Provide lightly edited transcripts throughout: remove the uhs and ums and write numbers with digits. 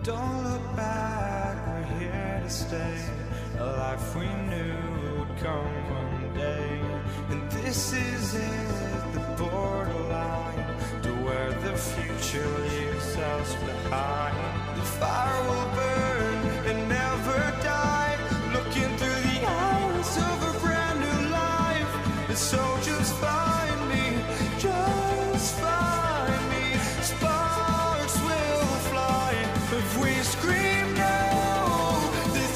Don't look back, we're here to stay. A life we knew would come one day. And this is it, the borderline to where the future leaves us behind. The fire will burn and never die, looking through the eyes of a brand new life. And so just find me, just find me. Sparks will fly if we scream no. This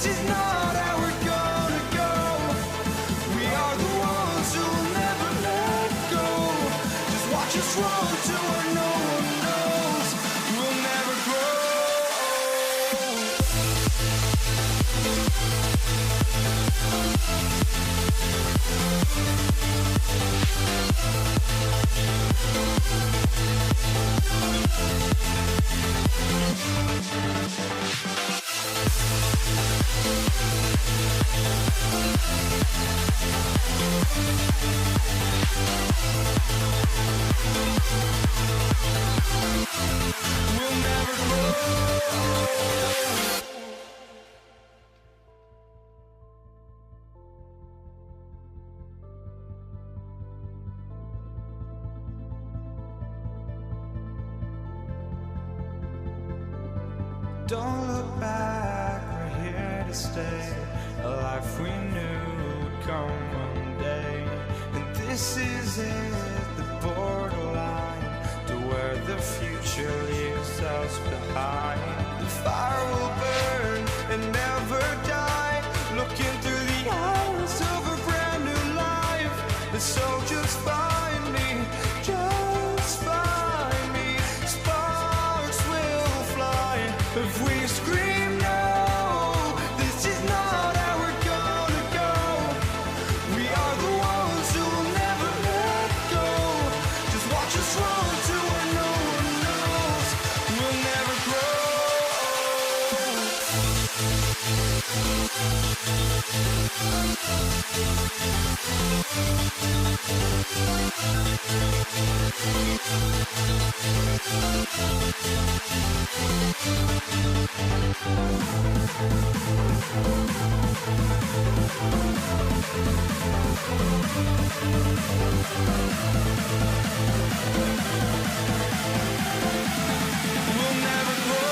Don't look back, we're here to stay. A life we knew would come one day. And this is it, the borderline to where the future leaves us behind. The fire will burn and never die, looking through the eyes of a brand new life. And so just find me, just find me. Sparks will fly if we scream no. This is not how we're gonna go. We are the ones who will never let go. Just watch us run to where no one knows. We'll never grow. We'll never grow.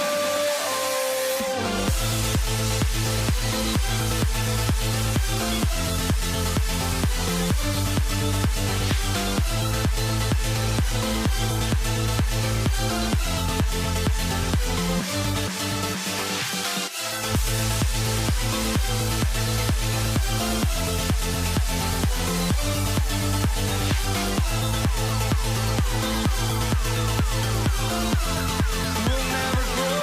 We'll never grow.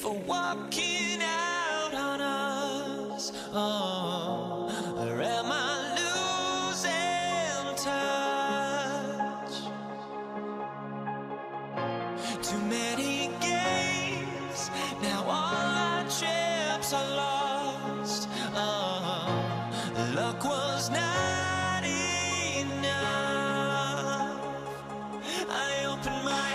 for walking out on us? Oh, or am I losing touch? Too many games, now all our chips are lost. Oh, luck was not enough. I opened my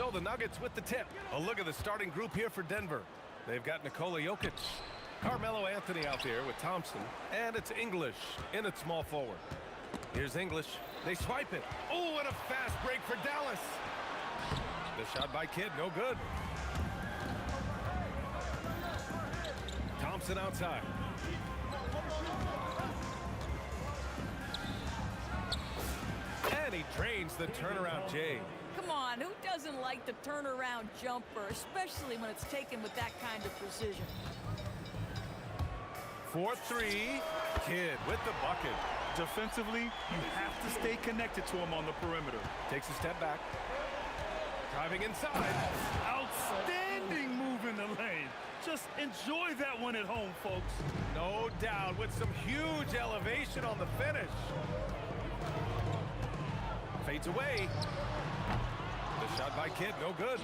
So the Nuggets with the tip. A look at the starting group here for Denver. They've got Nikola Jokic, Carmelo Anthony out there with Thompson, and it's English in at small forward. Here's English. They swipe it. Oh, and a fast break for Dallas. The shot by Kidd, no good. Thompson outside. And he drains the turnaround J. Come on, who doesn't like the turnaround jumper, especially when it's taken with that kind of precision? 4-3, Kidd with the bucket. Defensively, you have to stay connected to him on the perimeter. Takes a step back. Driving inside. Outstanding move in the lane. Just enjoy that one at home, folks. No doubt, with some huge elevation on the finish. Fades away. The shot by Kidd, no good.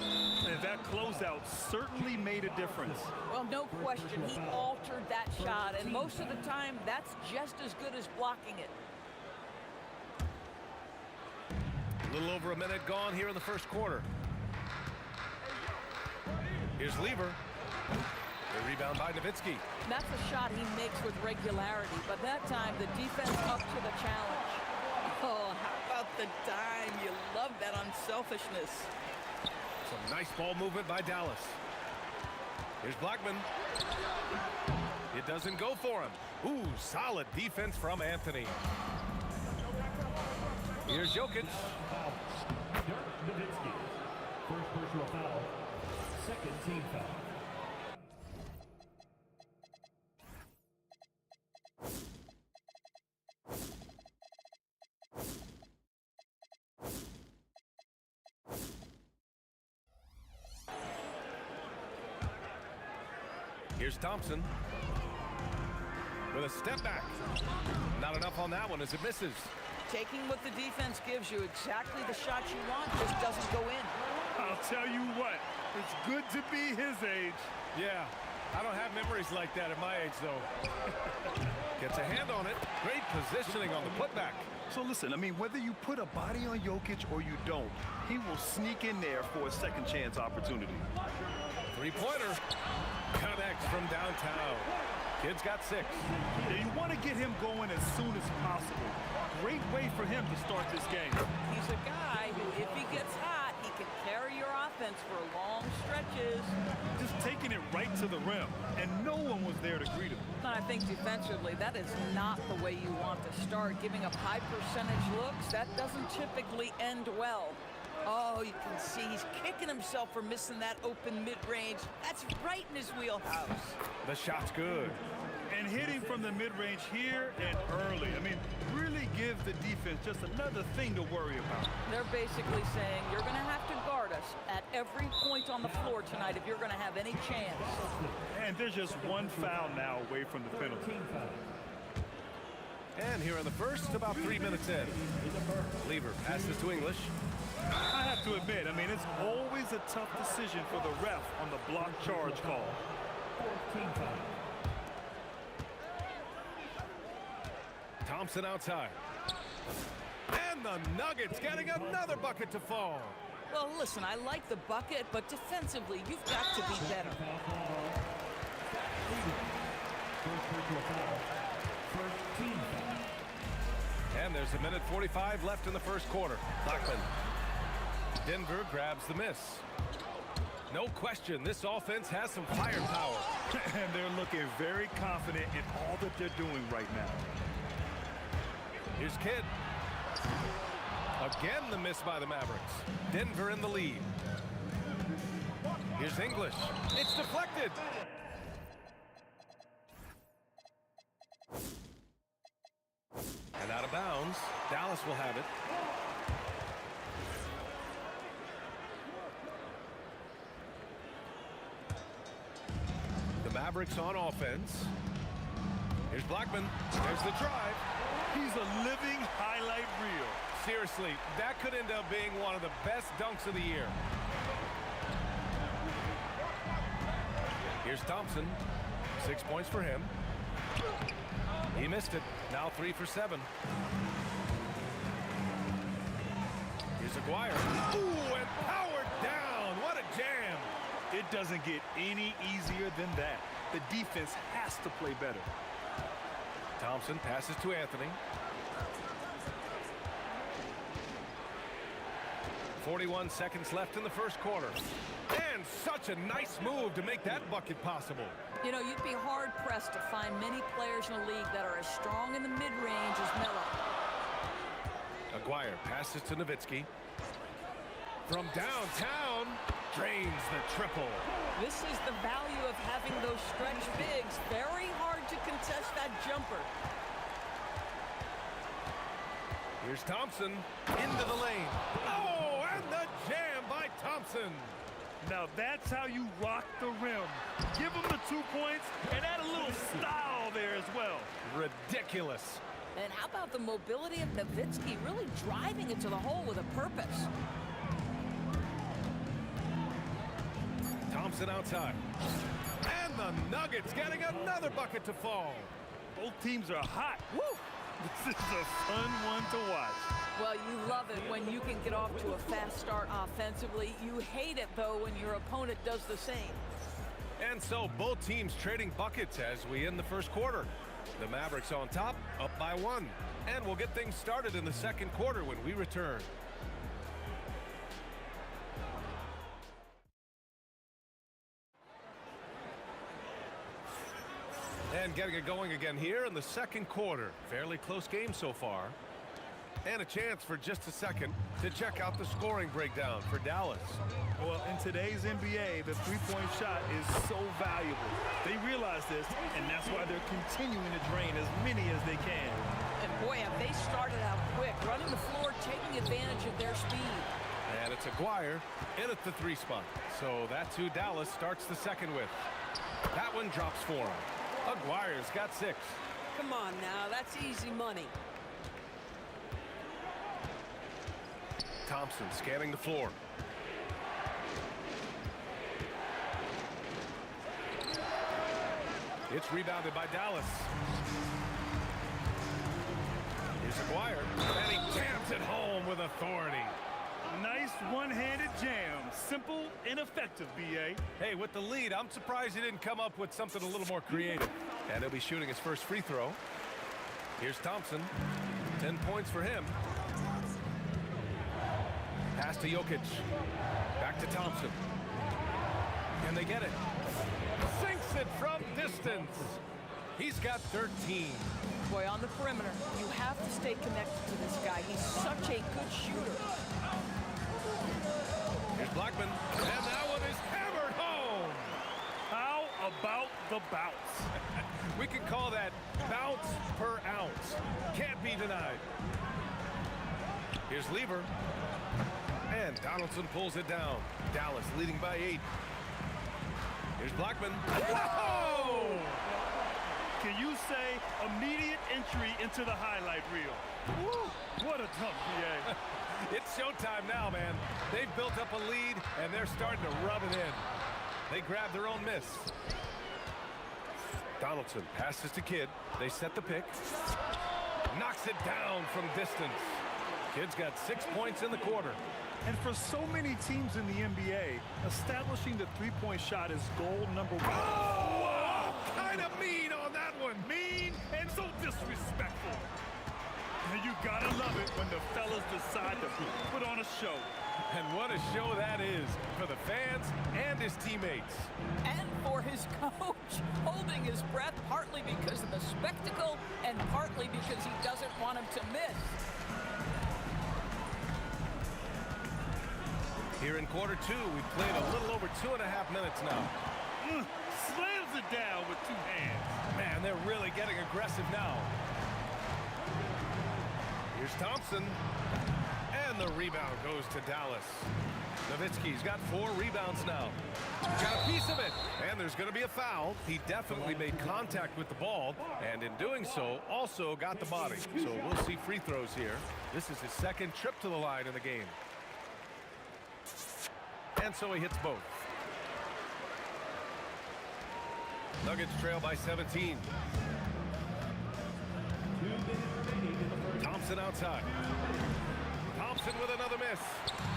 And that closeout certainly made a difference. Well, no question, he altered that shot, and most of the time, that's just as good as blocking it. A little over a minute gone here in the first quarter. Here's Lever. The rebound by Nowitzki. That's a shot he makes with regularity, but that time, the defense up to the challenge. Oh, how about the dime? You love that unselfishness. Some nice ball movement by Dallas. Here's Blackman. It doesn't go for him. Ooh, solid defense from Anthony. Here's Jokic. Nowitzki. First personal foul. Second team foul. Here's Thompson with a step back. Not enough on that one as it misses. Taking what the defense gives you, exactly the shot you want, just doesn't go in. I'll tell you what, it's good to be his age. Yeah, I don't have memories like that at my age, though. Gets a hand on it. Great positioning on the putback. So listen, I mean, whether you put a body on Jokic or you don't, he will sneak in there for a second chance opportunity. Three-pointer. Connects from downtown. Kid's got 6. Yeah, you want to get him going as soon as possible. Great way for him to start this game. He's a guy who, if he gets hot, he can carry your offense for long stretches. Just taking it right to the rim, and no one was there to greet him. And I think defensively, that is not the way you want to start. Giving up high percentage looks, that doesn't typically end well. Oh, you can see he's kicking himself for missing that open mid-range. That's right in his wheelhouse. The shot's good. And hitting from the mid-range here and early. I mean, really gives the defense just another thing to worry about. They're basically saying you're going to have to guard us at every point on the floor tonight if you're going to have any chance. And there's just one foul now away from the penalty. And here in the first, about 3 minutes in. Lever passes to English. I have to admit, I mean, it's always a tough decision for the ref on the block charge call. Thompson outside. And the Nuggets getting another bucket to fall. Well, listen, I like the bucket, but defensively, you've got to be better. And there's a minute 45 left in the first quarter. Blackman. Denver grabs the miss. No question, this offense has some firepower. And they're looking very confident in all that they're doing right now. Here's Kidd. Again, the miss by the Mavericks. Denver in the lead. Here's English. It's deflected. And out of bounds. Dallas will have it. The Mavericks on offense. Here's Blackman. There's the drive. He's a living highlight reel. Seriously, that could end up being one of the best dunks of the year. Here's Thompson. 6 points for him. He missed it. Now 3 for 7. Here's Aguirre. Ooh, and powered down. What a jam. It doesn't get any easier than that. The defense has to play better. Thompson passes to Anthony. 41 seconds left in the first quarter. And such a nice move to make that bucket possible. You know, you'd be hard-pressed to find many players in the league that are as strong in the mid-range as Melo. Aguirre passes to Nowitzki. From downtown, drains the triple. This is the value of having those stretch bigs. Very hard to contest that jumper. Here's Thompson into the lane. Oh, and the jam by Thompson. Now that's how you rock the rim. Give him the 2 points and add a little style there as well. Ridiculous. And how about the mobility of Nowitzki really driving it to the hole with a purpose? Thompson outside. And the Nuggets getting another bucket to fall. Both teams are hot. Woo! This is a fun one to watch. Well, you love it when you can get off to a fast start offensively. You hate it, though, when your opponent does the same. And so both teams trading buckets as we end the first quarter. The Mavericks on top, up by 1. And we'll get things started in the second quarter when we return. And getting it going again here in the second quarter. Fairly close game so far. And a chance for just a second to check out the scoring breakdown for Dallas. Well, in today's NBA, the three-point shot is so valuable. They realize this, and that's why they're continuing to drain as many as they can. And boy, have they started out quick, running the floor, taking advantage of their speed. And it's Aguirre in at the 3 spot. So that's who Dallas starts the second with. That one drops for him. Aguirre's got 6. Come on now, that's easy money. Thompson scanning the floor. It's rebounded by Dallas. Here's Aguirre, and he jams it home with authority. Nice one-handed jam. Simple and effective, B.A. Hey, with the lead, I'm surprised he didn't come up with something a little more creative. And he'll be shooting his first free throw. Here's Thompson. 10 points for him. Pass to Jokic. Back to Thompson. Can they get it? Sinks it from distance. He's got 13. Boy, on the perimeter, you have to stay connected to this guy. He's such a good shooter. Here's Blackman, and that one is hammered home. How about the bounce? We could call that bounce per ounce. Can't be denied. Here's Lever. And Donaldson pulls it down. Dallas leading by 8. Here's Blackman. Whoa! Can you say immediate entry into the highlight reel? Woo, what a dunk, B.A. It's showtime now, man. They've built up a lead, and they're starting to rub it in. They grab their own miss. Donaldson passes to Kidd. They set the pick. Knocks it down from distance. Kidd's got 6 points in the quarter. And for so many teams in the NBA, establishing the three-point shot is goal number 1. Oh, kind of mean on that one. Mean and so disrespectful. And you gotta love it when the fellas decide to put on a show. And what a show that is for the fans and his teammates. And for his coach, holding his breath partly because of the spectacle and partly because he doesn't want him to miss. Here in quarter 2, we've played a little over 2.5 minutes now. Slams it down with 2 hands. Man, they're really getting aggressive now. Here's Thompson. And the rebound goes to Dallas. Nowitzki's got 4 rebounds now. Got a piece of it. And there's going to be a foul. He definitely made contact with the ball. And in doing so, also got the body. So we'll see free throws here. This is his second trip to the line in the game. And so he hits both. Nuggets trail by 17. Thompson outside. Thompson with another miss.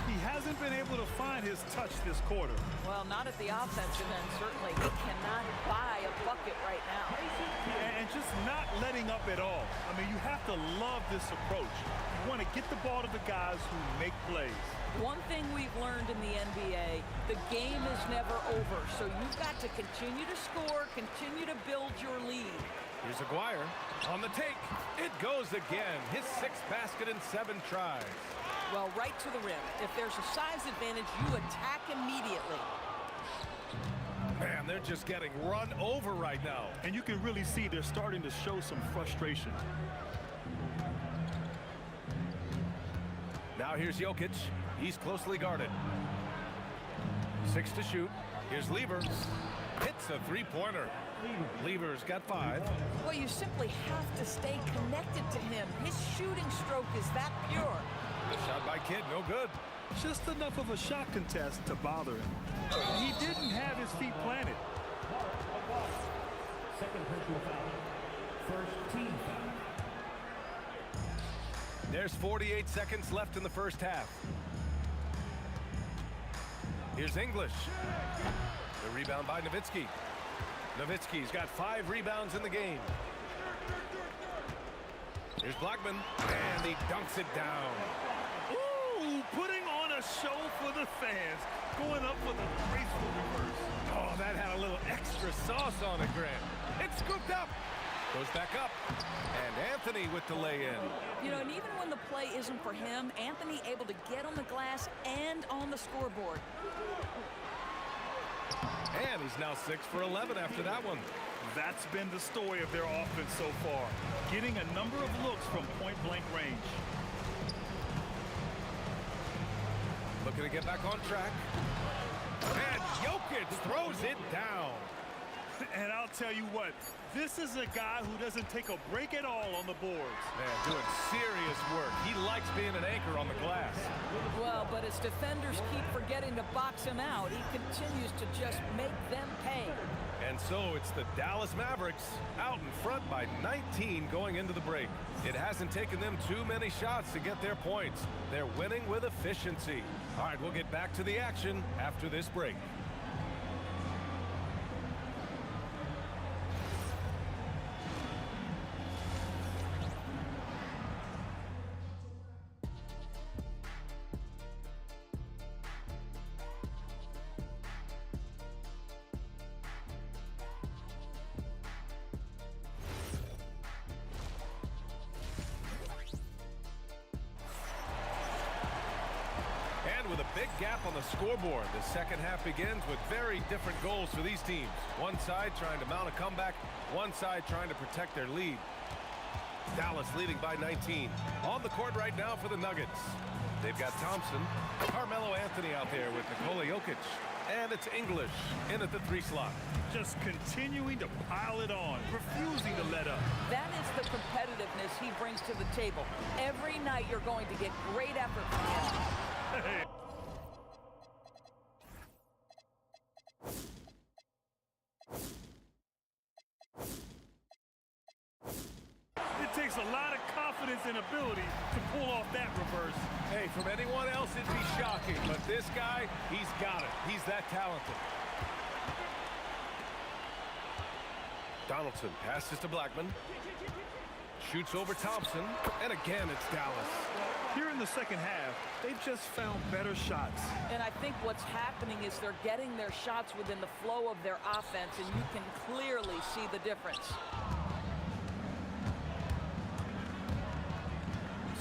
He hasn't been able to find his touch this quarter. Well, not at the offensive end, certainly. He cannot buy a bucket right now. And just not letting up at all. I mean, you have to love this approach. You want to get the ball to the guys who make plays. One thing we've learned in the NBA, the game is never over. So you've got to continue to score, continue to build your lead. Here's Aguirre on the take. It goes again. His 6th basket in 7 tries. Well, right to the rim. If there's a size advantage, you attack immediately. Man, they're just getting run over right now. And you can really see they're starting to show some frustration. Now here's Jokic. He's closely guarded. 6 to shoot. Here's Lever. Hits a 3-pointer. Lever's got 5. Well, you simply have to stay connected to him. His shooting stroke is that pure. The shot by Kidd, no good. Just enough of a shot contest to bother him. He didn't have his feet planted. Second personal foul. First team foul. There's 48 seconds left in the first half. Here's English. The rebound by Nowitzki. Nowitzki's got 5 rebounds in the game. Here's Blackman, and he dunks it down. Ooh, putting on a show for the fans. Going up with a graceful reverse. Oh, that had a little extra sauce on it, Grant. It's scooped up. Goes back up. And Anthony with the lay-in. You know, and even when the play isn't for him, Anthony able to get on the glass and on the scoreboard. And he's now 6 for 11 after that one. That's been the story of their offense so far. Getting a number of looks from point-blank range. Looking to get back on track. And Jokic throws it down. And I'll tell you what, this is a guy who doesn't take a break at all on the boards. Man, doing serious work. He likes being an anchor on the glass. Well, but as defenders keep forgetting to box him out, he continues to just make them pay. And so it's the Dallas Mavericks out in front by 19 going into the break. It hasn't taken them too many shots to get their points. They're winning with efficiency. All right, we'll get back to the action after this break. With a big gap on the scoreboard, the second half begins with very different goals for these teams. One side trying to mount a comeback, one side trying to protect their lead. Dallas leading by 19. On the court right now for the Nuggets. They've got Thompson, Carmelo Anthony out there with Nikola Jokic, and it's English in at the 3 slot. Just continuing to pile it on, refusing to let up. That is the competitiveness he brings to the table. Every night you're going to get great effort from him. Hey. It takes a lot of confidence and ability to pull off that reverse. Hey, from anyone else it'd be shocking, but this guy, he's got it. He's that talented. Donaldson passes to Blackman. Shoots over Thompson, and again it's Dallas. Here in the second half, they've just found better shots. And I think what's happening is they're getting their shots within the flow of their offense, and you can clearly see the difference.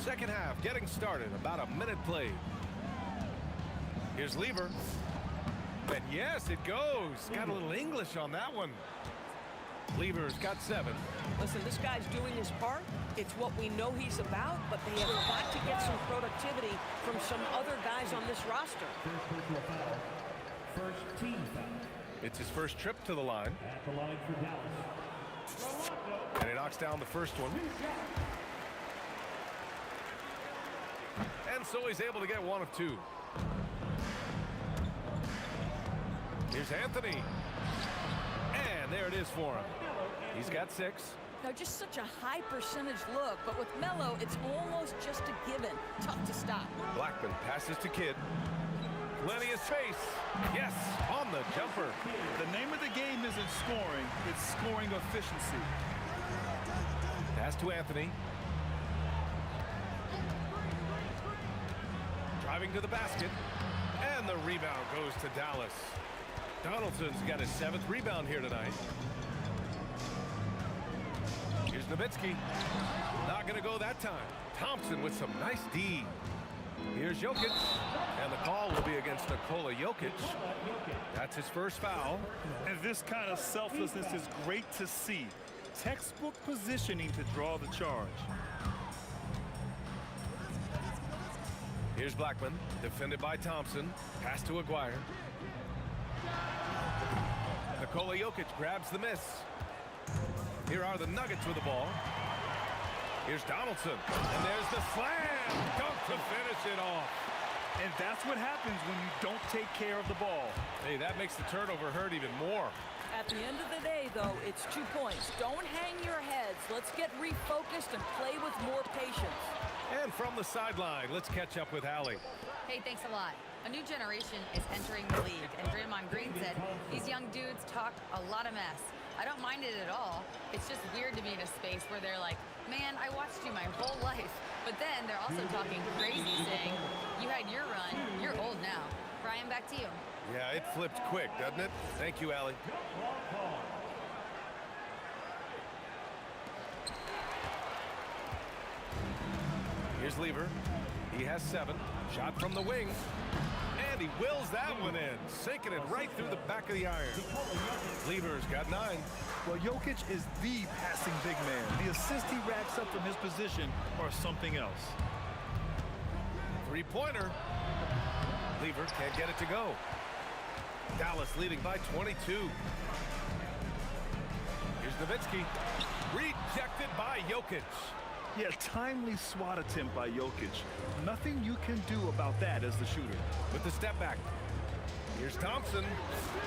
Second half getting started, about a minute played. Here's Lever. And yes, it goes. Got a little English on that one. Lever's got 7. Listen, this guy's doing his part. It's what we know he's about, but they have got to get some productivity from some other guys on this roster. First team foul. It's his first trip to the line. At the line for Dallas. And he knocks down the first one. And so he's able to get 1 of 2. Here's Anthony. And there it is for him. He's got 6. Now, just such a high percentage look, but with Melo, it's almost just a given. Tough to stop. Blackman passes to Kidd. Plenty of space. Yes, on the jumper. The name of the game isn't scoring, it's scoring efficiency. Pass to Anthony. Driving to the basket. And the rebound goes to Dallas. Donaldson's got his 7th rebound here tonight. Here's Nowitzki. Not going to go that time. Thompson with some nice D. Here's Jokic. And the call will be against Nikola Jokic. That's his first foul. And this kind of selflessness is great to see. Textbook positioning to draw the charge. Here's Blackman, defended by Thompson. Pass to Aguirre. Nikola Jokic grabs the miss. Here are the Nuggets with the ball. Here's Donaldson. And there's the slam. Dunk to finish it off. And that's what happens when you don't take care of the ball. Hey, that makes the turnover hurt even more. At the end of the day, though, it's 2 points. Don't hang your heads. Let's get refocused and play with more patience. And from the sideline, let's catch up with Allie. Hey, thanks a lot. A new generation is entering the league, and Draymond Green said, these young dudes talk a lot of mess. I don't mind it at all. It's just weird to be in a space where they're like, man, I watched you my whole life. But then they're also talking crazy, saying, you had your run, you're old now. Brian, back to you. Yeah, it flipped quick, doesn't it? Thank you, Allie. Here's Lever. He has 7. Shot from the wing. And he wills that one in, sinking it right through the back of the iron. Lever's got 9. Well, Jokic is the passing big man. The assist he racks up from his position or something else. 3-pointer. Lever can't get it to go. Dallas leading by 22. Nowitzki. Rejected by Jokic. Yeah, timely swat attempt by Jokic. Nothing you can do about that as the shooter. With the step back. Here's Thompson.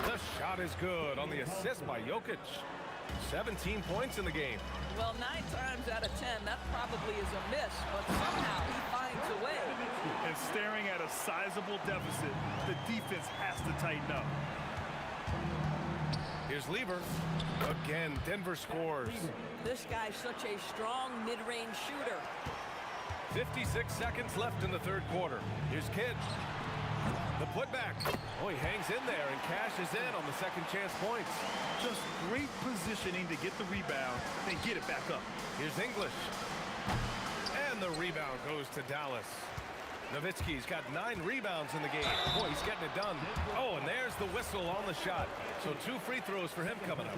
The shot is good on the assist by Jokic. 17 points in the game. Well, 9 times out of 10, that probably is a miss, but somehow he finds a way. And staring at a sizable deficit, the defense has to tighten up. Here's Lever. Again, Denver scores. This guy's such a strong mid-range shooter. 56 seconds left in the third quarter. Here's Kidd. The putback. Oh, he hangs in there and cashes in on the second chance points. Just great positioning to get the rebound and get it back up. Here's English. And the rebound goes to Dallas. Nowitzki's got 9 rebounds in the game. Boy, he's getting it done. Oh, and there's the whistle on the shot. So 2 free throws for him coming up.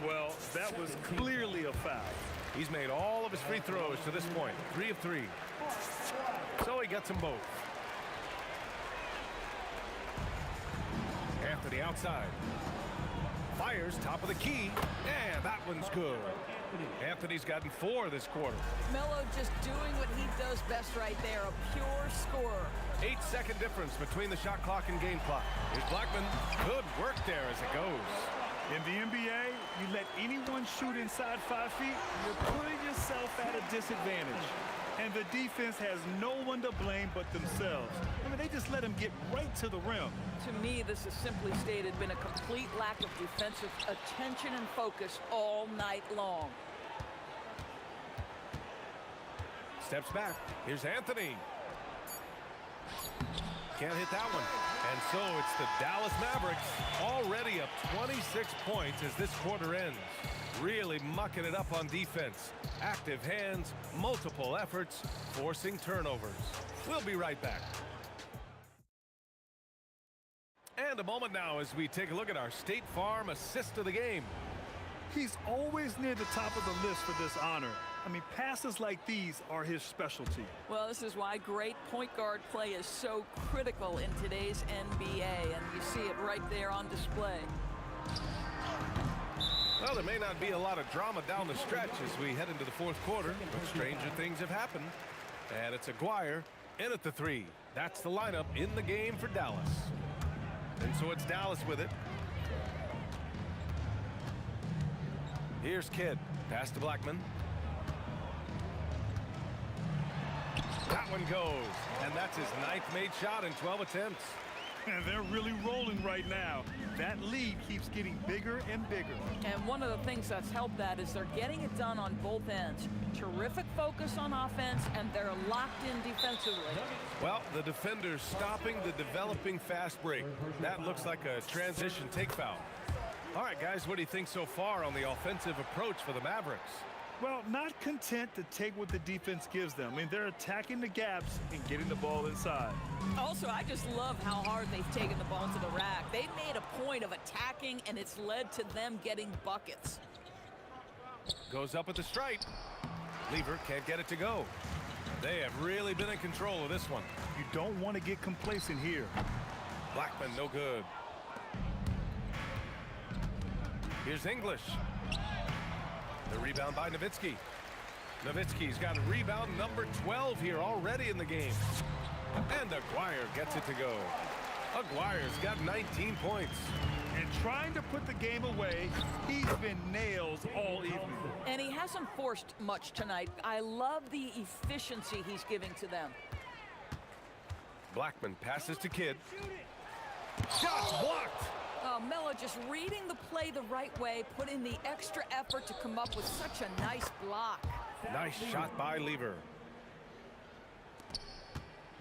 Well, that was clearly a foul. He's made all of his free throws to this point. 3 of 3. So he gets them both. Anthony outside. Fires top of the key. And that one's good. Anthony's gotten 4 this quarter. Melo just doing what he does best right there, a pure scorer. 8-second difference between the shot clock and game clock. Here's Blackman. Good work there as it goes. In the NBA, you let anyone shoot inside 5 feet, you're putting yourself at a disadvantage. And the defense has no one to blame but themselves. I mean, they just let him get right to the rim. To me, this has simply stated been a complete lack of defensive attention and focus all night long. Steps back. Here's Anthony. Can't hit that one. And so it's the Dallas Mavericks already up 26 points as this quarter ends. Really mucking it up on defense. Active hands, multiple efforts, forcing turnovers. We'll be right back. And a moment now as we take a look at our State Farm assist of the game. He's always near the top of the list for this honor. I mean, passes like these are his specialty. Well, this is why great point guard play is so critical in today's NBA, and you see it right there on display. Well, there may not be a lot of drama down the stretch as we head into the fourth quarter, but stranger things have happened. And it's Aguirre in at the 3. That's the lineup in the game for Dallas. And so it's Dallas with it. Here's Kidd. Pass to Blackman. That one goes. And that's his 9th made shot in 12 attempts. And they're really rolling right now. That lead keeps getting bigger and bigger. And one of the things that's helped that is they're getting it done on both ends. Terrific focus on offense, and they're locked in defensively. Well, the defender's stopping the developing fast break. That looks like a transition take foul. All right, guys, what do you think so far on the offensive approach for the Mavericks? Well, not content to take what the defense gives them. I mean, they're attacking the gaps and getting the ball inside. Also, I just love how hard they've taken the ball to the rack. They've made a point of attacking, and it's led to them getting buckets. Goes up at the stripe. Lever can't get it to go. They have really been in control of this one. You don't want to get complacent here. Blackman, no good. Here's English. The rebound by Nowitzki. Nowitzki's got rebound number 12 here already in the game. And Aguirre gets it to go. Aguirre's got 19 points. And trying to put the game away, he's been nails all evening. And he hasn't forced much tonight. I love the efficiency he's giving to them. Blackman passes to Kidd. Shots blocked. Oh, Melo just reading the play the right way, put in the extra effort to come up with such a nice block. Nice shot by Lever.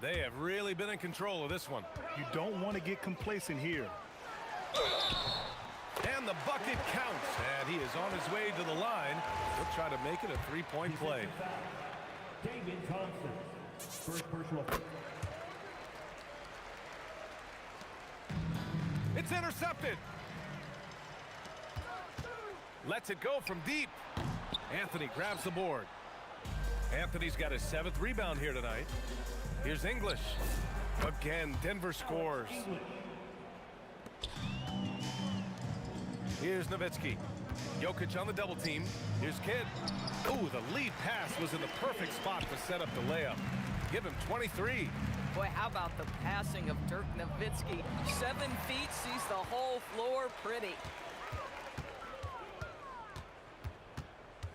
They have really been in control of this one. You don't want to get complacent here. And the bucket counts. And he is on his way to the line. He'll try to make it a three-point play. David Thompson. First personal. It's intercepted. Lets it go from deep. Anthony grabs the board. Anthony's got his 7th rebound here tonight. Here's English. Again, Denver scores. Here's Nowitzki. Jokic on the double team. Here's Kidd. Ooh, the lead pass was in the perfect spot to set up the layup. Give him 23. Boy, how about the passing of Dirk Nowitzki? 7 feet, sees the whole floor pretty.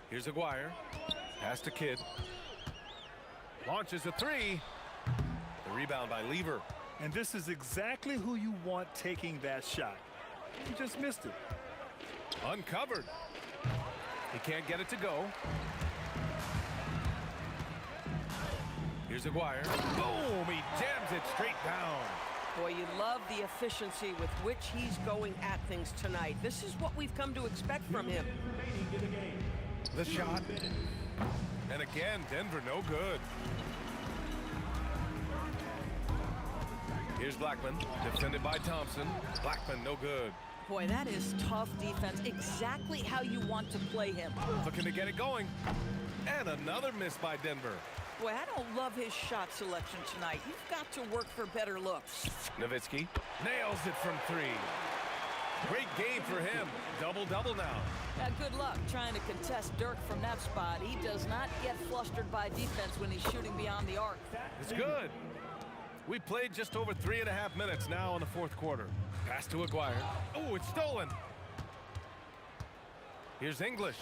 Here's Aguirre. Pass to Kidd. Launches a 3. The rebound by Lever. And this is exactly who you want taking that shot. He just missed it. Uncovered. He can't get it to go. Here's Aguirre. Boom! He jams it straight down. Boy, you love the efficiency with which he's going at things tonight. This is what we've come to expect from him. The shot. And again, Denver no good. Here's Blackman, defended by Thompson. Blackman no good. Boy, that is tough defense. Exactly how you want to play him. Looking to get it going. And another miss by Denver. Boy, I don't love his shot selection tonight. You've got to work for better looks. Nowitzki nails it from 3. Great game for him. Double-double now. Yeah, good luck trying to contest Dirk from that spot. He does not get flustered by defense when he's shooting beyond the arc. It's good. We played just over 3.5 minutes now in the fourth quarter. Pass to Aguirre. Oh, it's stolen. Here's English.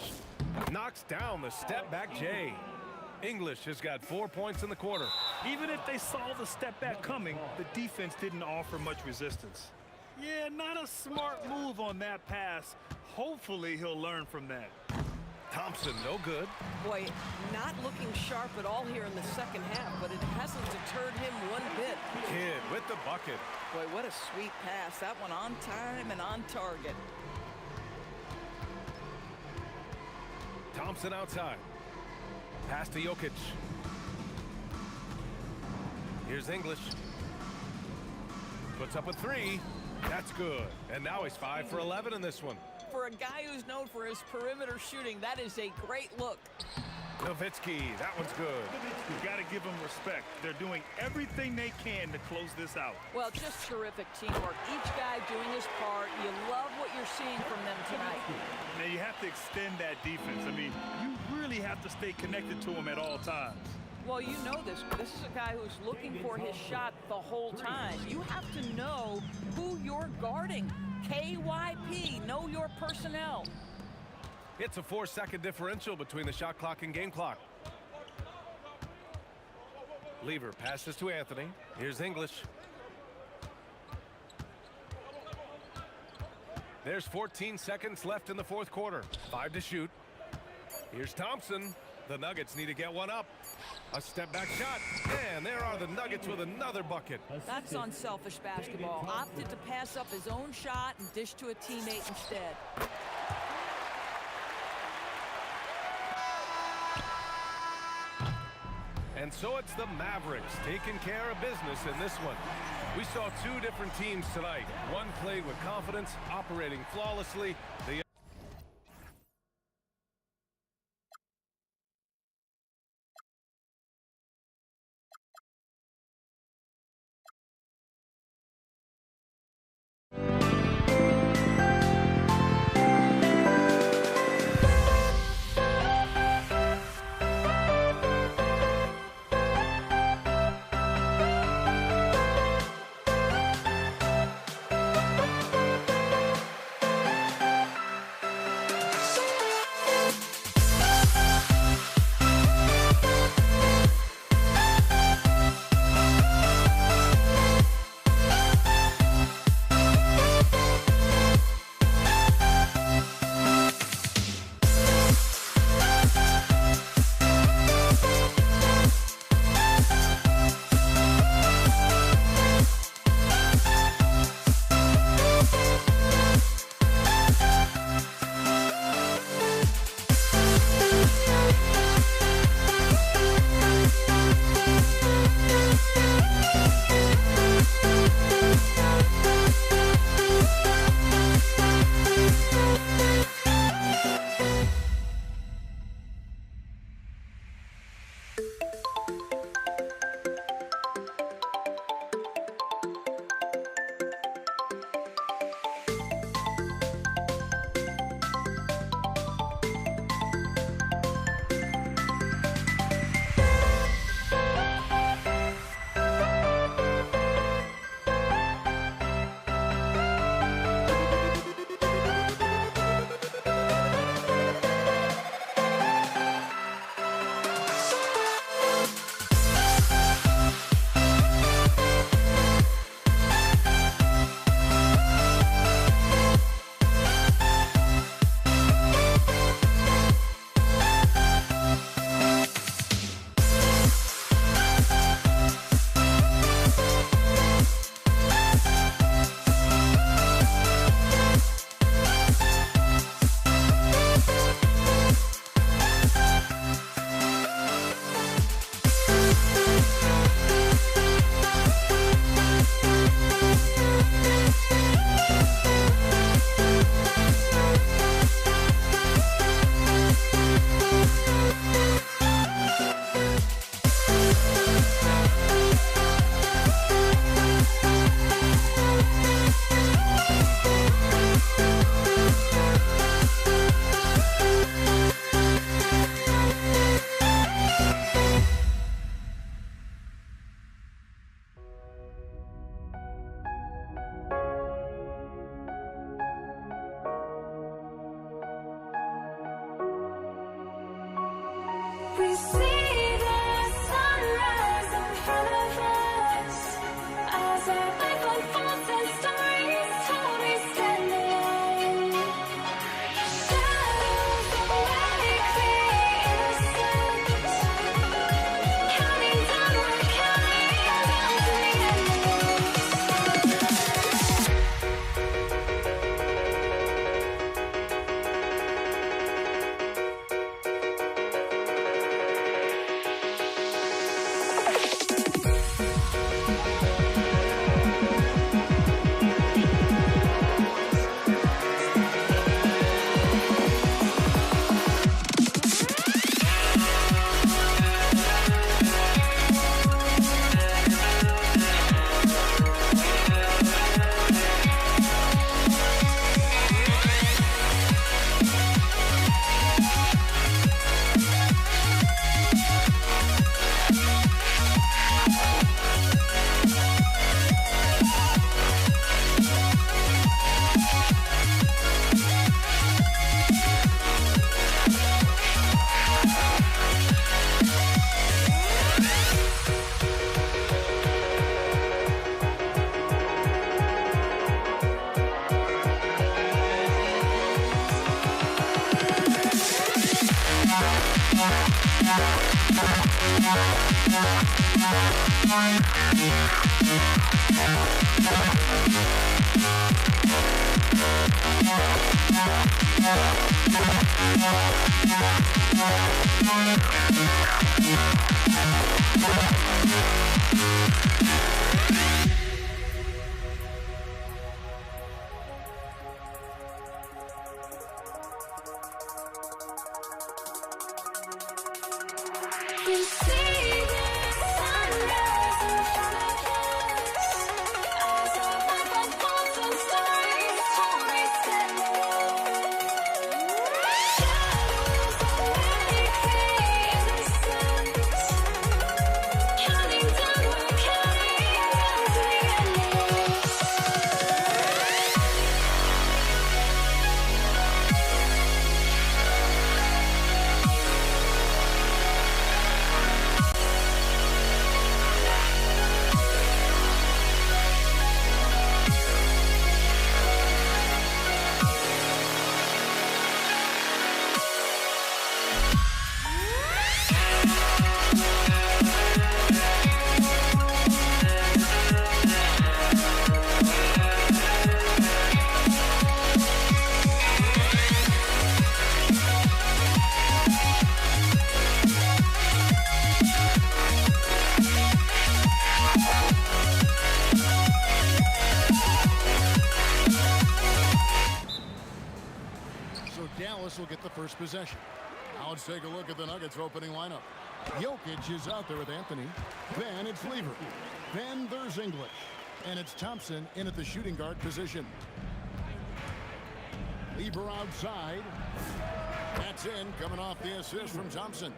Knocks down the step-back J. English has got 4 points in the quarter. Even if they saw the step back coming, the defense didn't offer much resistance. Yeah, not a smart move on that pass. Hopefully he'll learn from that. Thompson, no good. Boy, not looking sharp at all here in the second half, but it hasn't deterred him one bit. Kidd with the bucket. Boy, what a sweet pass. That one on time and on target. Thompson outside. Pass to Jokic. Here's English. Puts up a 3. That's good. And now he's 5 for 11 in this one. For a guy who's known for his perimeter shooting, that is a great look. Nowitzki, that one's good. You got to give them respect. They're doing everything they can to close this out. Well, just terrific teamwork. Each guy doing his part. You love what you're seeing from them tonight. Now you have to extend that defense. I mean, you really have to stay connected to them at all times. Well, you know this. This is a guy who's looking for his shot the whole time. You have to know who you're guarding. KYP, know your personnel. It's a 4-second differential between the shot clock and game clock. Lever passes to Anthony. Here's English. There's 14 seconds left in the fourth quarter. 5 to shoot. Here's Thompson. The Nuggets need to get one up. A step-back shot. And there are the Nuggets with another bucket. That's unselfish basketball. Opted to pass up his own shot and dish to a teammate instead. And so it's the Mavericks taking care of business in this one. We saw 2 different teams tonight. One played with confidence, operating flawlessly. The Dallas will get the first possession. Now let's take a look at the Nuggets opening lineup. Jokic is out there with Anthony. Then it's Lever. Then there's English. And it's Thompson in at the shooting guard position. Lever outside. That's in, coming off the assist from Thompson.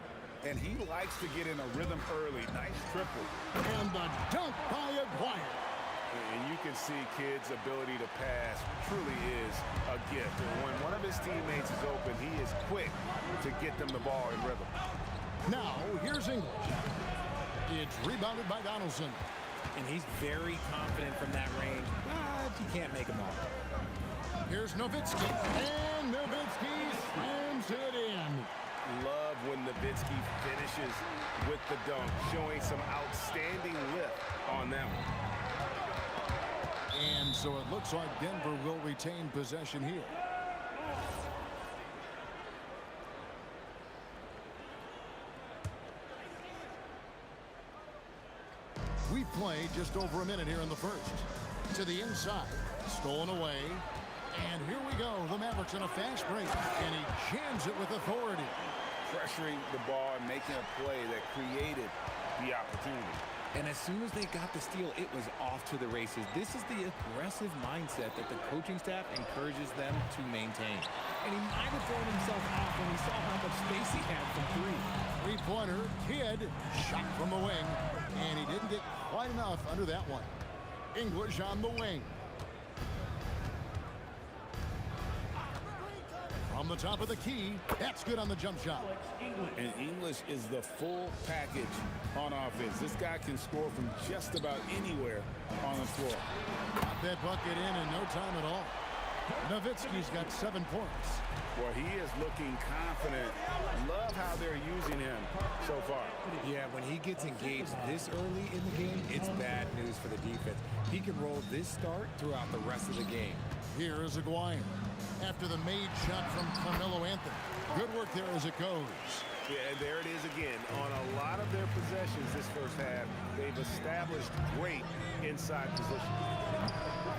And he likes to get in a rhythm early. Nice triple. And the dunk by Aguirre. And you can see Kidd's ability to pass truly is a gift. And when one of his teammates is open, he is quick to get them the ball in rhythm. Now, here's English. It's rebounded by Donaldson. And he's very confident from that range, but you can't make him all. Here's Nowitzki. And Nowitzki slams it in. Love when Nowitzki finishes with the dunk, showing some outstanding lift on them. And so it looks like Denver will retain possession here. We've played just over a minute here in the first. To the inside, stolen away. And here we go. The Mavericks on a fast break. And he jams it with authority. Pressuring the ball and making a play that created the opportunity. And as soon as they got the steal, it was off to the races. This is the aggressive mindset that the coaching staff encourages them to maintain. And he might have thrown himself off when he saw how much space he had from three. Three-pointer, Kidd, shot from the wing. And he didn't get quite enough under that one. English on the wing. From the top of the key, that's good on the jump shot. And English is the full package on offense. This guy can score from just about anywhere on the floor. Got that bucket in no time at all. Nowitzki's got 7 points. Well, he is looking confident. Love how they're using him so far. Yeah, when he gets engaged this early in the game, it's bad news for the defense. He can roll this start throughout the rest of the game. Here is Aguirre. After the made shot from Carmelo Anthony. Good work there as it goes. Yeah, and there it is again. On a lot of their possessions this first half, they've established great inside position.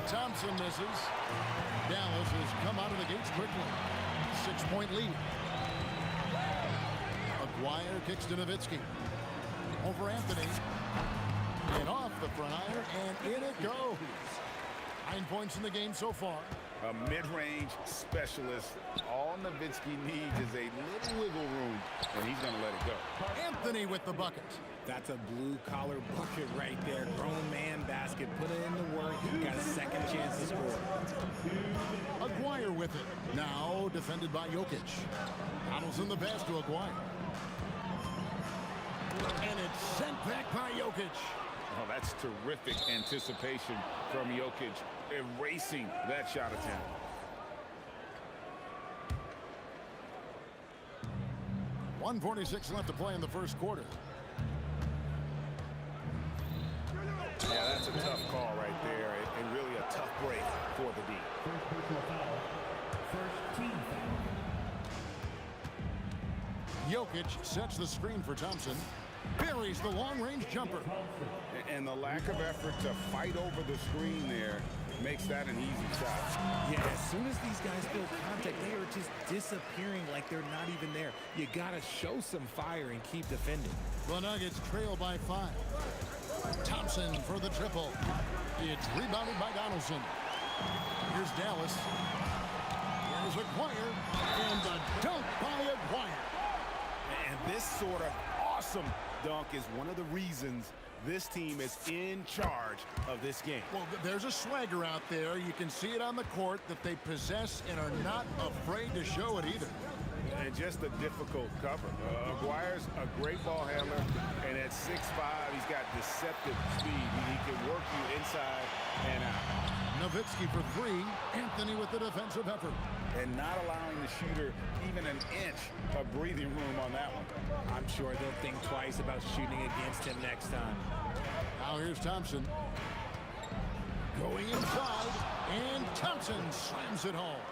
Thompson misses. Dallas has come out of the gates quickly. 6-point lead. Aguirre kicks to Nowitzki. Over Anthony. And off the front iron, and in it goes. 9 points in the game so far. A mid-range specialist. All Nowitzki needs is a little wiggle room, and he's going to let it go. Anthony with the bucket. That's a blue-collar bucket right there. Grown man basket. Put it in the work. Got a second chance to score. Aguirre with it. Now defended by Jokic. Donaldson the pass to Aguirre. And it's sent back by Jokic. Oh, that's terrific anticipation from Jokic, erasing that shot attempt. 1:46 left to play in the first quarter. Yeah, that's a tough call right there, and really a tough break for the D. First personal foul. First team foul. Jokic sets the screen for Thompson. Buries the long-range jumper. And the lack of effort to fight over the screen there makes that an easy shot. Yeah, as soon as these guys feel contact, they are just disappearing like they're not even there. You got to show some fire and keep defending. The Nuggets trail by 5. Thompson for the triple. It's rebounded by Donaldson. Here's Dallas. Here's Aguirre. And the dunk by Aguirre. And this sort of awesome dunk is one of the reasons this team is in charge of this game. Well, there's a swagger out there. You can see it on the court that they possess and are not afraid to show it either. And just a difficult cover. Aguirre's a great ball handler, and at 6'5", he's got deceptive speed. He can work you inside and out. Nowitzki for 3. Anthony with the defensive effort. And not allowing the shooter even an inch of breathing room on that one. I'm sure they'll think twice about shooting against him next time. Now here's Thompson. Going inside, and Thompson slams it home.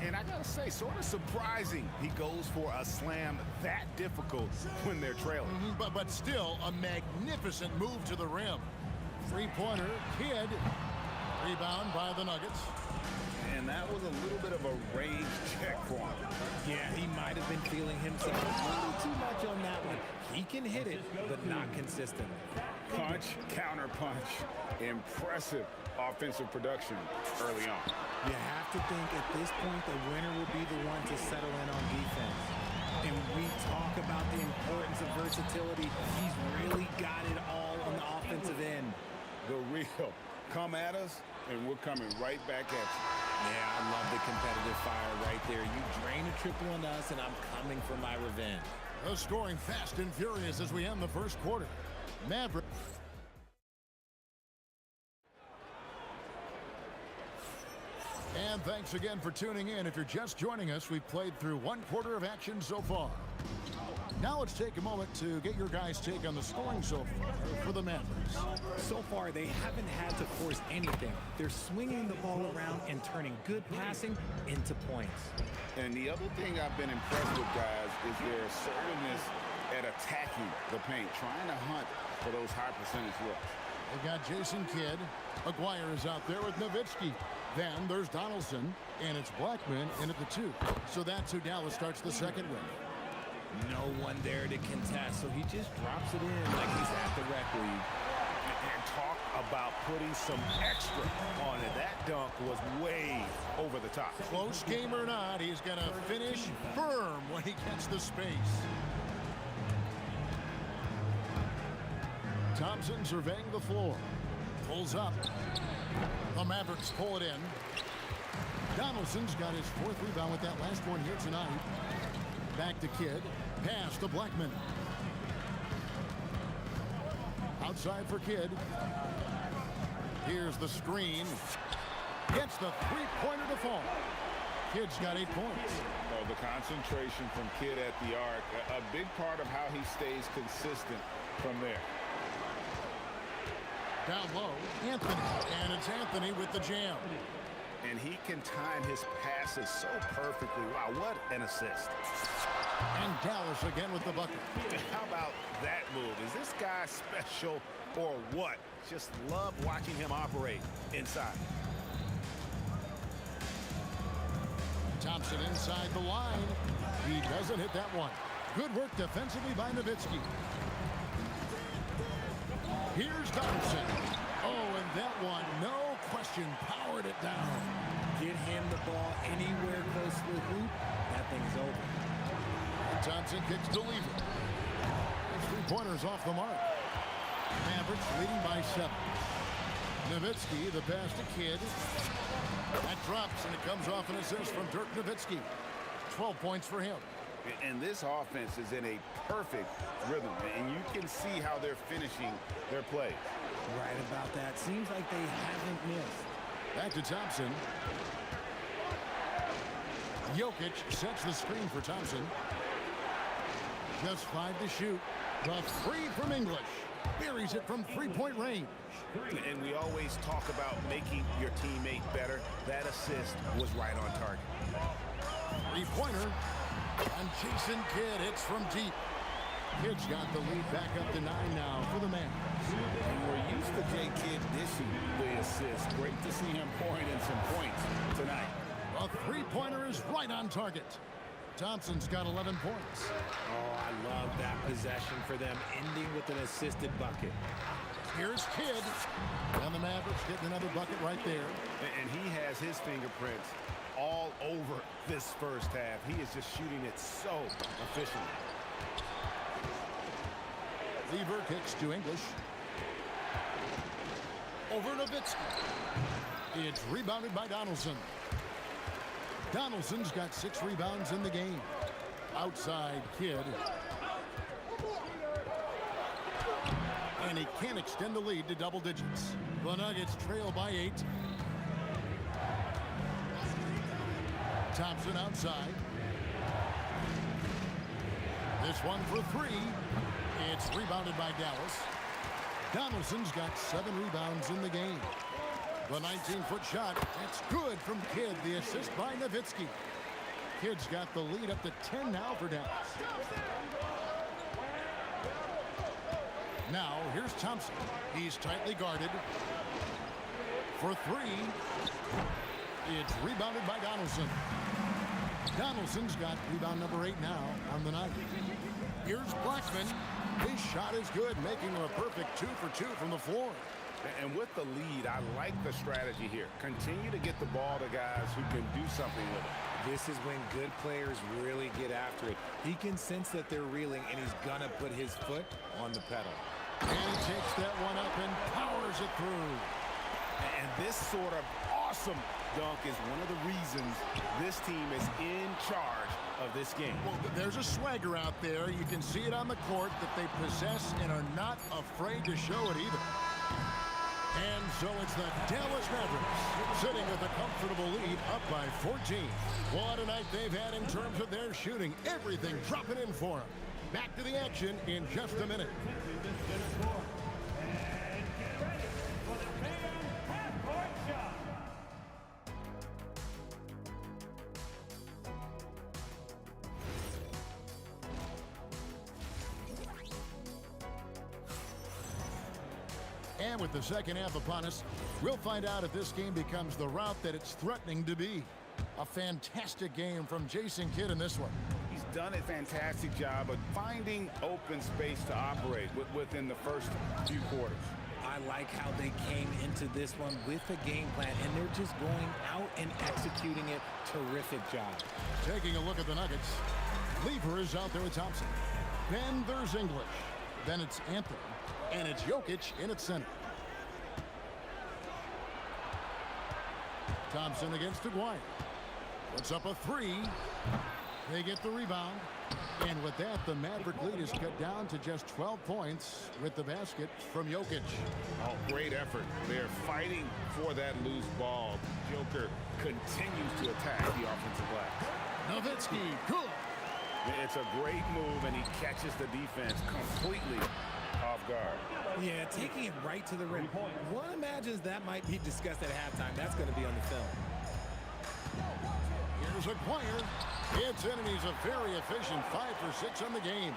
And I gotta say, sort of surprising he goes for a slam that difficult when they're trailing. But still, a magnificent move to the rim. Three-pointer, Kidd. Rebound by the Nuggets. And that was a little bit of a range check for him. Yeah, he might have been feeling himself a little too much on that one. He can hit it, but not consistently. Punch, counter punch. Impressive offensive production early on. You have to think at this point the winner will be the one to settle in on defense. And we talk about the importance of versatility. He's really got it all on the offensive end. The real. Come at us, and we're coming right back at you. Yeah, I love the competitive fire right there. You drain a triple on us, and I'm coming for my revenge. The scoring fast and furious as we end the first quarter. Maverick. And thanks again for tuning in. If you're just joining us, we've played through 1 quarter of action so far. Now let's take a moment to get your guys' take on the scoring so far for the Mavericks. So far, they haven't had to force anything. They're swinging the ball around and turning good passing into points. And the other thing I've been impressed with, guys, is their assertiveness at attacking the paint, trying to hunt for those high percentage looks. They've got Jason Kidd. Aguirre is out there with Nowitzki. Then there's Donaldson, and it's Blackman in at the 2. So that's who Dallas starts the second with. No one there to contest, so he just drops it in like he's at the rec league. And talk about putting some extra on it. That dunk was way over the top. Close game or not, he's going to finish firm when he gets the space. Thompson surveying the floor. Pulls up. The Mavericks pull it in. Donaldson's got his 4th rebound with that last one here tonight. Back to Kidd. Pass to Blackman. Outside for Kidd. Here's the screen. Gets the three-pointer to fall. Kidd's got 8 points. Oh, the concentration from Kidd at the arc, a big part of how he stays consistent from there. Down low, Anthony. And it's Anthony with the jam. And he can time his passes so perfectly. Wow, what an assist. And Dallas again with the bucket. How about that move? Is this guy special or what? Just love watching him operate inside. Thompson inside the line. He doesn't hit that one. Good work defensively by Nowitzki. Here's Donaldson. Oh, and that one, no question, powered it down. Get him the ball anywhere close to the hoop, that thing's over. Thompson kicks to Lever. Three-pointers off the mark. Mavericks leading by 7. Nowitzki, the pass to Kidd. That drops, and it comes off an assist from Dirk Nowitzki. 12 points for him. And this offense is in a perfect rhythm, and you can see how they're finishing their plays. Right about that. Seems like they haven't missed. Back to Thompson. Jokic sets the screen for Thompson. Just 5 to shoot. The three from English. Buries it from three-point range. And we always talk about making your teammate better. That assist was right on target. Three-pointer. And Jason Kidd hits from deep. Kidd's got the lead back up to 9 now for the man. And we're used to J. Kidd dishing the assist. Great to see him pouring in some points tonight. A three-pointer is right on target. Thompson's got 11 points. Oh, I love that possession for them, ending with an assisted bucket. Here's Kidd. And the Mavericks getting another bucket right there. And he has his fingerprints all over this first half. He is just shooting it so efficiently. Lever kicks to English. Over Nowitzki. It's rebounded by Donaldson. Donaldson's got 6 rebounds in the game. Outside Kidd. And he can't extend the lead to double digits. The Nuggets trail by 8. Thompson outside. This one for 3. It's rebounded by Dallas. Donaldson's got 7 rebounds in the game. The 19-foot shot, that's good from Kidd. The assist by Nowitzki. Kidd's got the lead up to 10 now for Dallas. Now, here's Thompson. He's tightly guarded. For 3. It's rebounded by Donaldson. Donaldson's got rebound number 8 now on the night. Here's Blackman. His shot is good, making him a perfect 2 for 2 from the floor. And with the lead, I like the strategy here. Continue to get the ball to guys who can do something with it. This is when good players really get after it. He can sense that they're reeling, and he's going to put his foot on the pedal. And he takes that one up and powers it through. And this sort of awesome dunk is one of the reasons this team is in charge of this game. Well, there's a swagger out there. You can see it on the court that they possess and are not afraid to show it either. And so it's the Dallas Mavericks sitting with a comfortable lead up by 14. What a night they've had in terms of their shooting. Everything dropping in for them. Back to the action in just a minute. And with the second half upon us, we'll find out if this game becomes the route that it's threatening to be. A fantastic game from Jason Kidd in this one. He's done a fantastic job of finding open space to operate within the first few quarters. I like how they came into this one with a game plan, and they're just going out and executing it. Terrific job. Taking a look at the Nuggets. Lever is out there with Thompson. Then there's English. Then it's Anthony. And it's Jokic in at center. Thompson against Aguirre. Puts up a 3. They get the rebound. And with that, the Maverick lead is cut down to just 12 points with the basket from Jokic. Oh, great effort. They're fighting for that loose ball. Joker continues to attack the offensive glass. Nowitzki, good. It's a great move, and he catches the defense completely off guard. Yeah, taking it right to the rim. One imagines that might be discussed at halftime. That's going to be on the film. Here's Aguirre. It's in, and he's a very efficient 5 for 6 on the game.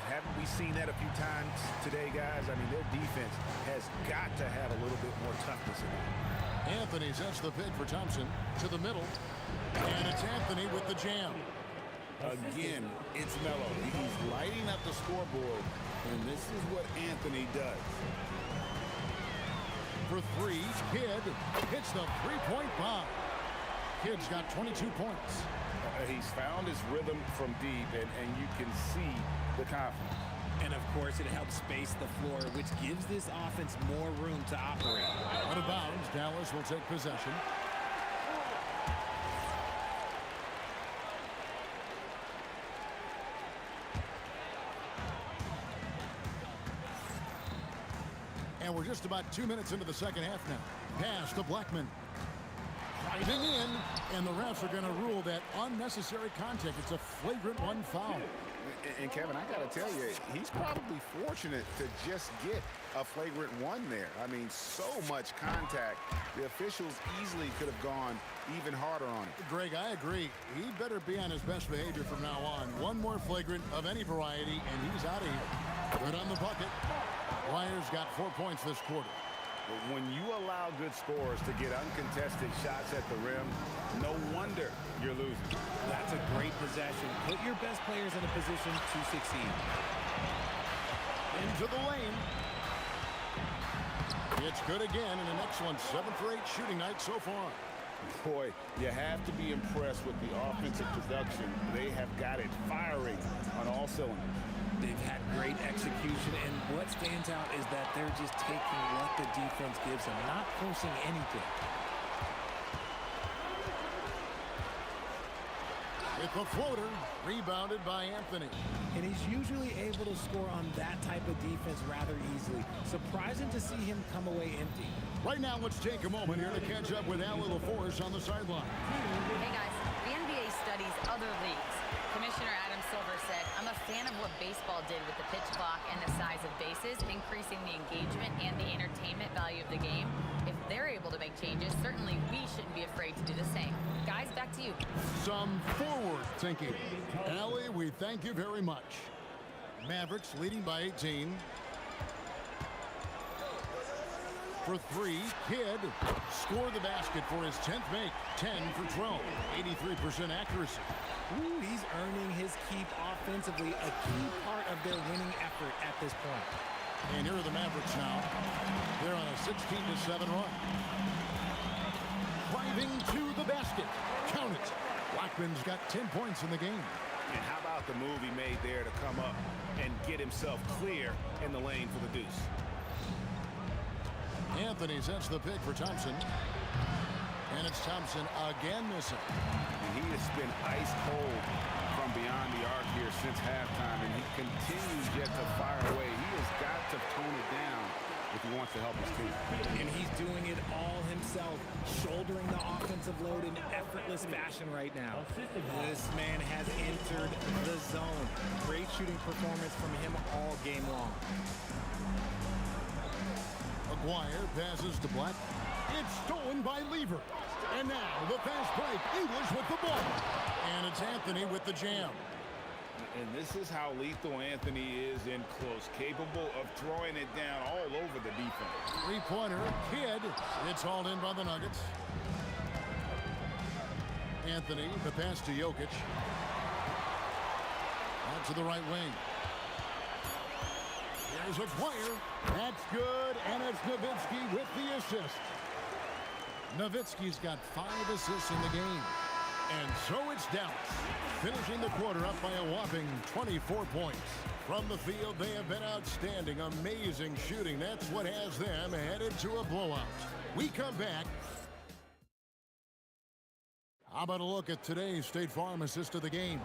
Haven't we seen that a few times today, guys? I mean, their defense has got to have a little bit more toughness in it. Anthony sets the pick for Thompson to the middle. And it's Anthony with the jam. Again, it's Melo. He's lighting up the scoreboard, and this is what Anthony does. For 3, Kidd hits the three-point bomb. Kidd's got 22 points. He's found his rhythm from deep, and you can see the confidence. And, of course, it helps space the floor, which gives this offense more room to operate. Out of bounds, Dallas will take possession. And we're just about 2 minutes into the second half now. Pass to Blackman. Driving in, and the refs are going to rule that unnecessary contact. It's a flagrant 1 foul. And Kevin, I got to tell you, he's probably fortunate to just get a flagrant one there. I mean, so much contact. The officials easily could have gone even harder on it. Greg, I agree. He better be on his best behavior from now on. One more flagrant of any variety, and he's out of here. Good on the bucket. Wyer's got 4 points this quarter. But when you allow good scorers to get uncontested shots at the rim, no wonder you're losing. That's a great possession. Put your best players in a position to succeed. Into the lane. It's good again, and an excellent 7 for 8 shooting night so far. Boy, you have to be impressed with the offensive production. They have got it firing on all cylinders. They've had great execution, and what stands out is that they're just taking what the defense gives them, not forcing anything. With the floater, rebounded by Anthony. And he's usually able to score on that type of defense rather easily. Surprising to see him come away empty. Right now, let's take a moment here to catch up with Al LaForce on the sideline. Hey guys, the NBA studies other leagues. Commissioner Adam Silver said, I'm a fan of what baseball did with the pitch clock and the size of bases, increasing the engagement and the entertainment value of the game. If they're able to make changes, certainly we shouldn't be afraid to do the same. Guys, back to you. Some forward thinking. Allie, we thank you very much. Mavericks leading by 18. For 3, Kidd scored the basket for his 10th make. 10 for 12. 83% accuracy. Ooh, he's earning his keep offensively, a key part of their winning effort at this point. And here are the Mavericks now. They're on a 16-7 run. Driving to the basket. Count it. Blackman's got 10 points in the game. And how about the move he made there to come up and get himself clear in the lane for the deuce? Anthony sets the pick for Thompson. And it's Thompson again missing. And he has been ice cold from beyond the arc here since halftime, and he continues yet to fire away. He has got to tone it down if he wants to help his team. And he's doing it all himself, shouldering the offensive load in effortless fashion right now. This man has entered the zone. Great shooting performance from him all game long. Maguire passes to Black. It's stolen by Lever. And now the fast break. English with the ball. And it's Anthony with the jam. And this is how lethal Anthony is in close, capable of throwing it down all over the defense. Three-pointer, Kidd. It's hauled in by the Nuggets. Anthony, the pass to Jokic. Out to the right wing. There's a Dwyer. That's good, and it's Nowitzki with the assist. Nowitzki's got 5 assists in the game. And so it's Dallas, finishing the quarter up by a whopping 24 points. From the field, they have been outstanding, amazing shooting. That's what has them headed to a blowout. We come back. How about a look at today's State Farm assist of the game?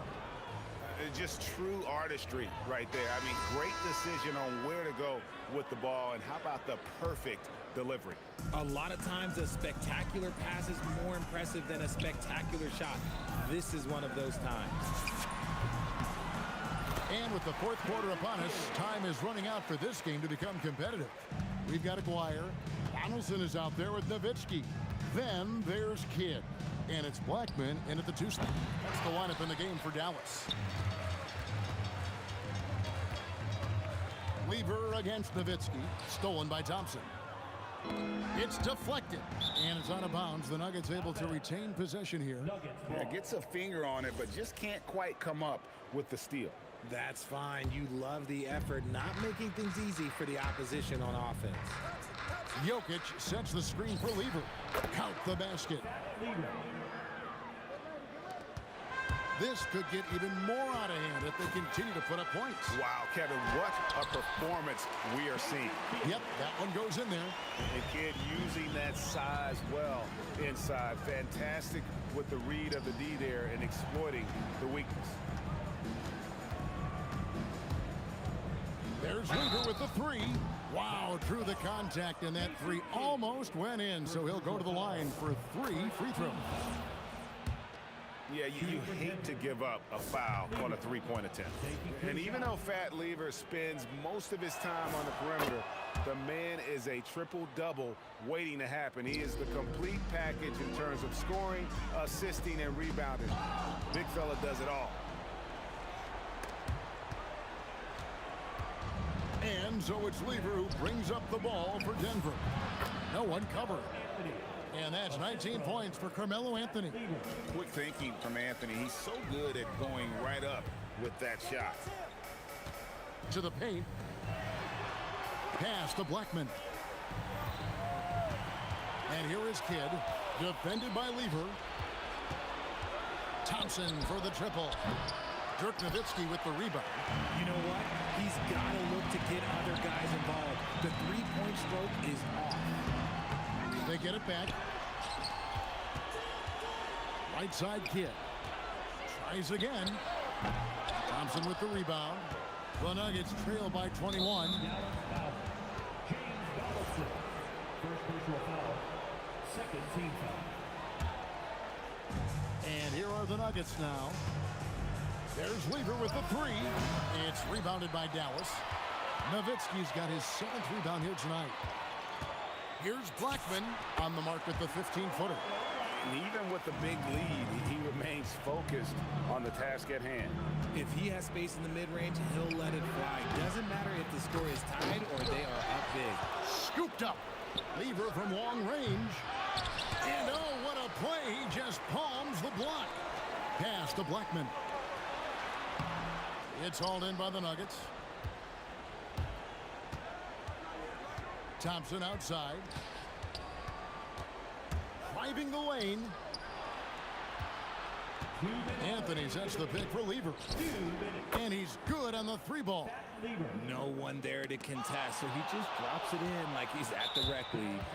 Just true artistry right there. I mean, great decision on where to go with the ball, and how about the perfect delivery? A lot of times a spectacular pass is more impressive than a spectacular shot. This is one of those times. And with the fourth quarter upon us, time is running out for this game to become competitive. We've got Aguirre. Donaldson is out there with Nowitzki. Then there's Kidd. And it's Blackman in at the 2 spot. That's the lineup in the game for Dallas. Lever against Nowitzki. Stolen by Thompson. It's deflected. And it's out of bounds. The Nuggets able to retain possession here. Yeah, gets a finger on it, but just can't quite come up with the steal. That's fine. You love the effort, not making things easy for the opposition on offense. Jokic sets the screen for Lever. Count the basket. This could get even more out of hand if they continue to put up points. Wow, Kevin, what a performance we are seeing. Yep, that one goes in there. And Kidd using that size well inside. Fantastic with the read of the D there and exploiting the weakness. There's Lever with the 3. Wow, through the contact, and that 3 almost went in, so he'll go to the line for 3 free throws. Yeah, you hate to give up a foul on a three-point attempt. And even though Fat Lever spends most of his time on the perimeter, the man is a triple-double waiting to happen. He is the complete package in terms of scoring, assisting, and rebounding. Big fella does it all. And so it's Lever who brings up the ball for Denver. No one covered. And that's 19 points for Carmelo Anthony. Quick thinking from Anthony. He's so good at going right up with that shot. To the paint. Pass to Blackman. And here is Kidd, defended by Lever. Thompson for the triple. Dirk Nowitzki with the rebound. You know what? He's got to look to get other guys involved. The three-point stroke is off. They get it back. Right side Kidd. Tries again. Thompson with the rebound. The Nuggets trail by 21. First personal foul. Second team foul. And here are the Nuggets now. There's Lever with the three. It's rebounded by Dallas. Nowitzki's got his 7th rebound here tonight. Here's Blackman on the mark with the 15-footer. And even with the big lead, he remains focused on the task at hand. If he has space in the mid-range, he'll let it fly. Doesn't matter if the score is tied or they are up big. Scooped up. Lever from long range. And oh, what a play. He just palms the block. Pass to Blackman. It's hauled in by the Nuggets. Thompson outside. Driving the lane. Anthony sets the pick for Lever. And he's good on the three ball. No one there to contest, so he just drops it in like he's at the rec league.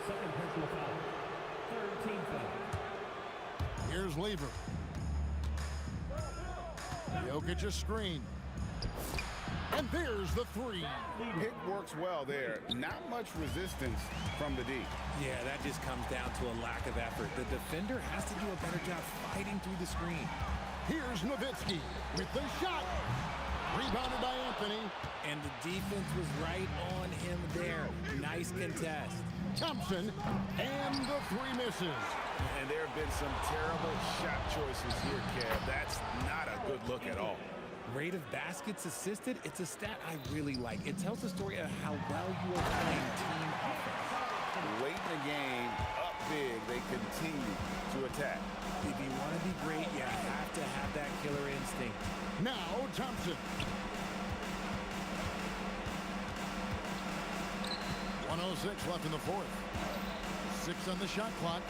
Second personal foul. Third team foul. Here's Lever. Jokic a screen. And there's the three. It works well there. Not much resistance from the D. Yeah, that just comes down to a lack of effort. The defender has to do a better job fighting through the screen. Here's Nowitzki with the shot. Rebounded by Anthony. And the defense was right on him there. Nice contest. Thompson, and the three misses. And there have been some terrible shot choices here, Kev. That's not a good look at all. Rate of baskets assisted, it's a stat I really like. It tells the story of how well you are playing team offense. Late in the game, up big, they continue to attack. If you want to be great, you have to have that killer instinct. Now Thompson. 1:06 left in the fourth. 6 on the shot clock.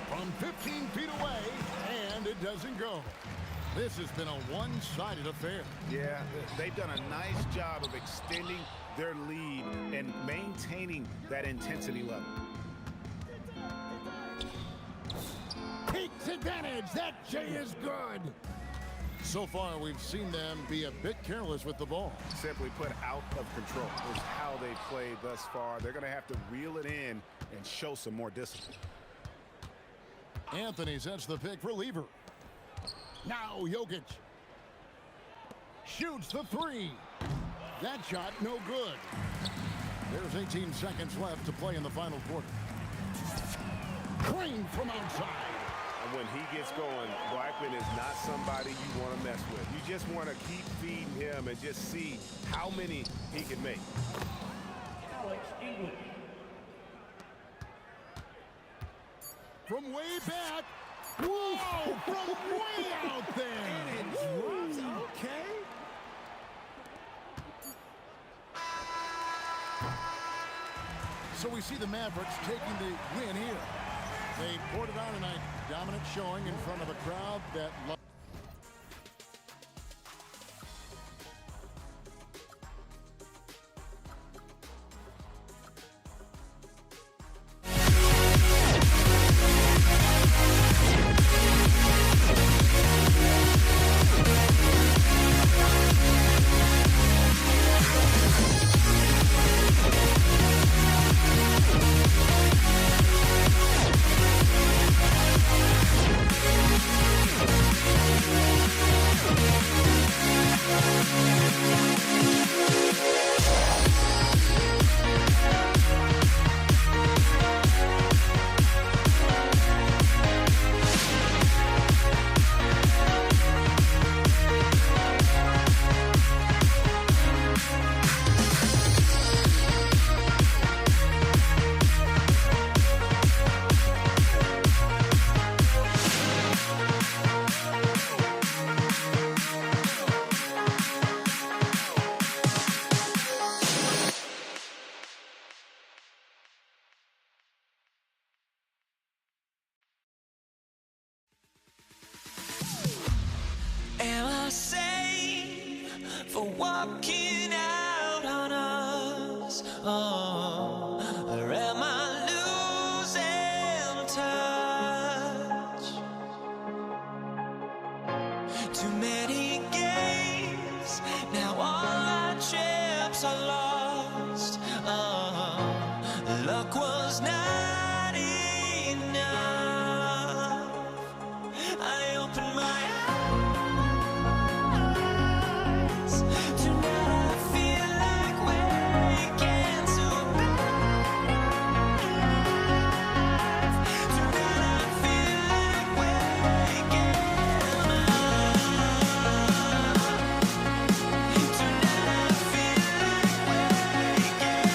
From 15 feet away, and it doesn't go. This has been a one-sided affair. Yeah, they've done a nice job of extending their lead and maintaining that intensity level. Takes advantage. That J is good. So far, we've seen them be a bit careless with the ball. Simply put, out of control is how they played thus far. They're going to have to reel it in and show some more discipline. Anthony sets the pick for Lever. Now Jokic shoots the three. That shot no good. There's 18 seconds left to play in the final quarter. Green from outside. And when he gets going, Blackman is not somebody you want to mess with. You just want to keep feeding him and just see how many he can make. Alex English. From way back. Whoa! From way out there. And it drops. Okay. So we see the Mavericks taking the win here. They poured it on tonight. Dominant showing in front of a crowd that loved. walking out on us? Oh, or am I losing touch? Too many games, now all our chips are lost. Oh, luck was not enough. I opened my eyes. Tonight I feel like waking to a better life. Tonight I feel like waking up. Tonight I feel like waking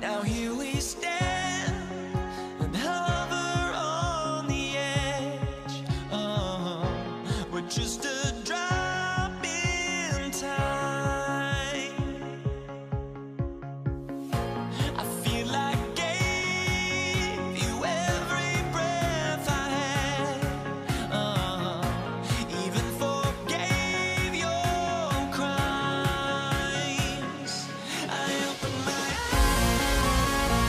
Now here we stand and hover on the edge. We're just a drop in time. I feel like gave you every breath I had. Even forgave your crimes. I opened my eyes.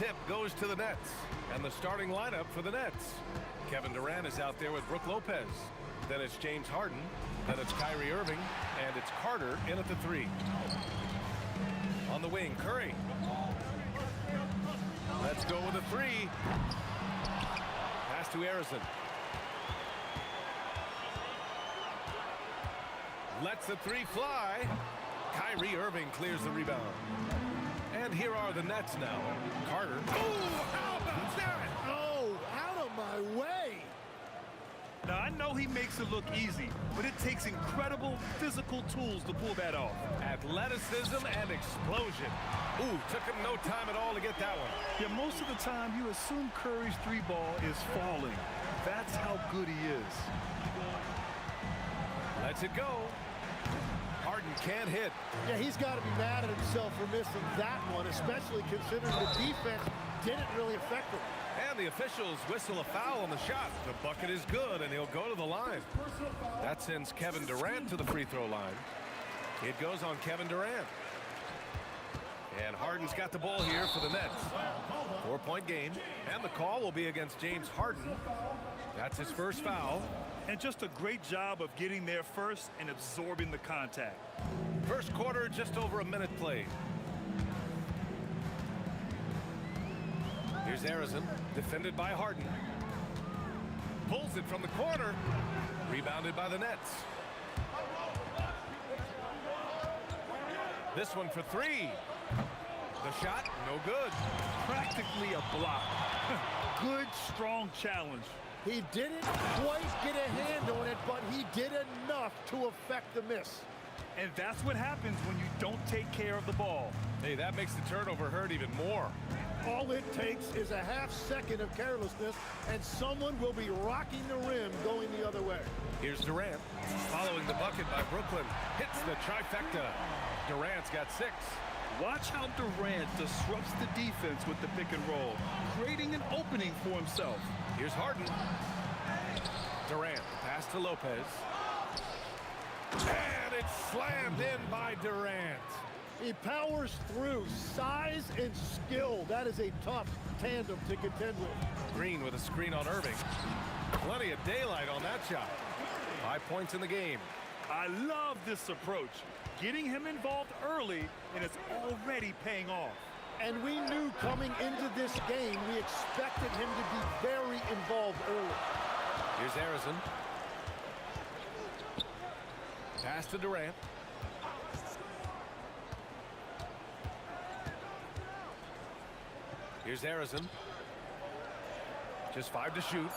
tip goes to the Nets. And the starting lineup for the Nets. Kevin Durant is out there with Brook Lopez. Then it's James Harden. Then it's Kyrie Irving. And it's Carter in at the 3. On the wing, Curry. Let's go with a 3. Pass to Harrison. Lets the 3 fly. Kyrie Irving clears the rebound. And here are the Nets now. Carter. Oh, how about that? Oh, out of my way. Now, I know he makes it look easy, but it takes incredible physical tools to pull that off. Athleticism and explosion. Ooh, took him no time at all to get that one. Yeah, most of the time you assume Curry's 3-ball is falling. That's how good he is. Lets it go. Harden can't hit. Yeah, he's got to be mad at himself for missing that one, especially considering the defense didn't really affect him. And the officials whistle a foul on the shot. The bucket is good, and he'll go to the line. That sends Kevin Durant to the free throw line. It goes on Kevin Durant. And Harden's got the ball here for the Nets. 4-point game. And the call will be against James Harden. That's his first foul. And just a great job of getting there first and absorbing the contact. First quarter, just over a minute played. Here's Harrison, defended by Harden. Pulls it from the corner. Rebounded by the Nets. This one for 3. The shot, no good. Practically a block. Good, strong challenge. He didn't quite get a hand on it, but he did enough to affect the miss. And that's what happens when you don't take care of the ball. Hey, that makes the turnover hurt even more. All it takes is a half second of carelessness, and someone will be rocking the rim going the other way. Here's Durant, following the bucket by Brooklyn. Hits the trifecta. Durant's got 6. Watch how Durant disrupts the defense with the pick and roll, creating an opening for himself. Here's Harden. Durant, pass to Lopez. And it's slammed in by Durant. He powers through. Size and skill. That is a tough tandem to contend with. Green with a screen on Irving. Plenty of daylight on that shot. 5 points in the game. I love this approach. Getting him involved early, and it's already paying off. And we knew coming into this game, we expected him to be very involved early. Here's Harrison. Pass to Durant. Here's Harrison. Just 5 to shoot.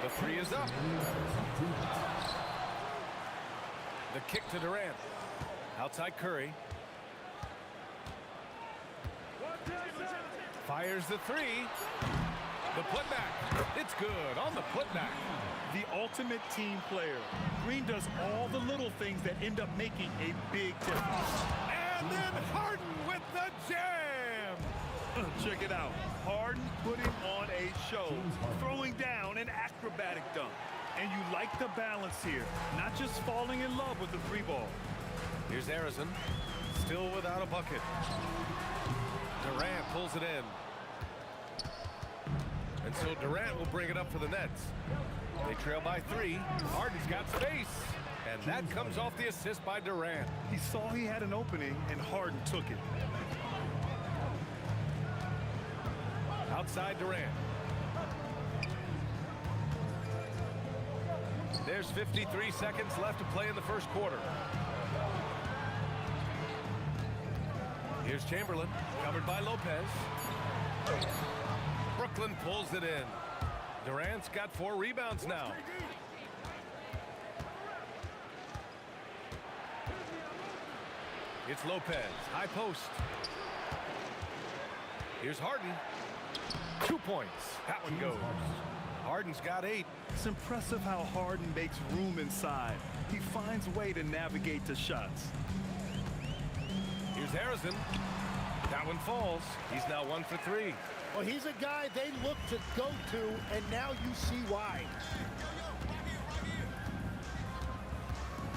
The 3 is up. The kick to Durant. Outside Curry. Fires the 3. The putback. It's good on the putback. The ultimate team player. Green does all the little things that end up making a big difference. And then Harden with the jam. Check it out. Harden putting on a show, throwing down an acrobatic dunk. And you like the balance here, not just falling in love with the 3-ball. Here's Harrison, still without a bucket. Durant pulls it in. And so Durant will bring it up for the Nets. They trail by 3. Harden's got space. And that comes off the assist by Durant. He saw he had an opening, and Harden took it. Outside Durant. There's 53 seconds left to play in the first quarter. Here's Chamberlain, covered by Lopez. Brooklyn pulls it in. Durant's got 4 rebounds now. It's Lopez, high post. Here's Harden. 2 points. That one goes. Harden's got 8. It's impressive how Harden makes room inside. He finds a way to navigate the shots. Here's Harrison. That one falls. He's now 1 for 3. Well, he's a guy they look to go to, and now you see why.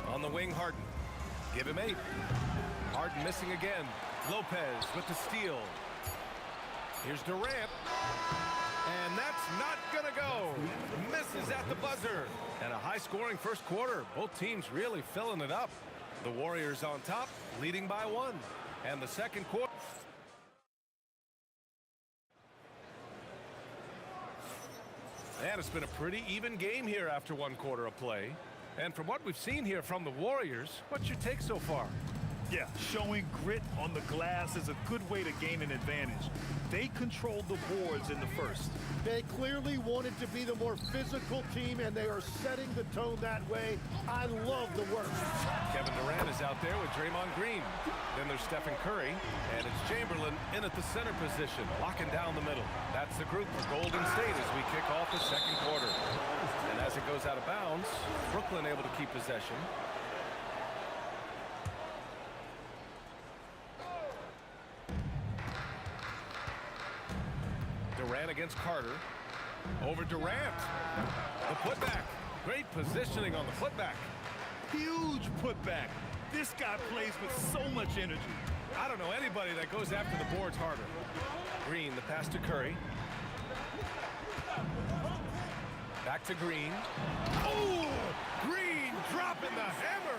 On the wing, Harden. Give him 8. Harden missing again. Lopez with the steal. Here's Durant. And that's not going to go. Misses at the buzzer. And a high-scoring first quarter. Both teams really filling it up. The Warriors on top, leading by 1. And the second quarter. And it's been a pretty even game here after 1 quarter of play. And from what we've seen here from the Warriors, what's your take so far? Yeah, showing grit on the glass is a good way to gain an advantage. They controlled the boards in the first. They clearly wanted to be the more physical team, and they are setting the tone that way. I love the work. Kevin Durant is out there with Draymond Green. Then there's Stephen Curry, and it's Chamberlain in at the center position, locking down the middle. That's the group for Golden State as we kick off the second quarter. And as it goes out of bounds, Brooklyn able to keep possession. Durant against Carter. Over Durant. The putback. Great positioning on the putback. Huge putback. This guy plays with so much energy. I don't know anybody that goes after the boards harder. Green, the pass to Curry. Back to Green. Oh! Green dropping the hammer!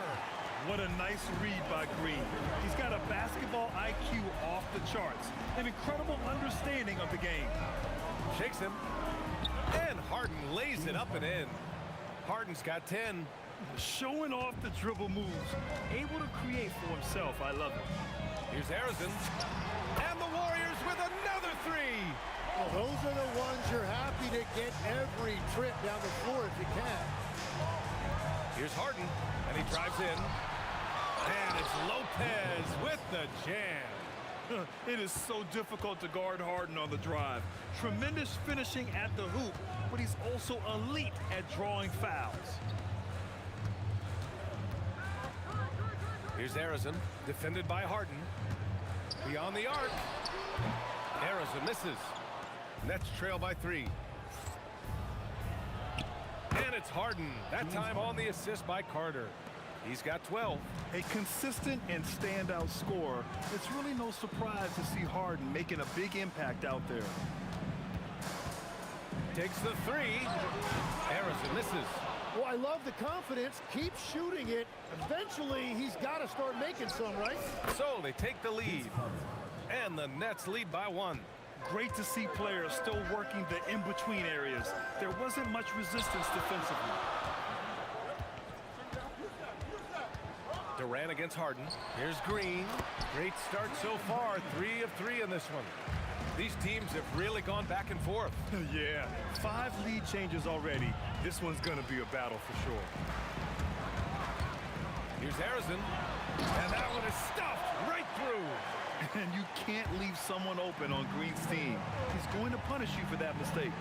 What a nice read by Green. He's got a basketball IQ off the charts. An incredible understanding of the game. Shakes him. And Harden lays it up and in. Harden's got 10. Showing off the dribble moves. Able to create for himself. I love it. Here's Harrison. And the Warriors with another 3. Well, those are the ones you're happy to get every trip down the floor if you can. Here's Harden. And he drives in. And it's Lopez with the jam. It is so difficult to guard Harden on the drive. Tremendous finishing at the hoop, but he's also elite at drawing fouls. Here's Harrison, defended by Harden. Beyond the arc. Harrison misses. Nets trail by 3. And it's Harden. That time on the assist by Carter. He's got 12. A consistent and standout scorer. It's really no surprise to see Harden making a big impact out there. Takes the 3. Harrison misses. Well, I love the confidence. Keep shooting it. Eventually, he's got to start making some, right? So they take the lead. And the Nets lead by 1. Great to see players still working the in-between areas. There wasn't much resistance defensively. Durant against Harden. Here's Green. Great start so far. 3 of 3 in this one. These teams have really gone back and forth. Yeah, 5 lead changes already. This one's going to be a battle for sure. Here's Harrison. And that one is stuffed right through. And you can't leave someone open on Green's team. He's going to punish you for that mistake.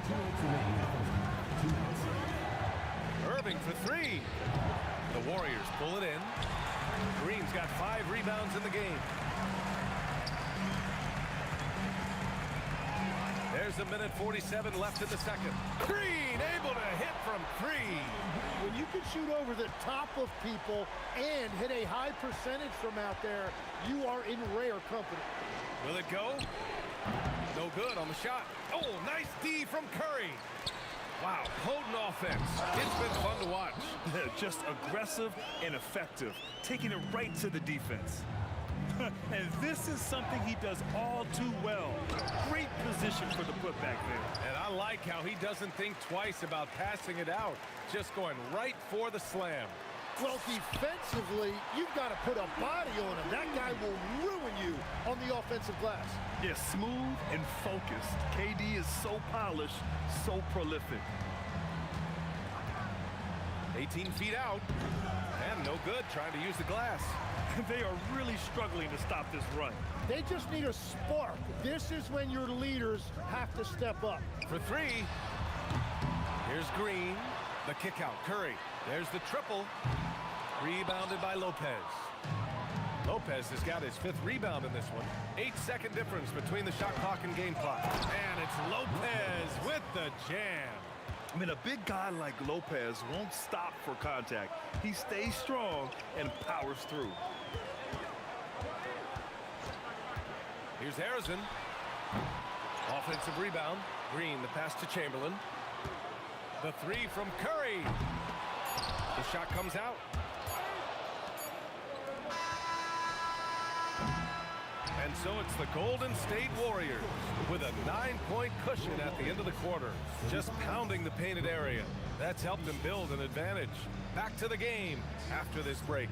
Irving for 3. The Warriors pull it in. Green's got 5 rebounds in the game. There's a minute 47 left in the second. Green able to hit from 3. When you can shoot over the top of people and hit a high percentage from out there, you are in rare company. Will it go? No good on the shot. Oh, nice D from Curry. Wow, potent offense. It's been fun to watch. Just aggressive and effective, taking it right to the defense. And this is something he does all too well. Great position for the putback there. And I like how he doesn't think twice about passing it out, just going right for the slam. Well, defensively, you've got to put a body on him. That guy will ruin you on the offensive glass. Yeah, smooth and focused. KD is so polished, so prolific. 18 feet out. And no good trying to use the glass. They are really struggling to stop this run. They just need a spark. This is when your leaders have to step up. For 3. Here's Green. The kick out. Curry. There's the triple. Rebounded by Lopez. Lopez has got his 5th rebound in this one. 8-second difference between the shot clock and game clock. And it's Lopez with the jam. I mean, a big guy like Lopez won't stop for contact. He stays strong and powers through. Here's Harrison. Offensive rebound. Green, the pass to Chamberlain. The three from Curry. The shot comes out. And so it's the Golden State Warriors with a 9-point cushion at the end of the quarter. Just pounding the painted area. That's helped them build an advantage. Back to the game after this break.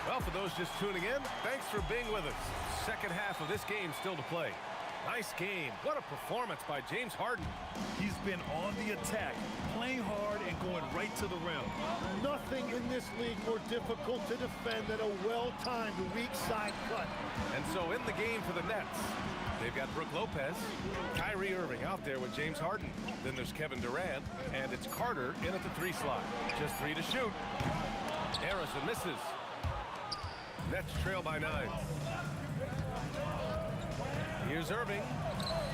Well, for those just tuning in, thanks for being with us. Second half of this game still to play. Nice game. What a performance by James Harden. He's been on the attack, playing hard and going right to the rim. Nothing in this league more difficult to defend than a well-timed weak side cut. And so in the game for the Nets, they've got Brook Lopez, Kyrie Irving out there with James Harden. Then there's Kevin Durant, and it's Carter in at the 3 slot. Just 3 to shoot. Harrison misses. Nets trail by 9. Here's Irving.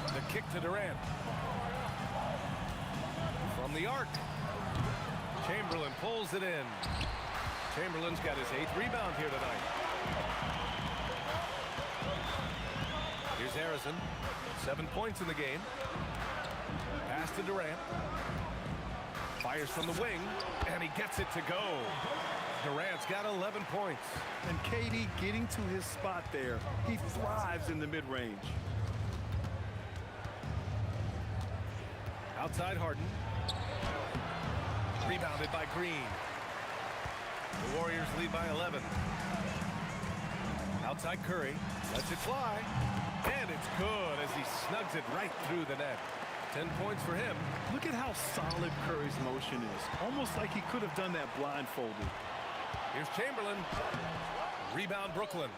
The kick to Durant. From the arc. Chamberlain pulls it in. Chamberlain's got his 8th rebound here tonight. Here's Harrison. 7 points in the game. Pass to Durant. Fires from the wing, and he gets it to go. Durant's got 11 points. And KD getting to his spot there. He thrives in the mid-range. Outside Harden. Rebounded by Green. The Warriors lead by 11. Outside Curry. Lets it fly. And it's good as he snugs it right through the net. 10 points for him. Look at how solid Curry's motion is. Almost like he could have done that blindfolded. Here's Chamberlain. Rebound Brooklyn.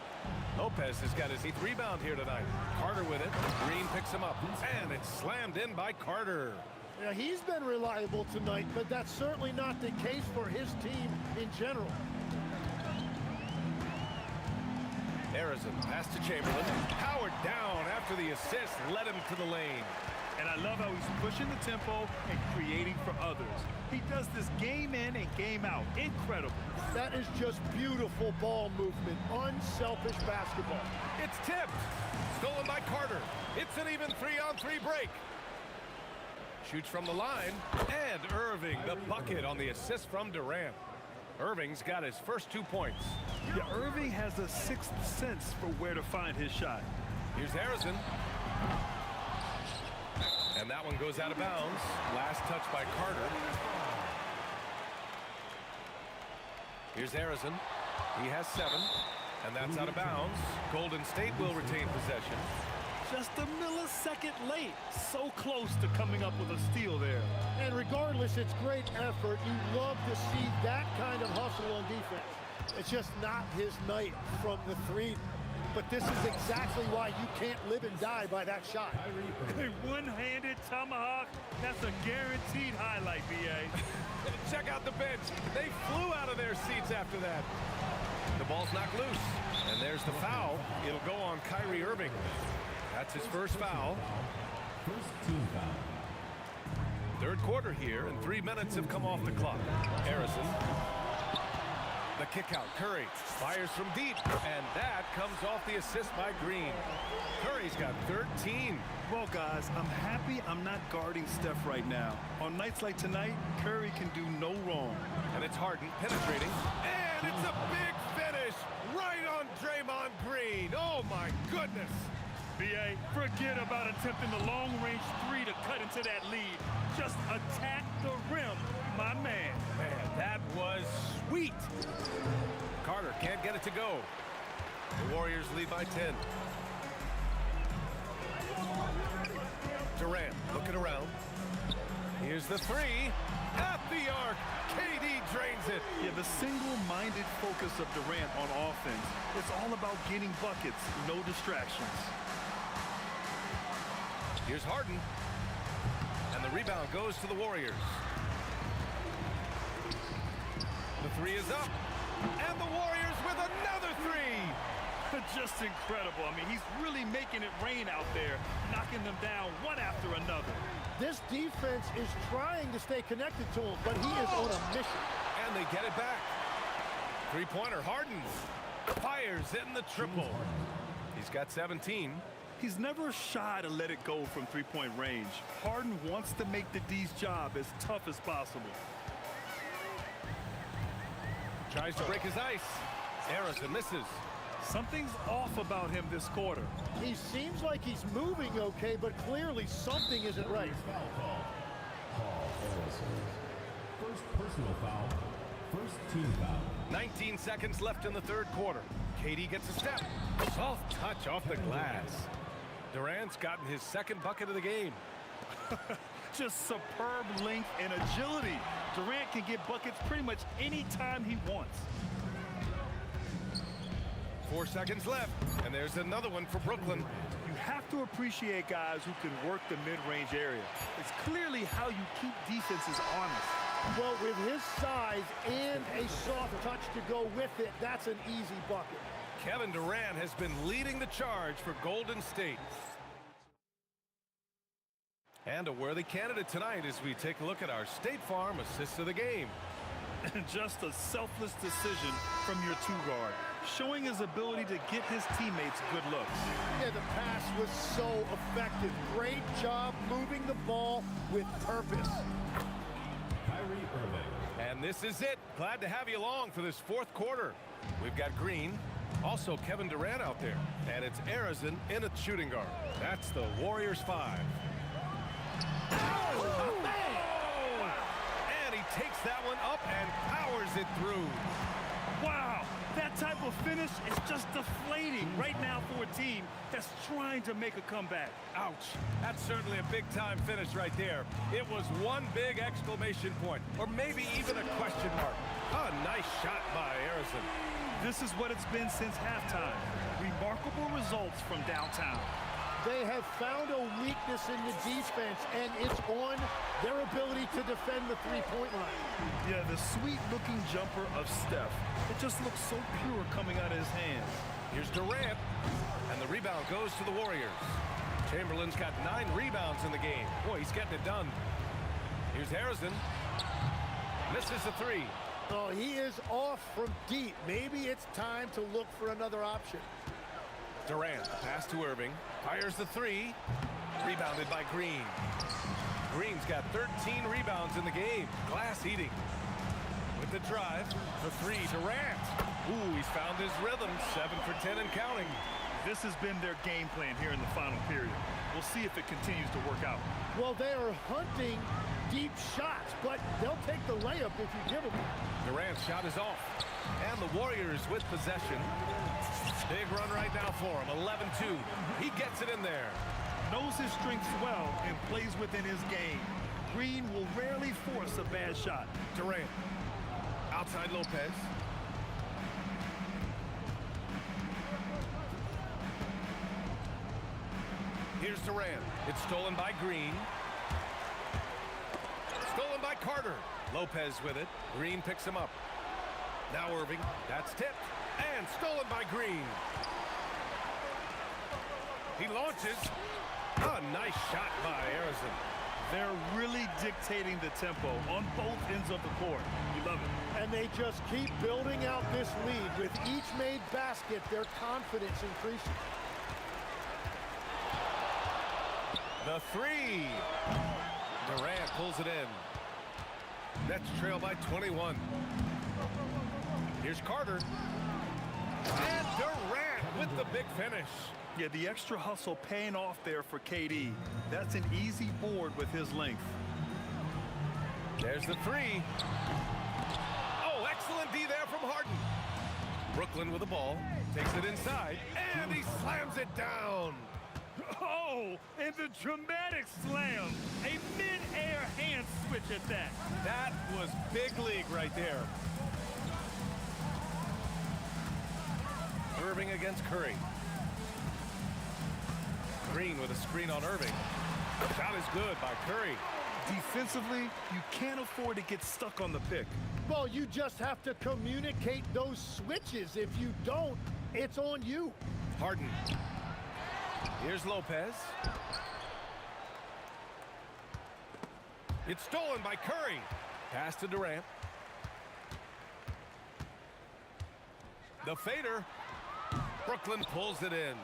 Lopez has got his 8th rebound here tonight. Carter with it. Green picks him up. And it's slammed in by Carter. Yeah, he's been reliable tonight, but that's certainly not the case for his team in general. Harrison, pass to Chamberlain. Howard down after the assist. Led him to the lane. And I love how he's pushing the tempo and creating for others. He does this game in and game out. Incredible. That is just beautiful ball movement. Unselfish basketball. It's tipped. Stolen by Carter. It's an even 3-on-3 break. Shoots from the line. And Irving, the bucket on the assist from Durant. Irving's got his first 2 points. Yeah, Irving has a sixth sense for where to find his shot. Here's Harrison. And that one goes out of bounds. Last touch by Carter. Here's Harrison. He has 7. And that's out of bounds. Golden State will retain possession. Just a millisecond late. So close to coming up with a steal there. And regardless, it's great effort. You love to see that kind of hustle on defense. It's just not his night from the 3. But this is exactly why you can't live and die by that shot. A one-handed tomahawk, that's a guaranteed highlight, B.A. Check out the bench. They flew out of their seats after that. The ball's knocked loose. And there's the foul. It'll go on Kyrie Irving. That's his first foul. First team foul. Third quarter here, and 3 minutes have come off the clock. Harrison. The kick out. Curry fires from deep, and that comes off the assist by Green. Curry's got 13. Well, guys, I'm happy I'm not guarding Steph right now. On nights like tonight, Curry can do no wrong. And it's Harden penetrating, and it's a big finish right on Draymond Green. Oh, my goodness. B.A., forget about attempting the long-range 3 to cut into that lead. Just attack the rim, my man. Man, that was sweet. Carter can't get it to go. The Warriors lead by 10. Durant looking around. Here's the 3. At the arc. KD drains it. Yeah, the single-minded focus of Durant on offense. It's all about getting buckets, no distractions. Here's Harden. And the rebound goes to the Warriors. The three is up. And the Warriors with another three. Just incredible. I mean, he's really making it rain out there, knocking them down one after another. This defense is trying to stay connected to him, but he is on a mission. And they get it back. Three-pointer, Harden fires in the triple. He's got 17. He's never shy to let it go from three-point range. Harden wants to make the D's job as tough as possible. Tries to break his ice. Harrison misses. Something's off about him this quarter. He seems like he's moving okay, but clearly something isn't right. First personal foul. First team foul. 19 seconds left in the third quarter. KD gets a step. Soft touch off the glass. Durant's gotten his second bucket of the game. Just superb length and agility. Durant can get buckets pretty much any time he wants. 4 seconds left, and there's another one for Brooklyn. You have to appreciate guys who can work the mid-range area. It's clearly how you keep defenses honest. Well, with his size and a soft touch to go with it, that's an easy bucket. Kevin Durant has been leading the charge for Golden State. And a worthy candidate tonight as we take a look at our State Farm assist of the game. And just a selfless decision from your two-guard, showing his ability to get his teammates good looks. Yeah, the pass was so effective. Great job moving the ball with purpose. Kyrie Irving. And this is it. Glad to have you along for this fourth quarter. We've got Green, also Kevin Durant out there, and it's Arizin in a shooting guard. That's the Warriors 5. Oh, man! And he takes that one up and powers it through. Wow, that type of finish is just deflating right now for a team that's trying to make a comeback. Ouch. That's certainly a big-time finish right there. It was one big exclamation point, or maybe even a question mark. A nice shot by Arizin. This is what it's been since halftime. Remarkable results from downtown. They have found a weakness in the defense, and it's on their ability to defend the three-point line. Yeah, the sweet-looking jumper of Steph. It just looks so pure coming out of his hands. Here's Durant, and the rebound goes to the Warriors. Chamberlain's got 9 rebounds in the game. Boy, he's getting it done. Here's Harrison. Misses the three. Oh, he is off from deep. Maybe it's time to look for another option. Durant, pass to Irving, fires the three, rebounded by Green. Green's got 13 rebounds in the game, glass eating. With the drive, the three, Durant. Ooh, he's found his rhythm, 7 for 10 and counting. This has been their game plan here in the final period. We'll see if it continues to work out. Well, they are hunting deep shots, but they'll take the layup if you give them. Durant's shot is off, and the Warriors with possession. Big run right now for him, 11-2. He gets it in there. Knows his strengths well and plays within his game. Green will rarely force a bad shot. Durant, outside Lopez. Here's Durant. It's stolen by Green. Stolen by Carter. Lopez with it. Green picks him up. Now Irving. That's tipped. And stolen by Green. He launches. A nice shot by Arizin. They're really dictating the tempo on both ends of the court. You love it. And they just keep building out this lead. With each made basket, their confidence increases. The three. Durant pulls it in. Nets trail by 21. Here's Carter. And Durant with the big finish. Yeah, the extra hustle paying off there for KD. That's an easy board with his length. There's the three. Oh, excellent D there from Harden. Brooklyn with the ball. Takes it inside. And he slams it down. Oh, and the dramatic slam. A mid-air hand switch at that. That was big league right there. Irving against Curry. Green with a screen on Irving. Shot is good by Curry. Defensively, you can't afford to get stuck on the pick. Well, you just have to communicate those switches. If you don't, it's on you. Harden. Here's Lopez. It's stolen by Curry. Pass to Durant. The fader. Brooklyn pulls it in.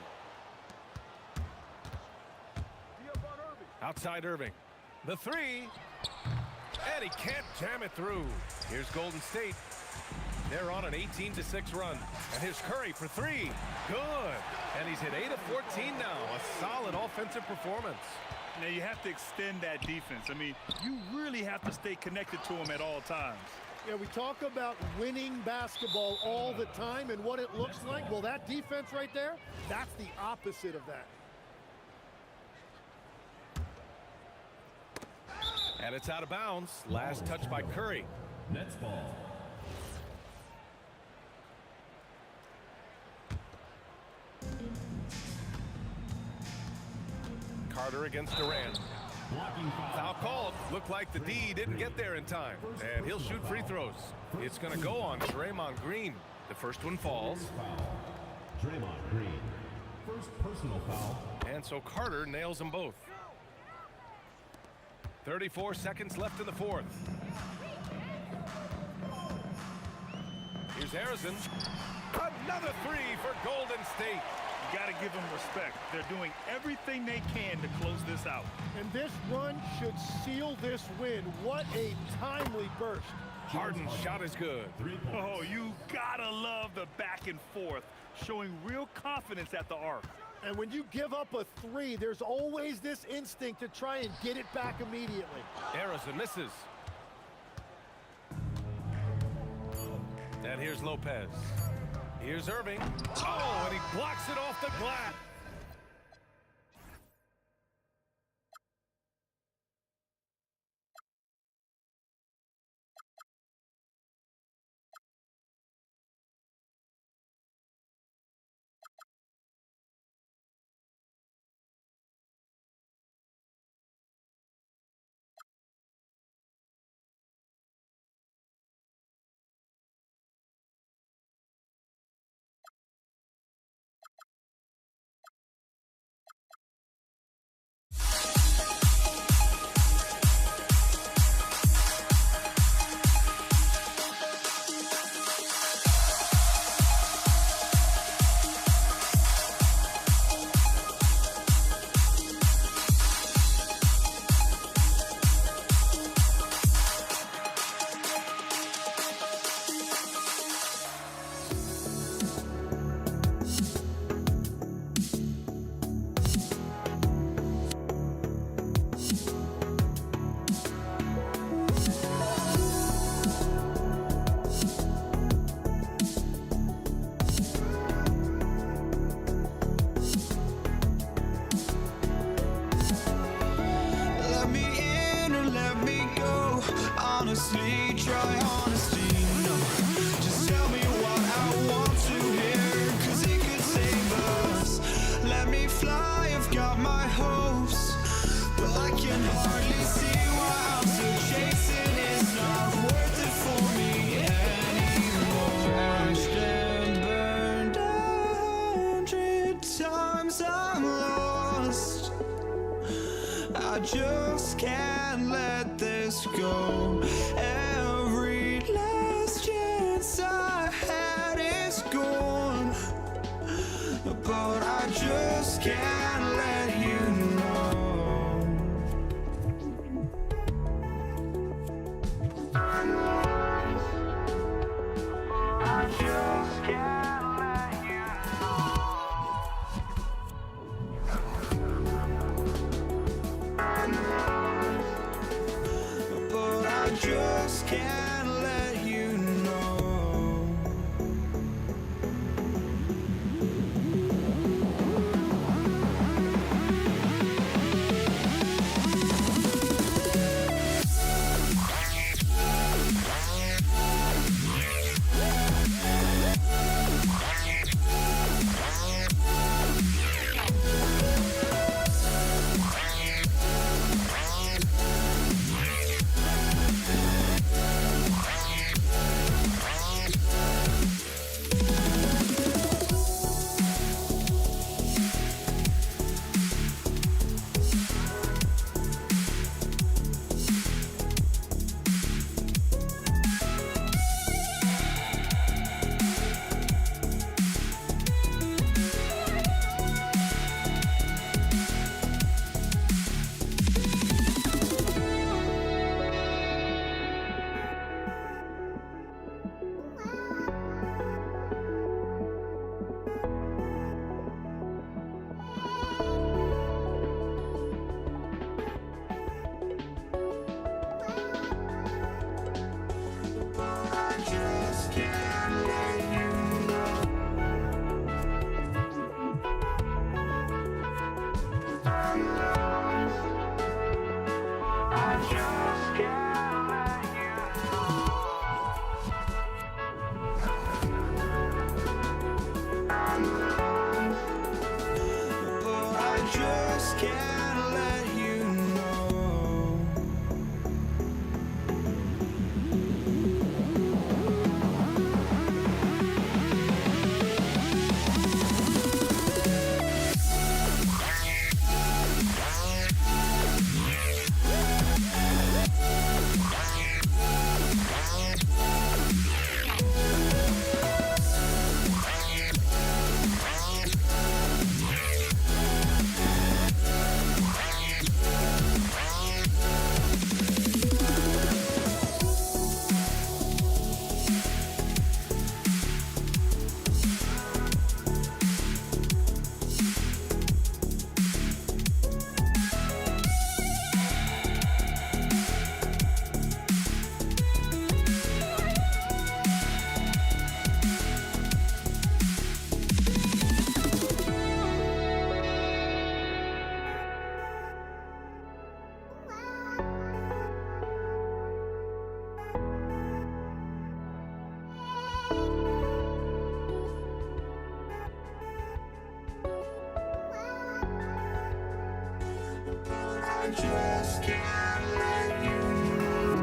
Outside Irving. The three. And he can't jam it through. Here's Golden State. They're on an 18-6 run. And here's Curry for three. Good. And he's hit 8 of 14 now. A solid offensive performance. Now you have to extend that defense. I mean, you really have to stay connected to him at all times. Yeah, we talk about winning basketball all the time and what it looks like. Well, that defense right there, that's the opposite of that. And it's out of bounds. Last touch by Curry. Nets ball. Carter against Durant. Foul called. Looked like the D didn't get there in time. And he'll shoot free throws. It's going to go on Draymond Green. The first one falls. Draymond Green. First personal foul. And so Carter nails them both. 34 seconds left in the fourth. Here's Harrison. Another three for Golden State. You got to give them respect. They're doing everything they can to close this out. And this run should seal this win. What a timely burst. Harden's shot is good. Oh, you got to love the back and forth, showing real confidence at the arc. And when you give up a three, there's always this instinct to try and get it back immediately. Harrison misses. And here's Lopez. Here's Irving. Oh, and he blocks it off the glass. honestly, try honesty, no. Just tell me what I want to hear, 'cause it could save us. Let me fly, I've got my hopes, but I can hardly see why I'm still chasing. It's not worth it for me anymore. Crashed and burned 100 times, I'm lost. I just can't let this go. Every last chance I had is gone, but I just can't let you know. I just can't let you but I just can't let you know. I just can't let you know. Oh, I just can't let you know. I just can't let you know.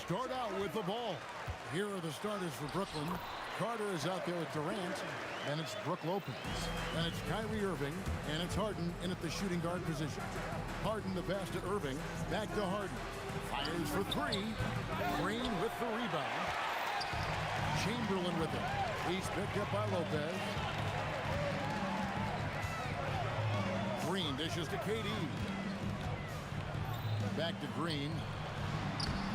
start out with the ball. Here are the starters for Brooklyn. Carter is out there with Durant. Then it's Brook Lopez. Then it's Kyrie Irving. And it's Harden in at the shooting guard position. Harden the pass to Irving. Back to Harden. Fires for three. Green with the rebound. Chamberlain with it. He's picked up by Lopez. Green dishes to KD. Back to Green.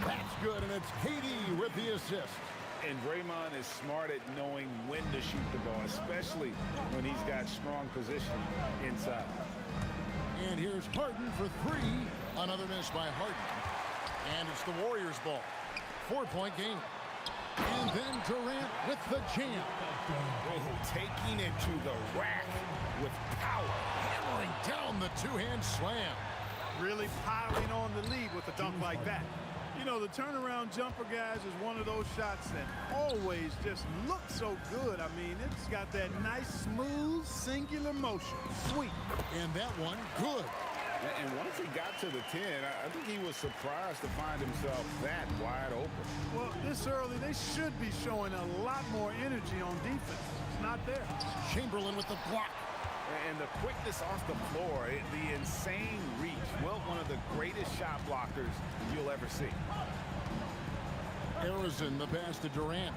That's good, and it's KD with the assist. And Draymond is smart at knowing when to shoot the ball, especially when he's got strong position inside. And here's Harden for three. Another miss by Harden. And it's the Warriors' ball. 4-point game. And then Durant with the jam. Oh, taking it to the rack with power. Hammering down the two-hand slam. Really piling on the lead with a dunk like that. You know, the turnaround jumper, guys, is one of those shots that always just looks so good. I mean, it's got that nice, smooth, singular motion. Sweet. And that one, good. And once he got to the 10, I think he was surprised to find himself that wide open. Well, this early, they should be showing a lot more energy on defense. It's not there. Chamberlain with the block. And the quickness off the floor, the insane reach. Well, one of the greatest shot blockers you'll ever see. Harrison, the pass to Durant.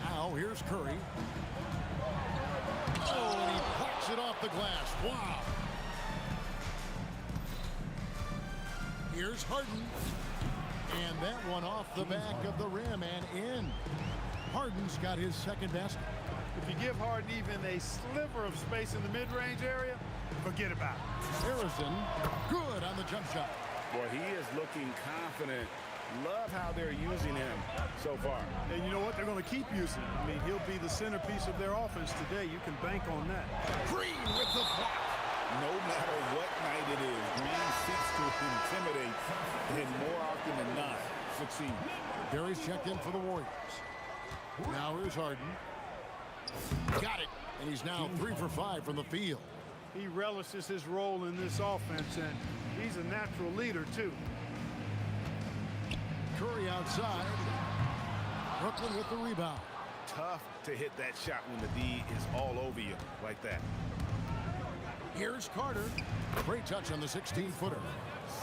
Now, here's Curry. Oh, and he pops it off the glass. Wow. Here's Harden. And that one off the back of the rim and in. Harden's got his second basket. If you give Harden even a sliver of space in the mid-range area, forget about it. Harrison, good on the jump shot. Boy, he is looking confident. Love how they're using him so far. And you know what? They're going to keep using him. I mean, he'll be the centerpiece of their offense today. You can bank on that. Green with the block. No matter what night it is, Green seeks to intimidate and more often than not succeed. Barry's checked in for the Warriors. Now here's Harden. Got it. And he's now 3 for 5 from the field. He relishes his role in this offense, and he's a natural leader, too. Curry outside. Brooklyn with the rebound. Tough to hit that shot when the D is all over you like that. Here's Carter. Great touch on the 16-footer.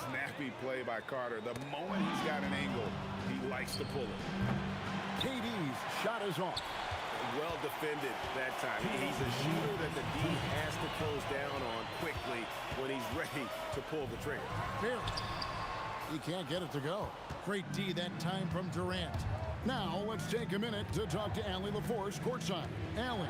Snappy play by Carter. The moment he's got an angle, he likes to pull it. KD's shot is off. Well defended that time. He's a shooter that the D has to close down on quickly when he's ready to pull the trigger. Barry. He can't get it to go. Great D that time from Durant. Now let's take a minute to talk to Allie LaForce courtside. Allie.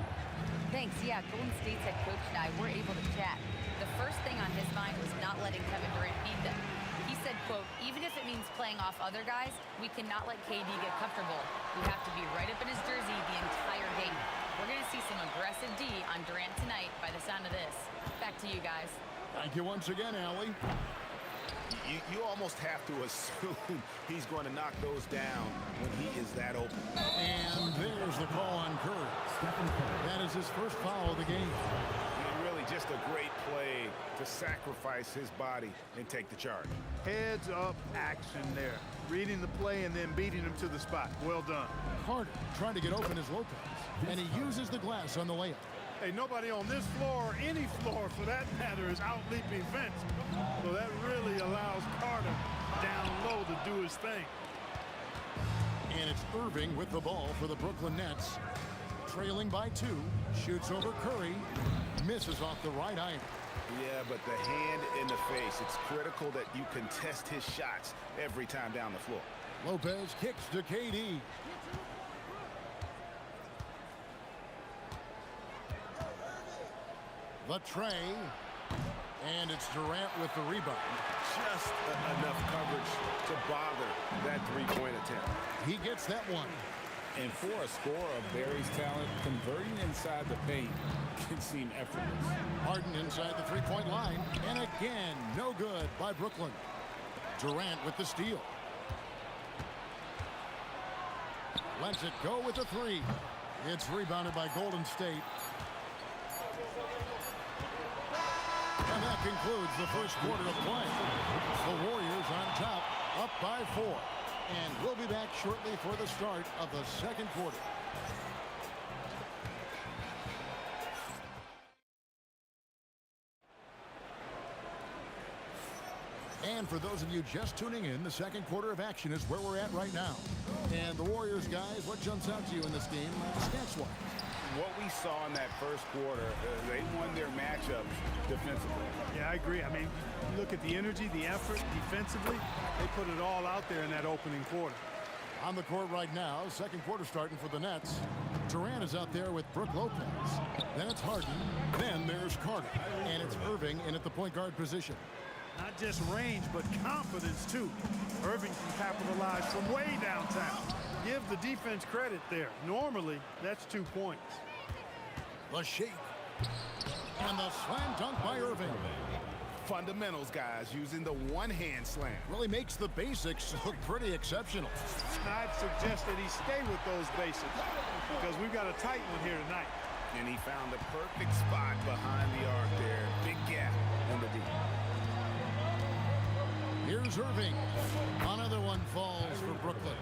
Thanks. Yeah, Golden State's head coach and I were able to chat. The first thing on his mind was not letting Kevin Durant beat them. He said, quote, even if it means playing off other guys, we cannot let KD get comfortable. We have to be right up in his jersey the entire game. We're going to see some aggressive D on Durant tonight by the sound of this. Back to you guys. Thank you once again, Allie. You almost have to assume he's going to knock those down when he is that open. And there's the call on Curry. That is his first foul of the game. Really just a great play to sacrifice his body and take the charge. Heads up action there. Reading the play and then beating him to the spot. Well done. Carter trying to get open as Lopez. And he uses the glass on the layup. Hey, nobody on this floor, or any floor for that matter, is out-leaping Vince. So that really allows Carter down low to do his thing. And it's Irving with the ball for the Brooklyn Nets. Trailing by 2. Shoots over Curry. Misses off the right iron. Yeah, but the hand in the face. It's critical that you contest his shots every time down the floor. Lopez kicks to KD. The tray. And it's Durant with the rebound. Just enough coverage to bother that three-point attempt. He gets that one. And for a scorer of Barry's talent, converting inside the paint can seem effortless. Harden inside the three-point line. And again, no good by Brooklyn. Durant with the steal. Lets it go with the three. It's rebounded by Golden State. And that concludes the first quarter of play. The Warriors on top, up by 4. And we'll be back shortly for the start of the second quarter. And for those of you just tuning in, the second quarter of action is where we're at right now. And the Warriors, guys, what jumps out to you in this game, stats-wise? What we saw in that first quarter, they won their matchups defensively. Yeah, I agree. I mean, look at the energy, the effort defensively. They put it all out there in that opening quarter. On the court right now, second quarter starting for the Nets. Durant is out there with Brook Lopez. Then it's Harden. Then there's Carter. And it's Irving in at the point guard position. Not just range, but confidence, too. Irving can capitalize from way downtown. Give the defense credit there. Normally, that's 2 points. The shake. And the slam dunk by Irving. Fundamentals, guys, using the one-hand slam. Really makes the basics look pretty exceptional. I'd suggest that he stay with those basics because we've got a tight one here tonight. And he found the perfect spot behind the arc there. Big gap in the D. Here's Irving. Another one falls for Brooklyn.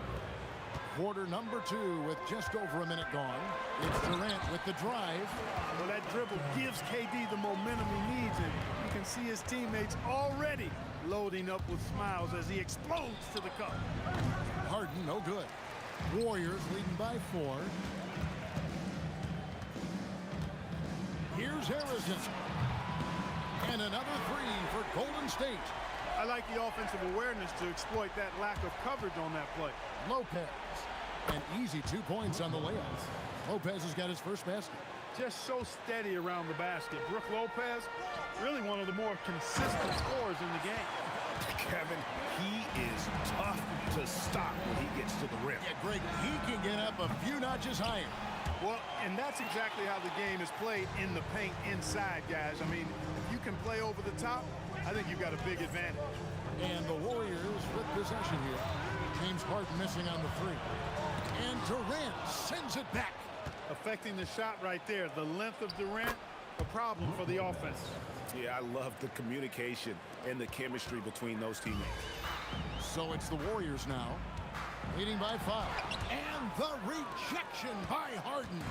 Quarter number 2 with just over a minute gone. It's Durant with the drive. Well, that dribble gives KD the momentum he needs, and you can see his teammates already loading up with smiles as he explodes to the cup. Harden, no good. Warriors leading by 4. Here's Harrison. And another 3 for Golden State. I like the offensive awareness to exploit that lack of coverage on that play. Lopez. An easy 2 points on the layups. Lopez has got his first basket. Just so steady around the basket. Brook Lopez, really one of the more consistent scorers in the game. Kevin, he is tough to stop when he gets to the rim. Yeah, Greg, he can get up a few notches higher. Well, and that's exactly how the game is played in the paint inside, guys. I mean, if you can play over the top, I think you've got a big advantage. And the Warriors with possession here. James Harden missing on the 3. And Durant sends it back. Affecting the shot right there. The length of Durant, a problem for the offense. Yeah, I love the communication and the chemistry between those teammates. So it's the Warriors now, leading by 5. And the rejection by Harden.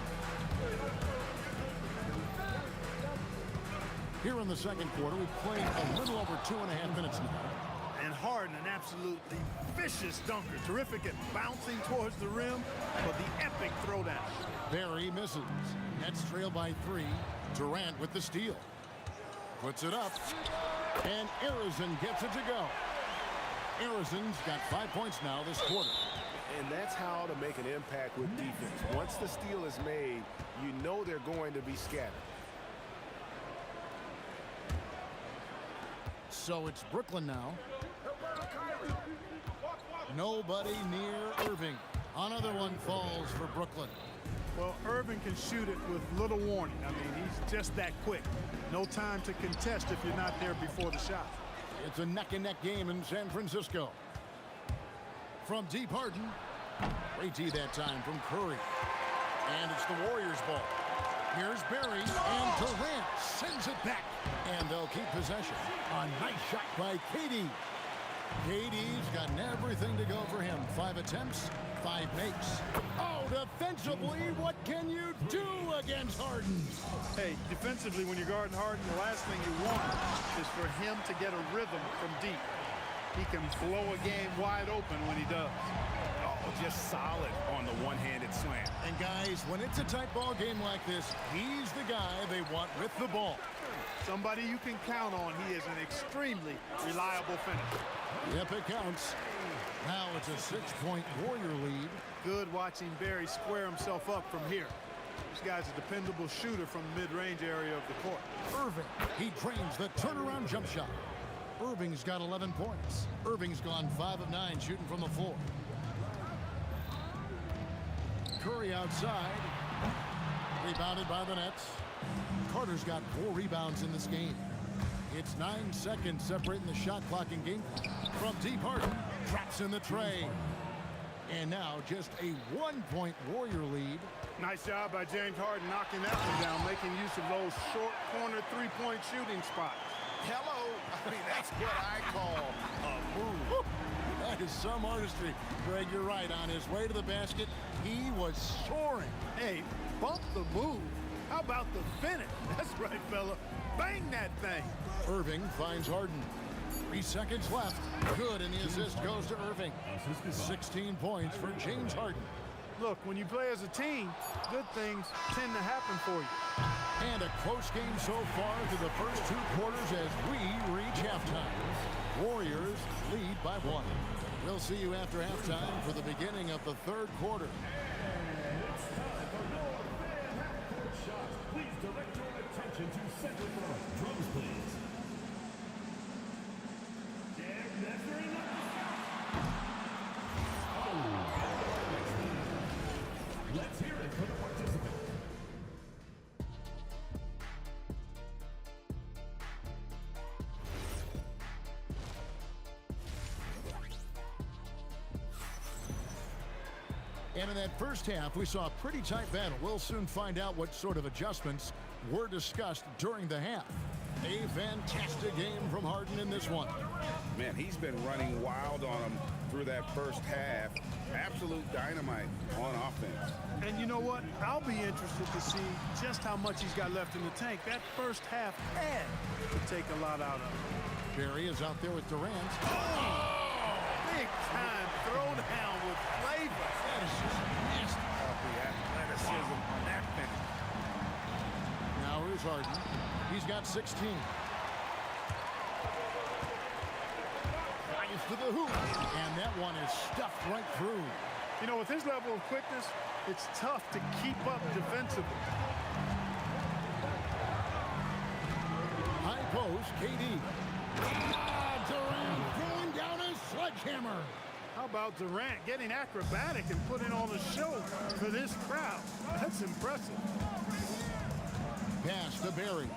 Here in the second quarter, we've played a little over 2.5 minutes now. And Harden, an absolutely vicious dunker. Terrific at bouncing towards the rim, but the epic throwdown. Barry misses. Nets trail by 3. Durant with the steal. Puts it up. And Arizon gets it to go. Arizon's got 5 points now this quarter. And that's how to make an impact with defense. Once the steal is made, you know they're going to be scattered. So it's Brooklyn now. Nobody near Irving. Another one falls for Brooklyn. Well, Irving can shoot it with little warning. I mean, he's just that quick. No time to contest if you're not there before the shot. It's a neck-and-neck game in San Francisco. From deep, Harden. Great D that time from Curry. And it's the Warriors' ball. Here's Barry, and Durant sends it back. And they'll keep possession. A nice shot by KD. KD's gotten everything to go for him. 5 attempts, 5 makes. Oh, defensively, what can you do against Harden? Hey, defensively, when you're guarding Harden, the last thing you want is for him to get a rhythm from deep. He can blow a game wide open when he does. Oh, just solid on the one-handed slam. And guys, when it's a tight ball game like this, he's the guy they want with the ball. Somebody you can count on. He is an extremely reliable finisher. Yep, it counts. Now it's a 6-point Warrior lead. Good watching Barry square himself up from here. This guy's a dependable shooter from the mid-range area of the court. Irving, he drains the turnaround jump shot. Irving's got 11 points. Irving's gone 5 of 9 shooting from the floor. Curry outside. Rebounded by the Nets. Carter's got 4 rebounds in this game. It's 9 seconds separating the shot clock and game clock. From deep, Harden drops in the tray. And now just a 1-point Warrior lead. Nice job by James Harden knocking that one down, making use of those short corner 3-point shooting spots. Hello. I mean, that's what I call a move. That is some artistry. Greg, you're right. On his way to the basket, he was soaring. Hey, bump the move. How about the finish? That's right, fella. Bang that thing. Irving finds Harden. 3 seconds left. Good, and the assist goes to Irving. 16 points for James Harden. Look, when you play as a team, good things tend to happen for you. And a close game so far through the first 2 quarters as we reach halftime. Warriors lead by 1. We'll see you after halftime for the beginning of the 3rd quarter. It's time for more fan half-court shots. Please direct your attention to center court. Drums, please. And that's very nice. Let's hear it for the participant. And in that first half, we saw a pretty tight battle. We'll soon find out what sort of adjustments were discussed during the half. A fantastic game from Harden in this one. Man, he's been running wild on him through that first half. Absolute dynamite on offense. And you know what? I'll be interested to see just how much he's got left in the tank. That first half had to take a lot out of him. Barry is out there with Durant. Big time throwdown with flavor. That is just nasty. The athleticism on that finish. Now here's Harden. He's got 16. Drives to the hoop. And that one is stuffed right through. You know, with his level of quickness, it's tough to keep up defensively. High post, KD. Durant throwing down his sledgehammer. How about Durant getting acrobatic and putting on a show for this crowd? That's impressive. Pass to Barry.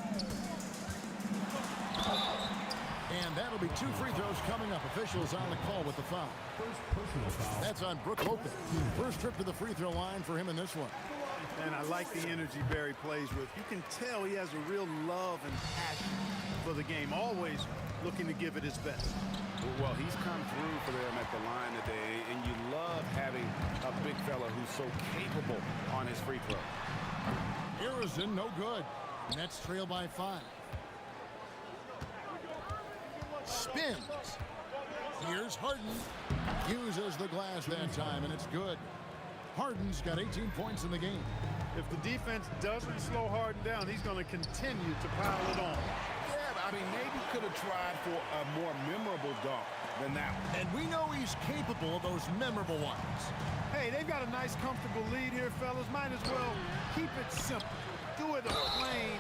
And that'll be 2 free throws coming up. Officials on the call with the foul. First personal foul. That's on Brook Lopez. First trip to the free throw line for him in this one. And I like the energy Barry plays with. You can tell he has a real love and passion for the game, always looking to give it his best. Well, he's come through for them at the line today, and you love having a big fella who's so capable on his free throw. Harrison, no good. Nets trail by 5. Spins. Here's Harden. Uses the glass that time, and it's good. Harden's got 18 points in the game. If the defense doesn't slow Harden down, he's going to continue to pile it on. Yeah, I mean, maybe could have tried for a more memorable dunk than that one. And we know he's capable of those memorable ones. Hey, they've got a nice, comfortable lead here, fellas. Might as well keep it simple. Do it a plain,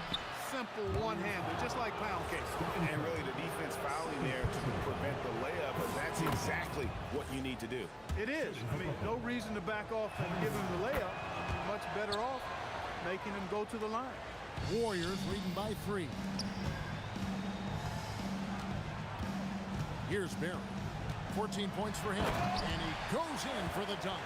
simple one-hander, just like pound cake. And really, the defense fouling there to prevent the layup, but that's exactly what you need to do. It is. I mean, no reason to back off and give him the layup. Much better off making him go to the line. Warriors leading by 3. Here's Barry. 14 points for him. And he goes in for the dunk.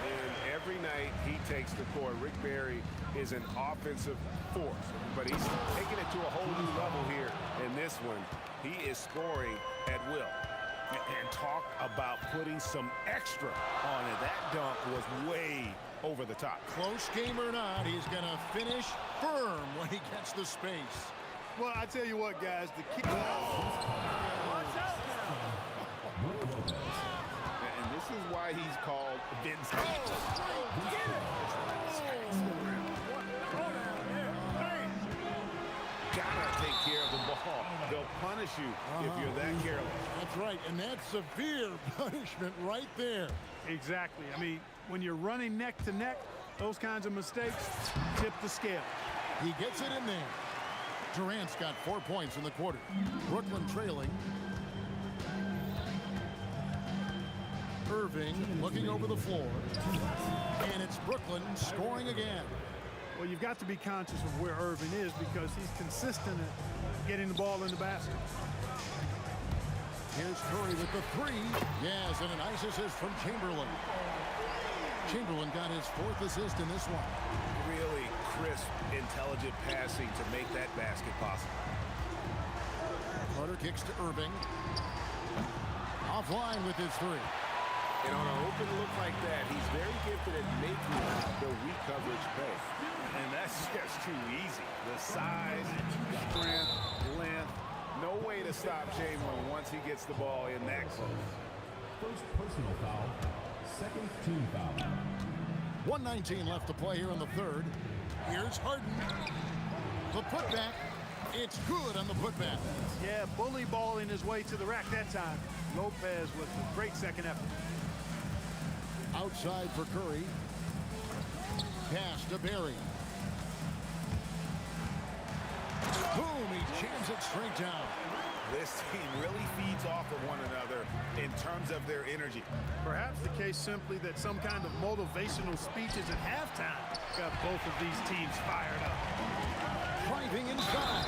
And every night he takes the court. Rick Barry is an offensive force, but he's taking it to a whole new level here in this one. He is scoring at will. And talk about putting some extra on it. That dunk was way over the top. Close game or not, he's going to finish firm when he gets the space. Well, I tell you what, guys, the key. Watch out now. And this is why he's called Vince. Get it. Gotta take care of the ball. They'll punish you if you're that careless. That's right, and that's severe punishment right there. Exactly. I mean, when you're running neck to neck, those kinds of mistakes tip the scale. He gets it in there. Durant's got 4 points in the quarter. Brooklyn trailing. Irving looking over the floor. And it's Brooklyn scoring again. Well, you've got to be conscious of where Irving is because he's consistent at getting the ball in the basket. Here's Curry with the 3. Yes, and a nice assist from Chamberlain. Chamberlain got his 4th assist in this one. Really crisp, intelligent passing to make that basket possible. Carter kicks to Irving. Offline with his three. And on an open look like that, he's very gifted at making the weak coverage pay. And that's just too easy. The size, strength, length, no way to stop Chamberlain once he gets the ball in that close. First personal foul, second team foul. 1:19 left to play here in the third. Here's Harden. The putback. It's good on the putback. Yeah, bully balling his way to the rack that time. Lopez with a great second effort. Outside for Curry. Pass to Barry. Boom, he jams it straight down. This team really feeds off of one another in terms of their energy. Perhaps the case simply that some kind of motivational speeches at halftime got both of these teams fired up. Driving inside.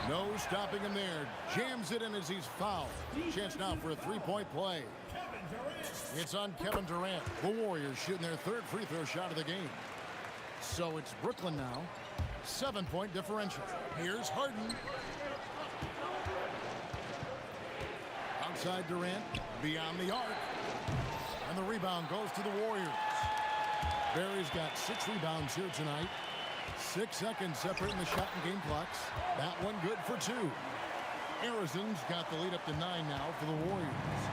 No stopping him there. Jams it in as he's fouled. Chance now for a three-point play. It's on Kevin Durant. The Warriors shooting their third free throw shot of the game. So it's Brooklyn now. 7-point differential. Here's Harden. Outside Durant. Beyond the arc. And the rebound goes to the Warriors. Barry's got 6 rebounds here tonight. 6 seconds separating the shot and game clocks. That one good for 2. Arizon's got the lead up to 9 now for the Warriors.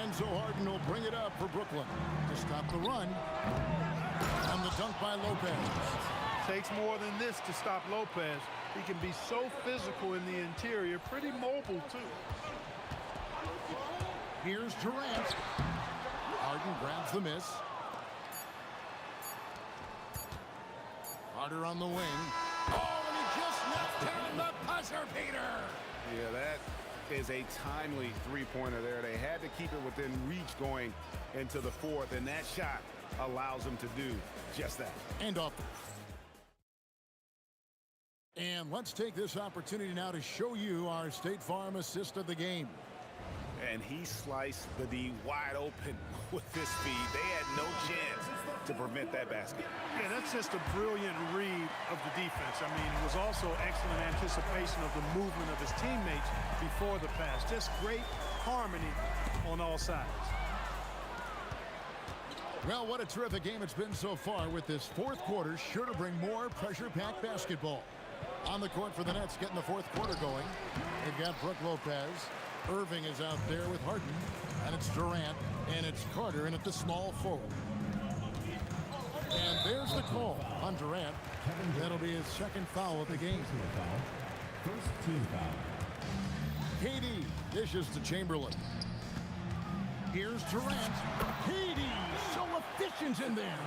And so Harden will bring it up for Brooklyn to stop the run. And the dunk by Lopez. Takes more than this to stop Lopez. He can be so physical in the interior, pretty mobile too. Here's Durant. Harden grabs the miss. Harder on the wing. Oh, and he just knocked down the buzzer beater. Yeah, that is a timely three-pointer there. They had to keep it within reach going into the fourth, and that shot allows them to do just that. And off. And let's take this opportunity now to show you our State Farm assist of the game. And he sliced the D wide open with this feed. They had no chance to prevent that basket. Yeah, that's just a brilliant read of the defense. I mean, it was also excellent anticipation of the movement of his teammates before the pass. Just great harmony on all sides. Well, what a terrific game it's been so far, with this fourth quarter sure to bring more pressure-packed basketball. On the court for the Nets, getting the fourth quarter going. They've got Brook Lopez. Irving is out there with Harden. And it's Durant. And it's Carter in at the small forward. And there's the call on Durant. That'll be his second foul of the game. First team foul. KD dishes to Chamberlain. Here's Durant. KD so efficient in there.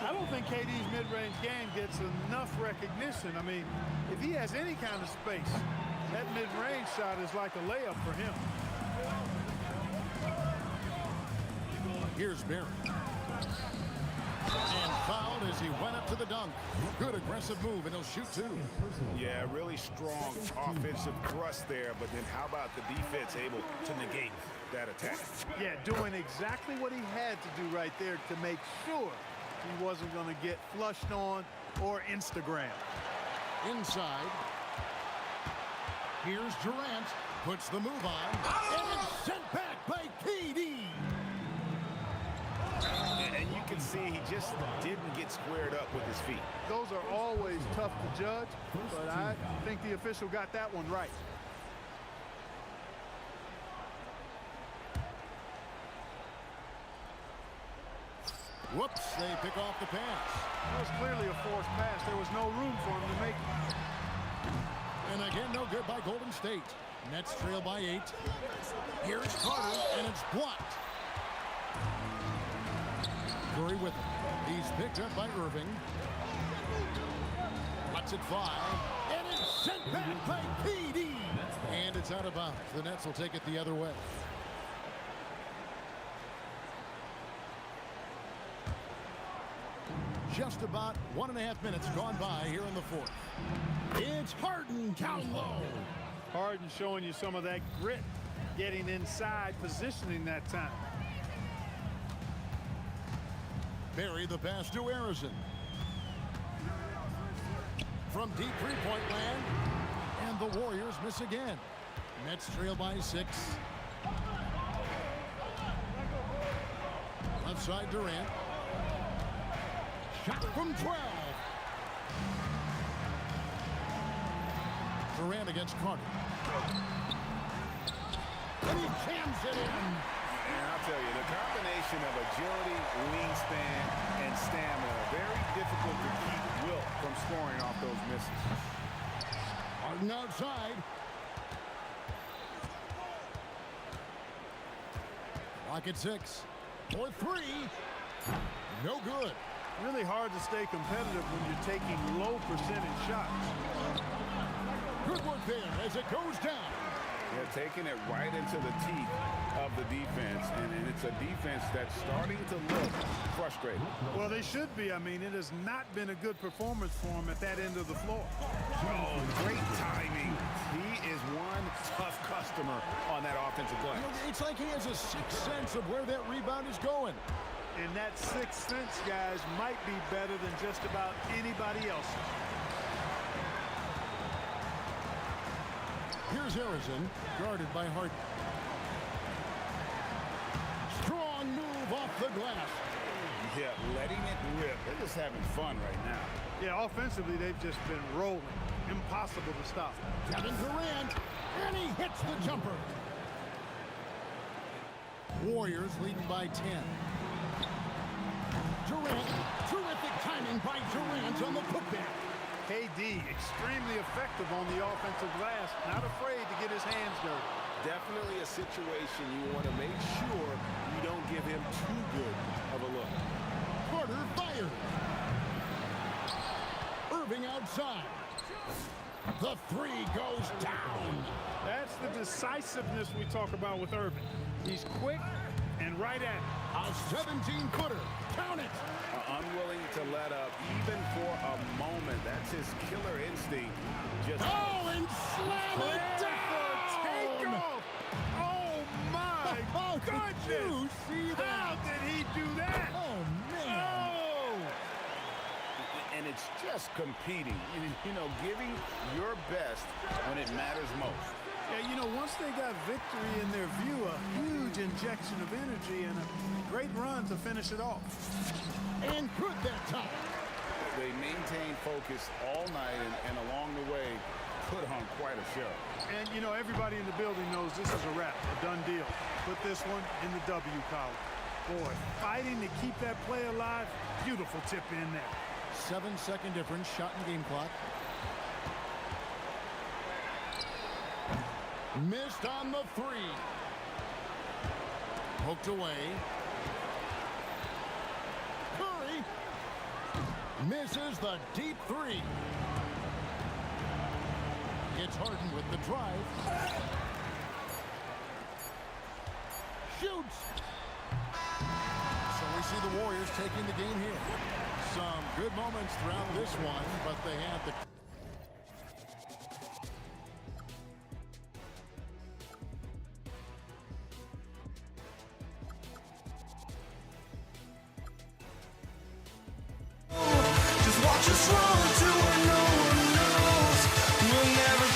I don't think KD's mid-range game gets enough recognition. I mean, if he has any kind of space, that mid-range shot is like a layup for him. Here's Barry. And fouled as he went up to the dunk. Good aggressive move, and he'll shoot 2. Yeah, really strong offensive thrust there, but then how about the defense able to negate that attack? Yeah, doing exactly what he had to do right there to make sure he wasn't going to get flushed on or Instagram. Inside. Here's Durant. Puts the move on. And it's sent back by KD. And you can see he just didn't get squared up with his feet. Those are always tough to judge, but I think the official got that one right. Whoops, they pick off the pass. It was clearly a forced pass. There was no room for him to make it. And again, no good by Golden State. Nets trail by 8. Here's Carter, and it's blocked. Curry with him. He's picked up by Irving. Lets it fly. And it's sent back by KD. And it's out of bounds. The Nets will take it the other way. Just about 1.5 minutes gone by here in the fourth. It's Harden down low. Harden showing you some of that grit, getting inside, positioning that time. Barry the pass to Arizon. From deep three-point land. And the Warriors miss again. Nets trail by 6. Left side Durant. Shot from 12. Durant against Carter. And he jams it in. And I'll tell you, the combination of agility, wingspan, and stamina, very difficult to keep Wilt from scoring off those misses. Harden outside. Clock at 6. For 3. No good. Really hard to stay competitive when you're taking low percentage shots. Good work there as it goes down. They're taking it right into the teeth of the defense, and it's a defense that's starting to look frustrated. Well, they should be. I mean, it has not been a good performance for them at that end of the floor. Oh, great timing. He is one tough customer on that offensive play. It's like he has a sixth sense of where that rebound is going. And that sixth sense, guys, might be better than just about anybody else. Here's Harrison, guarded by Harden. Strong move off the glass. Yeah, letting it rip. They're just having fun right now. Yeah, offensively, they've just been rolling. Impossible to stop. Kevin Durant, and he hits the jumper. Warriors leading by 10. Durant, terrific timing by Durant on the putback. KD, extremely effective on the offensive glass, not afraid to get his hands dirty. Definitely a situation you want to make sure you don't give him too good of a look. Carter fired. Irving outside. The 3 goes down. That's the decisiveness we talk about with Irving. He's quick and right at it. A 17-footer. Count it. Unwilling to let up even for a moment. That's his killer instinct. Just and slam it down. Take off. Oh, my goodness. Did you see that? How did he do that? Oh, man. Oh. And it's just competing. You know, giving your best when it matters most. Yeah, you know, once they got victory in their view, a huge injection of energy and a great run to finish it off. And good that time. They maintained focus all night and along the way put on quite a show. And, you know, everybody in the building knows this is a wrap, a done deal. Put this one in the W column. Boy, fighting to keep that play alive, beautiful tip in there. 7-second difference, shot in game clock. Missed on the 3. Poked away. Curry misses the deep 3. Gets Harden with the drive. Shoots. So we see the Warriors taking the game here. Some good moments throughout this one, but they had the... Just watch us run to where no one knows. We'll never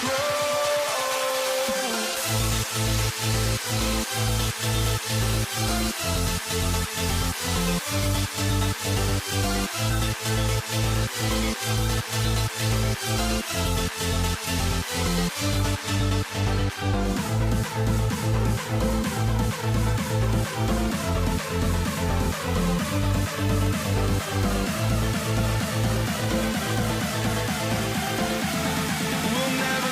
We'll never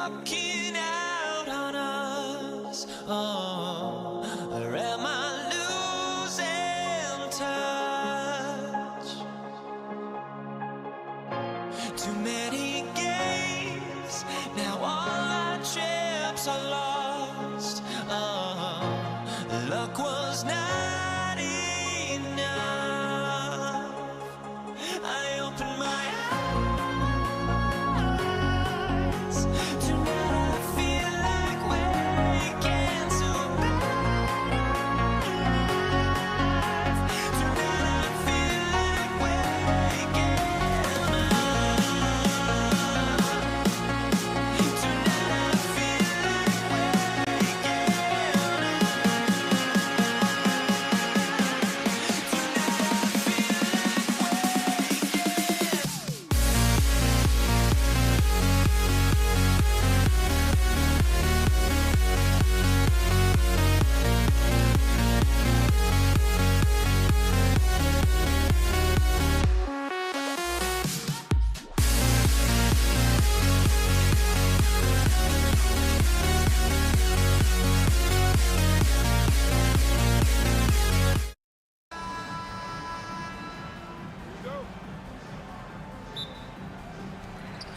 walking out on us. Oh, or am I losing touch? Too many games, now all our chips are lost. Oh, luck was not enough. I opened my eyes. Tonight I feel like waking to life. Tonight I feel like waking up. Tonight I feel like waking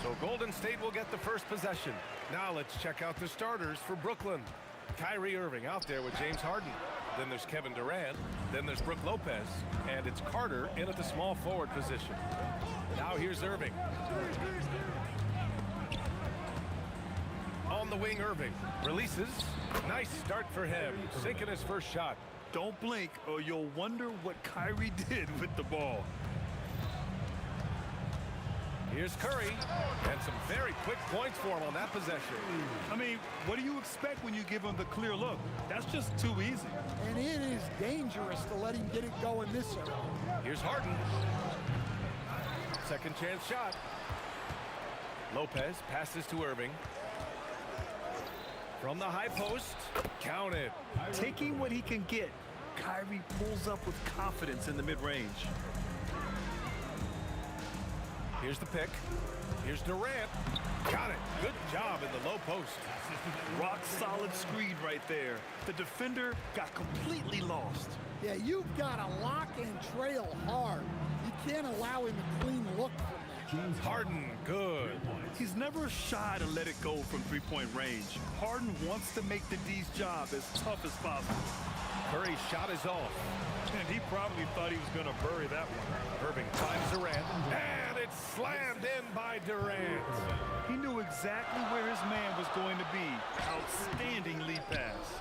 So Golden State will get the first possession. Now let's check out the starters for Brooklyn. Kyrie Irving out there with James Harden. Then there's Kevin Durant. Then there's Brook Lopez. And it's Carter in at the small forward position. Now here's Irving. On the wing, Irving releases. Nice start for him. Sinking his first shot. Don't blink or you'll wonder what Kyrie did with the ball. Here's Curry, and some very quick points for him on that possession. I mean, what do you expect when you give him the clear look? That's just too easy. And it is dangerous to let him get it going this early. Here's Harden. Second chance shot. Lopez passes to Irving. From the high post, counted. Taking what he can get, Kyrie pulls up with confidence in the mid-range. Here's the pick. Here's Durant. Got it. Good job in the low post. Rock solid screen right there. The defender got completely lost. Yeah, you've got to lock and trail hard. You can't allow him a clean look from that. Harden, good. He's never shy to let it go from three-point range. Harden wants to make the D's job as tough as possible. Curry's shot is off. And he probably thought he was going to bury that one. Irving finds Durant. And it's slammed in by Durant. He knew exactly where his man was going to be. Outstanding lead pass.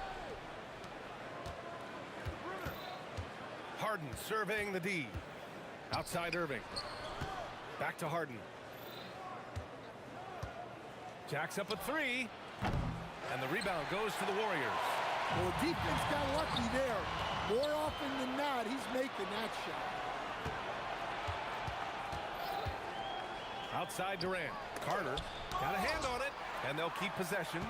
Harden surveying the D. Outside Irving. Back to Harden. Jacks up a three. And the rebound goes to the Warriors. Well, the defense got lucky there. More often than not, he's making that shot. Outside Durant. Carter got a hand on it. And they'll keep possession.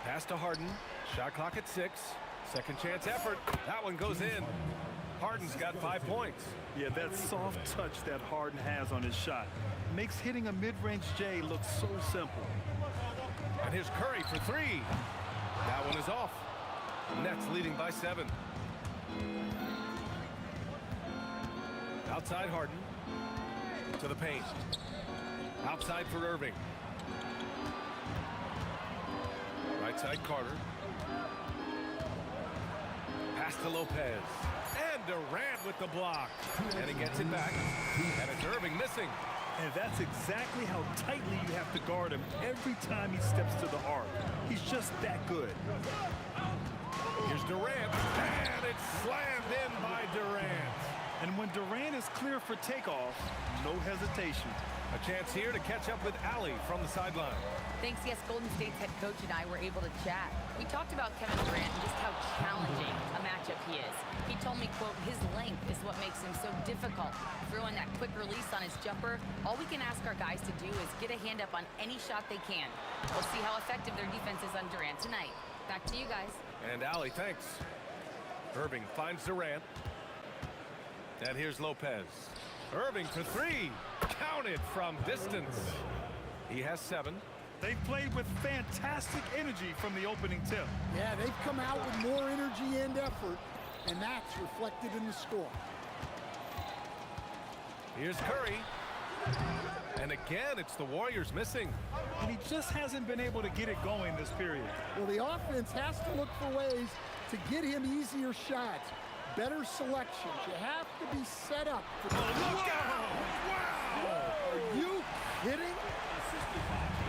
Pass to Harden. Shot clock at 6. Second chance effort. That one goes in. Harden's got 5 points. Yeah, that soft touch that Harden has on his shot makes hitting a mid-range J look so simple. And here's Curry for 3. That one is off. Nets leading by 7. Outside Harden. To the paint. Outside for Irving. Right side Carter. Pass to Lopez. And Durant with the block. And he gets it back. And it's Irving missing. And that's exactly how tightly you have to guard him every time he steps to the arc. He's just that good. Here's Durant. And it's slammed in by Durant. And when Durant is clear for takeoff, no hesitation. A chance here to catch up with Allie from the sideline. Thanks, yes, Golden State's head coach and I were able to chat. We talked about Kevin Durant and just how challenging a matchup he is. He told me, quote, his length is what makes him so difficult. Throwing that quick release on his jumper, all we can ask our guys to do is get a hand up on any shot they can. We'll see how effective their defense is on Durant tonight. Back to you guys. And Allie, thanks. Irving finds Durant. And here's Lopez. Irving for 3. counted from distance. He has 7. They've played with fantastic energy from the opening tip. Yeah, they've come out with more energy and effort, and that's reflected in the score. Here's Curry. And again, it's the Warriors missing. And he just hasn't been able to get it going this period. Well, the offense has to look for ways to get him easier shots, better selections. You have to be set up for Look out! Wow! Are you kidding?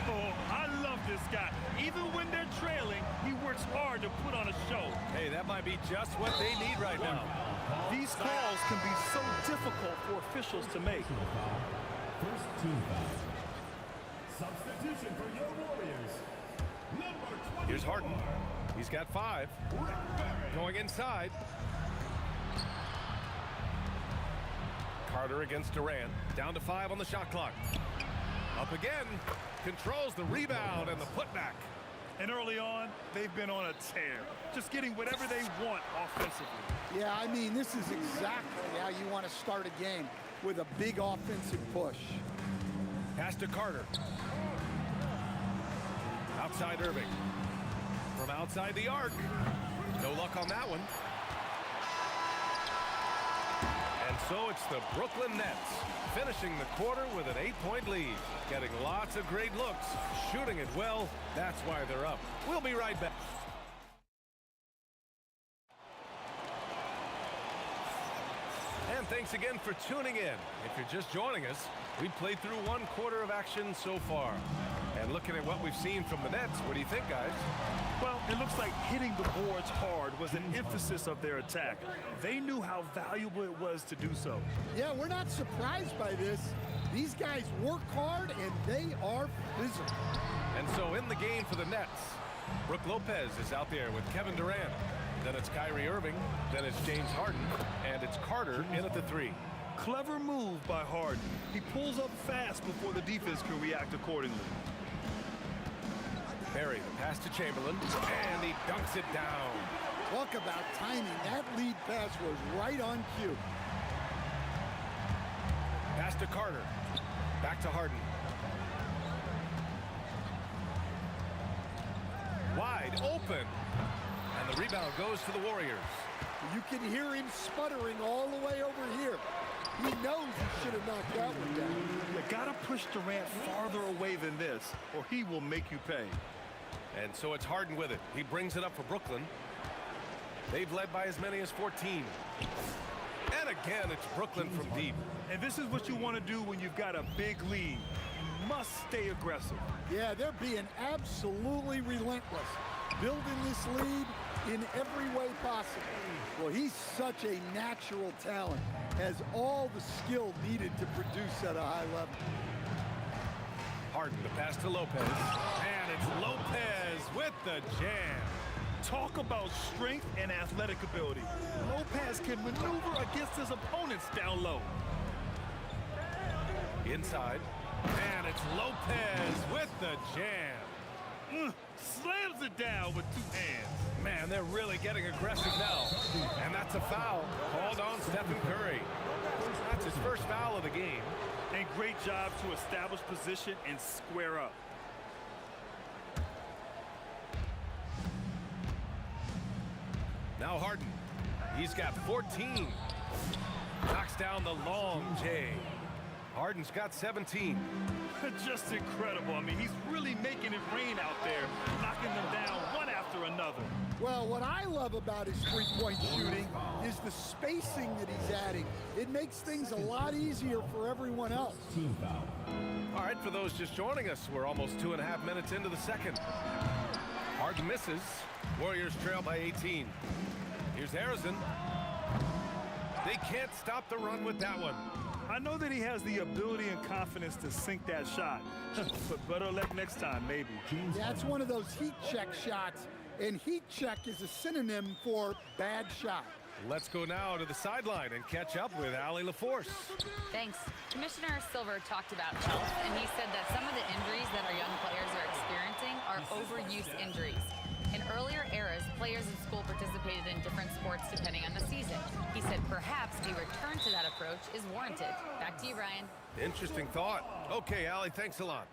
Oh, I love this guy. Even when they're trailing, he works hard to put on a show. Hey, that might be just what they need right now. These calls can be so difficult for officials to make. First team foul. Substitution for your Warriors. Number 20. Here's Harden. He's got 5. Going inside. Carter against Durant. Down to 5 on the shot clock. Up again. Controls the rebound and the putback. And early on, they've been on a tear. Just getting whatever they want offensively. Yeah, I mean, this is exactly how you want to start a game, with a big offensive push. Pass to Carter. Outside Irving. From outside the arc. No luck on that one. And so it's the Brooklyn Nets finishing the quarter with an 8-point lead. Getting lots of great looks. Shooting it well. That's why they're up. We'll be right back. And thanks again for tuning in. If you're just joining us, we've played through 1 quarter of action so far. And looking at what we've seen from the Nets, what do you think, guys? Well, it looks like hitting the boards hard was an emphasis of their attack. They knew how valuable it was to do so. Yeah, we're not surprised by this. These guys work hard, and they are physical. And so in the game for the Nets, Brook Lopez is out there with Kevin Durant. Then it's Kyrie Irving. Then it's James Harden. And it's Carter in at the 3. Clever move by Harden. He pulls up fast before the defense can react accordingly. Barry, the pass to Chamberlain, and he dunks it down. Talk about timing. That lead pass was right on cue. Pass to Carter. Back to Harden. Wide open. And the rebound goes to the Warriors. You can hear him sputtering all the way over here. He knows he should have knocked that one down. You gotta push Durant farther away than this, or he will make you pay. And so it's Harden with it. He brings it up for Brooklyn. They've led by as many as 14. And again, it's Brooklyn from deep. And this is what you want to do when you've got a big lead. You must stay aggressive. Yeah, they're being absolutely relentless, building this lead in every way possible. Well, he's such a natural talent, has all the skill needed to produce at a high level. Harden, the pass to Lopez. And it's Lopez with the jam. Talk about strength and athletic ability. Lopez can maneuver against his opponents down low. Inside. And it's Lopez with the jam. Slams it down with 2 hands. Man, they're really getting aggressive now. And that's a foul called on Stephen Curry. That's his first foul of the game. And great job to establish position and square up. Now Harden. He's got 14. Knocks down the long J. Harden's got 17. Just incredible. I mean, he's really making it rain out there, knocking them down one after another. Well, what I love about his three-point shooting is the spacing that he's adding. It makes things a lot easier for everyone else. All right, for those just joining us, we're almost 2.5 minutes into the second. Harden misses. Warriors trail by 18. Here's Harrison. They can't stop the run with that one. I know that he has the ability and confidence to sink that shot, but better luck next time, maybe. That's one of those heat check shots, and heat check is a synonym for bad shot. Let's go now to the sideline and catch up with Allie LaForce. Thanks. Commissioner Silver talked about health, and he said that some of the injuries that our young players are experiencing are overuse injuries. In earlier eras, players in school participated in different sports depending on the season. He said perhaps a return to that approach is warranted. Back to you, Brian. Interesting thought. Okay, Allie, thanks a lot.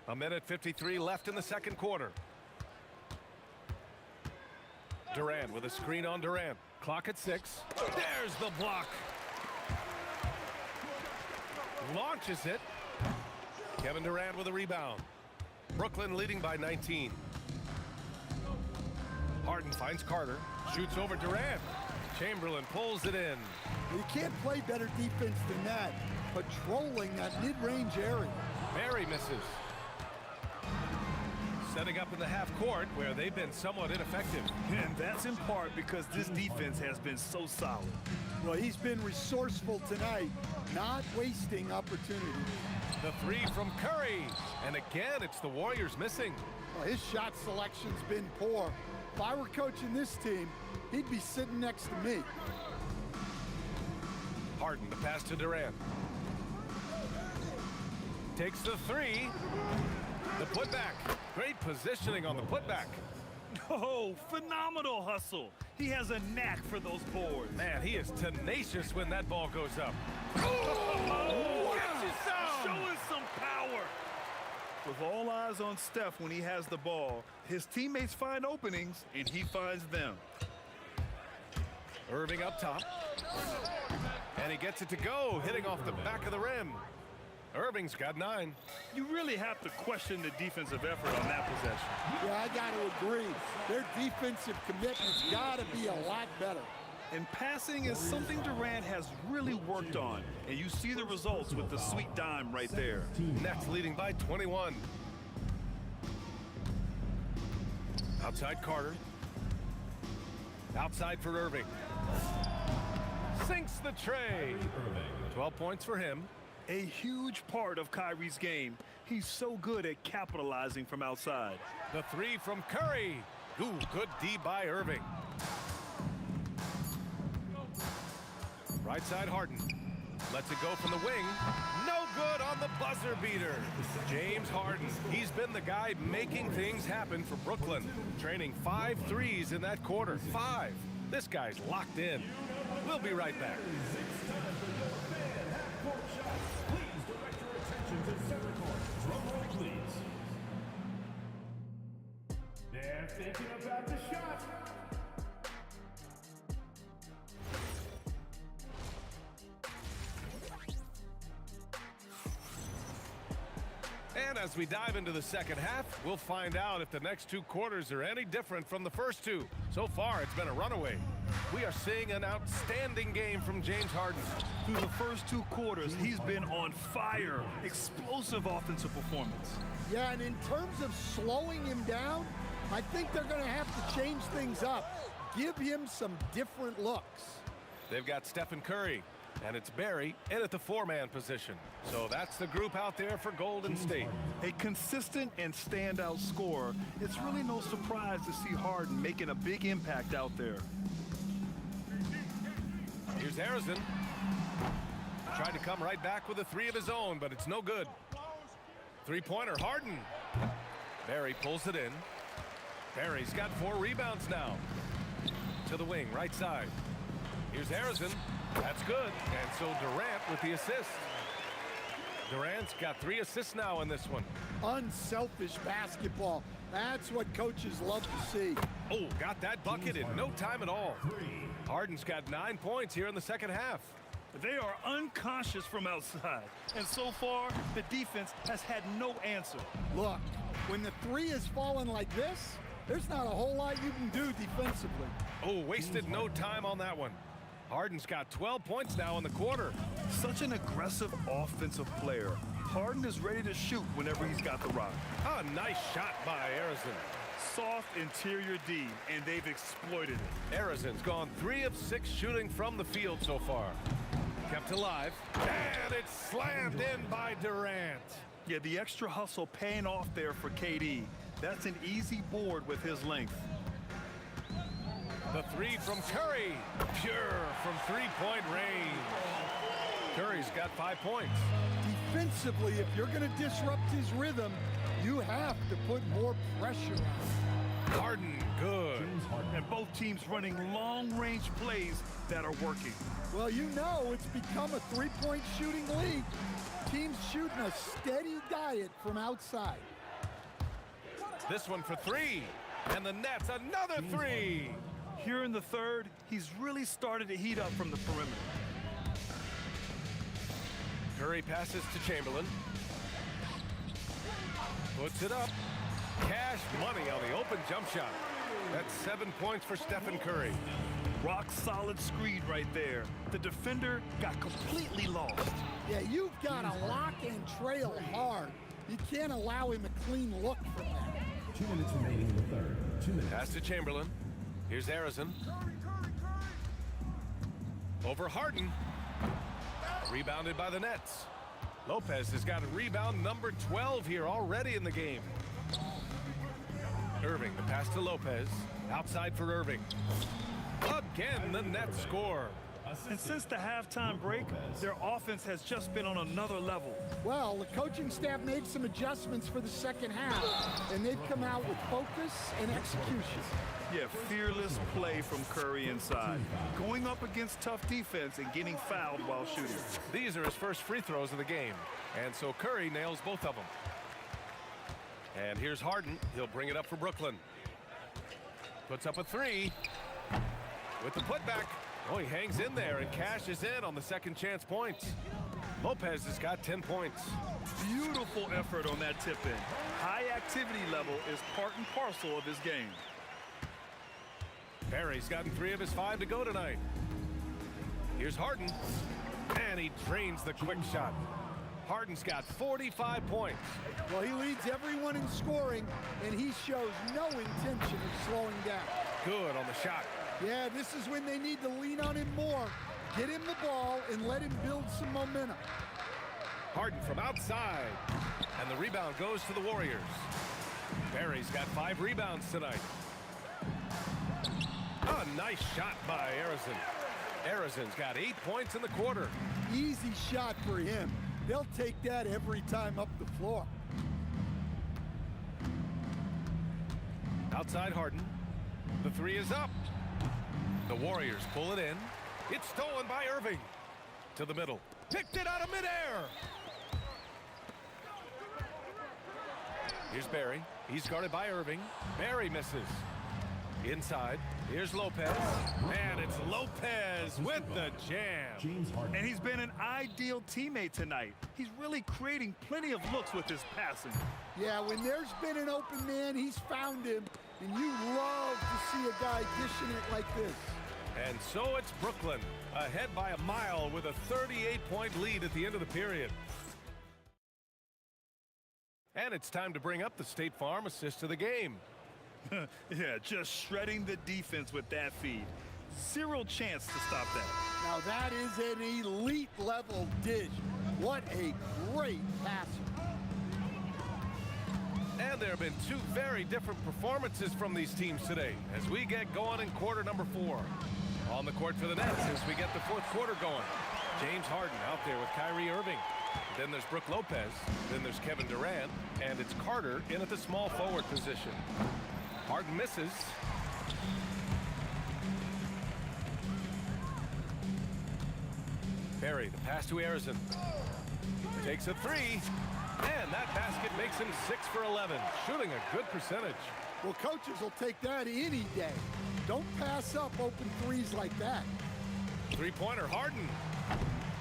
1:53 left in the second quarter. Durant with a screen on Durant. Clock at 6. There's the block. Launches it. Kevin Durant with a rebound. Brooklyn leading by 19. Harden finds Carter. Shoots over Durant. Chamberlain pulls it in. You can't play better defense than that. Patrolling that mid-range area. Barry misses. Setting up in the half court where they've been somewhat ineffective. And that's in part because this defense has been so solid. Well, he's been resourceful tonight, not wasting opportunity. The 3 from Curry. And again, it's the Warriors missing. Well, his shot selection's been poor. If I were coaching this team, he'd be sitting next to me. Harden, the pass to Durant. Takes the 3. The putback. Great positioning on the putback. Oh, phenomenal hustle. He has a knack for those boards. Man, he is tenacious when that ball goes up. Oh, wow. Showing some power. With all eyes on Steph when he has the ball, his teammates find openings, and he finds them. Irving up top. And he gets it to go, hitting off the back of the rim. Irving's got 9. You really have to question the defensive effort on that possession. Yeah, I got to agree. Their defensive commitment's got to be a lot better. And passing is something Durant has really worked on. And you see the results with the sweet dime right there. Nets leading by 21. Outside Carter. Outside for Irving. Sinks the tray. 12 points for him. A huge part of Kyrie's game. He's so good at capitalizing from outside. The 3 from Curry. Ooh, good D by Irving. Right side Harden. Lets it go from the wing. No good on the buzzer beater. James Harden. He's been the guy making things happen for Brooklyn. Training 5 threes in that quarter. 5. This guy's locked in. We'll be right back. They're thinking about the shot. And as we dive into the second half, we'll find out if the next 2 quarters are any different from the first 2. So far, it's been a runaway. We are seeing an outstanding game from James Harden. Through the first 2 quarters, he's been on fire. Explosive offensive performance. Yeah, and in terms of slowing him down, I think they're going to have to change things up. Give him some different looks. They've got Stephen Curry, and it's Barry in at the 4-man position. So that's the group out there for Golden State. A consistent and standout scorer. It's really no surprise to see Harden making a big impact out there. Here's Harrison. Tried to come right back with a 3 of his own, but it's no good. 3-pointer, Harden. Barry pulls it in. Barry's got 4 rebounds now. To the wing, right side. Here's Harrison. That's good. And so Durant with the assist. Durant's got 3 assists now in this one. Unselfish basketball. That's what coaches love to see. Oh, got that bucket in no time at all. Harden's got 9 points here in the second half. They are unconscious from outside. And so far, the defense has had no answer. Look, when the 3 is falling like this, there's not a whole lot you can do defensively. Oh, wasted no time on that one. Harden's got 12 points now in the quarter. Such an aggressive offensive player. Harden is ready to shoot whenever he's got the rock. A nice shot by Harrison. Soft interior D, and they've exploited it. Harrison's gone 3 of 6 shooting from the field so far. Kept alive, and it's slammed in by Durant. Yeah, the extra hustle paying off there for KD. That's an easy board with his length. The 3 from Curry, pure from 3-point range. Curry's got 5 points. Defensively, if you're going to disrupt his rhythm, you have to put more pressure on him. Harden, good. And both teams running long-range plays that are working. Well, you know it's become a three-point shooting league. Teams shooting a steady diet from outside. This one for three. And the Nets, another three. Here in the third, he's really started to heat up from the perimeter. Curry passes to Chamberlain. Puts it up. Cash money on the open jump shot. That's 7 points for Stephen Curry. Rock solid screen right there. The defender got completely lost. Yeah, you've got to lock and trail hard. You can't allow him a clean look from that. 2 minutes remaining in the third. 2 minutes. Pass to Chamberlain. Here's Arizon. Over Harden. Rebounded by the Nets. Lopez has got a rebound number 12 here already in the game. Irving, the pass to Lopez. Outside for Irving. Again, the Nets score. And since the halftime break, their offense has just been on another level. Well, the coaching staff made some adjustments for the second half, and they've come out with focus and execution. Yeah, fearless play from Curry inside. Going up against tough defense and getting fouled while shooting. These are his first free throws of the game. And so Curry nails both of them. And here's Harden. He'll bring it up for Brooklyn. Puts up a three. With the putback. Oh, he hangs in there and cashes in on the second chance points. Lopez has got 10 points. Beautiful effort on that tip-in. High activity level is part and parcel of his game. Barry's gotten 3 of his 5 to go tonight. Here's Harden. And he drains the quick shot. Harden's got 45 points. Well, he leads everyone in scoring, and he shows no intention of slowing down. Good on the shot. Yeah, this is when they need to lean on him more. Get him the ball and let him build some momentum. Harden from outside. And the rebound goes to the Warriors. Barry's got 5 rebounds tonight. A nice shot by Arizon. Arizon's got 8 points in the quarter. Easy shot for him. They'll take that every time up the floor. Outside Harden. The 3 is up. The Warriors pull it in. It's stolen by Irving. To the middle. Picked it out of midair. Here's Barry. He's guarded by Irving. Barry misses. Inside. Here's Lopez. And it's Lopez with the jam. And he's been an ideal teammate tonight. He's really creating plenty of looks with his passing. Yeah, when there's been an open man, he's found him. And you love to see a guy dishing it like this. And so it's Brooklyn, ahead by a mile with a 38-point lead at the end of the period. And it's time to bring up the State Farm assist of the game. Yeah, just shredding the defense with that feed. Zero chance to stop that. Now that is an elite level dish. What a great passer. And there have been 2 very different performances from these teams today as we get going in quarter number 4. On the court for the Nets as we get the 4th quarter going. James Harden out there with Kyrie Irving. Then there's Brook Lopez. Then there's Kevin Durant. And it's Carter in at the small forward position. Harden misses. Barry, the pass to Arizon. Takes a 3. And that basket makes him 6 for 11. Shooting a good percentage. Well, coaches will take that any day. Don't pass up open threes like that. 3-pointer Harden.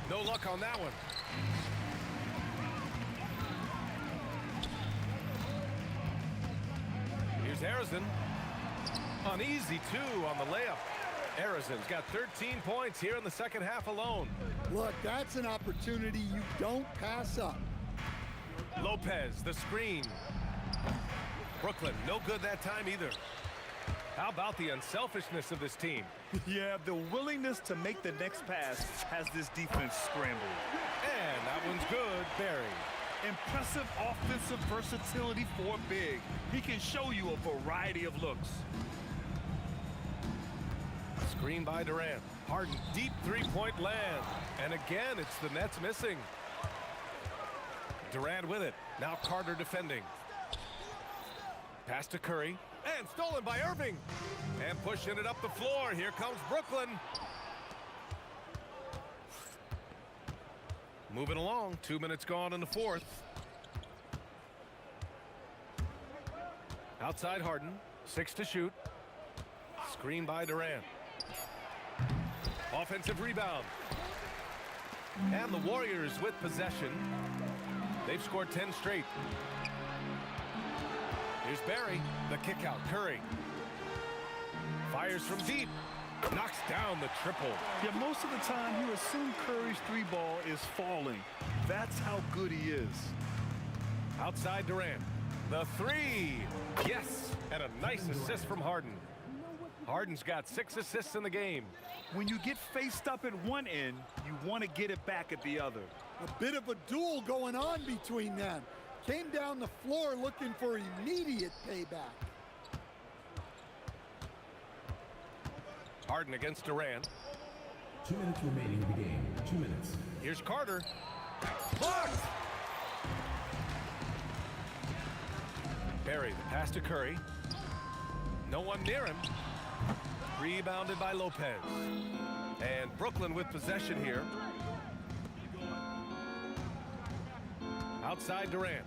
No luck on that one. Here's Arizon. An easy 2 on the layup. Arizon's got 13 points here in the second half alone. Look, that's an opportunity you don't pass up. Lopez, the screen. Brooklyn, no good that time either. How about the unselfishness of this team? Yeah, the willingness to make the next pass has this defense scrambled. And that one's good, Barry. Impressive offensive versatility for big. He can show you a variety of looks. Screen by Durant. Harden, deep 3-point land. And again, it's the Nets missing. Durant with it. Now Carter defending. Pass to Curry. And stolen by Irving. And pushing it up the floor. Here comes Brooklyn. Moving along. 2 minutes gone in the fourth. Outside Harden. 6 to shoot. Screen by Durant. Offensive rebound. And the Warriors with possession. They've scored 10 straight. Here's Barry. The kick out. Curry. Fires from deep. Knocks down the triple. Yeah, most of the time you assume Curry's three ball is falling. That's how good he is. Outside Durant. The three. Yes. And a nice assist from Harden. Harden's got 6 assists in the game. When you get faced up at one end, you want to get it back at the other. A bit of a duel going on between them. Came down the floor looking for immediate payback. Harden against Durant. 2 minutes remaining in the game. 2 minutes. Here's Carter. Blocked! Barry, the pass to Curry. No one near him. Rebounded by Lopez. And Brooklyn with possession here. Outside Durant.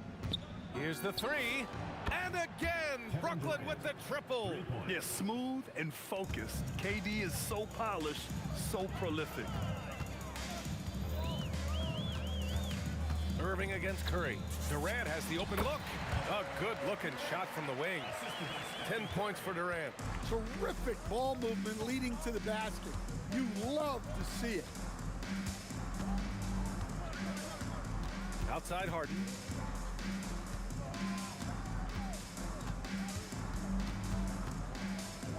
Here's the three. And again, Brooklyn with the triple. Yeah, smooth and focused. KD is so polished, so prolific. Irving against Curry. Durant has the open look. A good-looking shot from the wing. 10 points for Durant. Terrific ball movement leading to the basket. You love to see it. Outside Harden.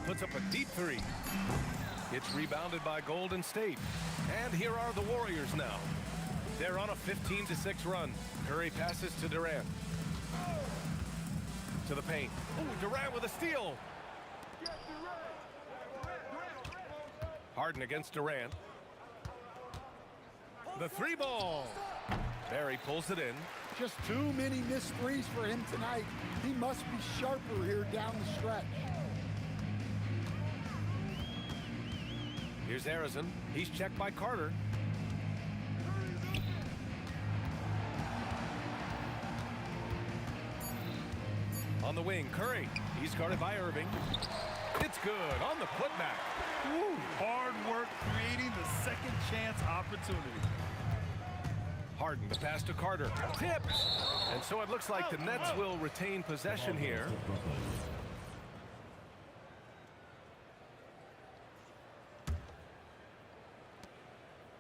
Puts up a deep three. It's rebounded by Golden State. And here are the Warriors now. They're on a 15-6 run. Curry passes to Durant. To the paint. Ooh, Durant with a steal. Harden against Durant. The three ball. Barry pulls it in. Just too many missed threes for him tonight. He must be sharper here down the stretch. Here's Harrison. He's checked by Carter. On the wing, Curry. He's guarded by Irving. It's good on the putback. Woo, hard work creating the second chance opportunity. Harden, the pass to Carter. Tipped. And so it looks like the Nets will retain possession here.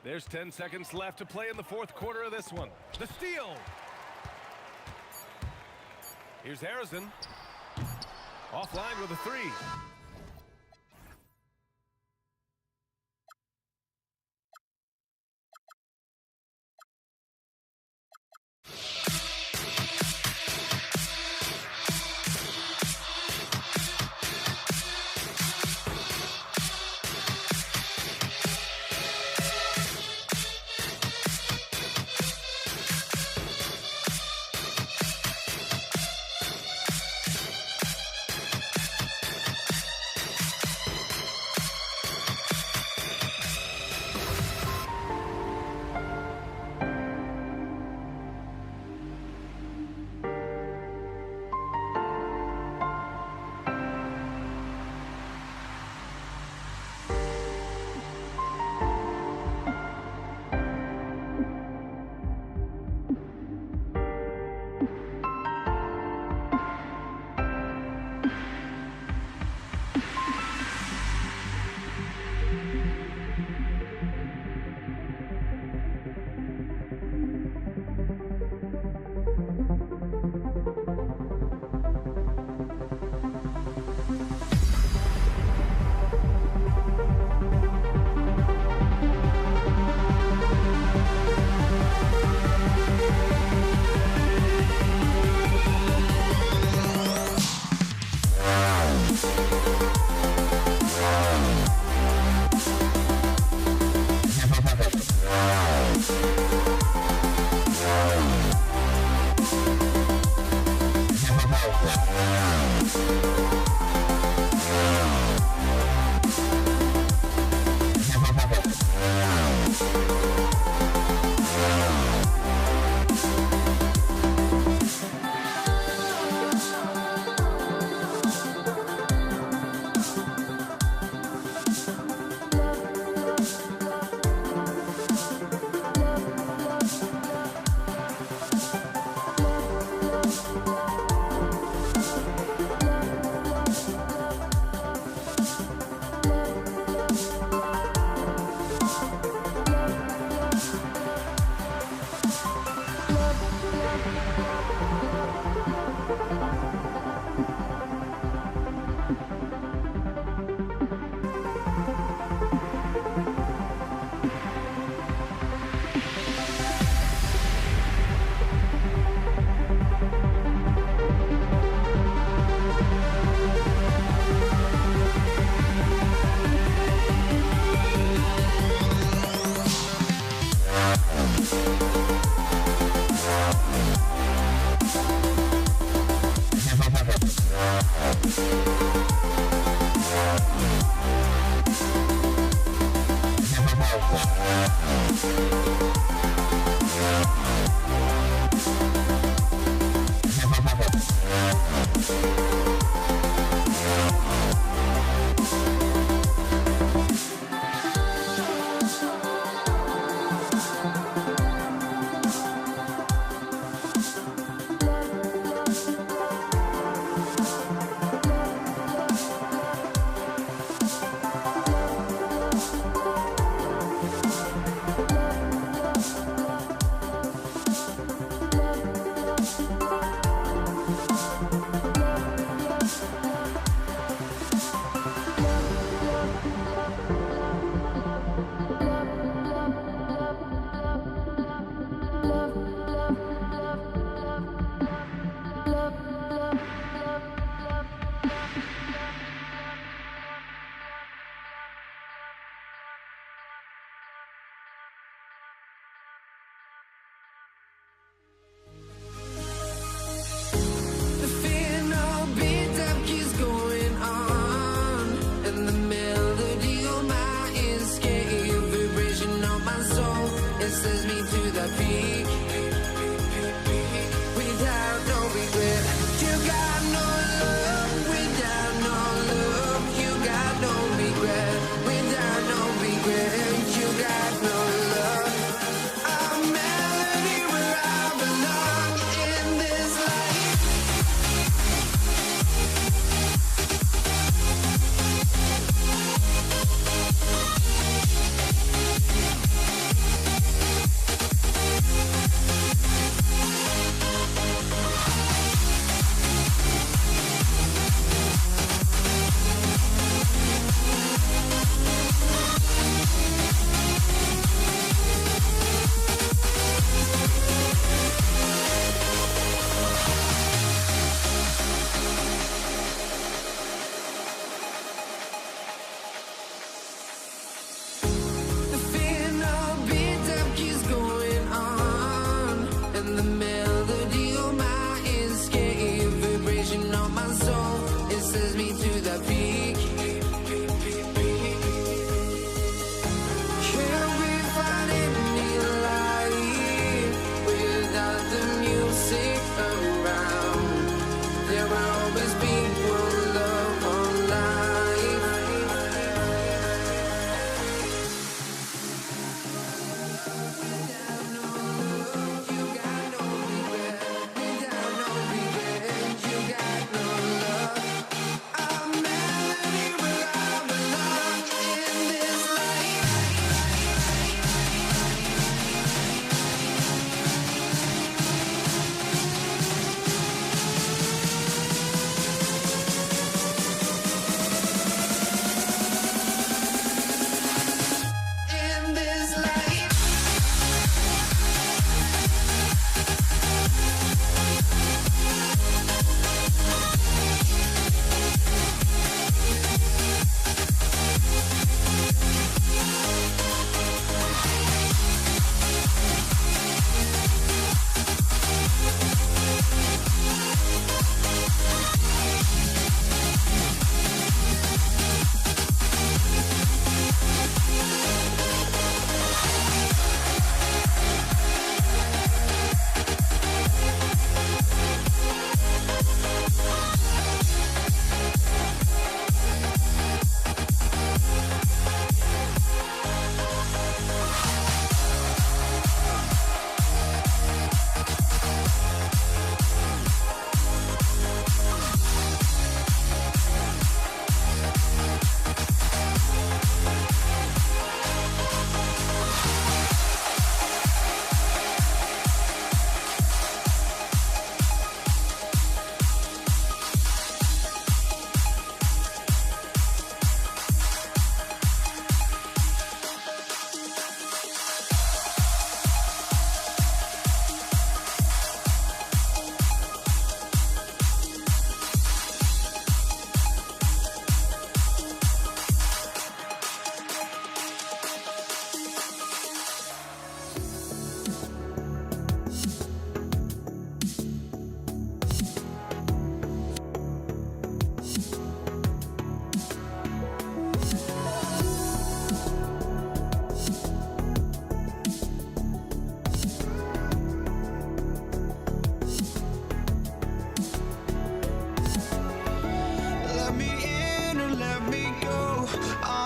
There's 10 seconds left to play in the fourth quarter of this one. The steal. Here's Harrison. Offline with a three.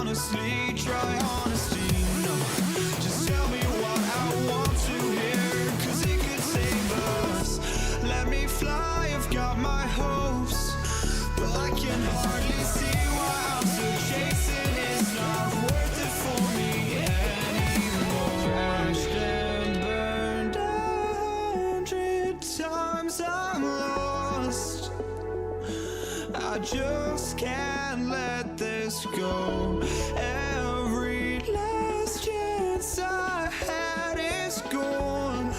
honestly, try honesty. No, just tell me what I want to hear, 'cause it could save us. Let me fly, I've got my hopes, but I can hardly see why I'm still chasing. It's not worth it for me anymore. Crashed and burned 100 times, I'm lost. I just can't let this go. Every last chance I had is gone,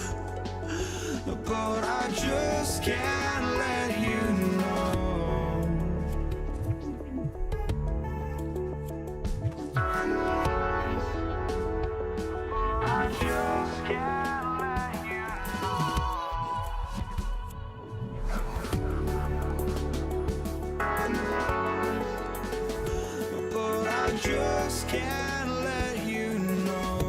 but I just can't let you know. I just can't let you know. But I just can't let you know.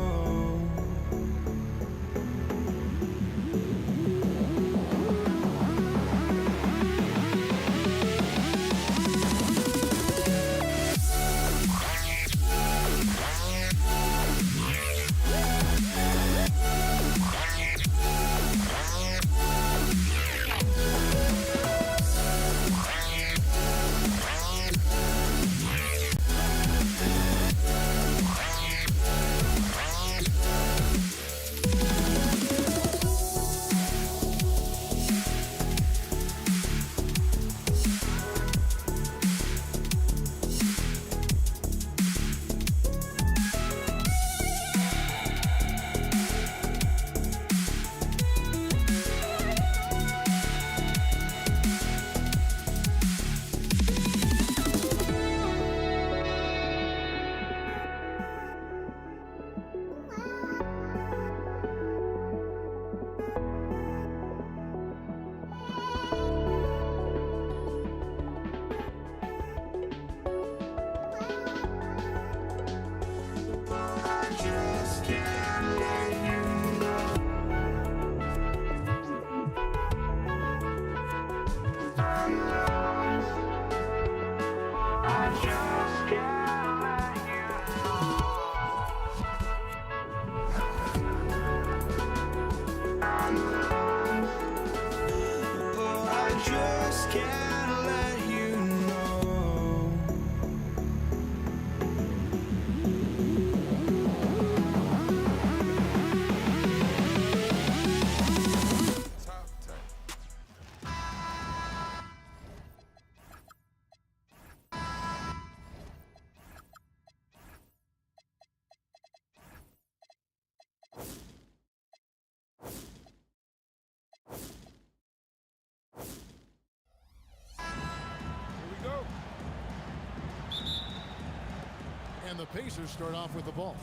And the Pacers start off with the ball.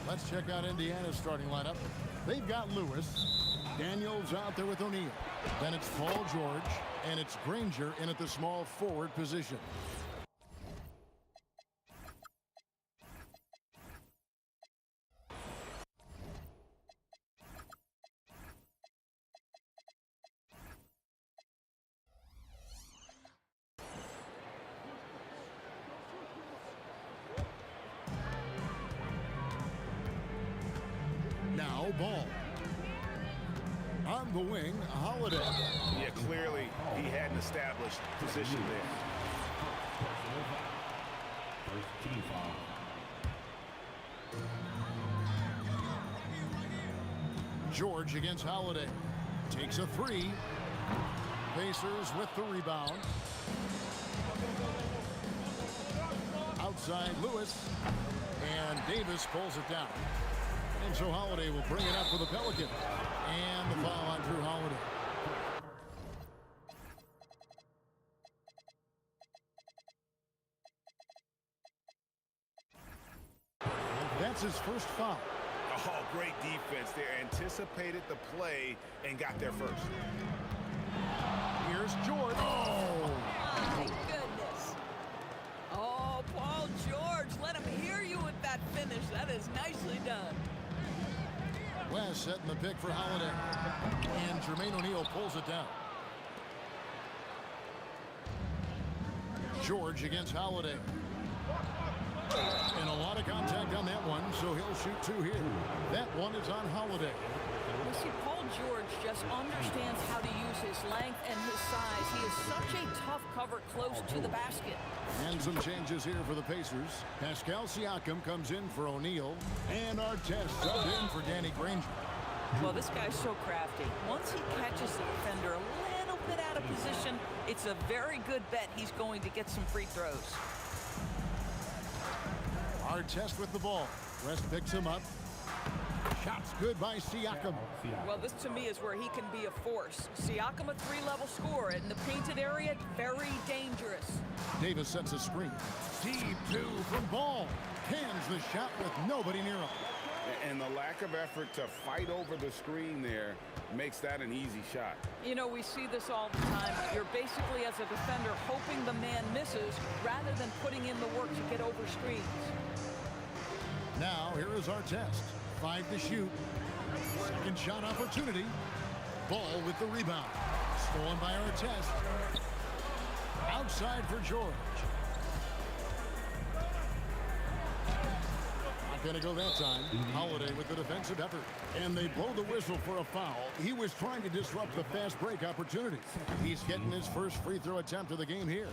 Let's check out Indiana's starting lineup. They've got Lewis. Daniels out there with O'Neal. Then it's Paul George. And it's Granger in at the small forward position. Now Ball. On the wing, Holiday. Yeah, clearly he had an established position there. First team foul. George against Holiday. Takes a three. Pacers with the rebound. Outside Lewis. And Davis pulls it down. And so Holiday will bring it up for the Pelicans. And the foul on Drew Holiday. That's his first foul. Oh, great defense there. Anticipated the play and got there first. Here's George. Oh! My goodness. Oh, Paul George, let him hear you with that finish. That is nicely done. West setting the pick for Holiday. And Jermaine O'Neal pulls it down. George against Holiday. And a lot of so he'll shoot 2 here. That one is on Holiday. You see, Paul George just understands how to use his length and his size. He is such a tough cover close to the basket. And some changes here for the Pacers. Pascal Siakam comes in for O'Neal. And Artest subbed in for Danny Granger. Well, this guy's so crafty. Once he catches the defender a little bit out of position, it's a very good bet he's going to get some free throws. Artest with the ball. West picks him up. Shots good by Siakam. Well, this to me is where he can be a force. Siakam, a 3-level scorer in the painted area, very dangerous. Davis sets a screen. Deep 2 from Ball. Cans the shot with nobody near him. And the lack of effort to fight over the screen there makes that an easy shot. You know, we see this all the time. You're basically, as a defender, hoping the man misses rather than putting in the work to get over screens. Now, here is Artest. 5 to shoot. Second shot opportunity. Ball with the rebound. Stolen by Artest. Outside for George. Not going to go that time. Holiday with the defensive effort. And they blow the whistle for a foul. He was trying to disrupt the fast break opportunity. He's getting his first free throw attempt of the game here.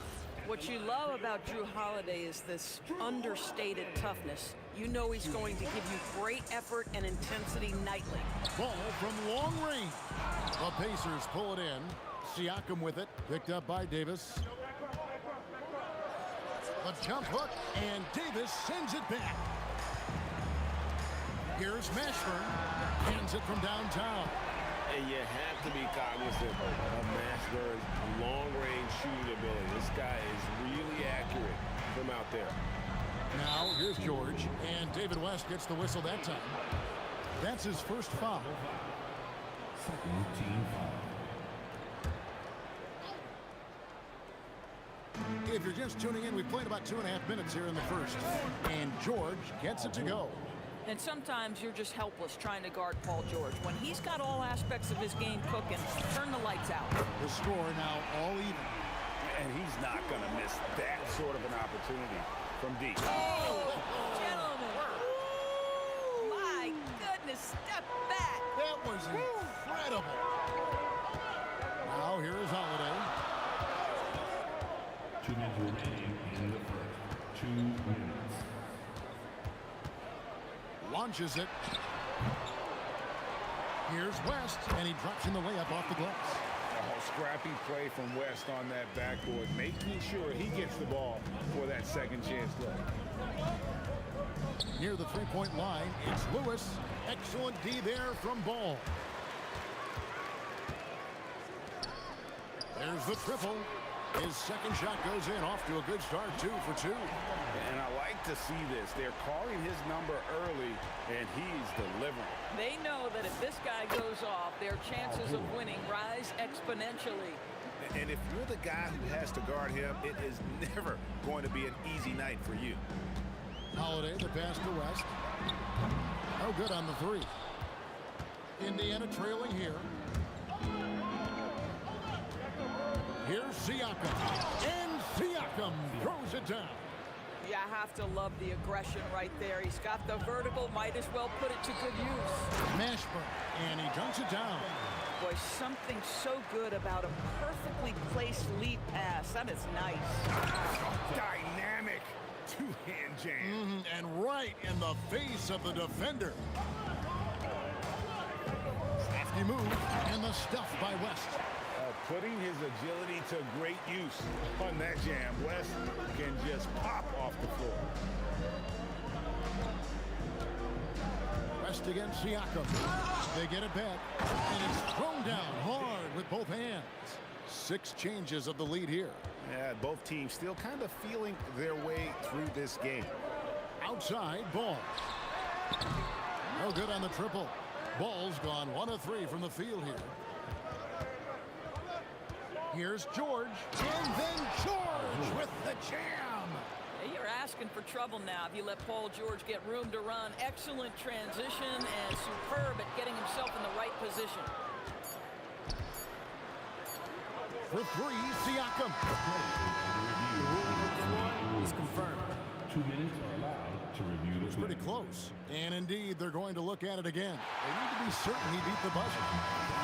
What you love about Drew Holiday is this understated toughness. You know he's going to give you great effort and intensity nightly. Ball from long range. The Pacers pull it in. Siakam with it. Picked up by Davis. The jump hook, and Davis sends it back. Here's Mashburn. Hands it from downtown. And you have to be cognizant of Mashburn's long-range shooting ability. This guy is really accurate from out there. Now, here's George, and David West gets the whistle that time. That's his first foul. Second team foul. If you're just tuning in, we've played about 2.5 minutes here in the first. And George gets it to go. And sometimes you're just helpless trying to guard Paul George. When he's got all aspects of his game cooking, turn the lights out. The score now all even. And he's not going to miss that sort of an opportunity from deep. Oh, gentlemen. My goodness, step back. That was incredible. Now here is Holiday. 2 minutes remaining in the first. 2 minutes. Launches it. Here's West, and he drops in the layup off the glass. Oh, scrappy play from West on that backboard, making sure he gets the ball for that second chance look. Near the three-point line, it's Lewis. Excellent D there from Ball. There's the triple. His second shot goes in, off to a good start, 2 for 2. And I like to see this. They're calling his number early, and he's delivering. They know that if this guy goes off, their chances of winning rise exponentially. And if you're the guy who has to guard him, it is never going to be an easy night for you. Holiday, the pass to West. No good on the 3. Indiana trailing here. Here's Siakam. And Siakam throws it down. You have to love the aggression right there. He's got the vertical, might as well put it to good use. Mashburn, and he dunks it down. Boy, something so good about a perfectly placed lead pass. That is nice. Dynamic two-hand jam. And right in the face of the defender. Crafty move, and the stuff by West. Putting his agility to great use on that jam. West can just pop off the floor. West against Siakam. They get it back, and it's thrown down hard with both hands. 6 changes of the lead here. Yeah, both teams still kind of feeling their way through this game. Outside, Ball. No good on the triple. Ball's gone 1 of 3 from the field here. Here's George, and then George with the jam. Hey, you're asking for trouble now if you let Paul George get room to run. Excellent transition and superb at getting himself in the right position. For 3, Siakam. Is confirmed. 2 minutes are allowed To review It was pretty close. And indeed, they're going to look at it again. They need to be certain he beat the buzzer.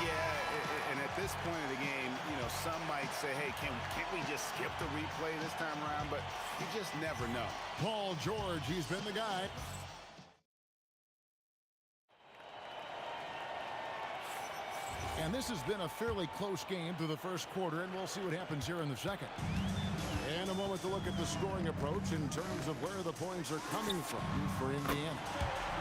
Yeah, and at this point of the game, you know, some might say, hey, can't we just skip the replay this time around? But you just never know. Paul George, he's been the guy. And this has been a fairly close game through the first quarter, and we'll see what happens here in the second. And a moment to look at the scoring approach in terms of where the points are coming from for Indiana.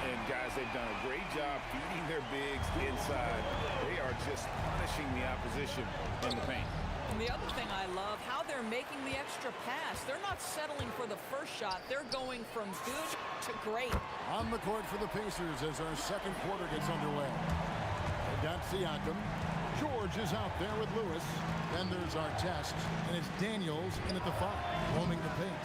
And guys, they've done a great job feeding their bigs inside. They are just punishing the opposition in the paint. And the other thing I love, how they're making the extra pass. They're not settling for the first shot. They're going from good to great. On the court for the Pacers as our second quarter gets underway. They've got Siakam. George is out there with Lewis. Then there's Artest, and it's Daniels in at the 5, roaming the paint.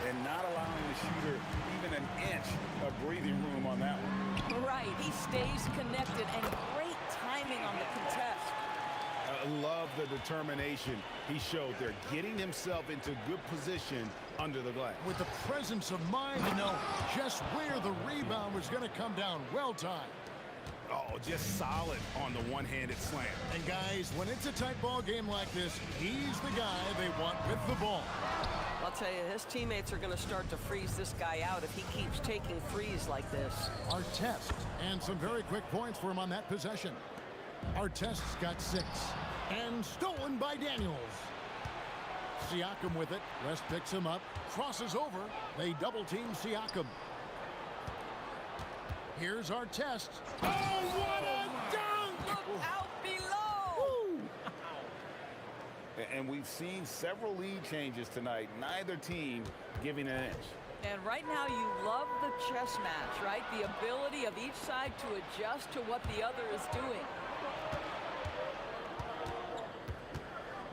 And not allowing the shooter even an inch of breathing room on that one. Right, he stays connected, and great timing on the contest. I love the determination he showed there, getting himself into good position under the glass. With the presence of mind to know just where the rebound was going to come down. Well timed. Oh, just solid on the one-handed slam. And guys, when it's a tight ball game like this, he's the guy they want with the ball. I'll tell you, his teammates are going to start to freeze this guy out if he keeps taking threes like this. Artest, and some very quick points for him on that possession. Artest's got 6, and stolen by Daniels. Siakam with it. West picks him up, crosses over. They double-team Siakam. Here's Artest. Oh, what a dunk! Look out below! And we've seen several lead changes tonight. Neither team giving an inch. And right now you love the chess match, right? The ability of each side to adjust to what the other is doing.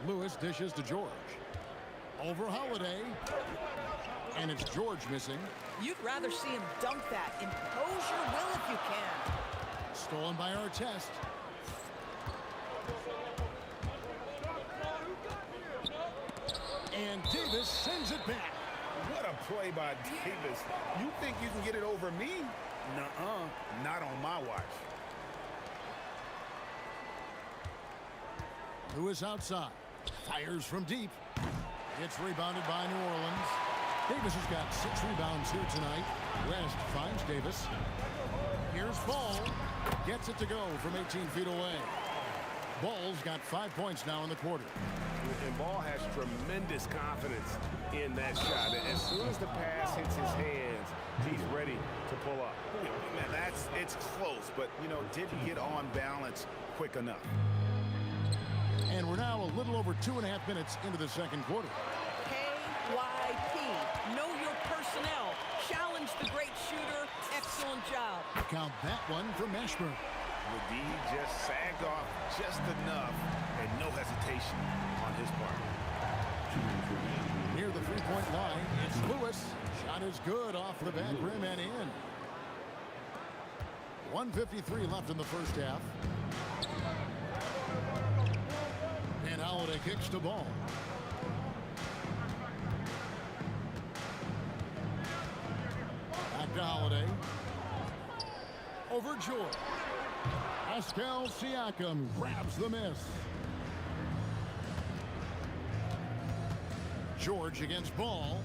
Lewis dishes to George. Over Holiday. And it's George missing. You'd rather see him dunk that. Impose your will if you can. Stolen by Artest. And Davis sends it back. What a play by Davis. You think you can get it over me? Nuh-uh, not on my watch. Lewis outside. Fires from deep. It's rebounded by New Orleans. Davis has got 6 rebounds here tonight. West finds Davis. Here's Ball. Gets it to go from 18 feet away. Ball's got 5 points now in the quarter. And Ball has tremendous confidence in that shot. As soon as the pass hits his hands, he's ready to pull up. It's close, but, didn't get on balance quick enough. And we're now a little over 2.5 minutes into the second quarter. KYP. Know your personnel. Challenge the great shooter. Excellent job. Count that one from Mashburn. McGee just sagged off just enough and no hesitation on his part. Near the three-point line, it's Lewis. Shot is good off the back rim and in. 1:53 left in the first half. And Holiday kicks the ball. Back to Holiday. Over George. Pascal Siakam grabs the miss. George against Ball.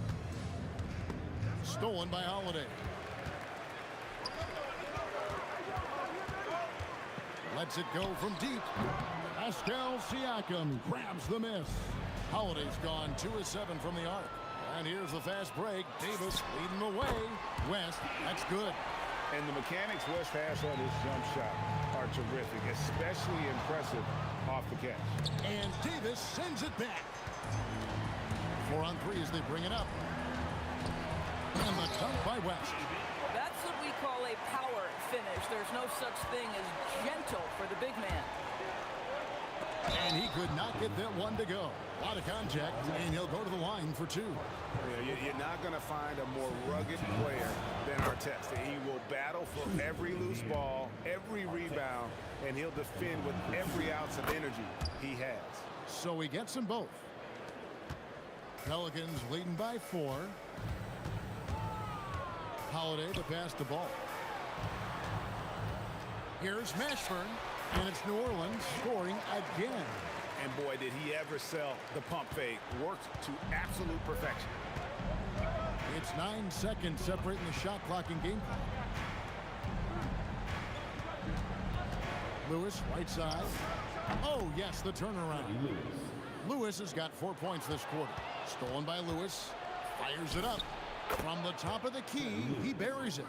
Stolen by Holiday. Lets it go from deep. Pascal Siakam grabs the miss. Holiday's gone 2 of 7 from the arc. And here's the fast break. Davis leading the way. West, that's good. And the mechanics West has on his jump shot are terrific, especially impressive off the catch. And Davis sends it back. 4 on 3 as they bring it up. And the dunk by West. That's what we call a power finish. There's no such thing as gentle for the big man. And he could not get that one to go. A lot of contact, and he'll go to the line for 2. You're not going to find a more rugged player than Artest. He will battle for every loose ball, every rebound, and he'll defend with every ounce of energy he has. So he gets them both. Pelicans leading by 4. Holiday to pass the ball. Here's Mashburn, and it's New Orleans scoring again. And boy, did he ever sell the pump fake. Worked to absolute perfection. It's 9 seconds separating the shot clock and game clock. Lewis, right side. Oh, yes, the turnaround. Lewis has got 4 points this quarter. Stolen by Lewis. Fires it up. From the top of the key, he buries it.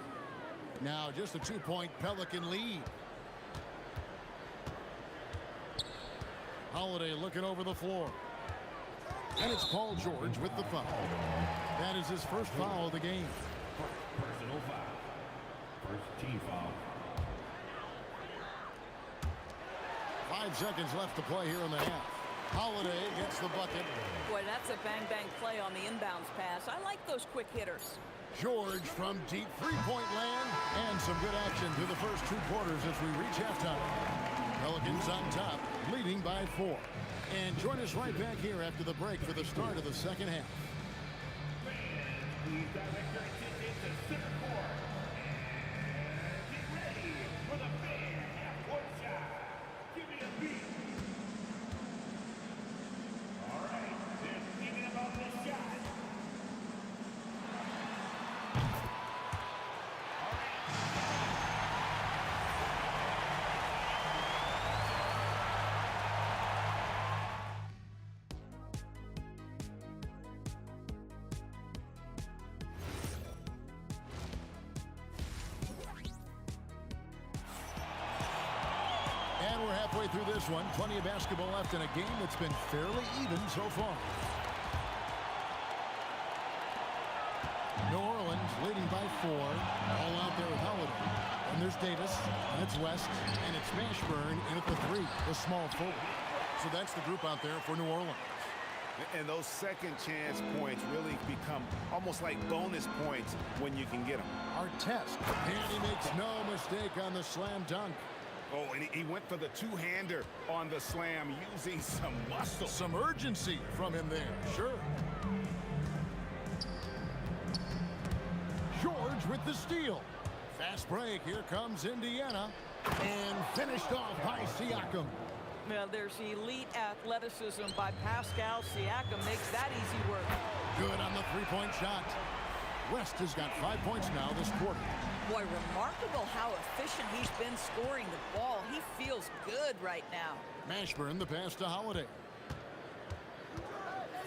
Now just a 2-point Pelican lead. Holiday looking over the floor. And it's Paul George with the foul. That is his first foul of the game. Personal foul. First team foul. 5 seconds left to play here in the half. Holiday gets the bucket. Boy, that's a bang-bang play on the inbounds pass. I like those quick hitters. George from deep three-point land. And some good action through the first 2 quarters as we reach halftime. Pelicans on top, leading by 4. And join us right back here after the break for the start of the second half. Please direct your attention to center court. And get ready for the fan half-court shot. Give me a beat. All right, they're thinking about this shot. And we're halfway through this one. Plenty of basketball left in a game that's been fairly even so far. New Orleans leading by 4. All out there with Holiday. And there's Davis. And it's West. And it's Mashburn in at the 3. The small forward. So that's the group out there for New Orleans. And those second chance points really become almost like bonus points when you can get them. Artest. And he makes no mistake on the slam dunk. Oh, and he went for the two-hander on the slam using some muscle. Some urgency from him there, sure. George with the steal. Fast break, here comes Indiana. And finished off by Siakam. Well, there's elite athleticism by Pascal Siakam. Makes that easy work. Good on the three-point shot. West has got 5 points now this quarter. Boy, remarkable how efficient he's been scoring the ball. He feels good right now. Mashburn the pass to Holiday.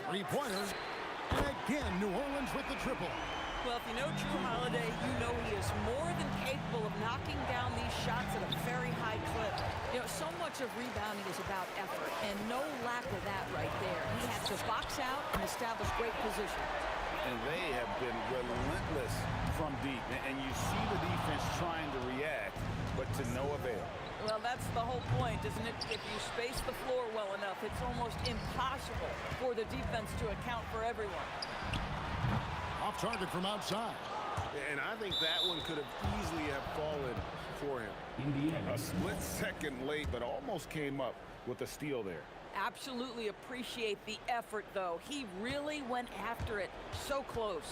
Three-pointers. And again, New Orleans with the triple. Well, if you know Drew Holiday, you know he is more than capable of knocking down these shots at a very high clip. You know, so much of rebounding is about effort, and no lack of that right there. He has to box out and establish great position. And they have been relentless from deep. And you see the defense trying to react, but to no avail. Well, that's the whole point, isn't it? If you space the floor well enough, it's almost impossible for the defense to account for everyone. Off target from outside. And I think that one could have easily have fallen for him. A split second late, but almost came up with a steal there. Absolutely appreciate the effort, though. He really went after it. So close.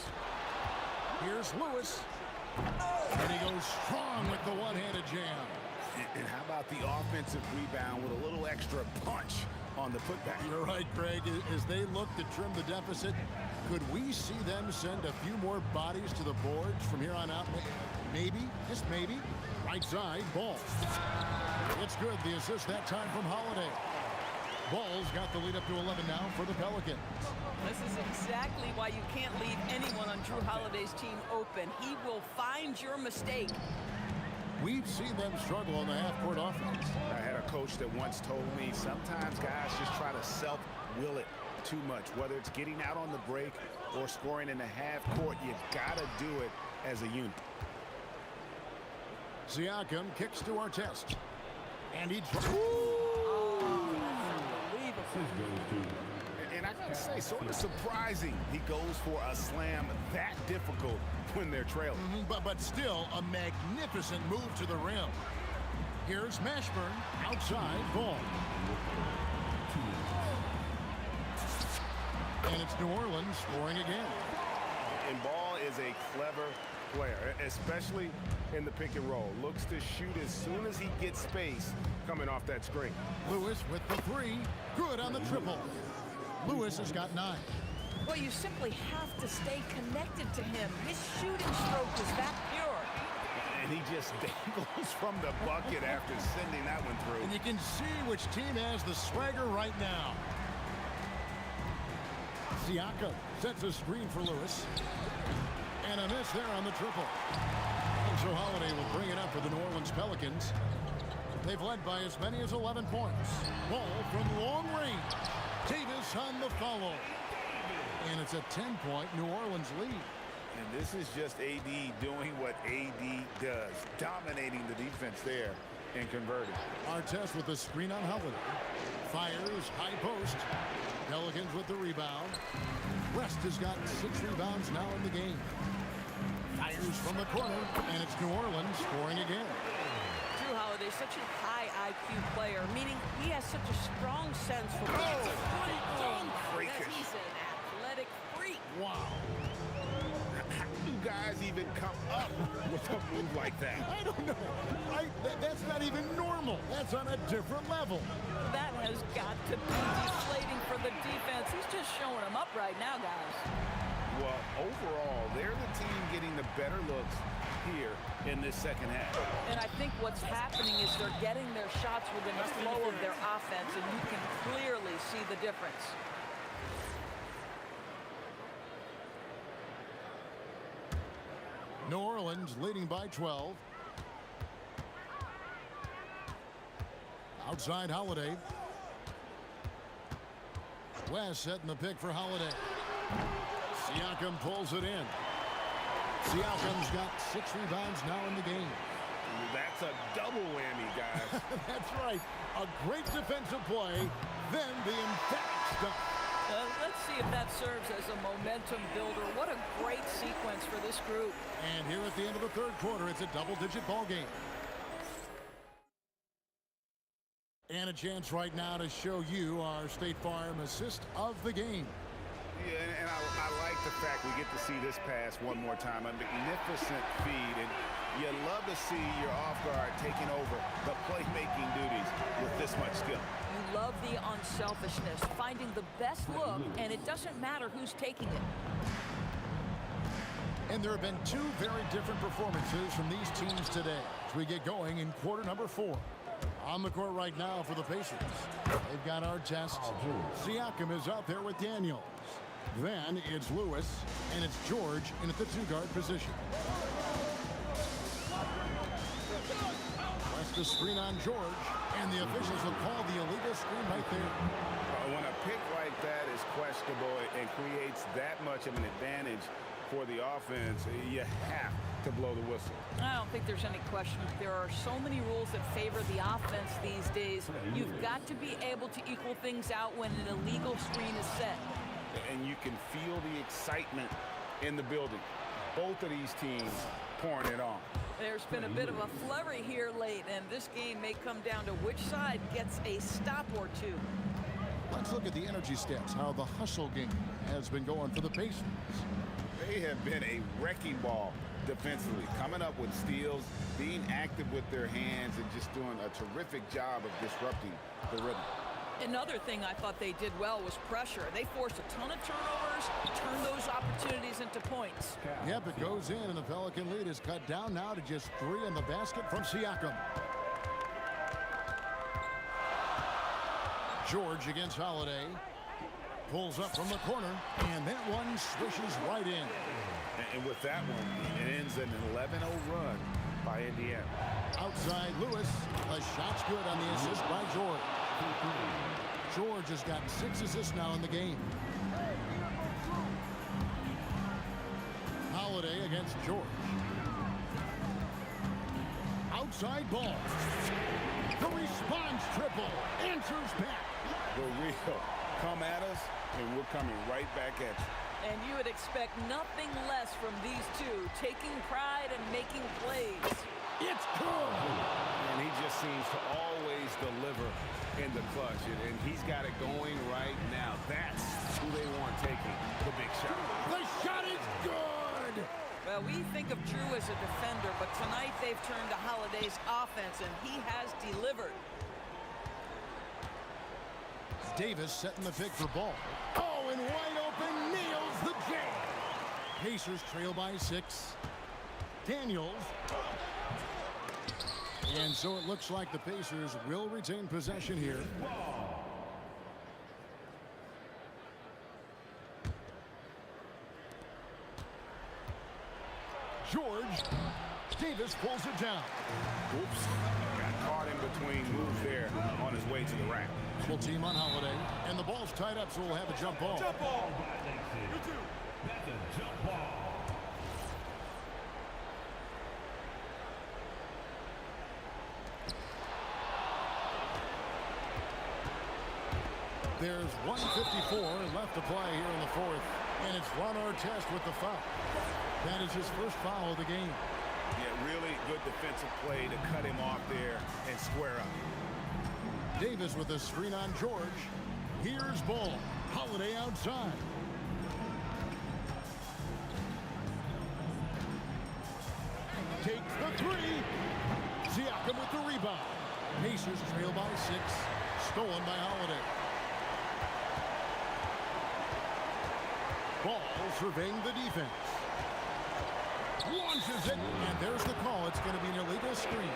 Here's Lewis. And he goes strong with the one-handed jam. And how about the offensive rebound with a little extra punch on the putback? You're right, Greg. As they look to trim the deficit, could we see them send a few more bodies to the boards from here on out? Maybe, just maybe. Right side, Ball. It's good. The assist that time from Holiday. Ball's got the lead up to 11 now for the Pelicans. This is exactly why you can't leave anyone on Drew Holiday's team open. He will find your mistake. We've seen them struggle on the half-court offense. I had a coach that once told me sometimes guys just try to self-will it too much. Whether it's getting out on the break or scoring in the half-court, you got to do it as a unit. Siakam kicks to Artest. And he... And I gotta say, sort of surprising he goes for a slam that difficult when they're trailing. But still a magnificent move to the rim. Here's Mashburn outside, Ball. And it's New Orleans scoring again. And Ball is a clever player, especially in the pick and roll. Looks to shoot as soon as he gets space coming off that screen. Lewis with the three. Good on the triple. Lewis has got 9. Well, you simply have to stay connected to him. His shooting stroke is that pure. And he just dangles from the bucket after sending that one through. And you can see which team has the swagger right now. Siakam sets a screen for Lewis. And a miss there on the triple. And so Holiday will bring it up for the New Orleans Pelicans. They've led by as many as 11 points. Ball from long range. Davis on the follow. And it's a 10-point New Orleans lead. And this is just AD doing what AD does, dominating the defense there and converting. Artest with the screen on Holiday. Fires, high post. Pelicans with the rebound. West has got 6 rebounds now in the game. Fires from the corner, and it's New Orleans scoring again. Drew Holiday, such a high IQ player, meaning he has such a strong sense for... That's a great dunk. Freakish. He's an athletic freak. Wow. How do guys even come up with a move like that? I don't know. That's not even normal. That's on a different level. That has got to be deflating for the defense. He's just showing them up right now, guys. Well, overall, they're the team getting the better looks here in this second half. And I think what's happening is they're getting their shots within the flow of their offense, and you can clearly see the difference. New Orleans leading by 12. Outside Holiday. West setting the pick for Holiday. Siakam pulls it in. Siakam's got 6 rebounds now in the game. That's a double whammy, guys. That's right. A great defensive play, then the emphatic stuff. Let's see if that serves as a momentum builder. What a great sequence for this group. And here at the end of the third quarter, it's a double-digit ball game. And a chance right now to show you our State Farm assist of the game. Yeah, and I like the fact we get to see this pass one more time. A magnificent feed, and you love to see your off guard taking over the playmaking duties with this much skill. You love the unselfishness, finding the best look, and it doesn't matter who's taking it. And there have been 2 very different performances from these teams today as we get going in quarter number 4. On the court right now for the Pacers. They've got Artest. Siakam is out there with Daniels. Then it's Lewis, and it's George in at the 2-guard position. West the screen on George, and the officials will call the illegal screen right there. When a pick like that is questionable and creates that much of an advantage for the offense, you have to blow the whistle. I don't think there's any question. There are so many rules that favor the offense these days. You've got to be able to equal things out when an illegal screen is set. And you can feel the excitement in the building. Both of these teams pouring it on. There's been a bit of a flurry here late, and this game may come down to which side gets a stop or 2. Let's look at the energy stats, how the hustle game has been going for the Pacers. They have been a wrecking ball defensively, coming up with steals, being active with their hands, and just doing a terrific job of disrupting the rhythm. Another thing I thought they did well was pressure. They forced a ton of turnovers, turned those opportunities into points. Yep, it goes in, and the Pelican lead is cut down now to just 3 in the basket from Siakam. George against Holiday. Pulls up from the corner, and that one swishes right in. And with that one, it ends an 11-0 run by Indiana. Outside Lewis, a shot's good on the assist by George. George has got 6 assists now in the game. Holiday against George. Outside ball. The response triple. Answers back. The real come at us, and we're coming right back at you. And you would expect nothing less from these two, taking pride and making plays. It's good. And he just seems to always deliver in the clutch, and he's got it going right now. That's who they want taking the big shot. The shot is good. Well, we think of Drew as a defender, but tonight they've turned to Holiday's offense, and he has delivered. Davis setting the pick for ball. Oh, and wide open, nails the jam. Pacers trail by 6. Daniels. And so it looks like the Pacers will retain possession here. George. Davis pulls it down. Oops. Got caught in between moves there on his way to the rack. Full team on Holiday. And the ball's tied up, so we'll have a jump ball. Jump ball. That's a jump ball. There's 1:54 left to play here in the fourth. And it's Ron Artest with the foul. That is his first foul of the game. Yeah, really good defensive play to cut him off there and square up. Davis with a screen on George. Here's ball. Holiday outside. Takes the three. Siakam with the rebound. Pacers trail by 6. Stolen by Holiday. Ball surveying the defense. Launches it, and there's the call. It's going to be an illegal screen.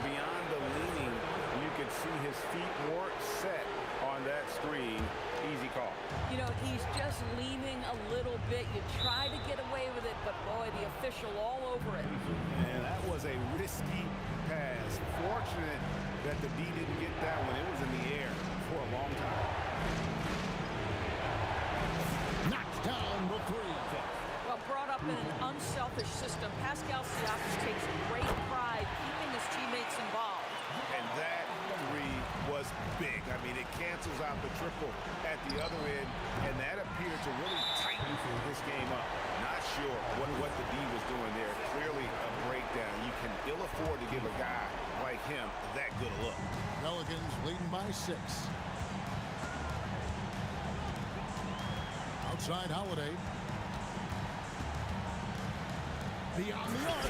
Beyond the leaning, you could see his feet weren't set on that screen. Easy call. You know, he's just leaning a little bit. You try to get away with it, but boy, the official all over it. And that was a risky pass. Fortunate that the D didn't get that one. It was in the air for a long time. Knocks down the three. Well, brought up in an unselfish system, Pascal Siakam takes great pride keeping his teammates involved. And that three was big. I mean, it cancels out the triple at the other end, and that appeared to really tighten this game up. Not sure what the D was doing there. Clearly a breakdown. You can ill afford to give a guy like him that good a look. Pelicans leading by 6. Outside Holiday. Beyond the arc.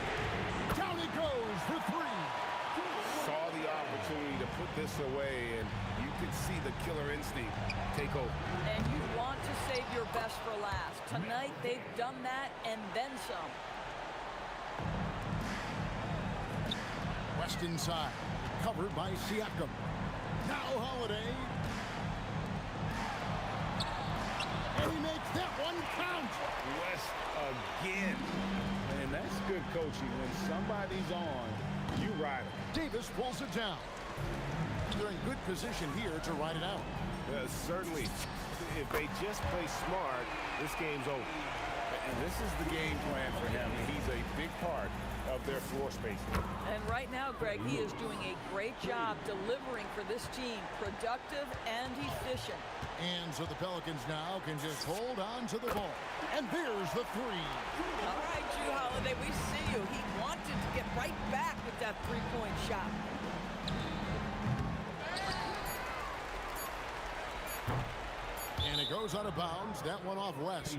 Down it goes for 3. Saw the opportunity to put this away, and you could see the killer instinct take over. And you want to save your best for last. Tonight, they've done that and then some. West inside. Covered by Siakam. Now Holiday. And he makes that one count. West again. And that's good coaching. When somebody's on, you ride him. Davis pulls it down. They're in good position here to ride it out. Certainly, if they just play smart, this game's over. And this is the game plan for him. He's a big part of their floor spacing. And right now, Greg, he is doing a great job delivering for this team. Productive and efficient. And so the Pelicans now can just hold on to the ball. And there's the 3. All right, Drew Holiday, we see you. He wanted to get right back with that three-point shot. And it goes out of bounds. That one off West.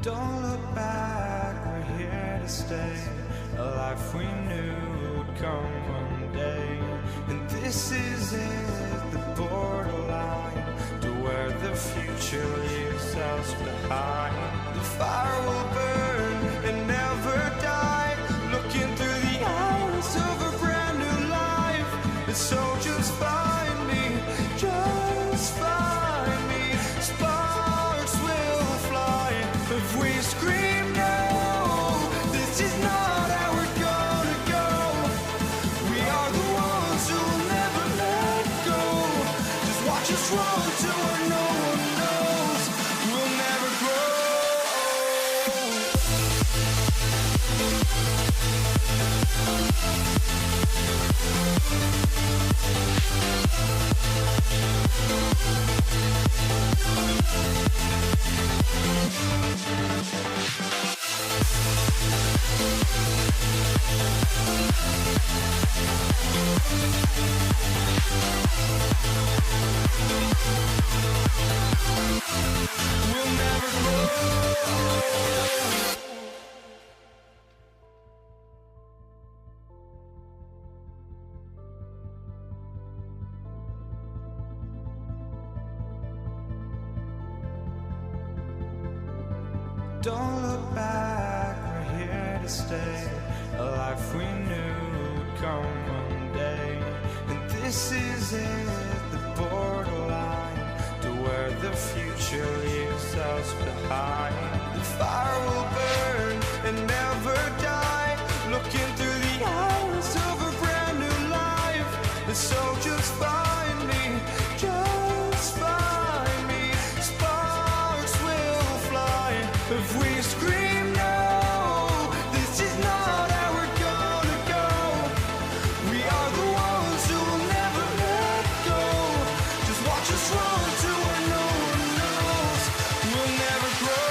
Don't look back, we're here to stay. A life we knew would come one day. And this is it, the borderline, to where the future leaves us behind. The fire will burn and never die, looking through the eyes of a brand new life. And so just find me, just find me. Sparks will fly if we scream no. This is not how we're gonna go. We are the ones who will never let go. Just watch us run to where no one knows. We'll never grow. We'll never grow. Don't look back, we're here to stay. A life we knew would come one day. And this is it, the borderline, to where the future leaves us behind. The fire will burn and never die, looking through the eyes of a brand new life. And so just find me, just find me. Sparks will fly if we scream no. This is not how we're gonna go. We are the ones who will never let go. Just watch us run to where no one knows. We'll never grow.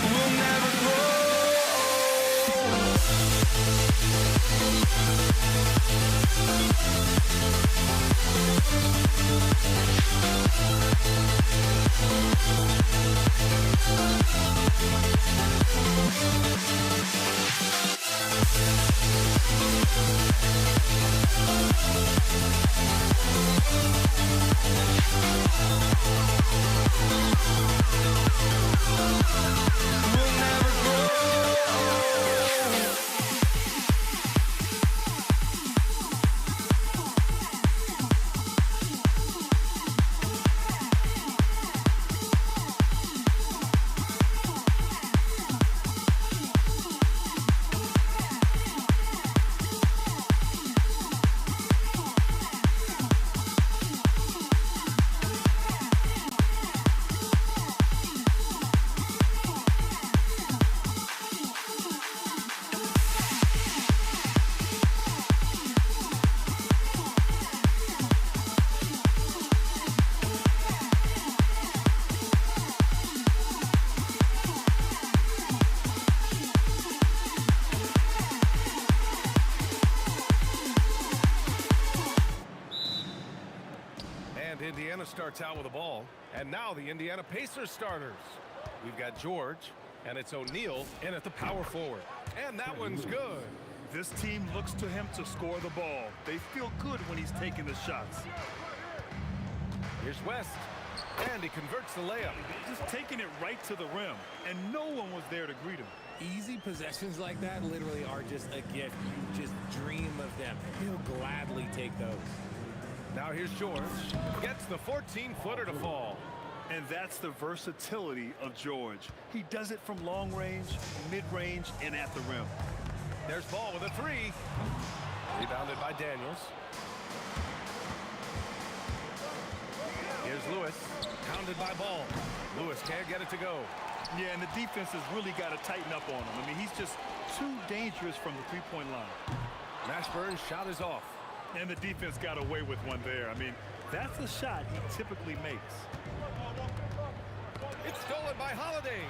We'll never grow. We'll never grow. Indiana starts out with the ball. And now the Indiana Pacers starters. We've got George, and it's O'Neal in at the power forward. And that one's good. This team looks to him to score the ball. They feel good when he's taking the shots. Here's West, and he converts the layup. Just taking it right to the rim, and no one was there to greet him. Easy possessions like that literally are just a gift. You just dream of them. He'll gladly take those. Now here's George. Gets the 14-footer to fall. And that's the versatility of George. He does it from long range, mid-range, and at the rim. There's Ball with a three. Rebounded by Daniels. Here's Lewis. Pounded by Ball. Lewis can't get it to go. Yeah, and the defense has really got to tighten up on him. I mean, he's just too dangerous from the three-point line. Mashburn's shot is off. And the defense got away with one there. I mean, that's a shot he typically makes. It's stolen by Holiday.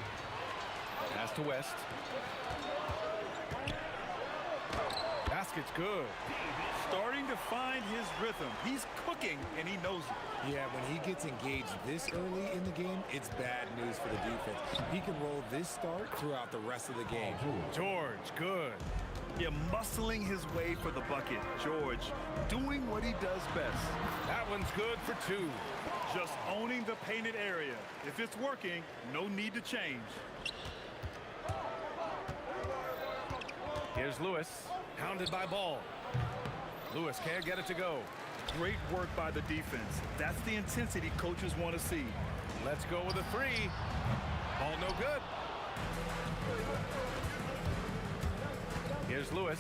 Pass to West. Basket's good. Starting to find his rhythm. He's cooking, and he knows it. Yeah, when he gets engaged this early in the game, it's bad news for the defense. He can roll this start throughout the rest of the game. George, good. Yeah, muscling his way for the bucket. George doing what he does best. That one's good for two. Just owning the painted area. If it's working, no need to change. Here's Lewis, hounded by Ball. Lewis can't get it to go. Great work by the defense. That's the intensity coaches want to see. Let's go with a three. Ball no good. Here's Lewis.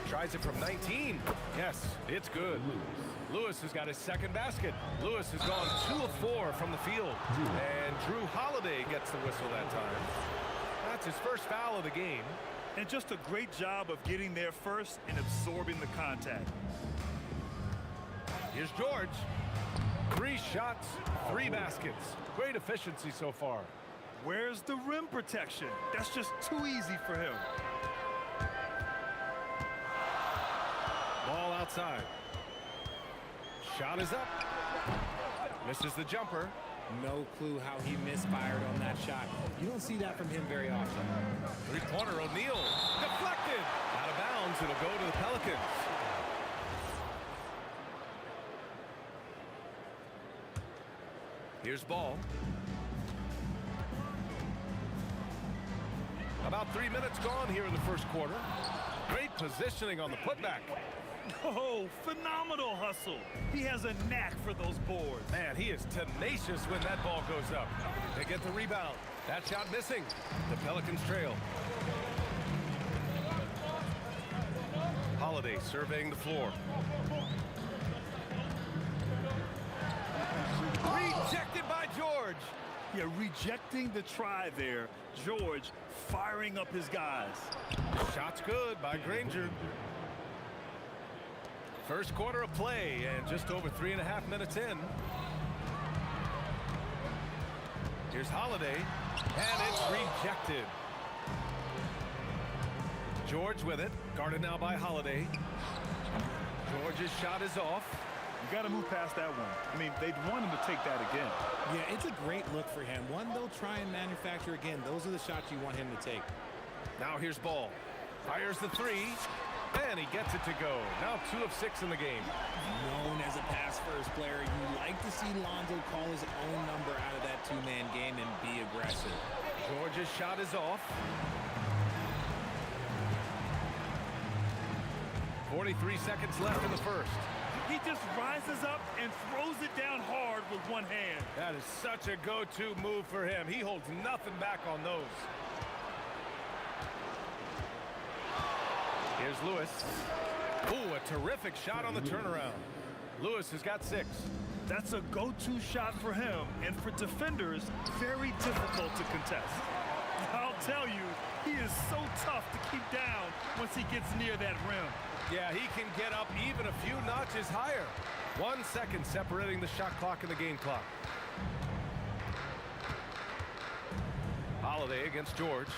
Tries it from 19. Yes, it's good. Lewis has got his second basket. Lewis has gone 2 of 4 from the field. And Drew Holiday gets the whistle that time. That's his first foul of the game. And just a great job of getting there first and absorbing the contact. Here's George. 3 shots, 3 baskets. Great efficiency so far. Where's the rim protection? That's just too easy for him. Ball outside. Shot is up. Misses the jumper. No clue how he misfired on that shot. You don't see that from him very often. Three-pointer, O'Neal. Deflected. Out of bounds. It'll go to the Pelicans. Here's Ball. About 3 minutes gone here in the first quarter. Great positioning on the putback. Oh, phenomenal hustle. He has a knack for those boards. Man, he is tenacious when that ball goes up. They get the rebound. That shot missing. The Pelicans trail. Holiday surveying the floor. Rejected by George. Yeah, rejecting the try there. George firing up his guys. Shot's good by Granger. First quarter of play and just over 3.5 minutes in. Here's Holiday, and it's rejected. George with it, guarded now by Holiday. George's shot is off. You got to move past that one. I mean, they'd want him to take that again. Yeah, it's a great look for him. One they'll try and manufacture again. Those are the shots you want him to take. Now here's Ball. Fires the three, and he gets it to go. Now 2 of 6 in the game. Known as a pass-first player, you like to see Lonzo call his own number out of that two-man game and be aggressive. George's shot is off. 43 seconds left in the first. He just rises up and throws it down hard with one hand. That is such a go-to move for him. He holds nothing back on those. Here's Lewis. Ooh, a terrific shot on the turnaround. Lewis has got 6. That's a go-to shot for him, and for defenders, very difficult to contest. I'll tell you, he is so tough to keep down once he gets near that rim. Yeah, he can get up even a few notches higher. 1 second separating the shot clock and the game clock. Holiday against George.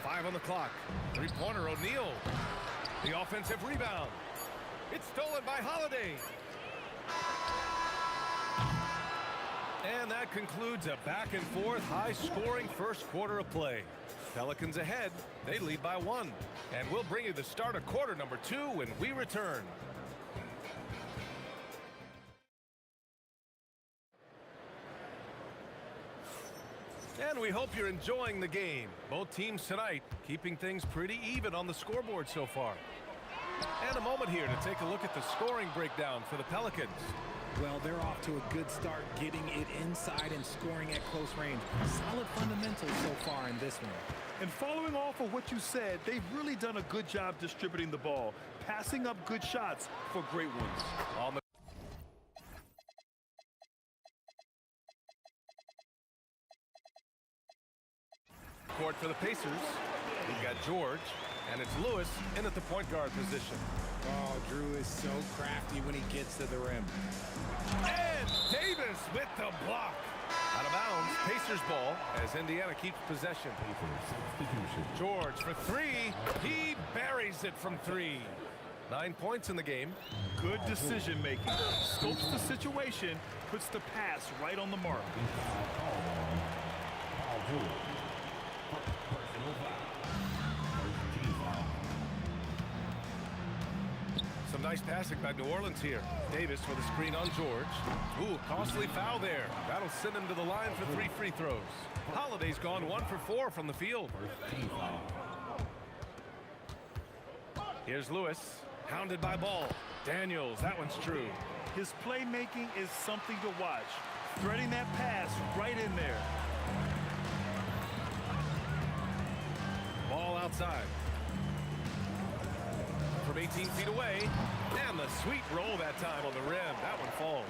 5 on the clock. Three-pointer, O'Neal. The offensive rebound. It's stolen by Holiday. And that concludes a back-and-forth, high-scoring first quarter of play. Pelicans ahead. They lead by 1. And we'll bring you the start of quarter number 2 when we return. And we hope you're enjoying the game. Both teams tonight keeping things pretty even on the scoreboard so far. And a moment here to take a look at the scoring breakdown for the Pelicans. Well, they're off to a good start, getting it inside and scoring at close range. Solid fundamentals so far in this one. And following off of what you said, they've really done a good job distributing the ball, passing up good shots for great ones. court for the Pacers. We've got George, and it's Lewis in at the point guard position. Oh, Drew is so crafty when he gets to the rim. And Davis with the block. Out of bounds, Pacers ball as Indiana keeps possession. George for three. He buries it from three. 9 points in the game. Good decision making. Scopes the situation, puts the pass right on the mark. Some nice passing by New Orleans here. Davis with a screen on George. Ooh, costly foul there. That'll send him to the line for 3 free throws. Holiday's gone 1 for 4 from the field. Here's Lewis, hounded by Ball. Daniels, that one's true. His playmaking is something to watch. Threading that pass right in there. Ball outside. From 18 feet away, and the sweet roll that time on the rim. That one falls.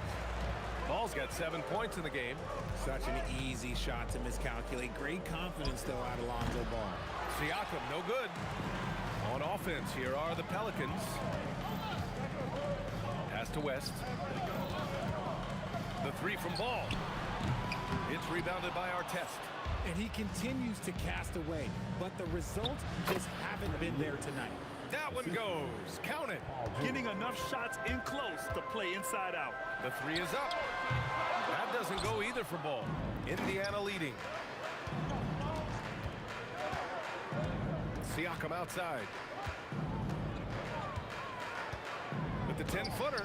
Ball's got 7 points in the game. Such an easy shot to miscalculate. Great confidence, though, out of Lonzo Ball. Siakam, no good. On offense, here are the Pelicans. Pass to West. The three from Ball. It's rebounded by Artest. And he continues to cast away, but the results just haven't been there tonight. That one goes. Count it. Getting enough shots in close to play inside out. The three is up. That doesn't go either for Ball. Indiana leading. Siakam outside. With the 10-footer.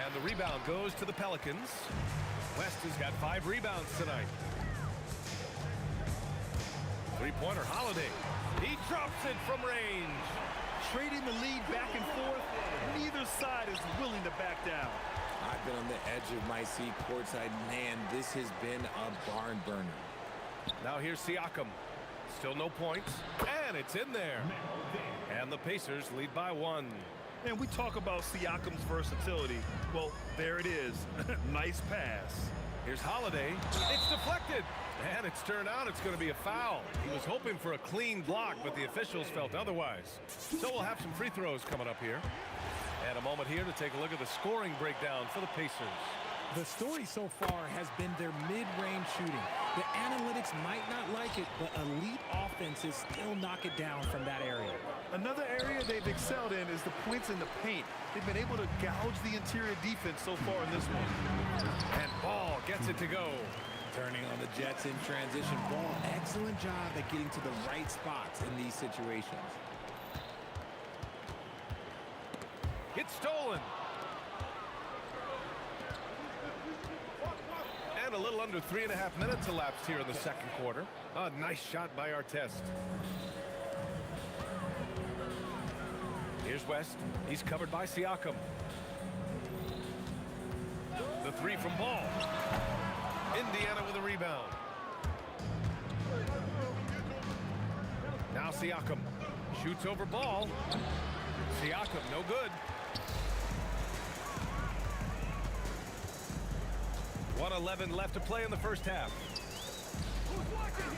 And the rebound goes to the Pelicans. West has got 5 rebounds tonight. Three-pointer Holiday. He drops it from range. Trading the lead back and forth. Neither side is willing to back down. I've been on the edge of my seat courtside. Man, this has been a barn burner. Now here's Siakam. Still no points. And it's in there. And the Pacers lead by 1. And we talk about Siakam's versatility. Well, there it is. Nice pass. Here's Holiday. It's deflected. And it's turned out it's going to be a foul. He was hoping for a clean block, but the officials felt otherwise. So we'll have some free throws coming up here. And a moment here to take a look at the scoring breakdown for the Pacers. The story so far has been their mid-range shooting. The analytics might not like it, but elite offenses still knock it down from that area. Another area they've excelled in is the points in the paint. They've been able to gouge the interior defense so far in this one. And Ball gets it to go. Turning on the Jets in transition. Ball, excellent job at getting to the right spots in these situations. It's stolen. And a little under 3.5 minutes elapsed here in the second quarter. A nice shot by Artest. Here's West. He's covered by Siakam. The three from Ball. Indiana with a rebound. Now Siakam shoots over Ball. Siakam, no good. 1:11 left to play in the first half.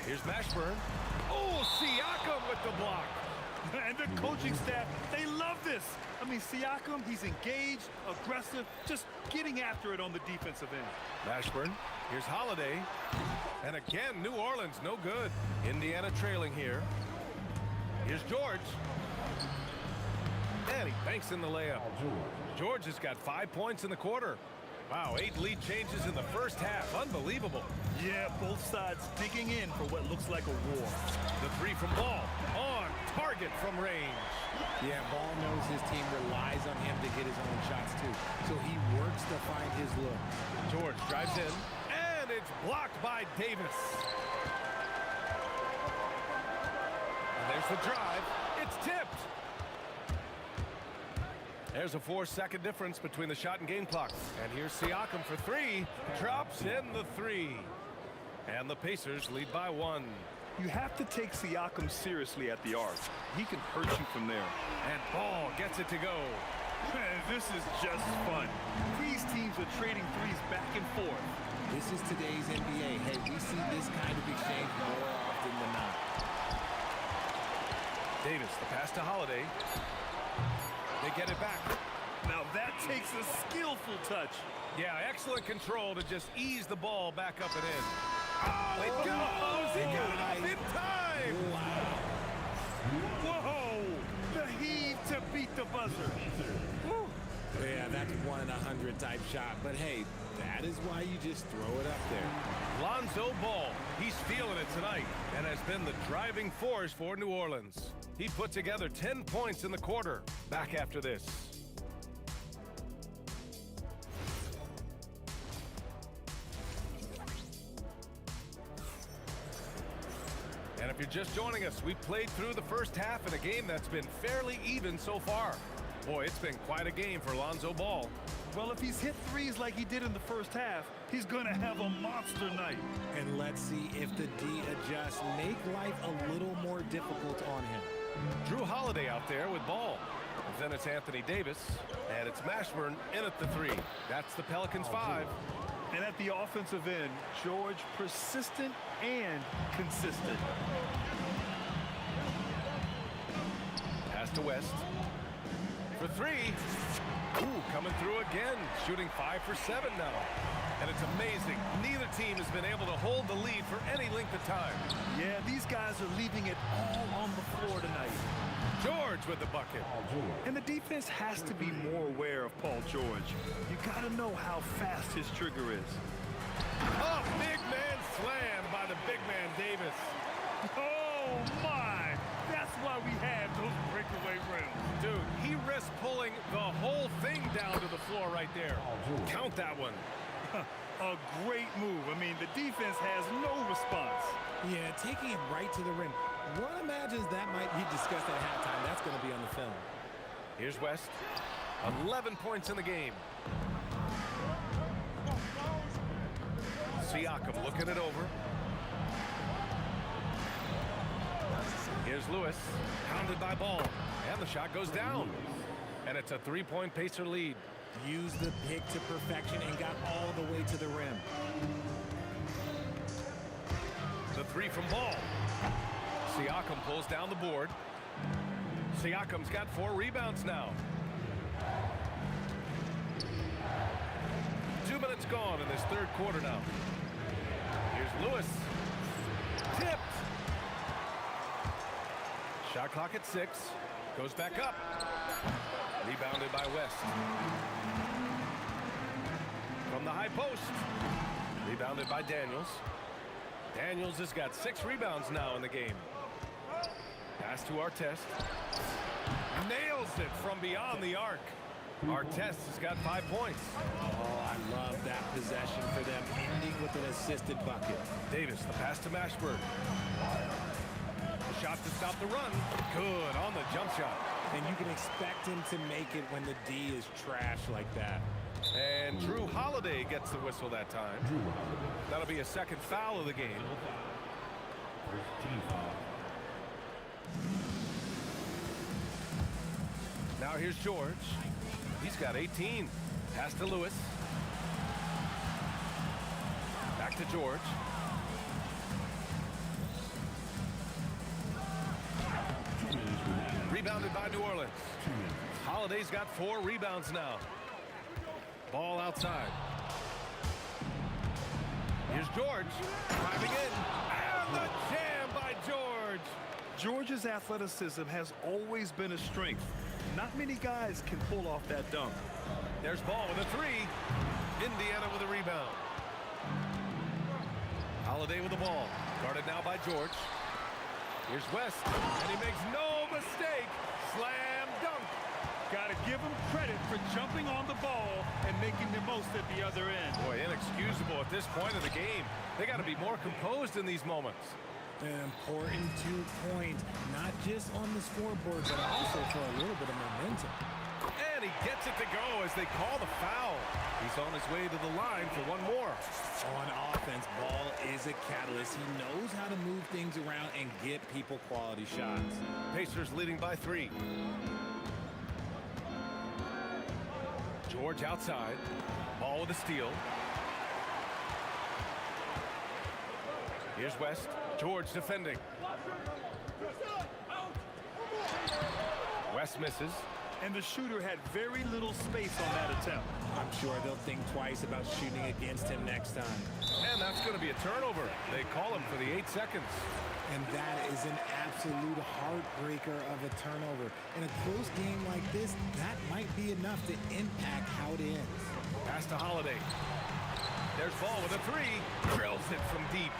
Here's Mashburn. Oh, Siakam with the block. And the coaching staff, they love this. I mean, Siakam, he's engaged, aggressive, just getting after it on the defensive end. Mashburn. Here's Holiday. And again, New Orleans, no good. Indiana trailing here. Here's George. And he banks in the layup. George has got 5 points in the quarter. Wow, 8 lead changes in the first half. Unbelievable. Yeah, both sides digging in for what looks like a war. The three from Ball. On target from range. Yeah, Ball knows his team relies on him to hit his own shots, too. So he works to find his look. George drives in. And it's blocked by Davis. And there's the drive. It's tipped. There's a 4-second difference between the shot and game clock. And here's Siakam for three. Drops in the three. And the Pacers lead by 1. You have to take Siakam seriously at the arc. He can hurt you from there. And Ball gets it to go. This is just fun. These teams are trading threes back and forth. This is today's NBA. Hey, we see this kind of exchange more often than not. Davis, the pass to Holiday. They get it back. Now that takes a skillful touch. Yeah, excellent control to just ease the ball back up and in. Oh, it goes! He got it off in time! Whoa! The heave to beat the buzzer. Woo. Yeah, that's 1 in 100 type shot. But hey, that is why you just throw it up there. Lonzo Ball, he's feeling it tonight and has been the driving force for New Orleans. He put together 10 points in the quarter. Back after this. And if you're just joining us, we played through the first half in a game that's been fairly even so far. Boy, it's been quite a game for Lonzo Ball. Well, if he's hit threes like he did in the first half, he's going to have a monster night. And let's see if the D adjusts, make life a little more difficult on him. Drew Holiday out there with Ball. Then it's Anthony Davis, and it's Mashburn in at the 3. That's the Pelicans 5. And at the offensive end, George persistent and consistent. Pass to West. For 3. Ooh, coming through again. Shooting 5 for 7 now. And it's amazing. Neither team has been able to hold the lead for any length of time. Yeah, these guys are leaving it all on the floor tonight. George with the bucket. And the defense has to be more aware of Paul George. You got to know how fast his trigger is. Oh, big man slam by the big man Davis. Oh, my. That's why we have those breakaway rims. Dude, he risked pulling the whole thing down to the floor right there. Count that one. A great move. I mean, the defense has no response. Yeah, taking it right to the rim. One imagines that might be discussed at halftime. That's going to be on the film. Here's West. 11 points in the game. Siakam looking it over. Here's Lewis. Pounded by Ball. And the shot goes down. And it's a 3-point Pacer lead. Used the pick to perfection and got all the way to the rim. The 3 from Ball. Siakam pulls down the board. Siakam's got 4 rebounds now. 2 minutes gone in this third quarter now. Here's Lewis. Tipped. Shot clock at 6. Goes back up. Rebounded by West. From the high post. Rebounded by Daniels. Daniels has got 6 rebounds now in the game. Pass to Artest. Nails it from beyond the arc. Artest has got 5 points. Oh, I love that possession for them, ending with an assisted bucket. Davis, the pass to Mashburn. The shot to stop the run. Good on the jump shot. And you can expect him to make it when the D is trash like that. And Drew Holiday gets the whistle that time. That'll be a second foul of the game. Now here's George. He's got 18. Pass to Lewis. Back to George. Rebounded by New Orleans. Holiday's got 4 rebounds now. Ball outside. Here's George driving in. And the jam by George. George's athleticism has always been a strength. Not many guys can pull off that dunk. There's Ball with a 3. Indiana with a rebound. Holiday with the ball. Guarded now by George. Here's West. And he makes no mistake. Slam dunk. Got to give him credit for jumping on the ball and making the most at the other end. Boy, inexcusable at this point of the game. They got to be more composed in these moments. An important 2-point, not just on the scoreboard, but also for a little bit of momentum. And he gets it to go as they call the foul. He's on his way to the line for one more. On offense, Ball is a catalyst. He knows how to move things around and get people quality shots. Pacers leading by 3. George outside. Ball with a steal. Here's West. George defending. West misses. And the shooter had very little space on that attempt. I'm sure they'll think twice about shooting against him next time. And that's going to be a turnover. They call him for the 8 seconds. And that is an absolute heartbreaker of a turnover. In a close game like this, that might be enough to impact how it ends. Pass to Holiday. There's Ball with a 3. Drills it from deep.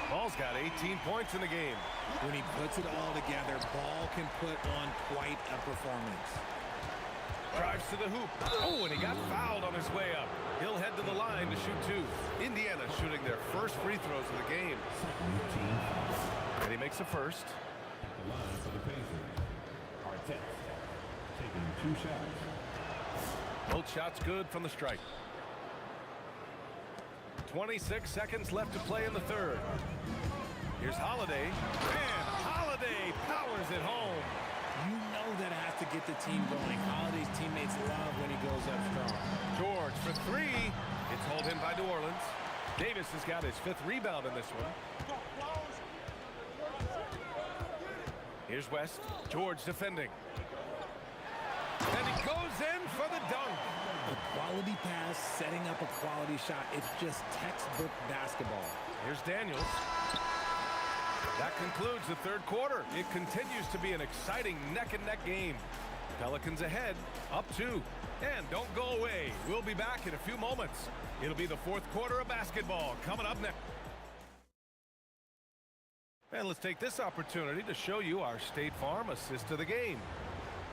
Ball's got 18 points in the game. When he puts it all together, Ball can put on quite a performance. Drives to the hoop. Oh, and he got fouled on his way up. He'll head to the line to shoot 2. Indiana shooting their first free throws of the game. And he makes a first. The line for the Pacers. Artest taking 2 shots. Both shots good from the stripe. 26 seconds left to play in the third. Here's Holiday. And Holiday powers it home. You know that has to get the team going. Holiday's teammates love when he goes up strong. George for 3. It's hauled in by New Orleans. Davis has got his 5th rebound in this one. Here's West. George defending. And he goes in for the dunk. A quality pass, setting up a quality shot. It's just textbook basketball. Here's Daniels. That concludes the third quarter. It continues to be an exciting neck-and-neck game. Pelicans ahead, up 2. And don't go away. We'll be back in a few moments. It'll be the fourth quarter of basketball coming up next. And let's take this opportunity to show you our State Farm assist to the game.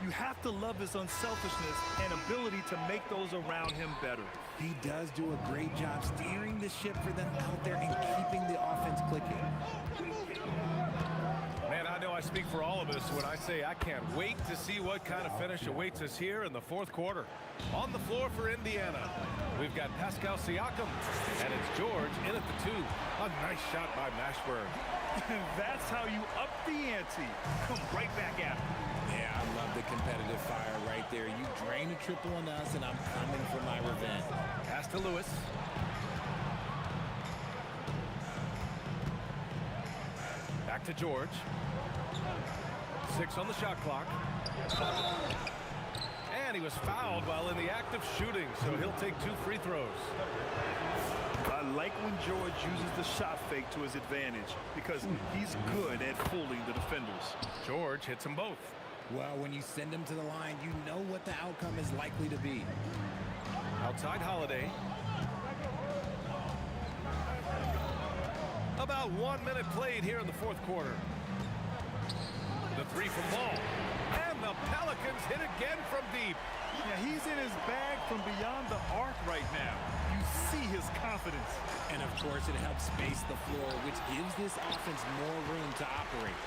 You have to love his unselfishness and ability to make those around him better. He does do a great job steering the ship for them out there and keeping the offense clicking. Man, I know I speak for all of us when I say I can't wait to see what kind of finish awaits us here in the fourth quarter. On the floor for Indiana, we've got Pascal Siakam, and it's George in at the 2. A nice shot by Mashburn. And that's how you up the ante. Come right back at him. Yeah, I love the competitive fire right there. You drain a triple on us, and I'm coming for my revenge. Pass to Lewis. Back to George. 6 on the shot clock. And he was fouled while in the act of shooting, so he'll take 2 free throws. I like when George uses the shot fake to his advantage because he's good at fooling the defenders. George hits them both. Well, when you send them to the line, you know what the outcome is likely to be. Outside Holiday. About 1 minute played here in the fourth quarter. The 3 from Ball. And the Pelicans hit again from deep. Yeah, he's in his bag from beyond the arc right now. You see his confidence. And of course, it helps space the floor, which gives this offense more room to operate.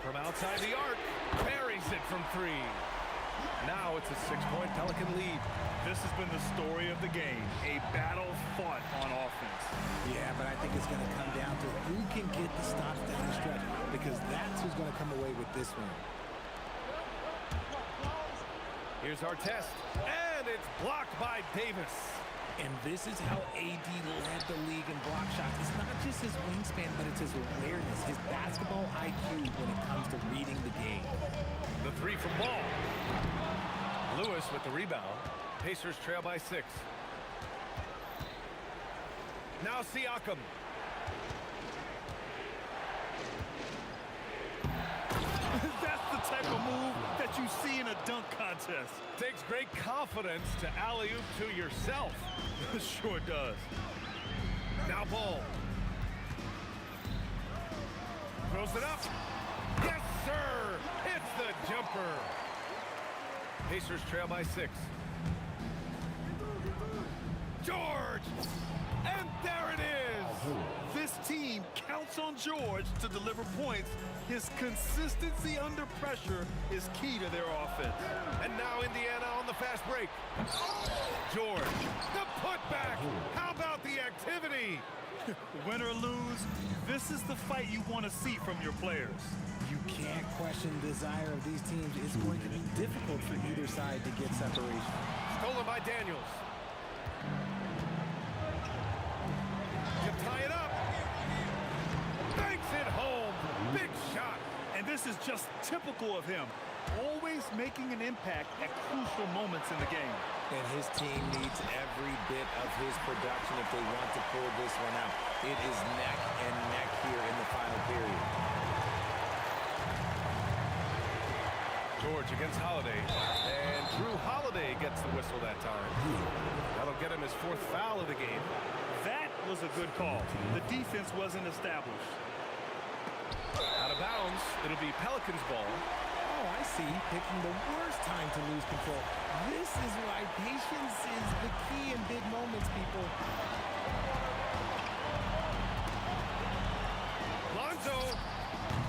From outside the arc, buries it from 3. Now it's a 6-point Pelican lead. This has been the story of the game, a battle fought on offense. Yeah, but I think it's going to come down to who can get the stops down the stretch, because that's who's going to come away with this one. Here's our test, and it's blocked by Davis. And this is how AD led the league in block shots. It's not just his wingspan, but it's his awareness, his basketball IQ when it comes to reading the game. The 3 from Ball. Lewis with the rebound. Pacers trail by 6. Now Siakam. That's the type of move that you see in a dunk contest. Takes great confidence to alley-oop to yourself. Sure does. Now Ball. Throws it up. Yes, sir! Hits the jumper. Pacers trail by 6. George! And there it is! This team counts on George to deliver points. His consistency under pressure is key to their offense. And now Indiana on the fast break. George, the putback! How about the activity? Win or lose, this is the fight you want to see from your players. You can't question the desire of these teams. It's going to be difficult for either side to get separation. Stolen by Daniels. To tie it up. Banks it home. This is just typical of him. Always making an impact at crucial moments in the game. And his team needs every bit of his production if they want to pull this one out. It is neck and neck here in the final period. George against Holiday, and Drew Holiday gets the whistle that time. That'll get him his 4th foul of the game. That was a good call. The defense wasn't established. Out of bounds, it'll be Pelicans ball. Oh, I see. Picking the worst time to lose control. This is why patience is the key in big moments, people. Lonzo,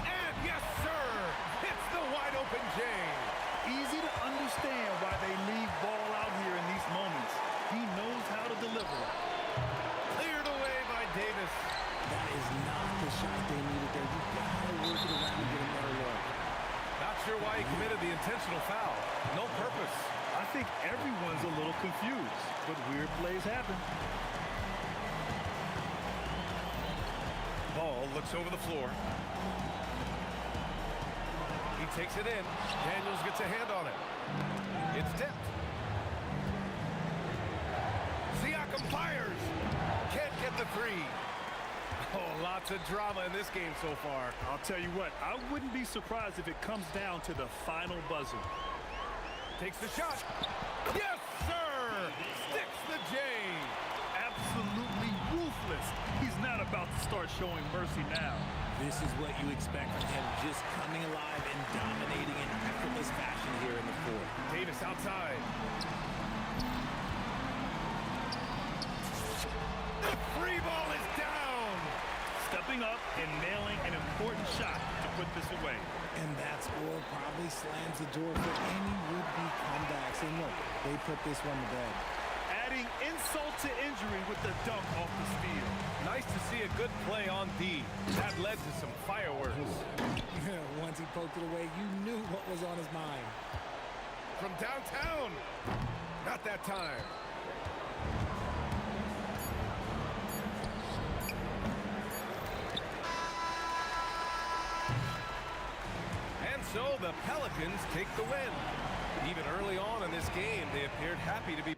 and yes, sir, hits the wide open J. Easy to understand why they leave ball out here in these moments. He knows how to deliver. Cleared away by Davis. That is not the shot they needed there. You gotta work it around and get a better look. Not sure why he committed the intentional foul. No purpose. I think everyone's a little confused, but weird plays happen. Ball looks over the floor. He takes it in. Daniels gets a hand on it. It's tipped. Siakam fires. Can't get the 3. Oh, lots of drama in this game so far. I'll tell you what, I wouldn't be surprised if it comes down to the final buzzer. Takes the shot. Yes, sir! Sticks the J. Absolutely ruthless. He's not about to start showing mercy now. This is what you expect from him, just coming alive and dominating in effortless fashion here in the 4th. Davis outside. The free ball is down. Stepping up and nailing an important shot to put this away. And that score probably slams the door for any would-be comebacks. And look, they put this one to bed. Adding insult to injury with the dunk off the steal. Nice to see a good play on D. That led to some fireworks. Once he poked it away, you knew what was on his mind. From downtown. Not that time. And so the Pelicans take the win. Even early on in this game, they appeared happy to be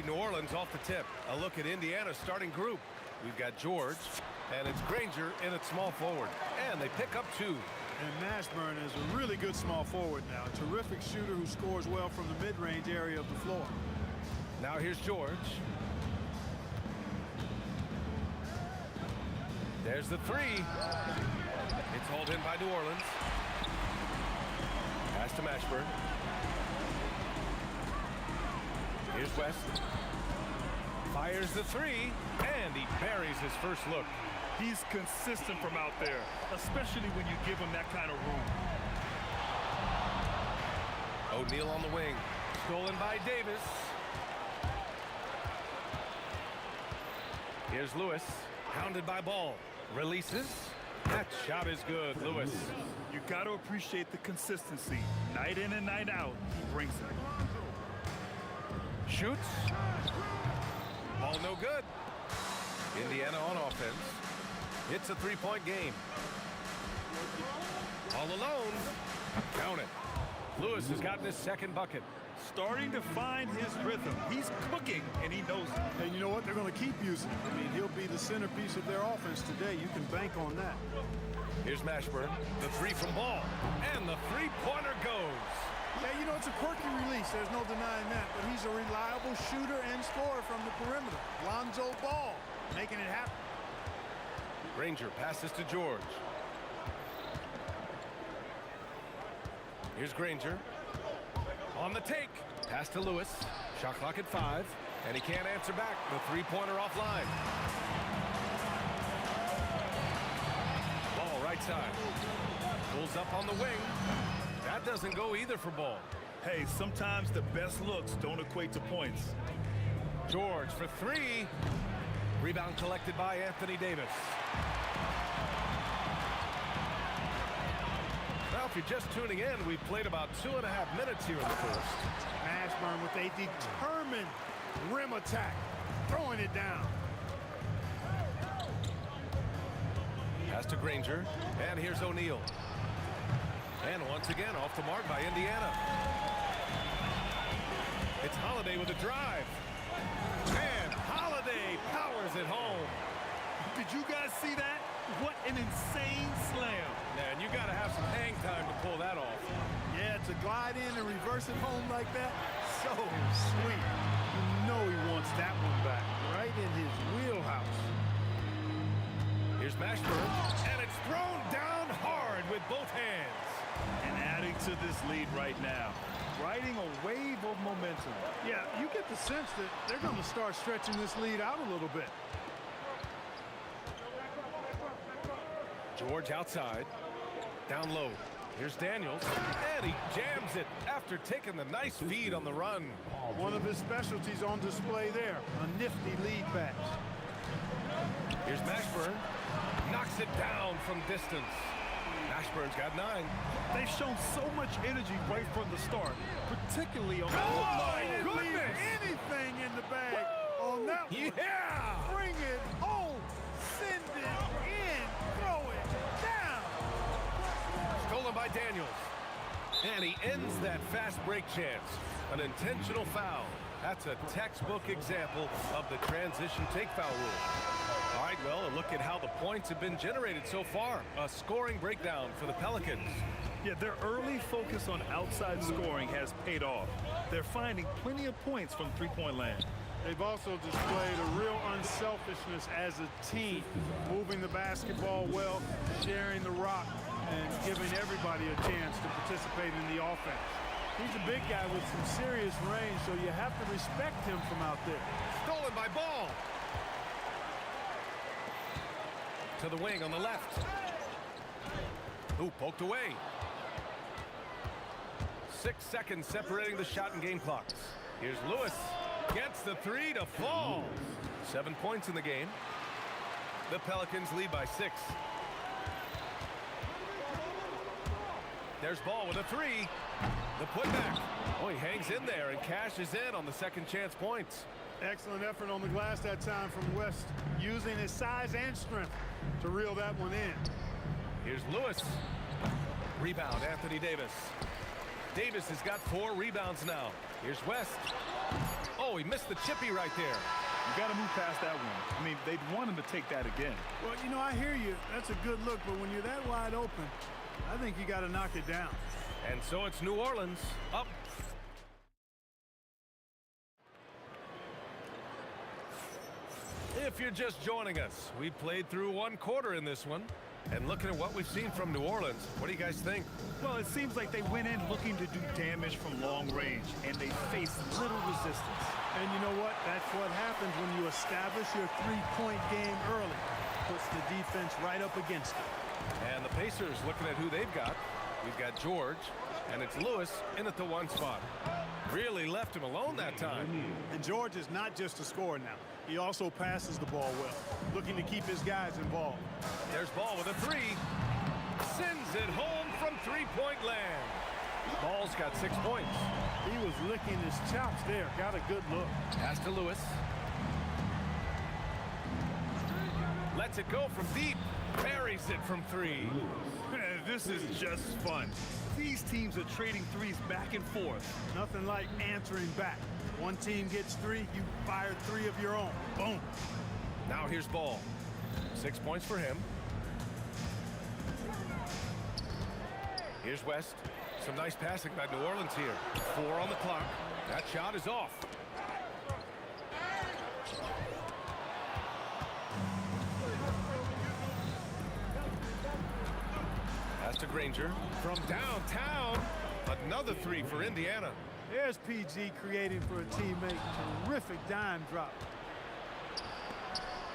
New Orleans off the tip. A look at Indiana's starting group. We've got George, and it's Granger in at small forward. And they pick up 2. And Mashburn is a really good small forward now. A terrific shooter who scores well from the mid-range area of the floor. Now here's George. There's the 3. It's hauled in by New Orleans. Pass to Mashburn. Here's West. Fires the 3, and he buries his first look. He's consistent from out there, especially when you give him that kind of room. O'Neal on the wing. Stolen by Davis. Here's Lewis. Hounded by Ball. Releases. That shot is good, Lewis. You got to appreciate the consistency. Night in and night out, he brings it. Shoots. Ball no good. Indiana on offense. It's a 3-point game. All alone. Count it. Lewis has gotten his second bucket. Starting to find his rhythm. He's cooking, and he knows it. And you know what? They're going to keep using him. I mean, he'll be the centerpiece of their offense today. You can bank on that. Here's Mashburn. The 3 from Ball. And the 3-pointer goes. Yeah, you know, it's a quirky release. There's no denying that. But he's a reliable shooter and scorer from the perimeter. Lonzo Ball making it happen. Granger passes to George. Here's Granger. On the take. Pass to Lewis. Shot clock at 5. And he can't answer back. The 3-pointer offline. Ball right side. Pulls up on the wing. That doesn't go either for Ball. Hey, sometimes the best looks don't equate to points. George for 3. Rebound collected by Anthony Davis. Now, if you're just tuning in, we've played about 2.5 minutes here in the first. Mashburn with a determined rim attack, throwing it down. Pass to Granger, and here's O'Neal. And once again, off the mark by Indiana. It's Holiday with a drive. And Holiday powers it home. Did you guys see that? What an insane slam. Man, you got to have some hang time to pull that off. Yeah, to glide in and reverse it home like that, so sweet. You know he wants that one back, right in his wheelhouse. Here's Mashburn, and it's thrown down hard with both hands. And adding to this lead right now, riding a wave of momentum. Yeah, you get the sense that they're going to start stretching this lead out a little bit. George outside, down low. Here's Daniels, and he jams it after taking the nice feed on the run. One of his specialties on display there, a nifty lead pass. Here's Mashburn, knocks it down from distance. Mashburn's got 9. They've shown so much energy right from the start, particularly on the Didn't leave anything in the bag on that one. Yeah! Bring it home. Send it in. Throw it down. Stolen by Daniels. And he ends that fast break chance. An intentional foul. That's a textbook example of the transition take foul rule. All right, well, a look at how the points have been generated so far. A scoring breakdown for the Pelicans. Yeah, their early focus on outside scoring has paid off. They're finding plenty of points from three-point land. They've also displayed a real unselfishness as a team, moving the basketball well, sharing the rock, and giving everybody a chance to participate in the offense. He's a big guy with some serious range, so you have to respect him from out there. Stolen by Ball. To the wing on the left. Ooh, poked away. 6 seconds separating the shot and game clocks. Here's Lewis. Gets the 3 to fall. 7 points in the game. The Pelicans lead by 6. There's Ball with a 3. The putback. Oh, he hangs in there and cashes in on the second chance points. Excellent effort on the glass that time from West, using his size and strength to reel that one in. Here's Lewis. Rebound, Anthony Davis. Davis has got 4 rebounds now. Here's West. Oh, he missed the chippy right there. You got to move past that one. I mean, they'd want him to take that again. Well, you know, I hear you. That's a good look, but when you're that wide open, I think you got to knock it down. And so it's New Orleans up. If you're just joining us, we played through 1 quarter in this one. And looking at what we've seen from New Orleans, what do you guys think? Well, it seems like they went in looking to do damage from long range, and they faced little resistance. And you know what? That's what happens when you establish your three-point game early. Puts the defense right up against it. And the Pacers looking at who they've got. We've got George, and it's Lewis in at the 1 spot. Really left him alone that time. And George is not just a scorer now. He also passes the ball well, looking to keep his guys involved. There's Ball with a 3. Sends it home from 3-point land. Ball's got 6 points. He was licking his chops there. Got a good look. Pass to Lewis. Lets it go from deep. Buries it from 3. This is just fun. These teams are trading threes back and forth. Nothing like answering back. One team gets 3, you fire 3 of your own. Boom. Now here's Ball. 6 points for him. Here's West. Some nice passing by New Orleans here. 4 on the clock. That shot is off. Pass to Granger. From downtown, another 3 for Indiana. There's PG creating for a teammate. Terrific dime drop.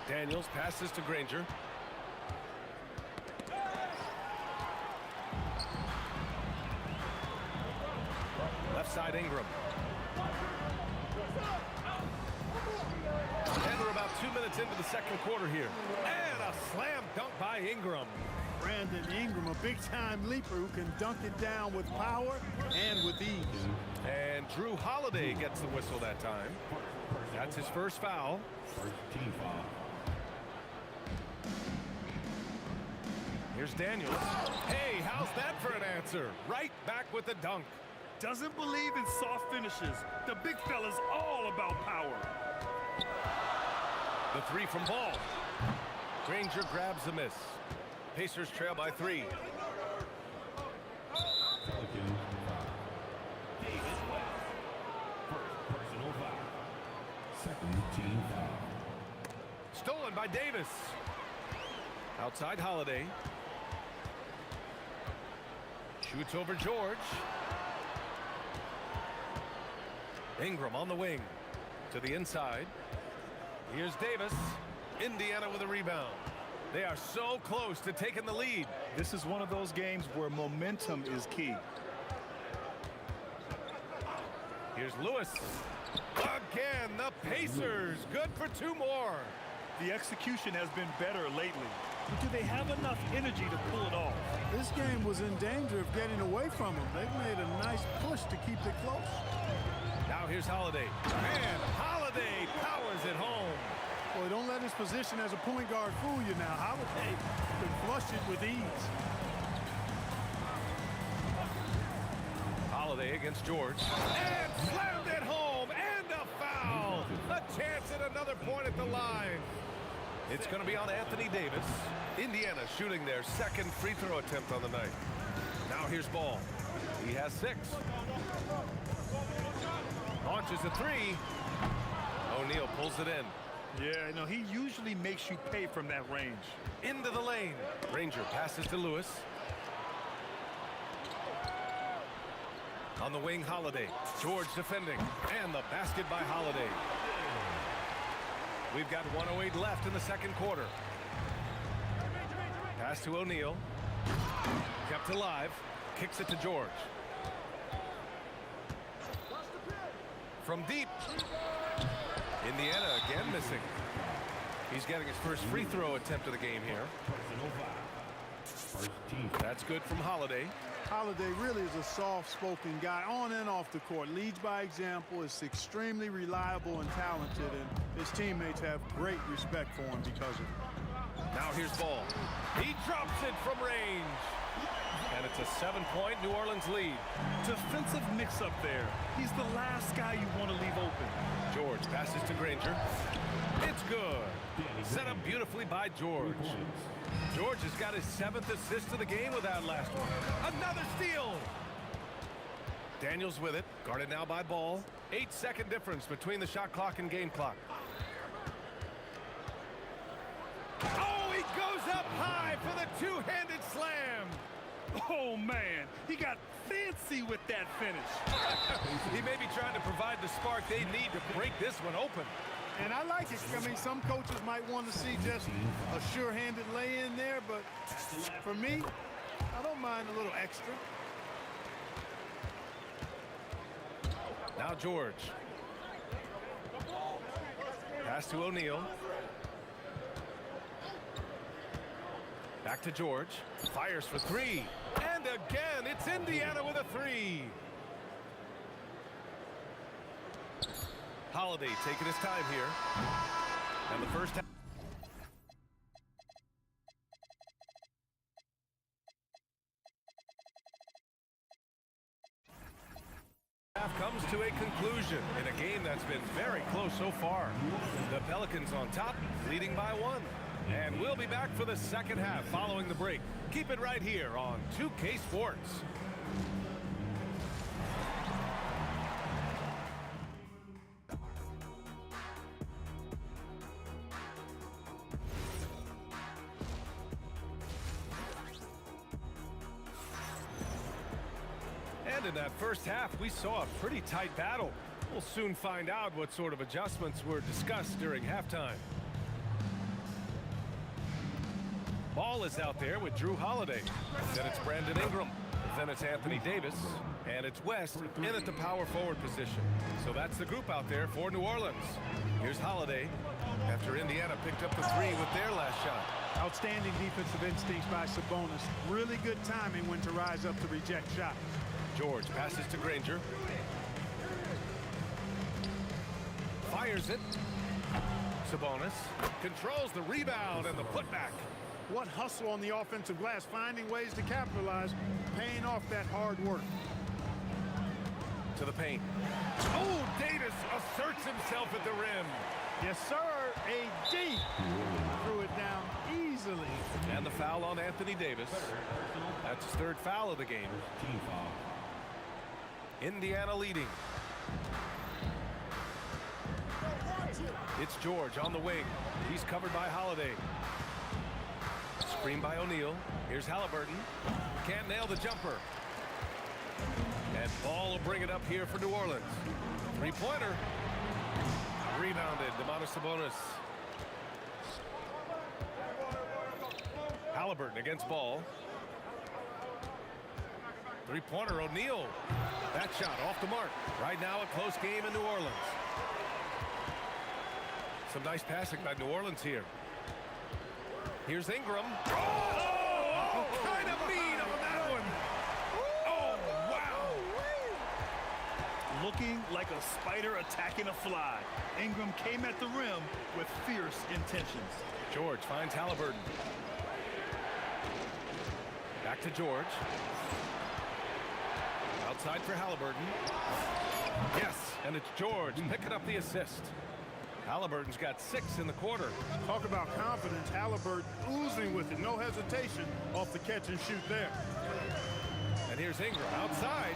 Daniels passes to Granger. Left side Ingram. And we're about 2 minutes into the second quarter here. And a slam dunk by Ingram. Brandon Ingram, a big-time leaper who can dunk it down with power and with ease. And Drew Holiday gets the whistle that time. That's his first foul. Team foul. Here's Daniels. Hey, how's that for an answer? Right back with the dunk. Doesn't believe in soft finishes. The big fella's all about power. The 3 from Ball. Granger grabs the miss. Pacers trail by 3. Personal foul. Second team foul. Stolen by Davis. Outside Holiday. Shoots over George. Ingram on the wing. To the inside. Here's Davis. Indiana with a rebound. They are so close to taking the lead. This is one of those games where momentum is key. Here's Lewis. Again, the Pacers. Good for 2 more. The execution has been better lately. But do they have enough energy to pull it off? This game was in danger of getting away from them. They've made a nice push to keep it close. Now here's Holiday. And Holiday powers it home. Boy, don't let his position as a point guard fool you now. Holiday can flush it with ease. Holiday against George. And slammed it home. And a foul. A chance at another point at the line. It's going to be on Anthony Davis. Indiana shooting their second free throw attempt on the night. Now here's Ball. He has 6. Launches a 3. O'Neal pulls it in. Yeah, you know, he usually makes you pay from that range. Into the lane. Granger passes to Lewis. On the wing, Holiday. George defending. And the basket by Holiday. We've got 1:08 left in the second quarter. Pass to O'Neal. Kept alive. Kicks it to George. From deep. Indiana again missing. He's getting his first free throw attempt of the game here. That's good from Holiday. Holiday really is a soft-spoken guy on and off the court. Leads by example, is extremely reliable and talented, and his teammates have great respect for him because of it. Now here's Ball. He drops it from range. And it's It's a 7-point New Orleans lead. Defensive mix-up there. He's the last guy you want to leave open. George passes to Granger. It's good. Set up beautifully by George. George has got his 7th assist of the game with that last one. Another steal. Daniels with it. Guarded now by Ball. 8-second difference between the shot clock and game clock. Oh, he goes up high for the two-handed slam. Oh, man. He got fancy with that finish. He may be trying to provide the spark they need to break this one open. And I like it. I mean, some coaches might want to see just a sure-handed lay-in there, but for me, I don't mind a little extra. Now George. Pass to O'Neal. Back to George. Fires for 3. And again, it's Indiana with a 3. Holiday taking his time here. And the first half comes to a conclusion in a game that's been very close so far. The Pelicans on top, leading by 1. And we'll be back for the second half following the break. Keep it right here on 2K Sports. And in that first half, we saw a pretty tight battle. We'll soon find out what sort of adjustments were discussed during halftime. Ball is out there with Drew Holiday. Then it's Brandon Ingram. Then it's Anthony Davis. And it's West in at the power forward position. So that's the group out there for New Orleans. Here's Holiday after Indiana picked up the 3 with their last shot. Outstanding defensive instincts by Sabonis. Really good timing when to rise up to reject shots. George passes to Granger. Fires it. Sabonis controls the rebound and the putback. What hustle on the offensive glass, finding ways to capitalize, paying off that hard work. To the paint. Oh, Davis asserts himself at the rim. Yes, sir. AD threw it down easily. And the foul on Anthony Davis. That's his 3rd foul of the game. Indiana leading. It's George on the wing. He's covered by Holiday. Screen by O'Neal. Here's Halliburton. Can't nail the jumper. And Ball will bring it up here for New Orleans. 3-pointer. Rebounded. Domantas Sabonis. Halliburton against Ball. 3-pointer. O'Neal. That shot off the mark. Right now a close game in New Orleans. Some nice passing by New Orleans here. Here's Ingram. Oh, kind of mean on that one. Oh, wow. Looking like a spider attacking a fly. Ingram came at the rim with fierce intentions. George finds Halliburton. Back to George. Outside for Halliburton. Yes, and it's George picking up the assist. Halliburton's got 6 in the quarter. Talk about confidence. Halliburton oozing with it. No hesitation off the catch and shoot there. And here's Ingram outside.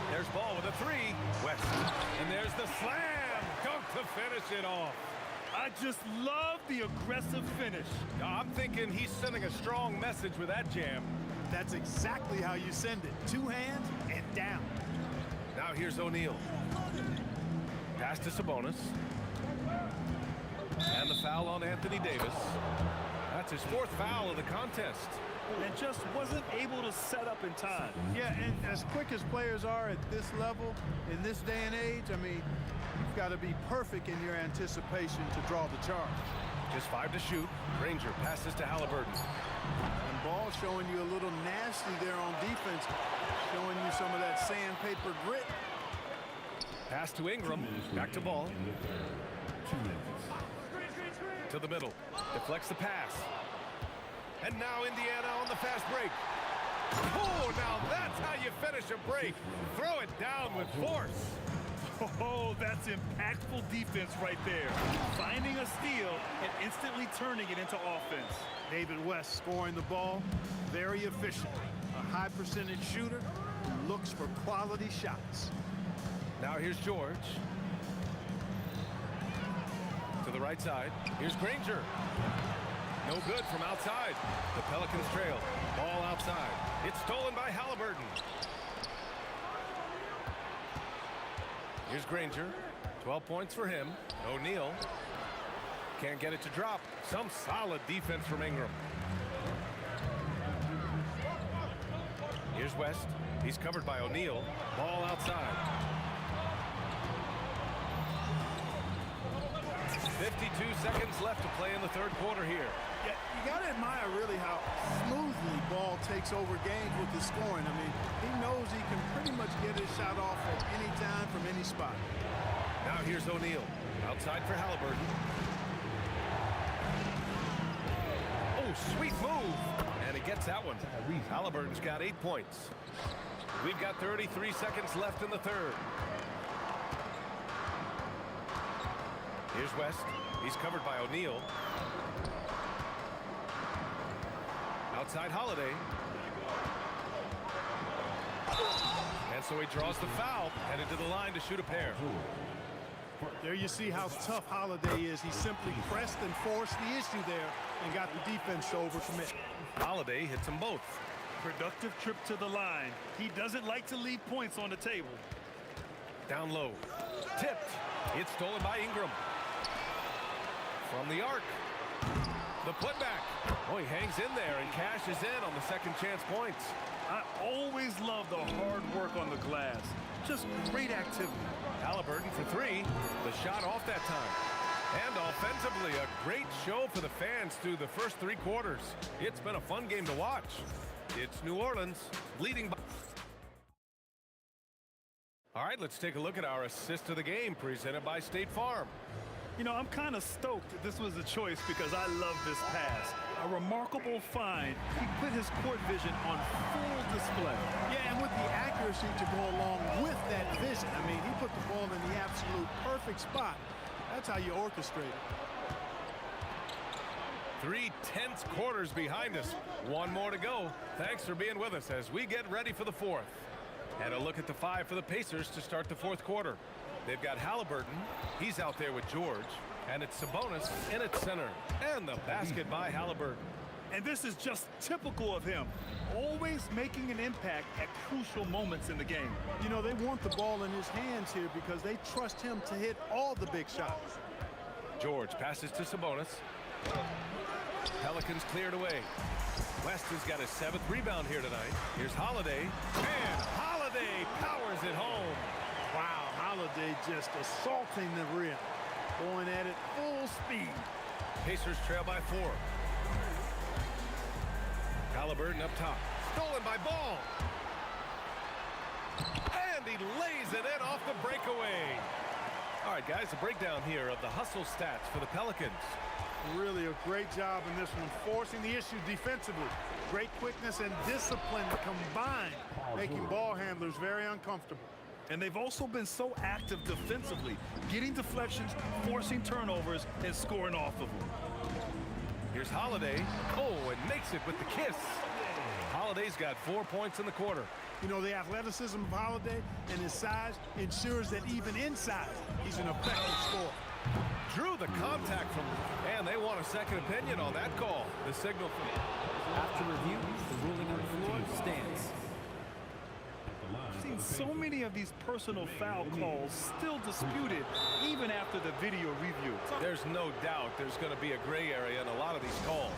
There's Ball with a 3. West. And there's the slam. Dunk to finish it off. I just love the aggressive finish. I'm thinking he's sending a strong message with that jam. That's exactly how you send it. 2 hands and down. Now here's O'Neal. Pass to Sabonis. And the foul on Anthony Davis. That's his 4th foul of the contest. And just wasn't able to set up in time. Yeah, and as quick as players are at this level, in this day and age, I mean, you've got to be perfect in your anticipation to draw the charge. Just 5 to shoot. Granger passes to Halliburton. And Ball showing you a little nasty there on defense, showing you some of that sandpaper grit. Pass to Ingram. Back to Ball. To the middle. Deflects the pass. And now Indiana on the fast break. Oh, now that's how you finish a break. Throw it down with force. Oh, that's impactful defense right there. Finding a steal and instantly turning it into offense. David West scoring the ball, very efficient. A high percentage shooter who looks for quality shots. Now here's George. To the right side. Here's Granger. No good from outside. The Pelicans trail. Ball outside. It's stolen by Halliburton. Here's Granger. 12 points for him. O'Neal. Can't get it to drop. Some solid defense from Ingram. Here's West. He's covered by O'Neal. Ball outside. 52 seconds left to play in the third quarter here. Yeah, you got to admire really how smoothly Ball takes over games with his scoring. I mean, he knows he can pretty much get his shot off at any time from any spot. Now here's O'Neal. Outside for Halliburton. Oh, sweet move. And he gets that one. Halliburton's got 8 points. We've got 33 seconds left in the third. Here's West. He's covered by O'Neal. Outside Holiday. And so he draws the foul, headed to the line to shoot a pair. There you see how tough Holiday is. He simply pressed and forced the issue there and got the defense to overcommit. Holiday hits them both. Productive trip to the line. He doesn't like to leave points on the table. Down low. Tipped. It's stolen by Ingram. From the arc. The putback. Oh, he hangs in there and cashes in on the second chance points. I always love the hard work on the glass. Just great activity. Halliburton for three. The shot off that time. And offensively, a great show for the fans through the first 3 quarters. It's been a fun game to watch. It's New Orleans leading by... All right, let's take a look at our assist of the game presented by State Farm. You know, I'm kind of stoked that this was a choice because I love this pass. A remarkable find. He put his court vision on full display. Yeah, and with the accuracy to go along with that vision. I mean, he put the ball in the absolute perfect spot. That's how you orchestrate it. 3 tense quarters behind us. 1 more to go. Thanks for being with us as we get ready for the fourth. And a look at the 5 for the Pacers to start the fourth quarter. They've got Halliburton. He's out there with George. And it's Sabonis in its center. And the basket by Halliburton. And this is just typical of him. Always making an impact at crucial moments in the game. You know, they want the ball in his hands here because they trust him to hit all the big shots. George passes to Sabonis. Pelicans cleared away. West has got his 7th rebound here tonight. Here's Holiday. And Holiday powers it home. Wow, Holiday just assaulting the rim. Going at it full speed. Pacers trail by 4. Halliburton up top. Stolen by Ball. And he lays it in off the breakaway. All right, guys, a breakdown here of the hustle stats for the Pelicans. Really a great job in this one, forcing the issue defensively. Great quickness and discipline combined, making ball handlers very uncomfortable. And they've also been so active defensively, getting deflections, forcing turnovers, and scoring off of them. Here's Holiday. Oh, and makes it with the kiss. Holiday's got 4 points in the quarter. You know, the athleticism of Holiday and his size ensures that even inside, he's an effective scorer. Drew the contact from, and they want a second opinion on that call. The signal from... After review, the ruling on the floor stands. I've seen so many of these personal foul calls still disputed even after the video review. There's no doubt there's going to be a gray area in a lot of these calls.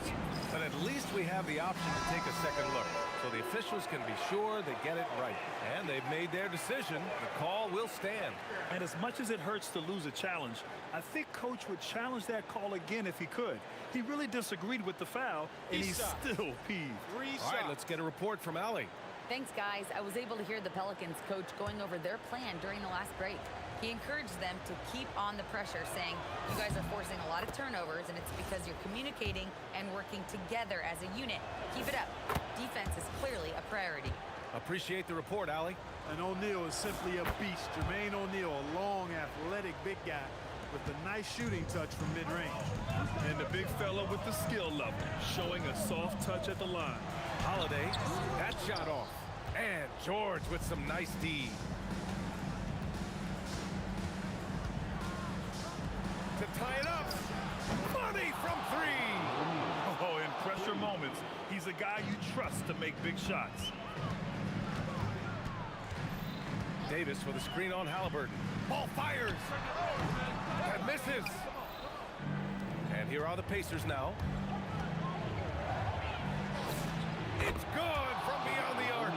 But at least we have the option to take a second look. So the officials can be sure they get it right. And they've made their decision. The call will stand. And as much as it hurts to lose a challenge, I think Coach would challenge that call again if he could. He really disagreed with the foul, and he's still peeved. All right, let's get a report from Allie. Thanks, guys. I was able to hear the Pelicans coach going over their plan during the last break. He encouraged them to keep on the pressure, saying, you guys are forcing a lot of turnovers, and it's because you're communicating and working together as a unit. Keep it up. Defense is clearly a priority. Appreciate the report, Allie. And O'Neal is simply a beast. Jermaine O'Neal, a long, athletic, big guy with a nice shooting touch from mid-range. And the big fella with the skill level, showing a soft touch at the line. Holiday, that shot off. And George with some nice D. To tie it up. Money from three. Oh, in pressure moments, he's a guy you trust to make big shots. Davis with a screen on Halliburton. Ball fires. And misses. And here are the Pacers now. It's good from beyond the arc.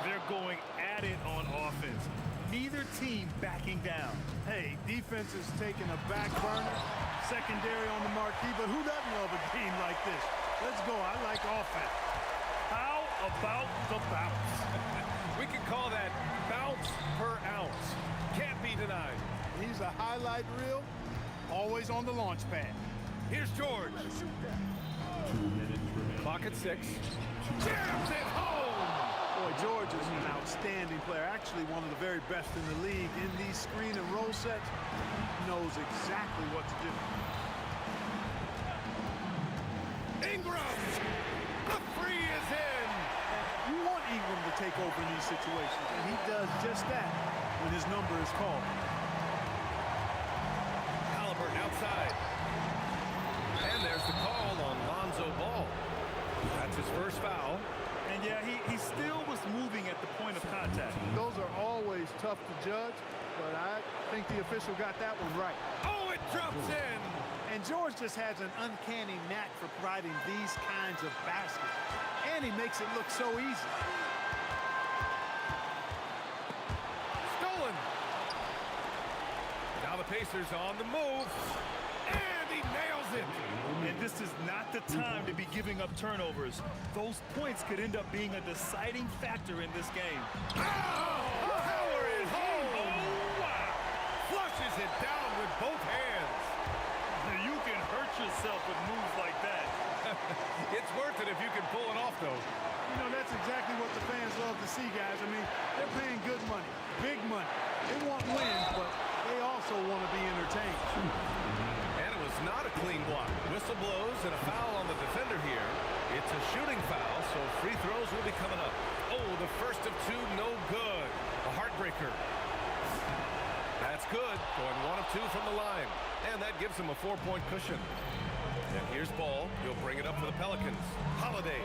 They're going at it on offense. Neither team backing down. Hey, defense is taking a back burner, secondary on the marquee, but who doesn't love a game like this? Let's go. I like offense. How about the bounce? We can call that bounce per ounce. Can't be denied. He's a highlight reel, always on the launch pad. Here's George. Clock at 6. Jams it home. Boy, George is an outstanding player. Actually, one of the very best in the league. In these screen and roll sets, knows exactly what to do. Ingram. The three is in. You want Ingram to take over in these situations, and he does just that when his number is called. Halliburton outside. And there's the call on Lonzo Ball. That's his first foul. And yeah, he still was moving at the point of contact. Those are always tough to judge, but I think the official got that one right. Oh, it drops in. And George just has an uncanny knack for providing these kinds of baskets. And he makes it look so easy. Stolen. Now the Pacers on the move. And he nails it. And this is not the time to be giving up turnovers. Those points could end up being a deciding factor in this game. Power it home. Oh, wow. Flushes it down with both hands. You can hurt yourself with moves like that. It's worth it if you can pull it off, though. You know, that's exactly what the fans love to see, guys. I mean, they're paying good money, big money. They want wins, but they also want to be entertained. And it was not a clean block. Whistle blows and a foul on the defender here. It's a shooting foul, so free throws will be coming up. Oh, the first of two, no good. A heartbreaker. That's good. Going 1 of 2 from the line. And that gives him a 4-point cushion. And here's Ball. He'll bring it up for the Pelicans. Holiday.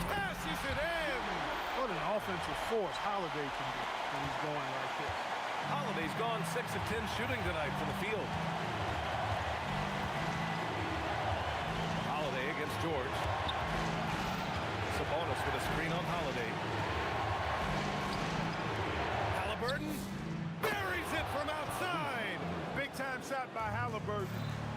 Cashes it in. What an offensive force Holiday can be when he's going like this. Holiday's gone 6 of 10 shooting tonight from the field. Holiday against George. Sabonis with a screen on Holiday. Halliburton buries it from outside. Big time shot by Halliburton.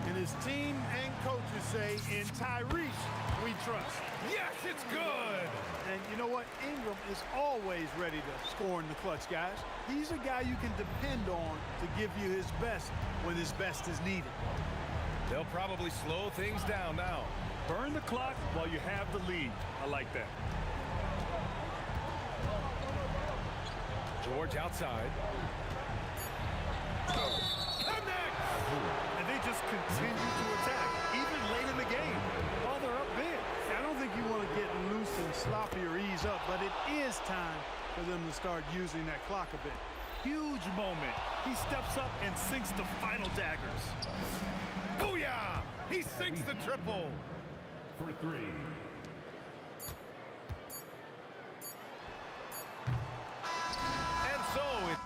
And his team and coaches say, in Tyrese, we trust. Yes, it's good. And you know what? Ingram is always ready to score in the clutch, guys. He's a guy you can depend on to give you his best when his best is needed. They'll probably slow things down now. Burn the clock while you have the lead. I like that. George outside. Connect! And they just continue to attack, even late in the game, while they're up big. I don't think you want to get loose and sloppy or ease up, but it is time for them to start using that clock a bit. Huge moment. He steps up and sinks the final daggers. Booyah! He sinks the triple. For 3. And so it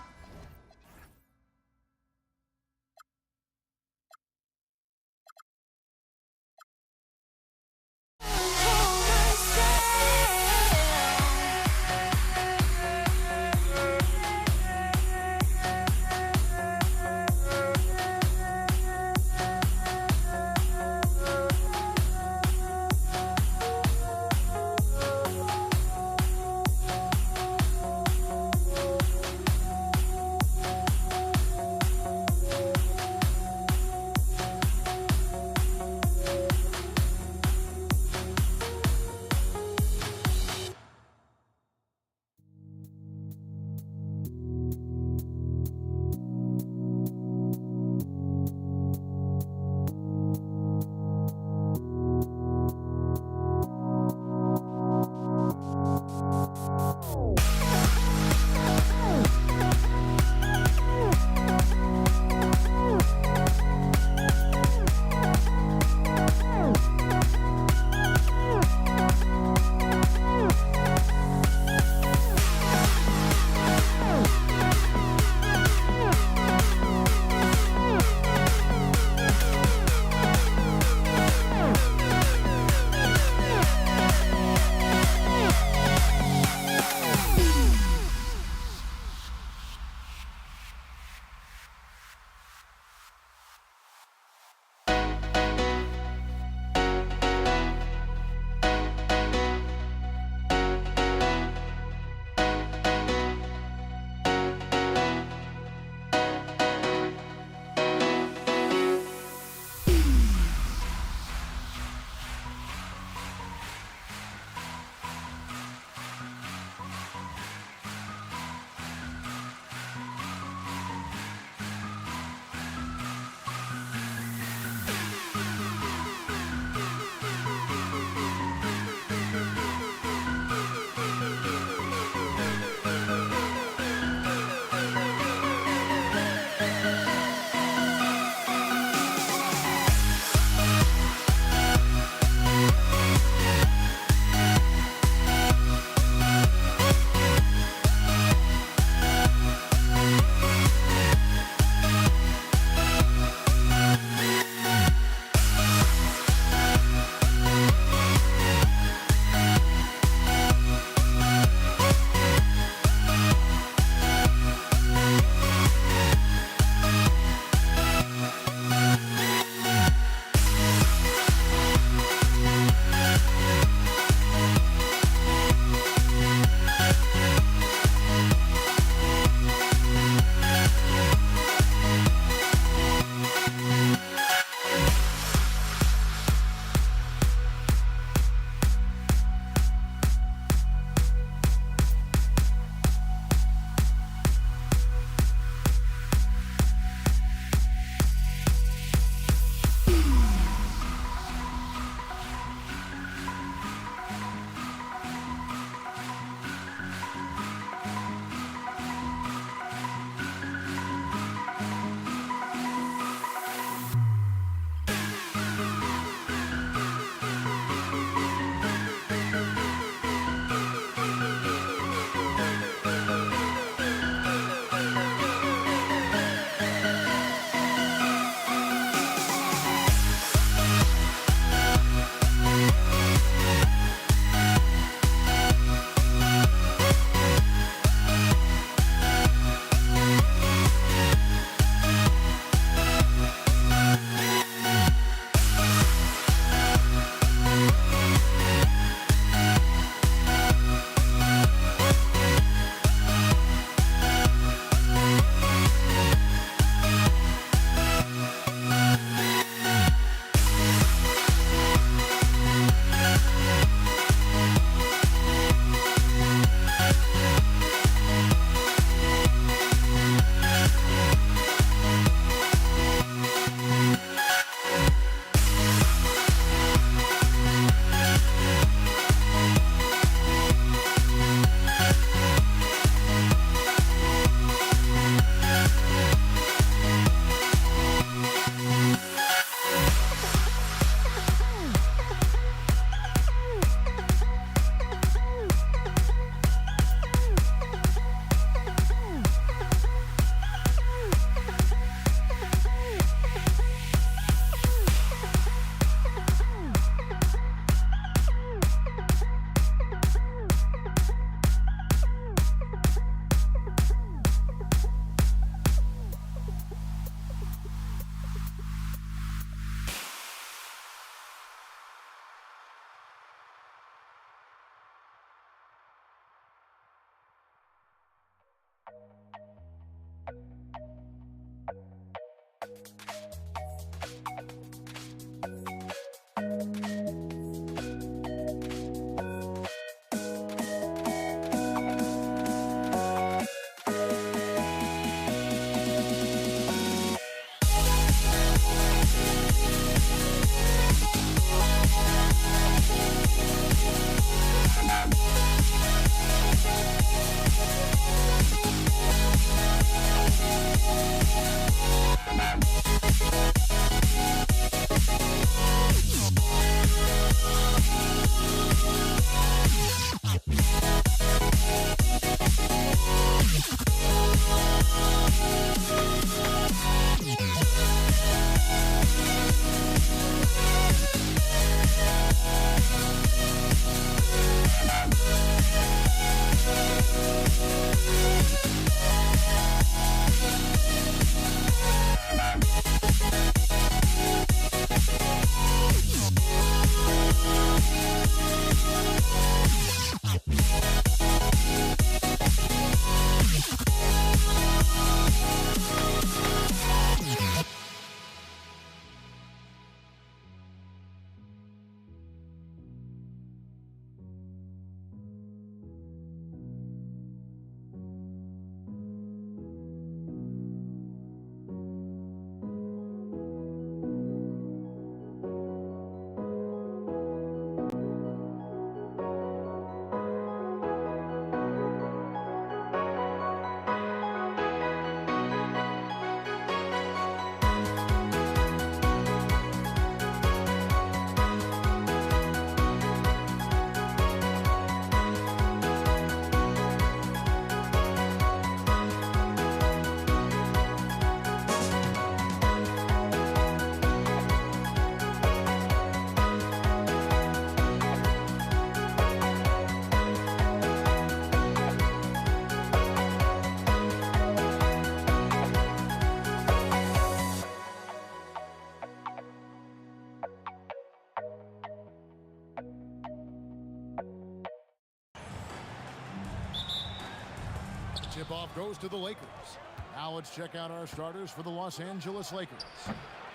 Tip-off goes to the Lakers. Now let's check out our starters for the Los Angeles Lakers.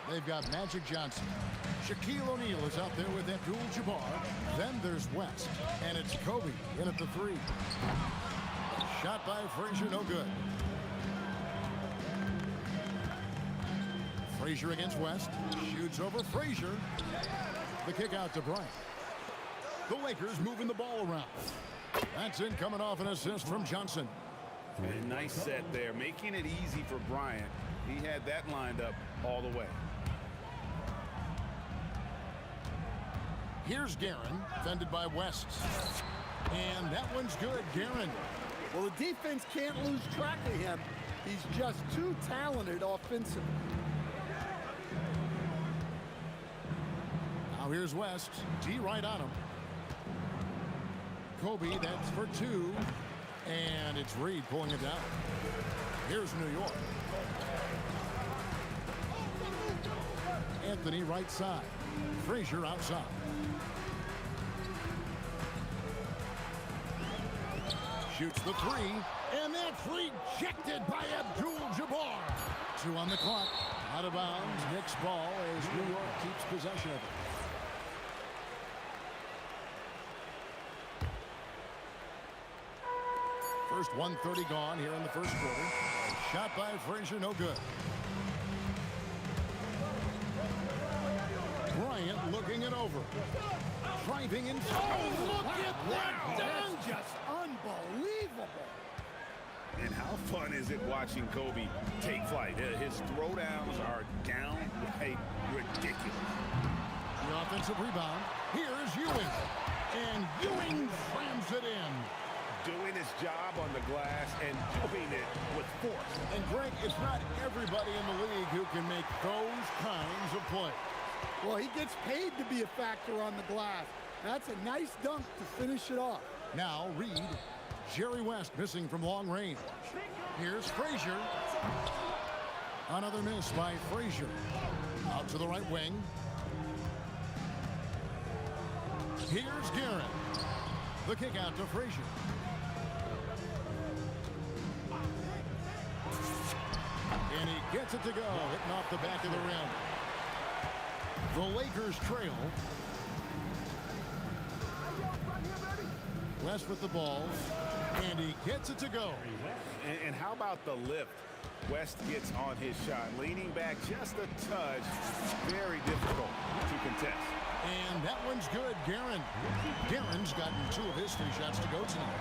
They've got Magic Johnson. Shaquille O'Neal is out there with Abdul-Jabbar. Then there's West. And it's Kobe in at the 3. Shot by Frazier, no good. Frazier against West. Shoots over Frazier. The kick out to Bryant. The Lakers moving the ball around. That's in, coming off an assist from Johnson. A nice set there, making it easy for Bryant. He had that lined up all the way. Here's Guerin, defended by West. And that one's good, Guerin. Well, the defense can't lose track of him. He's just too talented offensively. Now here's West. D right on him. Kobe, that's for 2. And it's Reed pulling it down. Here's New York. Anthony right side. Frazier outside. Shoots the 3. And that's rejected by Abdul-Jabbar. 2 on the clock. Out of bounds. Knicks ball as New York keeps possession of it. First 1:30 gone here in the first quarter. A shot by Frazier, no good. Bryant looking it over. Driving in. Oh, look at that dunk! Just unbelievable. And how fun is it watching Kobe take flight? His throwdowns are downright ridiculous. The offensive rebound. Here's Ewing. And Ewing slams it in. Doing his job on the glass and doing it with force. And Greg, it's not everybody in the league who can make those kinds of plays. Well, he gets paid to be a factor on the glass. That's a nice dunk to finish it off. Now Reed. Jerry West missing from long range. Here's Frazier. Another miss by Frazier. Out to the right wing. Here's Guerin. The kick out to Frazier. And he gets it to go, hitting off the back of the rim. The Lakers trail West with the ball, and he gets it to go. And how about the lift? West gets on his shot, leaning back just a touch. Very difficult to contest. And that one's good, Guerin. Guerin's gotten 2 of his 3 shots to go tonight.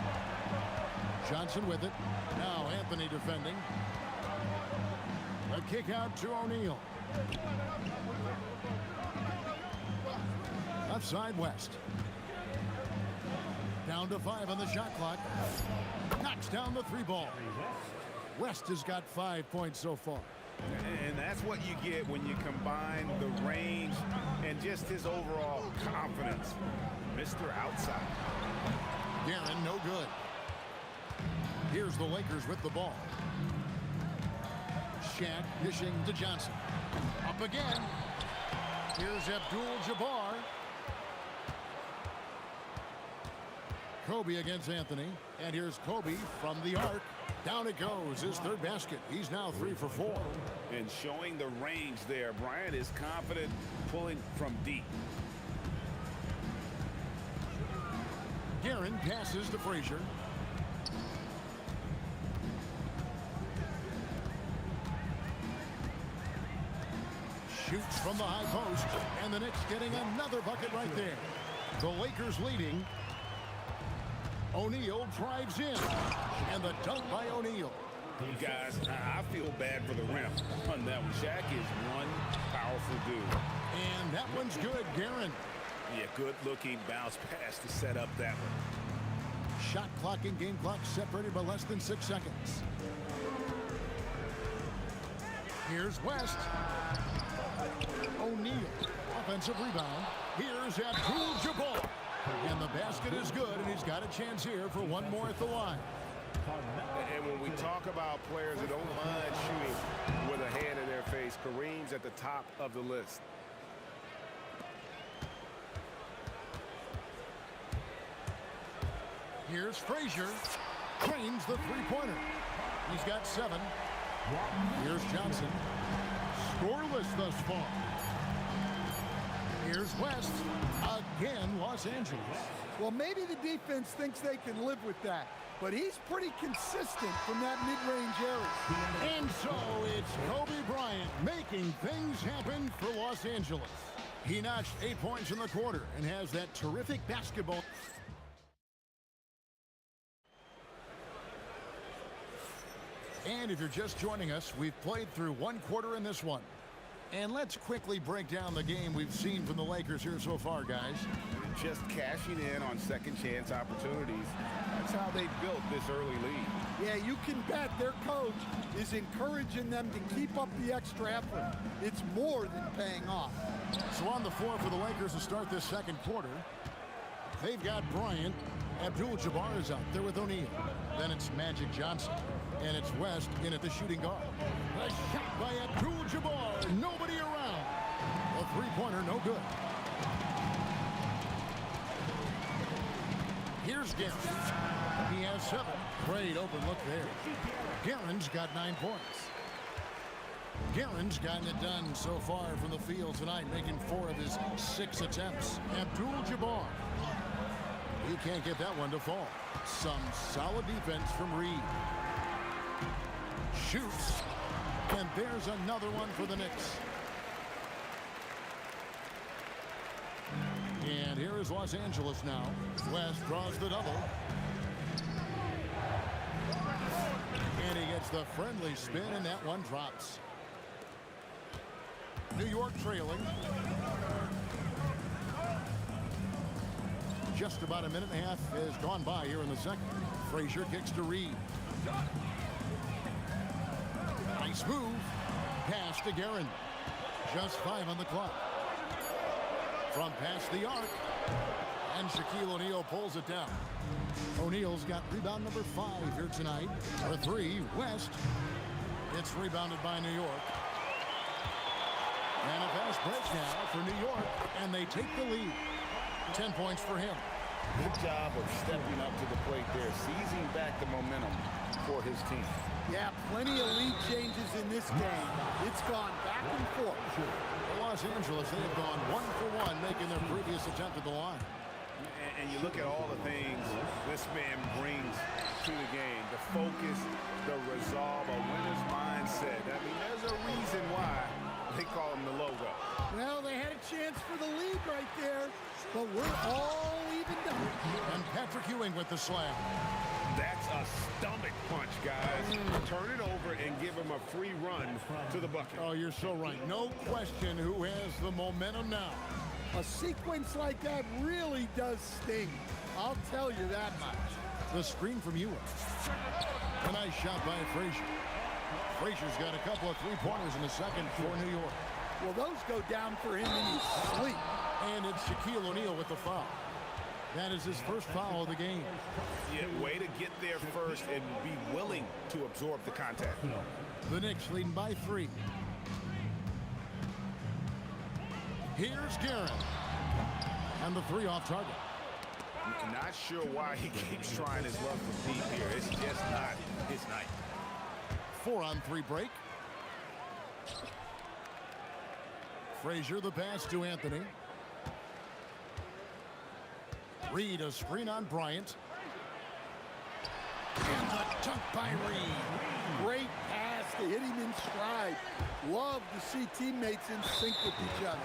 Johnson with it. Now Anthony defending. A kick out to O'Neal. Left side, West. Down to 5 on the shot clock. Knocks down the 3 ball. West has got 5 points so far. And that's what you get when you combine the range and just his overall confidence. Mr. Outside. Guerin, no good. Here's the Lakers with the ball. Shaq dishing to Johnson. Up again. Here's Abdul-Jabbar. Kobe against Anthony. And here's Kobe from the arc. Down it goes, his 3rd basket. He's now 3 for 4. And showing the range there. Bryant is confident pulling from deep. Guerin passes to Frazier. Shoots from the high post. And the Knicks getting another bucket right there. The Lakers leading. O'Neal drives in. And the dunk by O'Neal. Guys, I feel bad for the rim on that one. Shaq is one powerful dude. And that one's good, Guerin. Yeah, good looking bounce pass to set up that one. Shot clock and game clock separated by less than 6 seconds. Here's West. O'Neal. Offensive rebound. Here's Abdul-Jabbar. And the basket is good, and he's got a chance here for one more at the line. And when we talk about players that don't mind shooting with a hand in their face, Kareem's at the top of the list. Here's Frazier. Drains the 3-pointer. He's got 7. Here's Johnson. Scoreless thus far. Here's West. Again, Los Angeles. Well, maybe the defense thinks they can live with that, but he's pretty consistent from that mid-range area. And so it's Kobe Bryant making things happen for Los Angeles. He notched 8 points in the quarter and has that terrific basketball. And if you're just joining us, we've played through 1 quarter in this one. And let's quickly break down the game we've seen from the Lakers here so far, guys. Just cashing in on second chance opportunities. That's how they built this early lead. Yeah, you can bet their coach is encouraging them to keep up the extra effort. It's more than paying off. So on the floor for the Lakers to start this second quarter, they've got Bryant. Abdul-Jabbar is out there with O'Neal. Then it's Magic Johnson. And it's West in at the shooting guard. A shot by Abdul-Jabbar. Nobody around. A 3-pointer, no good. Here's Guerin. He has 7. Great open look there. Guerin's got 9 points. Guerin's gotten it done so far from the field tonight, making 4 of his 6 attempts. Abdul-Jabbar. He can't get that one to fall. Some solid defense from Reed. Shoots. And there's another one for the Knicks. And here is Los Angeles now. West draws the double. And he gets the friendly spin, and that one drops. New York trailing. Just about a minute and a half has gone by here in the second. Frazier kicks to Reed. Nice move. Pass to Guerin. Just 5 on the clock. From past the arc. And Shaquille O'Neal pulls it down. O'Neal's got rebound number 5 here tonight. For 3, West. It's rebounded by New York. And a fast break now for New York. And they take the lead. 10 points for him. Good job of stepping up to the plate there, seizing back the momentum for his team. Yeah, plenty of lead changes in this game. It's gone back and forth. Los Angeles, they have gone 1 for 1, making their previous attempt at the line. And you look at all the things this man brings to the game. The focus, the resolve, a winner's mindset. I mean, there's a reason why they call him the logo. Well, they had a chance for the lead right there, but we're all evened up. And Patrick Ewing with the slam. That's a stomach punch, guys. Turn it over and give him a free run to the bucket. Oh, you're so right. No question who has the momentum now. A sequence like that really does sting. I'll tell you that much. The screen from Ewing. A nice shot by Frazier. Frazier's got a couple of three-pointers in the second for New York. Well, those go down for him in his sleep. And it's Shaquille O'Neal with the foul. That is his first foul of the game. Yeah, way to get there first and be willing to absorb the contact. The Knicks leading by 3. Here's Guerin. And the 3 off target. Not sure why he keeps trying his luck from deep here. It's just not his night. 4-on-3 break. Frazier the pass to Anthony. Reed a screen on Bryant. And the dunk by Reed. Great pass to hit him in stride. Love to see teammates in sync with each other.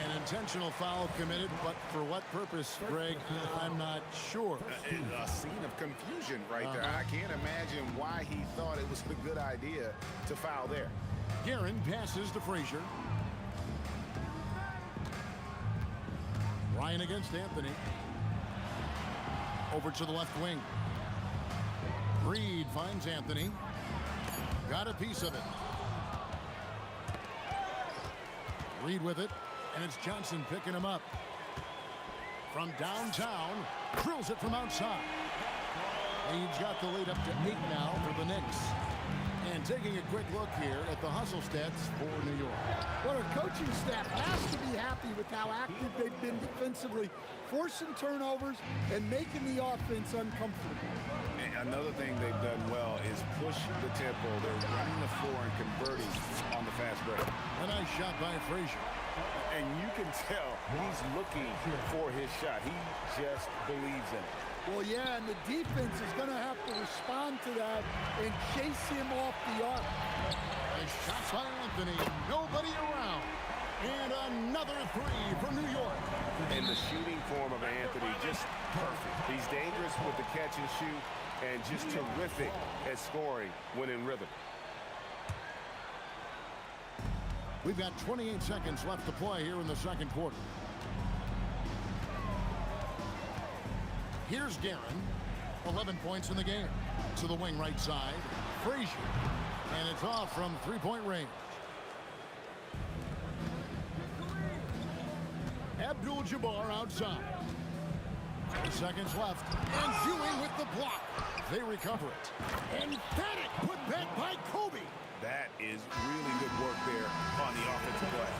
An intentional foul committed, but for what purpose, Greg? I'm not sure. A scene of confusion right there. I can't imagine why he thought it was a good idea to foul there. Guerin passes to Frazier. Ryan against Anthony. Over to the left wing. Reed finds Anthony. Got a piece of it. Reed with it, and it's Johnson picking him up. From downtown, drills it from outside. Reed's got the lead up to 8 now for the Knicks. And taking a quick look here at the hustle stats for New York. Well, our coaching staff has to be happy with how active they've been defensively, forcing turnovers and making the offense uncomfortable. And another thing they've done well is push the tempo. They're running the floor and converting on the fast break. A nice shot by Frazier. And you can tell he's looking for his shot. He just believes in it. Well, yeah, and the defense is going to have to respond to that and chase him off the arc. Nice shot by Anthony. Nobody around. And another 3 for New York. And the shooting form of Anthony, just perfect. He's dangerous with the catch and shoot and just terrific at scoring when in rhythm. We've got 28 seconds left to play here in the second quarter. Here's Guerin. 11 points in the game. To the wing right side. Frazier. And it's off from three-point range. Abdul-Jabbar outside. 10 seconds left. And Ewing with the block. They recover it. Emphatic put back by Kobe. That is really good work there on the offensive play.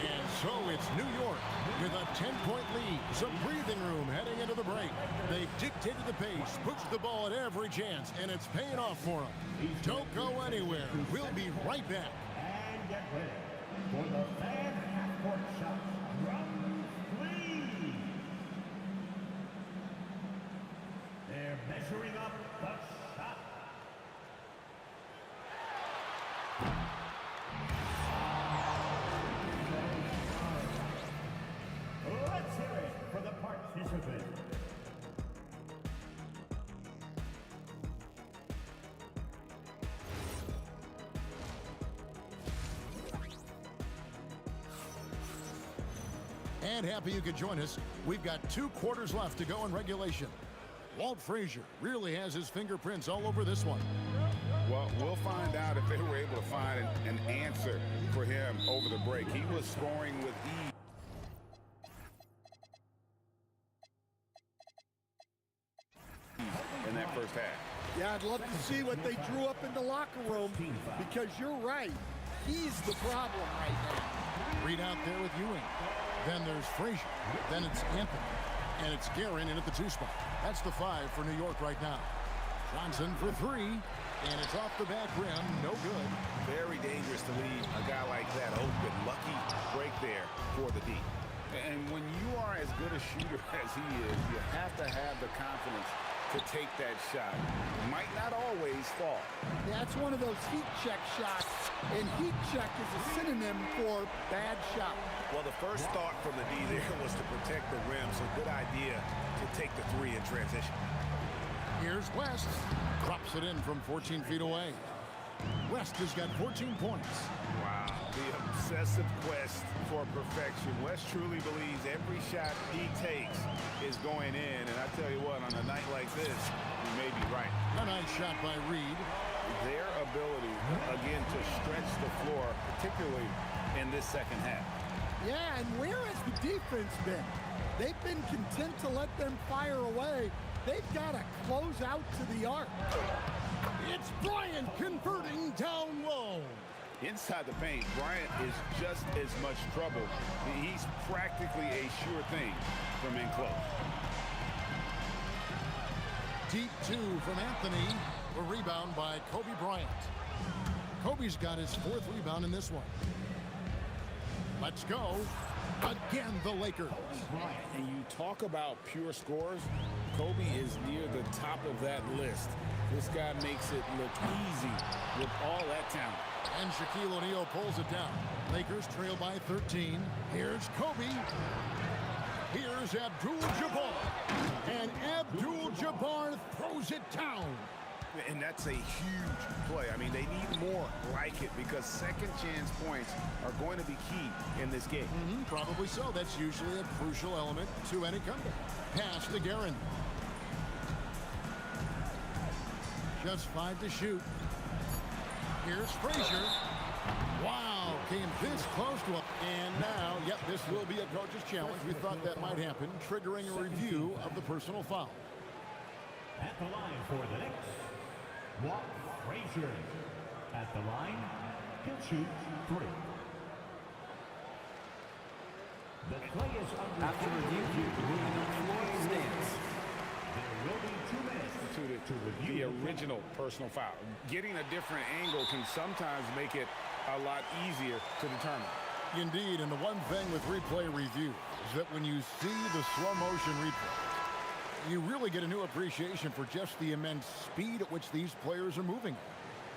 And so it's New York with a 10-point lead. Some breathing room heading into the break. They've dictated the pace, pushed the ball at every chance, and it's paying off for them. Don't go anywhere. We'll be right back. And get ready for the fan half-court shot. Round 3. They're measuring up the shot. Let's hear it for the participant. And happy you could join us. We've got 2 quarters left to go in regulation. Walt Frazier really has his fingerprints all over this one. Well, we'll find out if they were able to find an answer for him over the break. He was scoring with ease. In that first half. Yeah, I'd love to see what they drew up in the locker room because you're right. He's the problem right now. Reed out there with Ewing. Then there's Frazier. Then it's Anthony. And it's Guerin in at the 2 spot. That's the 5 for New York right now. Johnson for 3. And it's off the back rim. No good. Very dangerous to leave a guy like that open. Lucky break there for the D. And when you are as good a shooter as he is, you have to have the confidence to to take that shot. Might not always fall. That's one of those heat check shots, and heat check is a synonym for bad shot. Well, the first thought from the D there was to protect the rim, so good idea to take the three in transition. Here's West. Drops it in from 14 feet away. West has got 14 points. Wow, the obsessive quest for perfection. West truly believes every shot he takes is going in, and I tell you what, on a night like this, you may be right. A nice shot by Reed. Their ability, again, to stretch the floor, particularly in this second half. Yeah, and where has the defense been? They've been content to let them fire away. They've got to close out to the arc. It's Bryant converting down low. Inside the paint, Bryant is just as much trouble. He's practically a sure thing from in close. Deep two from Anthony. A rebound by Kobe Bryant. Kobe's got his fourth rebound in this one. Let's go. Again, the Lakers. And you talk about pure scores, Kobe is near the top of that list. This guy makes it look easy with all that talent. And Shaquille O'Neal pulls it down. Lakers trail by 13. Here's Kobe. Here's Abdul-Jabbar. And Abdul-Jabbar throws it down. And that's a huge play. I mean, they need more like it because second chance points are going to be key in this game. Probably so. That's usually a crucial element to any comeback. Pass to Guerin. Just 5 to shoot. Here's Frazier. Wow, came this close to him. And now, yep, this will be a coach's challenge. We thought that might happen, triggering a review of the personal foul. At the line for the Knicks, Walt Frazier. At the line, he'll shoot 3. The play is under. After review, the ruling on the floor stands. There will be 2 minutes to review the original personal foul. Getting a different angle can sometimes make it a lot easier to determine. Indeed, and the one thing with replay review is that when you see the slow motion replay, you really get a new appreciation for just the immense speed at which these players are moving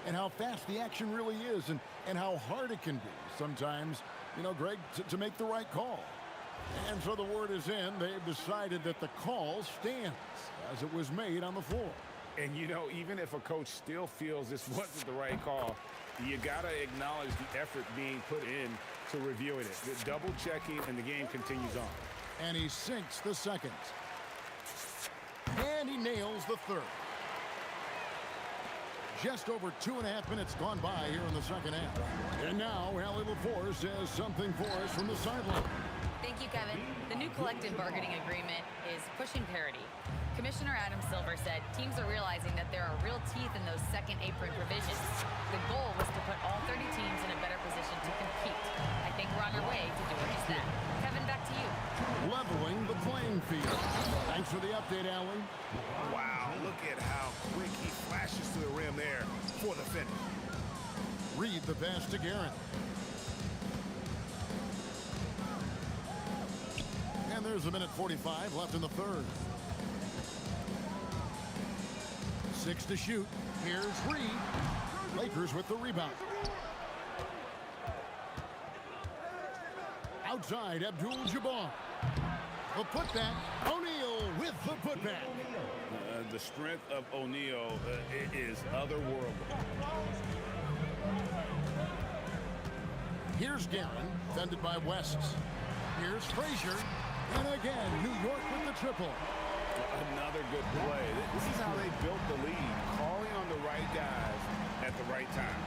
and how fast the action really is and how hard it can be sometimes, you know, Greg, to make the right call. And so the word is in. They've decided that the call stands as it was made on the floor. And, you know, even if a coach still feels this wasn't the right call, you got to acknowledge the effort being put in to reviewing it. The double checking, and the game continues on. And he sinks the second. And he nails the third. Just over 2.5 minutes gone by here in the second half. And now, Allie LaForce says something for us from the sideline. Thank you, Kevin. The new collective bargaining agreement is pushing parity. Commissioner Adam Silver said teams are realizing that there are real teeth in those second apron provisions. The goal was to put all 30 teams in a better position to compete. I think we're on our way to doing just that. Kevin, back to you. Leveling the playing field. Thanks for the update, Allie. Wow, look at how quick he flashes to the rim there for the finish. Reed the pass to Guerin. And there's a minute 45 left in the third. 6 to shoot. Here's Reed. Lakers with the rebound. Outside, Abdul-Jabbar. The putback. O'Neal with the putback. The strength of O'Neal is otherworldly. Here's Guerin, defended by West. Here's Frazier. And again, New York with the triple. Another good play. This is how they built the lead, calling on the right guys at the right time.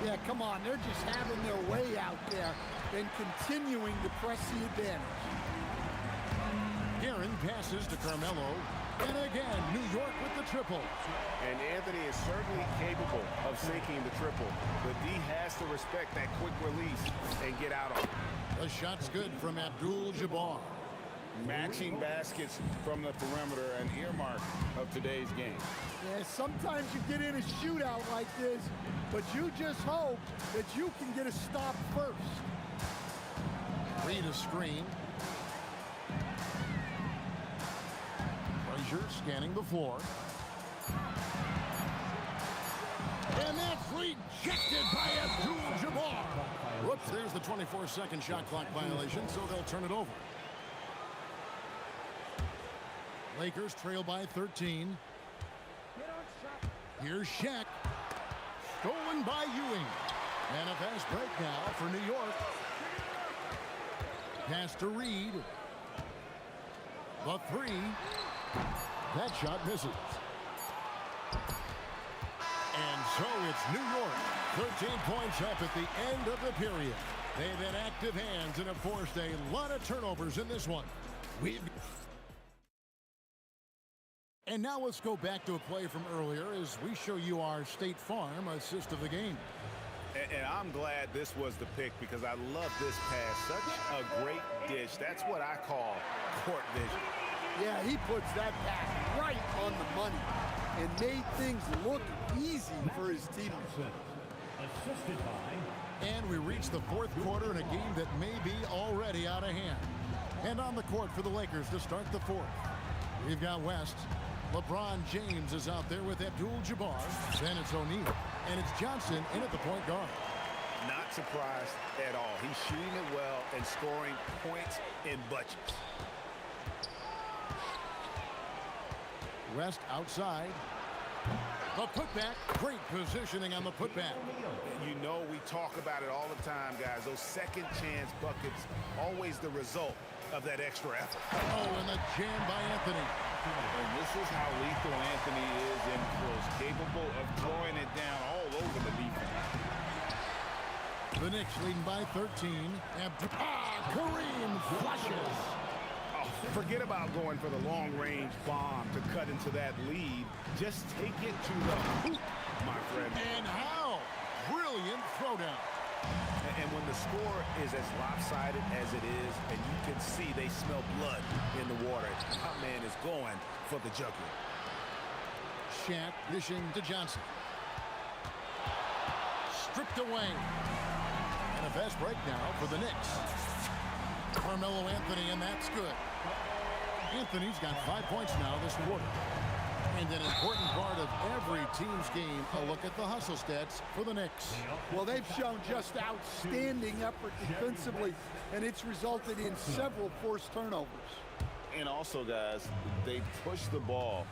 Yeah, come on. They're just having their way out there and continuing to press the advantage. Guerin passes to Carmelo. And again, New York with the triple. And Anthony is certainly capable of sinking the triple. But D has to respect that quick release and get out on it. The shot's good from Abdul-Jabbar. Matching baskets from the perimeter, an earmark of today's game. Yeah, sometimes you get in a shootout like this, but you just hope that you can get a stop first. Reed a screen. Frazier scanning the floor. And that's rejected by Abdul-Jabbar. Whoops, there's the 24-second shot clock violation, so they'll turn it over. Lakers trail by 13. Here's Shaq. Stolen by Ewing. And a fast break now for New York. Pass to Reed. The three. That shot misses. And so it's New York. 13 points up at the end of the period. They've had active hands and have forced a lot of turnovers in this one. And now let's go back to a play from earlier as we show you our State Farm assist of the game. And I'm glad this was the pick because I love this pass. Such a great dish. That's what I call court vision. Yeah, he puts that pass right on the money and made things look easy for his teammates. Assisted by. And we reach the fourth quarter in a game that may be already out of hand. And on the court for the Lakers to start the fourth. We've got West. LeBron James is out there with Abdul-Jabbar. Then it's O'Neal. And it's Johnson in at the point guard. Not surprised at all. He's shooting it well and scoring points in bunches. West outside. The putback. Great positioning on the putback. You know we talk about it all the time, guys. Those second chance buckets, always the result of that extra effort. Oh, and the jam by Anthony. And this is how lethal Anthony is in close, capable of throwing it down all over the defense. The Knicks leading by 13. Kareem flushes. Oh, forget about going for the long-range bomb to cut into that lead. Just take it to the hoop, my friend. And how? Brilliant throwdown. And when the score is as lopsided as it is, and you can see they smell blood in the water, our man is going for the jugular. Shaq dishing to Johnson. Stripped away. And a fast break now for the Knicks. Carmelo Anthony, and that's good. Anthony's got 5 points now this quarter. And an important part of every team's game, a look at the hustle stats for the Knicks. Well, they've shown just outstanding effort defensively, and it's resulted in several forced turnovers. And also, guys, they've pushed the ball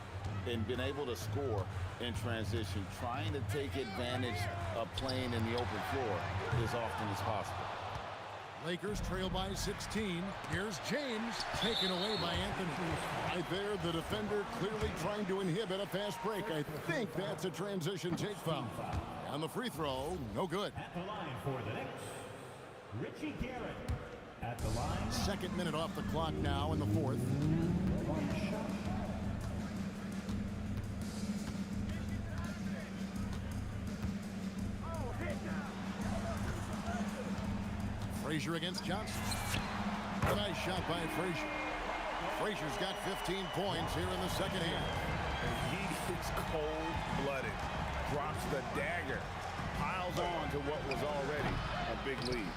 and been able to score in transition, trying to take advantage of playing in the open floor as often as possible. Lakers trail by 16. Here's James, taken away by Anthony. Right there, the defender clearly trying to inhibit a fast break. I think that's a transition take foul. And the free throw, no good. At the line for the Knicks, Richie Garrett. At the line. Second minute off the clock now in the fourth. Frazier against Johnson. A nice shot by Frazier. Frazier's got 15 points here in the second half. And he is cold-blooded. Drops the dagger. Piles on to what was already a big lead.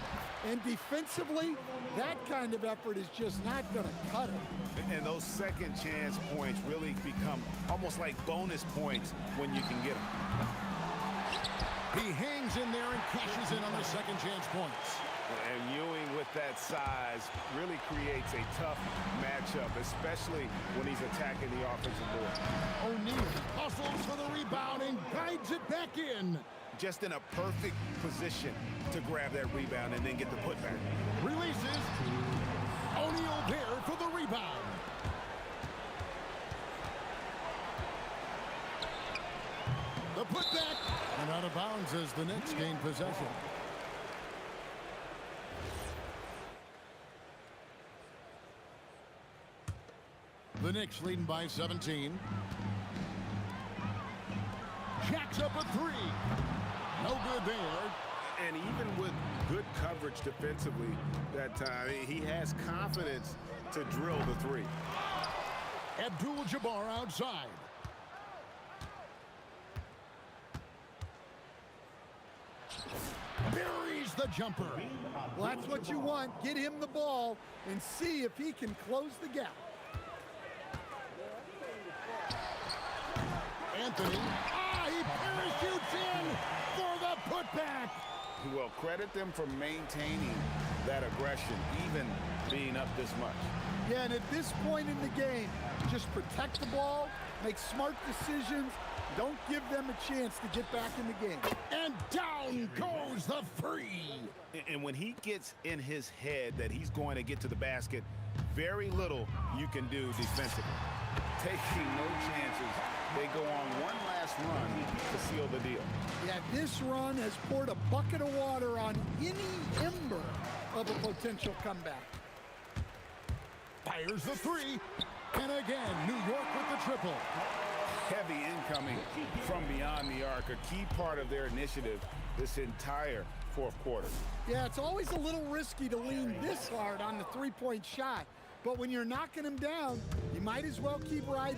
And defensively, that kind of effort is just not going to cut it. And those second chance points really become almost like bonus points when you can get them. He hangs in there and cashes in on the second chance points. And Ewing with that size really creates a tough matchup, especially when he's attacking the offensive board. O'Neal hustles for the rebound and guides it back in. Just in a perfect position to grab that rebound and then get the putback. Releases. O'Neal there for the rebound. The putback. And out of bounds as the Knicks gain possession. The Knicks leading by 17. Jacks up a three. No good there. And even with good coverage defensively that time, he has confidence to drill the three. Abdul-Jabbar outside. Buries the jumper. Well, that's what you want. Get him the ball and see if he can close the gap. Anthony. He parachutes in for the putback. Well, credit them for maintaining that aggression, even being up this much. Yeah, and at this point in the game, just protect the ball, make smart decisions, don't give them a chance to get back in the game. And down goes the three. And when he gets in his head that he's going to get to the basket, very little you can do defensively. Taking no chances, they go on one last run to seal the deal. Yeah, this run has poured a bucket of water on any ember of a potential comeback. Fires the three. And again, New York with the triple. Heavy incoming from beyond the arc, a key part of their initiative this entire fourth quarter. Yeah, it's always a little risky to lean this hard on the three-point shot. But when you're knocking him down, you might as well keep riding.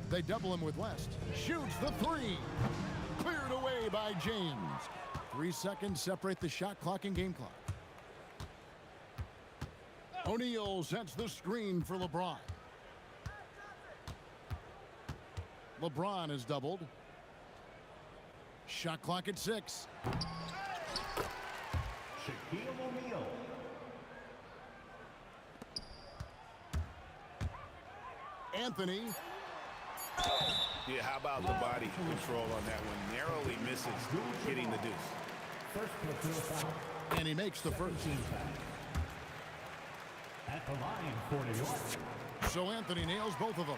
They double him with West. Shoots the three. Cleared away by James. 3 seconds separate the shot clock and game clock. O'Neal sets the screen for LeBron. LeBron is doubled. Shot clock at 6. Shaquille O'Neal. Anthony. Yeah, how about the body control on that one? Narrowly misses hitting the deuce. First personal foul. And he makes the first. At the line for New York. So Anthony nails both of them.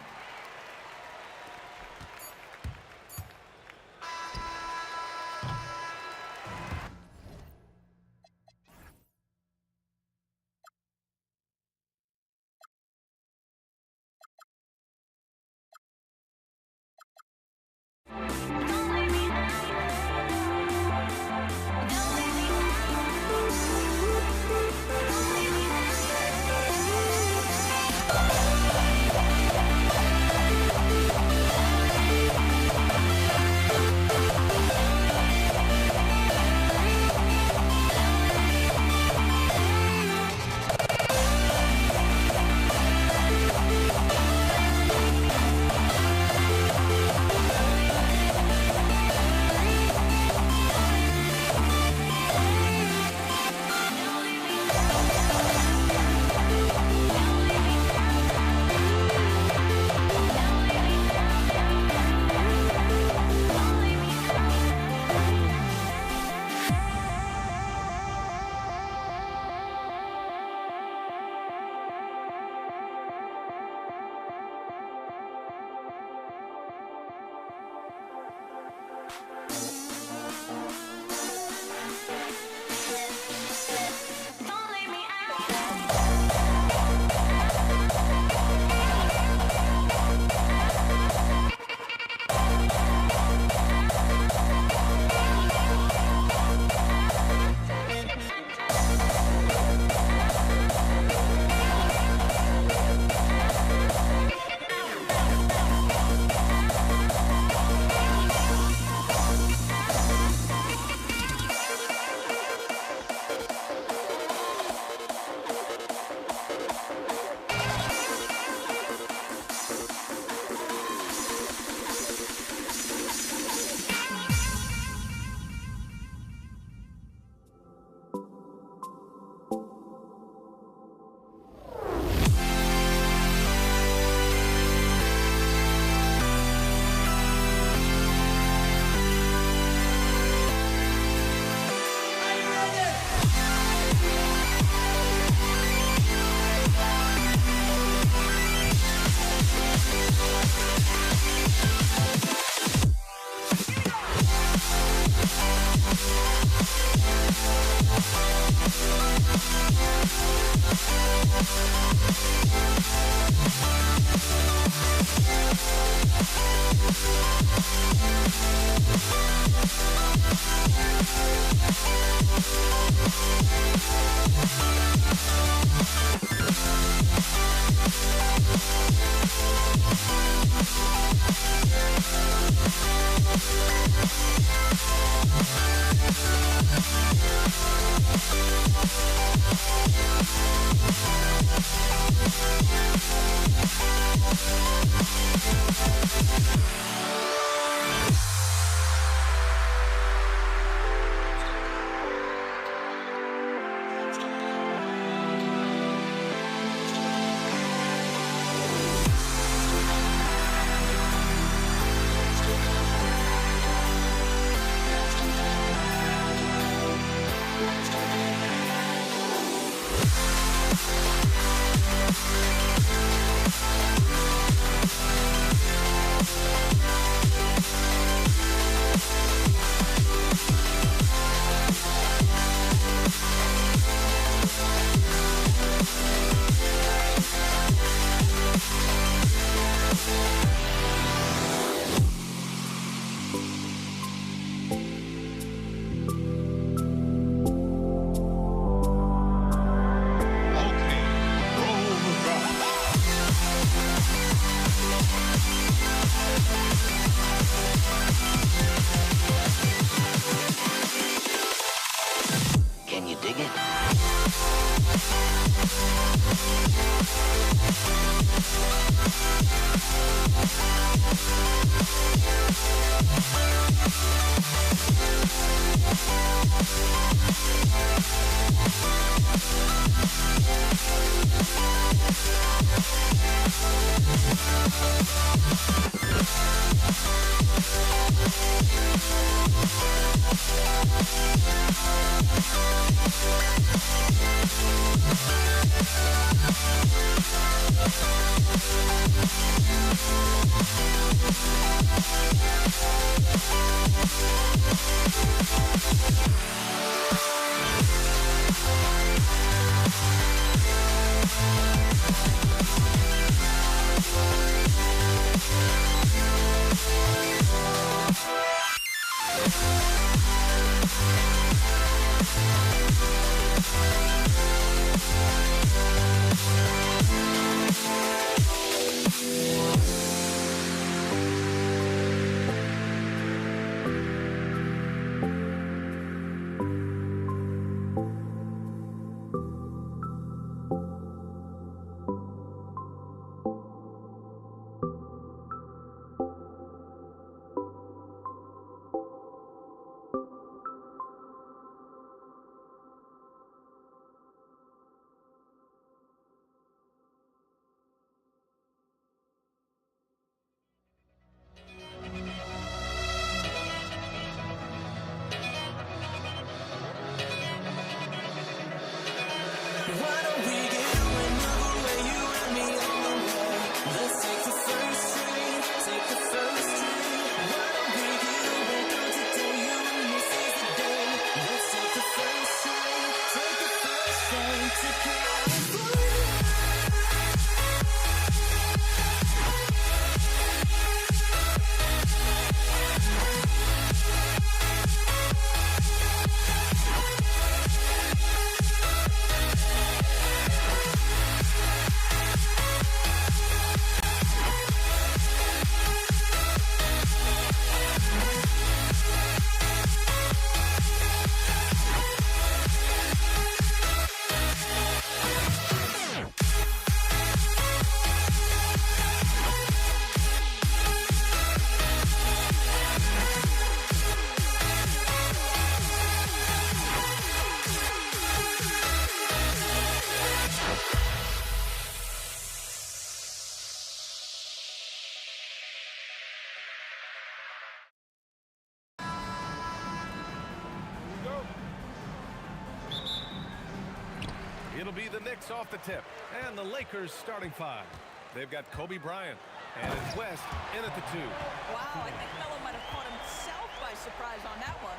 It'll be the Knicks off the tip, and the Lakers starting five. They've got Kobe Bryant, and it's West in at the 2. Wow, I think Melo might have caught himself by surprise on that one.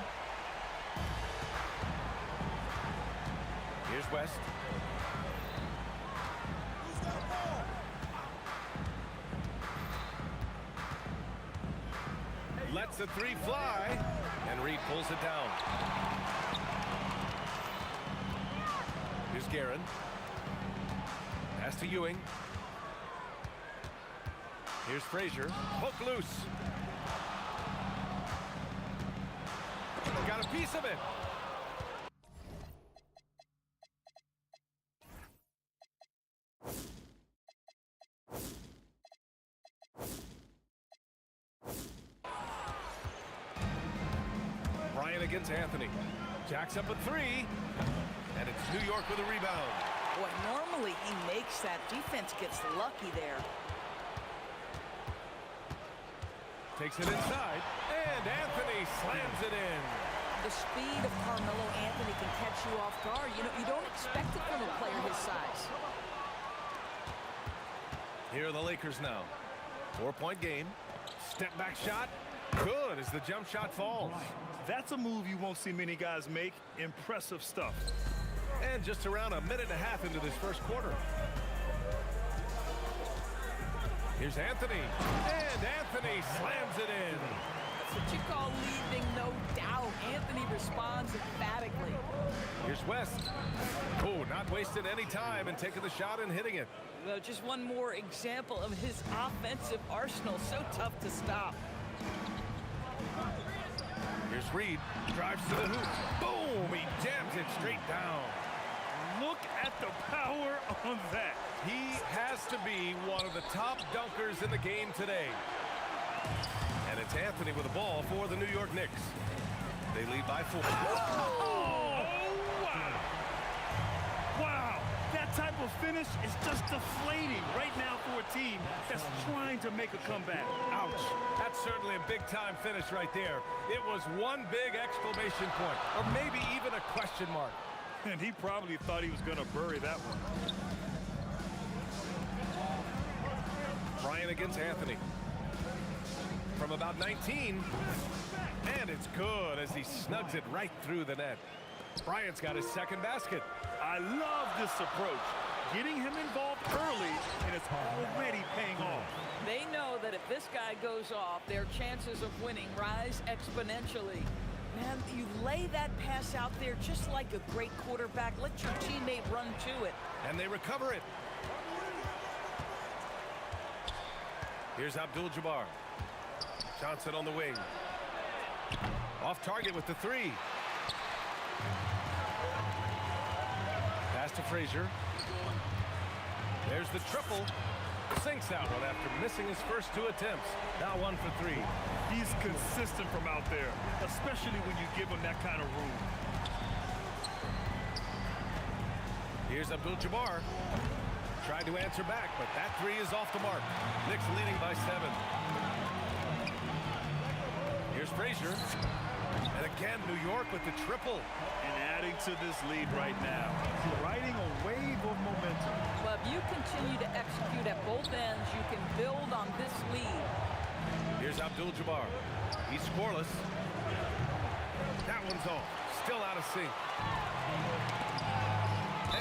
Here's West. Lets the 3 fly, and Reed pulls it down. Here's Guerin. Pass to Ewing. Here's Frazier. Hook loose. Got a piece of it. Bryant against Anthony. Jacks up a 3. And it's New York with a rebound. Boy, normally he makes that. Defense gets lucky there. Takes it inside, and Anthony slams it in. The speed of Carmelo Anthony can catch you off guard. You don't expect it from a player his size. Here are the Lakers now. 4-point game. Step back shot. Good as the jump shot falls. That's a move you won't see many guys make. Impressive stuff. And just around a minute and a half into this first quarter. Here's Anthony. And Anthony slams it in. That's what you call leaving no doubt. Anthony responds emphatically. Here's West. Oh, not wasting any time and taking the shot and hitting it. Well, just one more example of his offensive arsenal. So tough to stop. Here's Reed. Drives to the hoop. Boom! He jams it straight down. Look at the power on that. He has to be one of the top dunkers in the game today. And it's Anthony with the ball for the New York Knicks. They lead by 4. Oh, wow. Wow. That's That type of finish is just deflating right now for a team that's trying to make a comeback. Ouch. That's certainly a big-time finish right there. It was one big exclamation point, or maybe even a question mark. And he probably thought he was going to bury that one. Bryant against Anthony. From about 19. And it's good as he snugs it right through the net. Bryant's got his second basket. I love this approach. Getting him involved early, and it's already paying off. They know that if this guy goes off, their chances of winning rise exponentially. Man, you lay that pass out there just like a great quarterback. Let your teammate run to it. And they recover it. Here's Abdul-Jabbar. Johnson on the wing. Off target with the three. Pass to Frazier. There's the triple. Sinks that one after missing his first 2 attempts. Now 1 for 3. He's consistent from out there, especially when you give him that kind of room. Here's Abdul-Jabbar. Tried to answer back, but that 3 is off the mark. Knicks leading by 7. Here's Frazier. And again, New York with the triple. And adding to this lead right now. Riding a wave of momentum. Well, if you continue to execute at both ends, you can build on this lead. Here's Abdul-Jabbar. He's scoreless. That one's off. Still out of sync.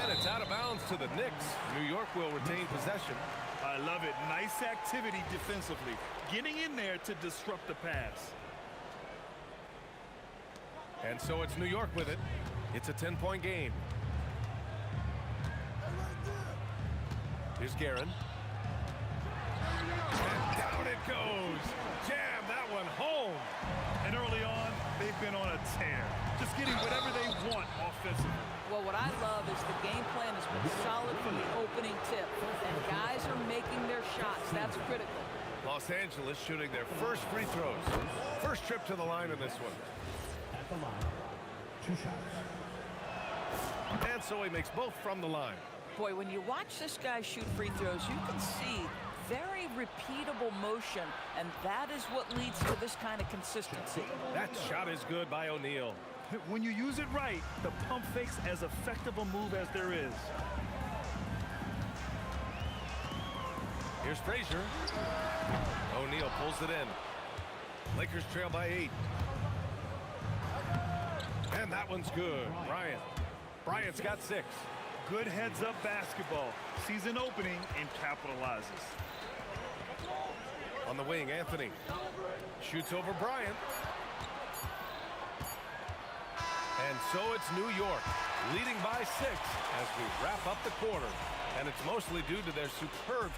And it's out of bounds to the Knicks. New York will retain possession. I love it. Nice activity defensively. Getting in there to disrupt the pass. And so it's New York with it. It's a 10-point game. Here's Guerin. And down it goes. Jam that one home. And early on, they've been on a tear. Just getting whatever they want offensively. Well, what I love is the game plan has been solid from the opening tip. And guys are making their shots. That's critical. Los Angeles shooting their first free throws. First trip to the line in this one. At the line, 2 shots. And so he makes both from the line. Boy, when you watch this guy shoot free throws, you can see very repeatable motion, and that is what leads to this kind of consistency. That shot is good by O'Neal. When you use it right, the pump fake's as effective a move as there is. Here's Frazier. O'Neal pulls it in. Lakers trail by 8. And that one's good. Bryant's got 6. Good heads-up basketball. Sees an opening and capitalizes. On the wing, Anthony. Shoots over Bryant. And so it's New York, leading by 6 as we wrap up the quarter. And it's mostly due to their superb...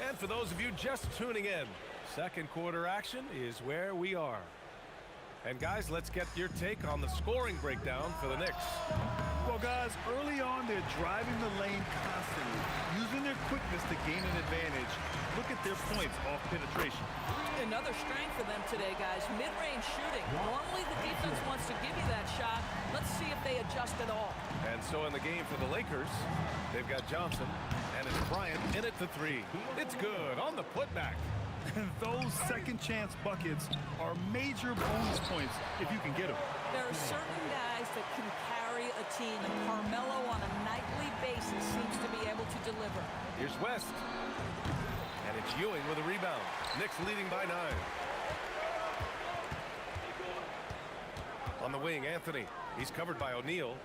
And for those of you just tuning in, second quarter action is where we are. And guys, let's get your take on the scoring breakdown for the Knicks. Well, guys, early on, they're driving the lane constantly, using their quickness to gain an advantage. Look at their points off penetration. Another strength for them today, guys, mid-range shooting. Normally the defense wants to give you that shot. Let's see if they adjust at all. And so in the game for the Lakers, they've got Johnson, and it's Bryant in at the 3. It's good on the putback. And those second chance buckets are major bonus points if you can get them. There are certain guys that can carry a team, and Carmelo on a nightly basis seems to be able to deliver. Here's West. And it's Ewing with a rebound. Knicks leading by 9. On the wing, Anthony. He's covered by O'Neal.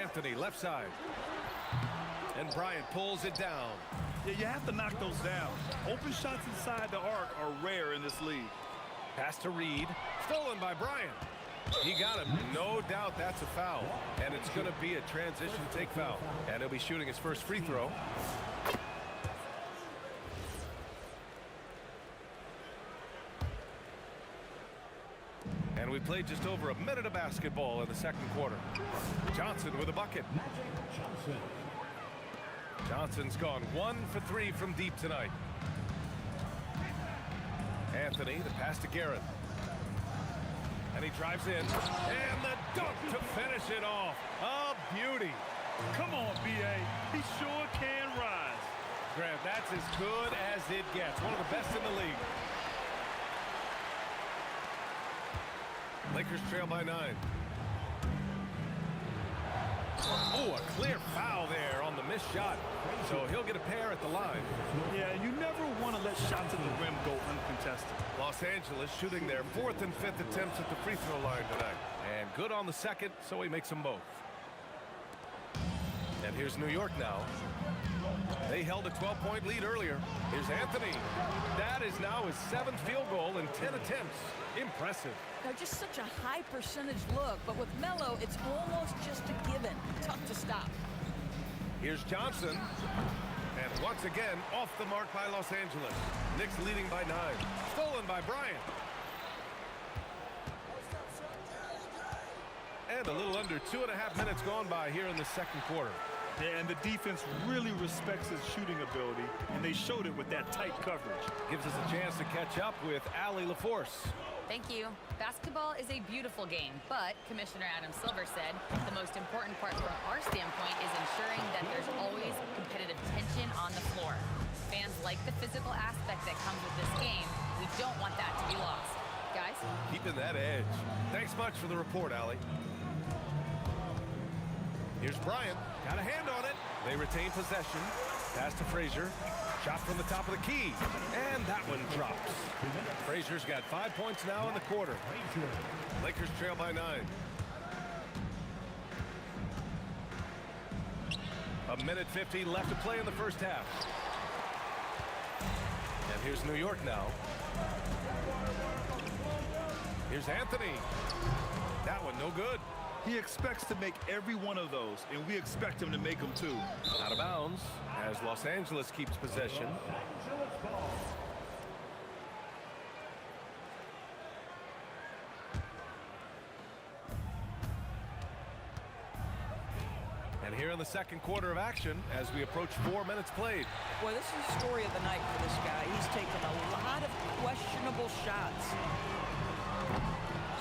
Anthony, left side. And Bryant pulls it down. Yeah, you have to knock those down. Open shots inside the arc are rare in this league. Pass to Reed. Stolen by Bryant. He got him. No doubt that's a foul. And it's going to be a transition take foul. And he'll be shooting his first free throw. And we played just over a minute of basketball in the second quarter. Johnson with a bucket. Johnson's gone 1 for 3 from deep tonight. Anthony, the pass to Garrett. And he drives in. And the dunk to finish it off. A beauty. Come on, B.A. He sure can rise. Grant, that's as good as it gets. One of the best in the league. Lakers trail by 9. Oh, a clear foul there on the missed shot. So he'll get a pair at the line. Yeah, you never want to let shots at the rim go uncontested. Los Angeles shooting their 4th and 5th attempts at the free throw line tonight. And good on the second, so he makes them both. And here's New York now. They held a 12-point lead earlier. Here's Anthony. That is now his 7th field goal in 10 attempts. Impressive. Now, just such a high percentage look, but with Melo, it's almost just a given. Tough to stop. Here's Johnson. And once again, off the mark by Los Angeles. Knicks leading by 9. Stolen by Bryant. And a little under 2.5 minutes gone by here in the second quarter. Yeah, and the defense really respects his shooting ability, and they showed it with that tight coverage. Gives us a chance to catch up with Allie LaForce. Thank you. Basketball is a beautiful game, but Commissioner Adam Silver said the most important part from our standpoint is ensuring that there's always competitive tension on the floor. Fans like the physical aspect that comes with this game. We don't want that to be lost. Guys? Keeping that edge. Thanks much for the report, Allie. Here's Bryant. Got a hand on it. They retain possession. Pass to Frazier. Shot from the top of the key. And that one drops. Frazier's got 5 points now in the quarter. Lakers trail by 9. A minute 50 left to play in the first half. And here's New York now. Here's Anthony. That one no good. He expects to make every one of those, and we expect him to make them too. Out of bounds as Los Angeles keeps possession. And here in the second quarter of action as we approach 4 minutes played. Boy, this is the story of the night for this guy. He's taken a lot of questionable shots.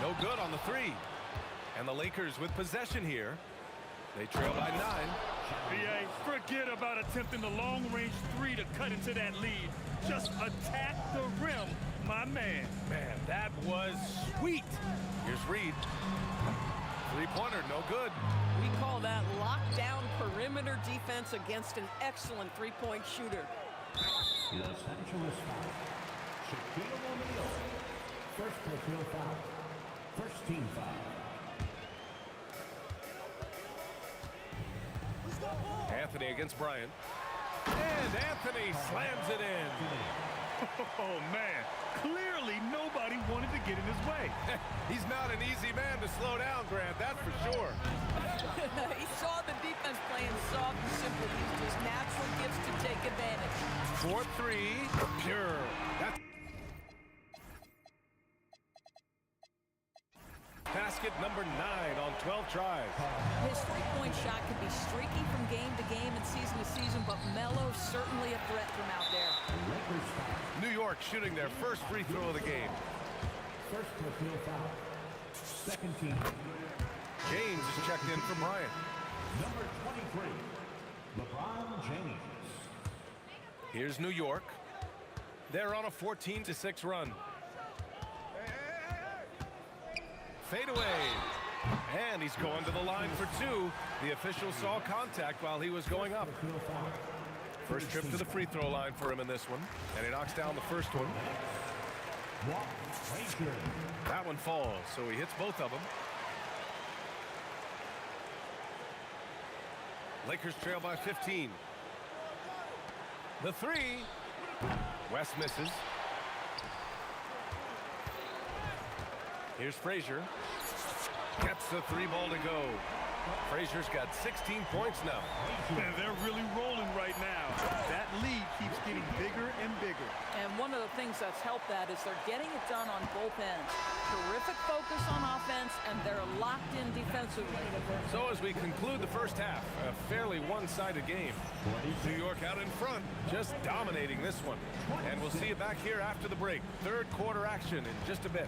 No good on the 3. And the Lakers with possession here. They trail by 9. B.A., forget about attempting the long-range 3 to cut into that lead. Just attack the rim, my man. Man, that was sweet. Here's Reed. Three-pointer, no good. We call that lockdown perimeter defense against an excellent three-point shooter. Los Angeles foul. Shaquille O'Neal. First personal foul. First team foul. Anthony against Bryant. And Anthony slams it in. Oh, man. Clearly, nobody wanted to get in his way. He's not an easy man to slow down, Grant, that's for sure. He saw the defense playing soft and simple. Used his natural gifts to take advantage. 4-3, pure. That's basket number 9 on 12 tries. His three-point shot could be streaky from game to game and season to season, but Melo's certainly a threat from out there. New York shooting their first free throw of the game. First personal foul. Second team. James is checked in for Bryant. Number 23, LeBron James. Here's New York. They're on a 14-6 run. Fade away. And he's going to the line for 2. The official saw contact while he was going up. First trip to the free throw line for him in this one. And he knocks down the first one. That one falls, so he hits both of them. Lakers trail by 15. The 3. West misses. Here's Frazier. Gets the 3 ball to go. Frazier's got 16 points now. And they're really rolling right now. That lead keeps getting bigger and bigger. And one of the things that's helped that is they're getting it done on both ends. Terrific focus on offense, and they're locked in defensively. So as we conclude the first half, a fairly one-sided game. New York out in front, just dominating this one. And we'll see you back here after the break. Third quarter action in just a bit.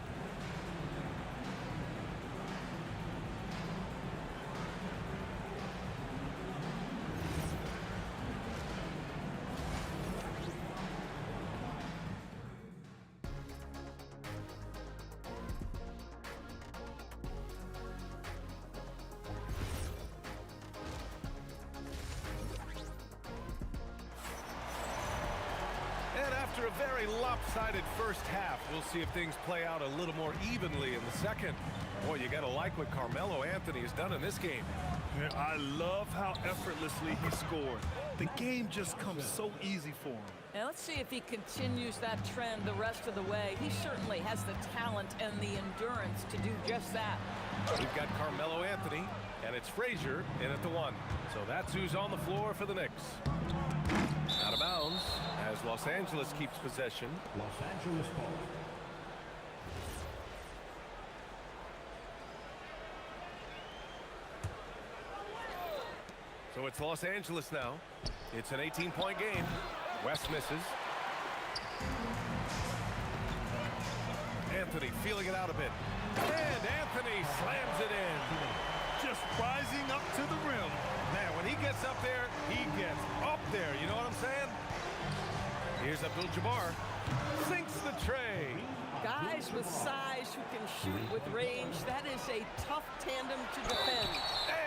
And after a very lopsided first half, we'll see if things play out a little more evenly in the second. Boy, you got to like what Carmelo Anthony has done in this game. Yeah, I love how effortlessly he scored. The game just comes so easy for him. And let's see if he continues that trend the rest of the way. He certainly has the talent and the endurance to do just that. We've got Carmelo Anthony, and it's Frazier in at the one. So that's who's on the floor for the Knicks. Out of bounds as Los Angeles keeps possession. Los Angeles ball. So it's Los Angeles now. It's an 18-point game. West misses. Anthony feeling it out a bit. And Anthony slams it in. Just rising up to the rim. Man, when he gets up there, he gets up there. You know what I'm saying? Here's Abdul-Jabbar. Sinks the tray. Guys with size who can shoot with range, that is a tough tandem to defend.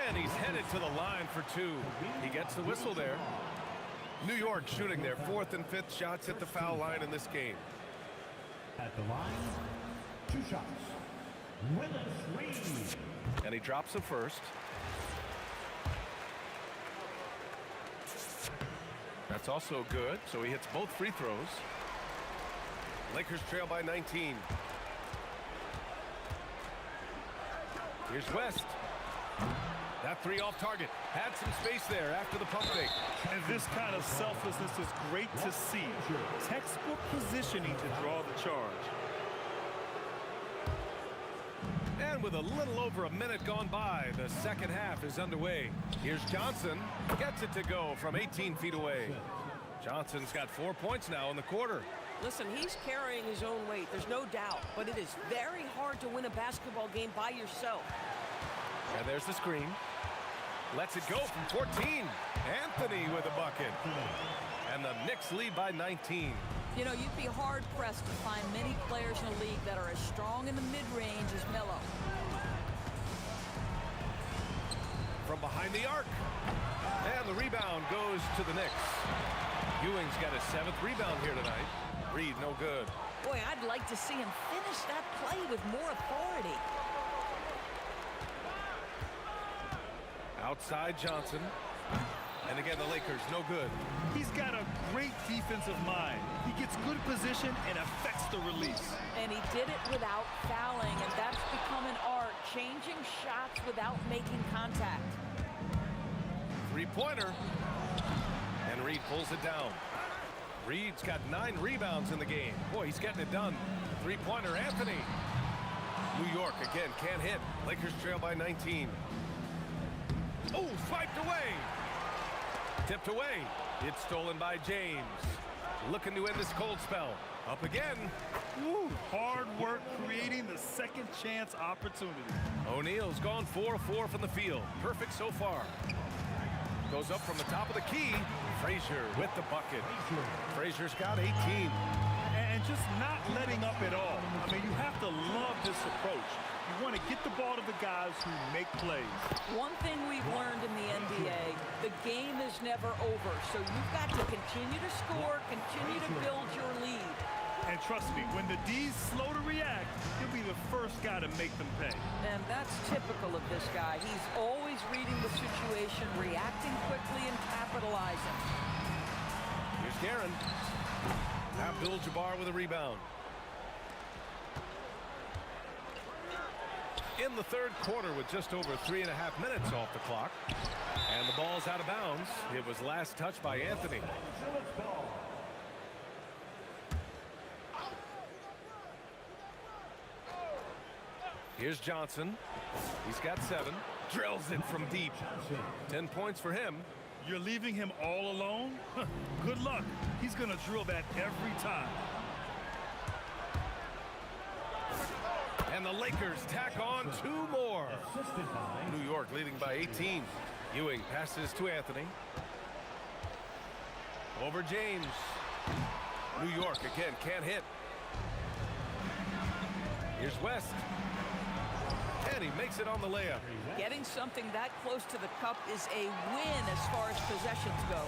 And he's headed to the line for two. He gets the whistle there. New York shooting their fourth and fifth shots at the foul line in this game. At the line, 2 shots. Willis Reed. And he drops the first. That's also good, so he hits both free throws. Lakers trail by 19. Here's West. That three off target. Had some space there after the pump fake. And this kind of selflessness is great to see. Textbook positioning to draw the charge. And with a little over a minute gone by, the second half is underway. Here's Johnson. Gets it to go from 18 feet away. Johnson's got 4 points now in the quarter. Listen, he's carrying his own weight, there's no doubt, but it is very hard to win a basketball game by yourself. And there's the screen. Lets it go from 14. Anthony with a bucket. And the Knicks lead by 19. You know, you'd be hard-pressed to find many players in the league that are as strong in the mid-range as Melo. From behind the arc. And the rebound goes to the Knicks. Ewing's got his 7th rebound here tonight. Reed, no good. Boy, I'd like to see him finish that play with more authority. Outside Johnson. And again, the Lakers, no good. He's got a great defensive mind. He gets good position and affects the release. And he did it without fouling, and that's become an art, changing shots without making contact. Three-pointer. And Reed pulls it down. Reed's got 9 rebounds in the game. Boy, he's getting it done. Three-pointer, Anthony. New York, again, can't hit. Lakers trail by 19. Oh, swiped away. Tipped away. It's stolen by James. Looking to end this cold spell. Up again. Woo, hard work creating the second chance opportunity. O'Neal's gone 4 of 4 from the field. Perfect so far. Goes up from the top of the key. Frazier with the bucket. Frazier's got 18. And just not letting up at all. I mean, you have to love this approach. You want to get the ball to the guys who make plays. One thing we've learned in the NBA, the game is never over. So you've got to continue to score, continue to build your lead. And trust me, when the D's slow to react, he'll be the first guy to make them pay. And that's typical of this guy. He's always reading the situation, reacting quickly, and capitalizing. Here's Guerin. Abdul-Jabbar with a rebound. in the third quarter with just over 3.5 minutes off the clock. And the ball's out of bounds. It was last touched by Anthony. Here's Johnson. He's got 7. Drills it from deep. 10 points for him. You're leaving him all alone? Good luck. He's going to drill that every time. And the Lakers tack on 2 more. New York leading by 18. Ewing passes to Anthony. Over James. New York again can't hit. Here's West. And he makes it on the layup. Getting something that close to the cup is a win as far as possessions go.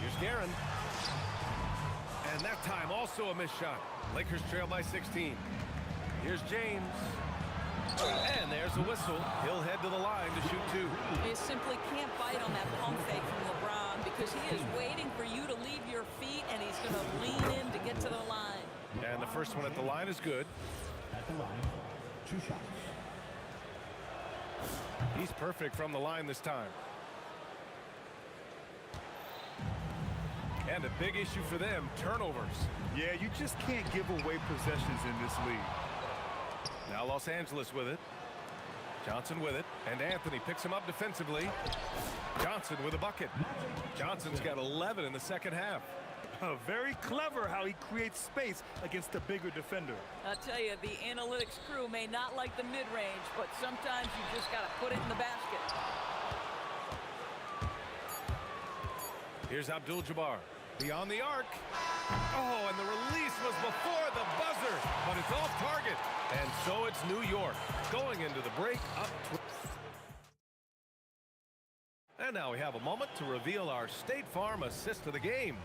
Here's Guerin. And that time also a missed shot. Lakers trail by 16. Here's James. And there's a whistle. He'll head to the line to shoot 2. You simply can't bite on that pump fake from LeBron because he is waiting for you to leave your feet, and he's going to lean in to get to the line. And the first one at the line is good. At the line, 2 shots. He's perfect from the line this time. And a big issue for them, turnovers. Yeah, you just can't give away possessions in this league. Now Los Angeles with it. Johnson with it. And Anthony picks him up defensively. Johnson with a bucket. Johnson's got 11 in the second half. Very clever how he creates space against a bigger defender. I'll tell you, the analytics crew may not like the mid-range, but sometimes you just got to put it in the basket. Here's Abdul-Jabbar. Beyond the arc. Oh, and the release was before the buzzer, but it's off target. And so it's New York going into the break up. And now we have a moment to reveal our State Farm assist of the game.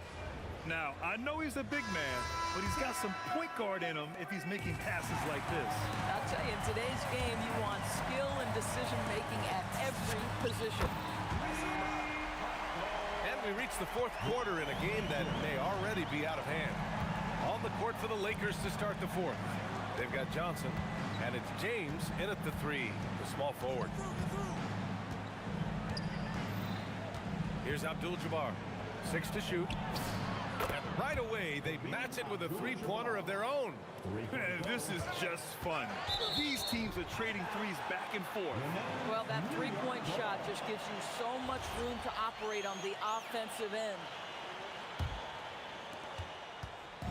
Now, I know he's a big man, but he's got some point guard in him if he's making passes like this. I'll tell you, in today's game, you want skill and decision-making at every position. And we reach the fourth quarter in a game that may already be out of hand. On the court for the Lakers to start the fourth. They've got Johnson, and it's James in at the 3, the small forward. Here's Abdul-Jabbar, 6 to shoot. And right away, they match it with a 3-pointer of their own. This is just fun. These teams are trading threes back and forth. Well, that 3-point shot just gives you so much room to operate on the offensive end.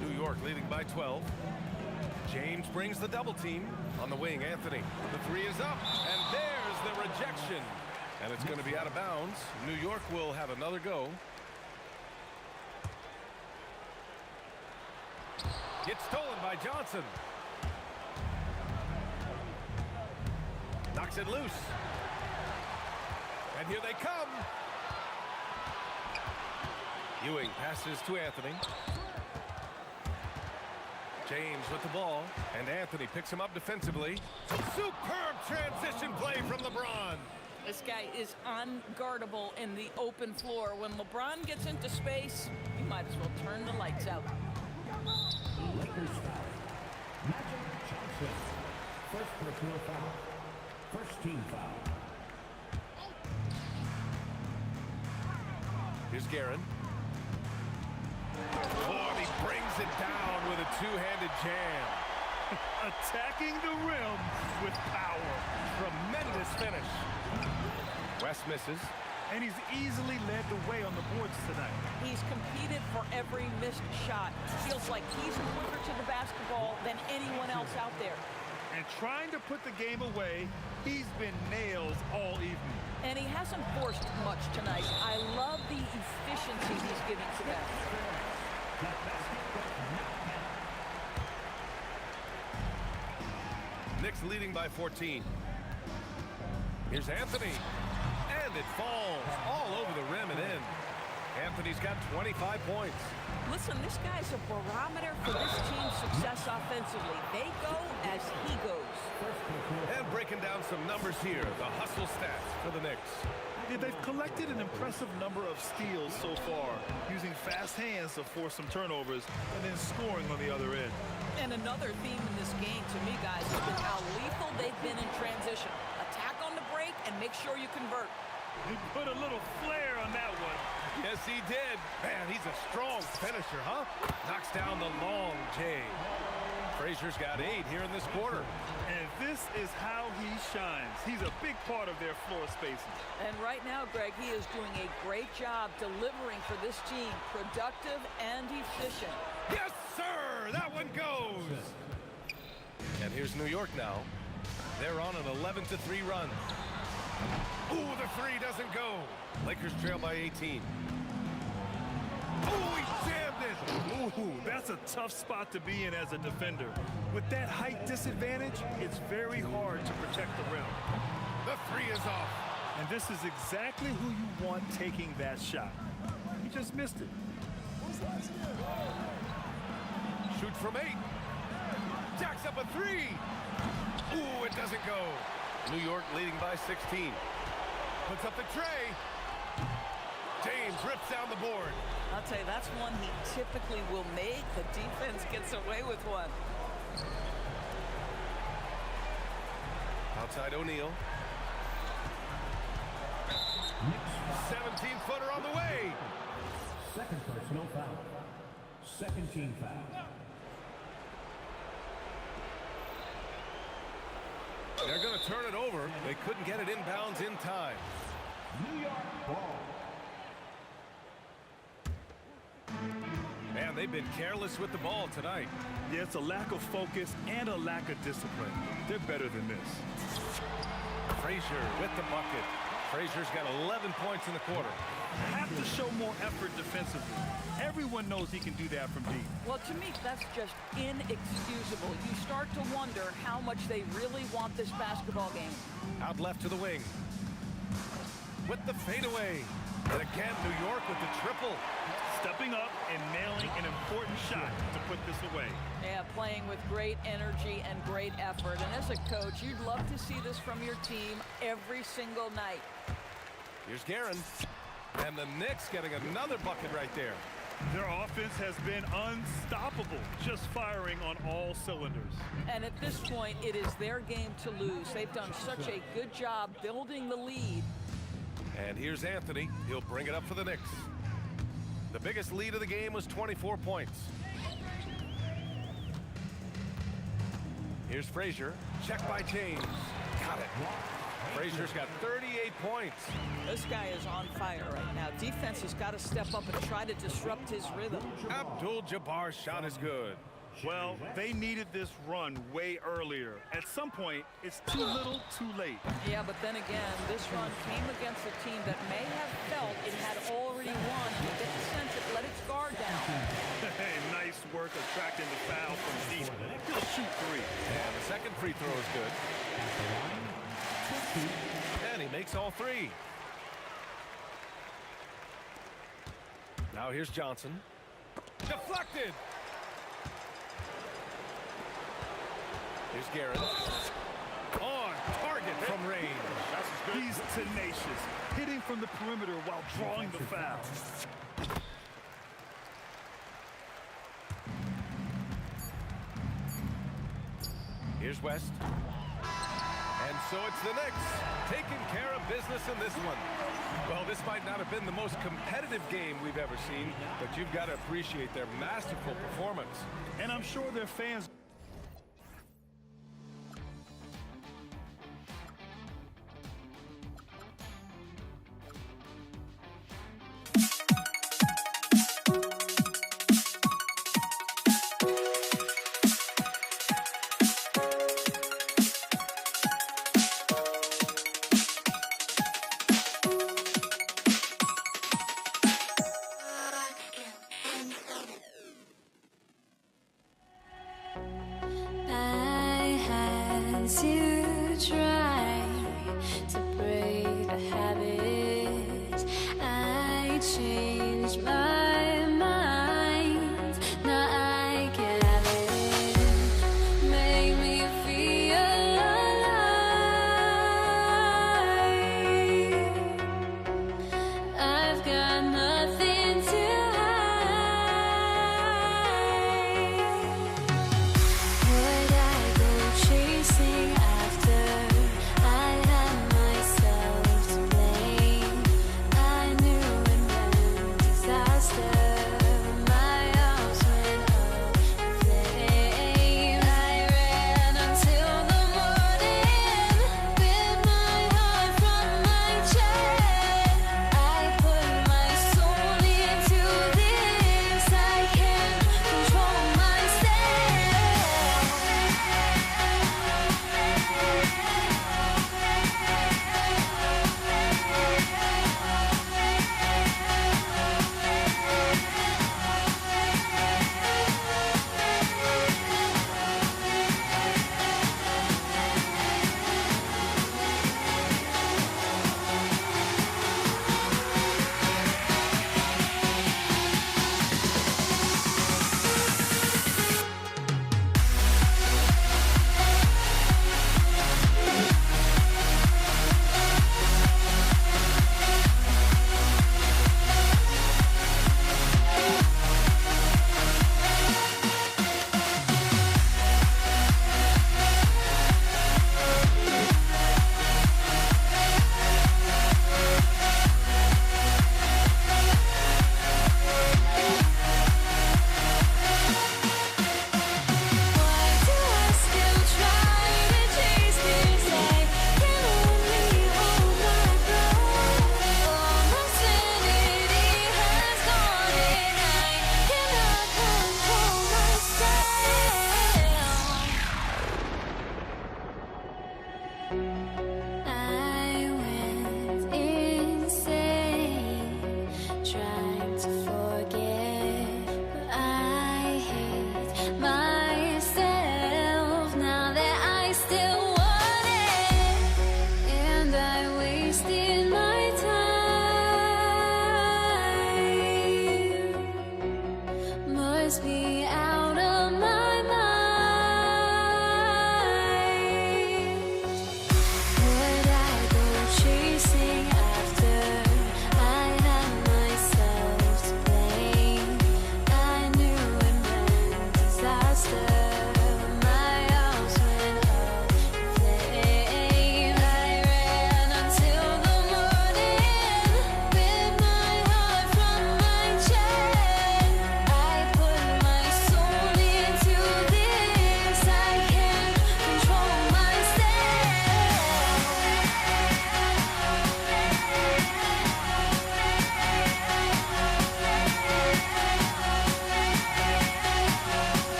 New York leading by 12. James brings the double team on the wing. Anthony, the 3 is up, and there's the rejection. And it's going to be out of bounds. New York will have another go. Gets stolen by Johnson. Knocks it loose. And here they come. Ewing passes to Anthony. James with the ball. And Anthony picks him up defensively. Superb transition play from LeBron. This guy is unguardable in the open floor. When LeBron gets into space, you might as well turn the lights out. Lakers foul. Magic Johnson. First personal foul. First team foul. Here's Guerin. Oh, and he brings it down with a 2-handed jam. Attacking the rim with power. Tremendous finish. West misses. And he's easily led the way on the boards tonight. He's competed for every missed shot. Feels like he's quicker to the basketball than anyone else out there. And trying to put the game away, he's been nails all evening. And he hasn't forced much tonight. I love the efficiency he's giving to them. Knicks leading by 14. Here's Anthony. And it falls all over the rim and in. Anthony's got 25 points. Listen, this guy's a barometer for this team's success offensively. They go as he goes. And breaking down some numbers here, the hustle stats for the Knicks. They've collected an impressive number of steals so far, using fast hands to force some turnovers and then scoring on the other end. And another theme in this game, to me, guys, has been how lethal they've been in transition. Attack on the break and make sure you convert. He put a little flair on that one. Yes, he did. Man, he's a strong finisher, huh? Knocks down the long J. Frazier's got 8 here in this quarter. And this is how he shines. He's a big part of their floor spacing. And right now, Greg, he is doing a great job delivering for this team. Productive and efficient. Yes, sir! That one goes! And here's New York now. They're on an 11-3 run. Ooh, the 3 doesn't go. Lakers trail by 18. Ooh, he jammed it! Ooh, that's a tough spot to be in as a defender. With that height disadvantage, it's very hard to protect the rim. The 3 is off. And this is exactly who you want taking that shot. He just missed it. Shoots from 8. Jacks up a 3. Ooh, it doesn't go. New York leading by 16. Puts up the tray. James rips down the board. I'll tell you, that's one he typically will make. The defense gets away with one. Outside O'Neal. 17-footer on the way. Second personal foul. Second team foul. They're going to turn it over. They couldn't get it inbounds in time. New York ball. Man, they've been careless with the ball tonight. Yeah, it's a lack of focus and a lack of discipline. They're better than this. Frazier with the bucket. Frazier's got 11 points in the quarter. Have to show more effort defensively. Everyone knows he can do that from deep. Well, to me, that's just inexcusable. You start to wonder how much they really want this basketball game. Out left to the wing. With the fadeaway. And again, New York with the triple. Stepping up and nailing an important shot to put this away. Yeah, playing with great energy and great effort. And as a coach, you'd love to see this from your team every single night. Here's Guerin. And the Knicks getting another bucket right there. Their offense has been unstoppable, just firing on all cylinders. And at this point, it is their game to lose. They've done such a good job building the lead. And here's Anthony. He'll bring it up for the Knicks. The biggest lead of the game was 24 points. Here's Frazier. Checked by James. Got it. Frazier's got 38 points. This guy is on fire right now. Defense has got to step up and try to disrupt his rhythm. Abdul-Jabbar's shot is good. Well, they needed this run way earlier. At some point, it's too little, too late. Yeah, but then again, this run came against a team that may have felt it had already won. You get the sense it let its guard down. Hey, nice work attracting the foul from deep. He'll shoot 3. And the second free throw is good. And he makes all 3. Now here's Johnson. Deflected. Here's Guerin. On target from range. He's tenacious, hitting from the perimeter while drawing the foul. Here's West. And so it's the Knicks taking care of business in this one. Well, this might not have been the most competitive game we've ever seen, but you've got to appreciate their masterful performance. And I'm sure their fans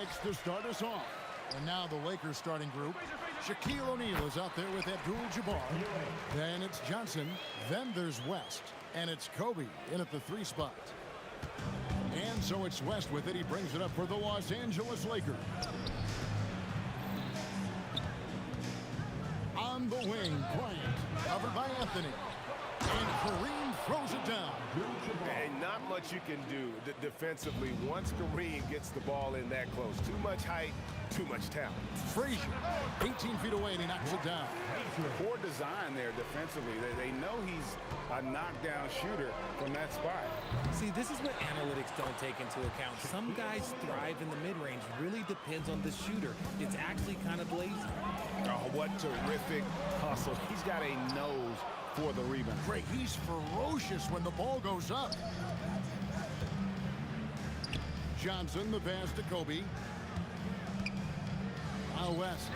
Knicks to start us off. And now the Lakers starting group. Shaquille O'Neal is out there with Abdul-Jabbar. Then it's Johnson. Then there's West. And it's Kobe in at the 3 spot. And so it's West with it. He brings it up for the Los Angeles Lakers. On the wing, Bryant. Covered by Anthony. And Kareem throws it down. And not much you can do defensively once Kareem gets the ball in that close. Too much height, too much talent. Frazier, 18 feet away, and he knocks it down. Poor design there defensively. They know he's a knockdown shooter from that spot. See, this is what analytics don't take into account. Some guys thrive in the mid-range. Really depends on the shooter. It's actually kind of lazy. Oh, what terrific hustle. He's got a nose for the rebound. Great. He's ferocious when the ball goes up. Johnson, the pass to Kobe. Now West.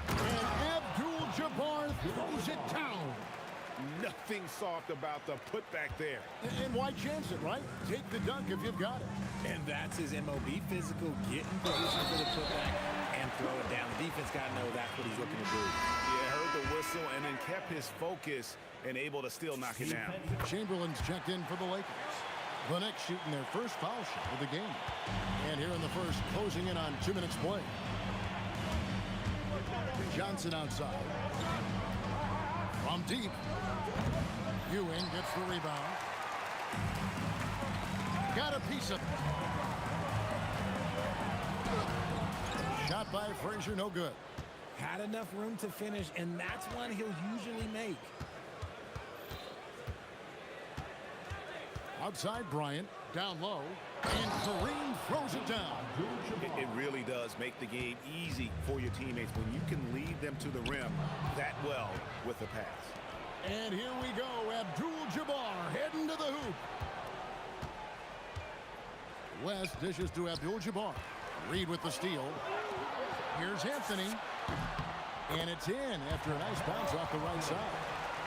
And Abdul-Jabbar throws it down. Nothing soft about the putback there. And why chance it, right? Take the dunk if you've got it. And that's his MOB, physical, get in position for the putback and throw it down. The defense got to know that's what he's looking to do. Yeah, heard the whistle and then kept his focus and able to still knock it down. Chamberlain's checked in for the Lakers. The Knicks shooting their first foul shot of the game. And here in the first, closing in on 2 minutes play. Johnson outside. From deep. Ewing gets the rebound. Got a piece of it. Shot by Frazier, no good. Had enough room to finish, and that's one he'll usually make. Outside Bryant, down low, and Kareem throws it down. It really does make the game easy for your teammates when you can lead them to the rim that well with the pass. And here we go, Abdul-Jabbar heading to the hoop. West dishes to Abdul-Jabbar. Reed with the steal. Here's Anthony. And it's in after a nice bounce off the right side.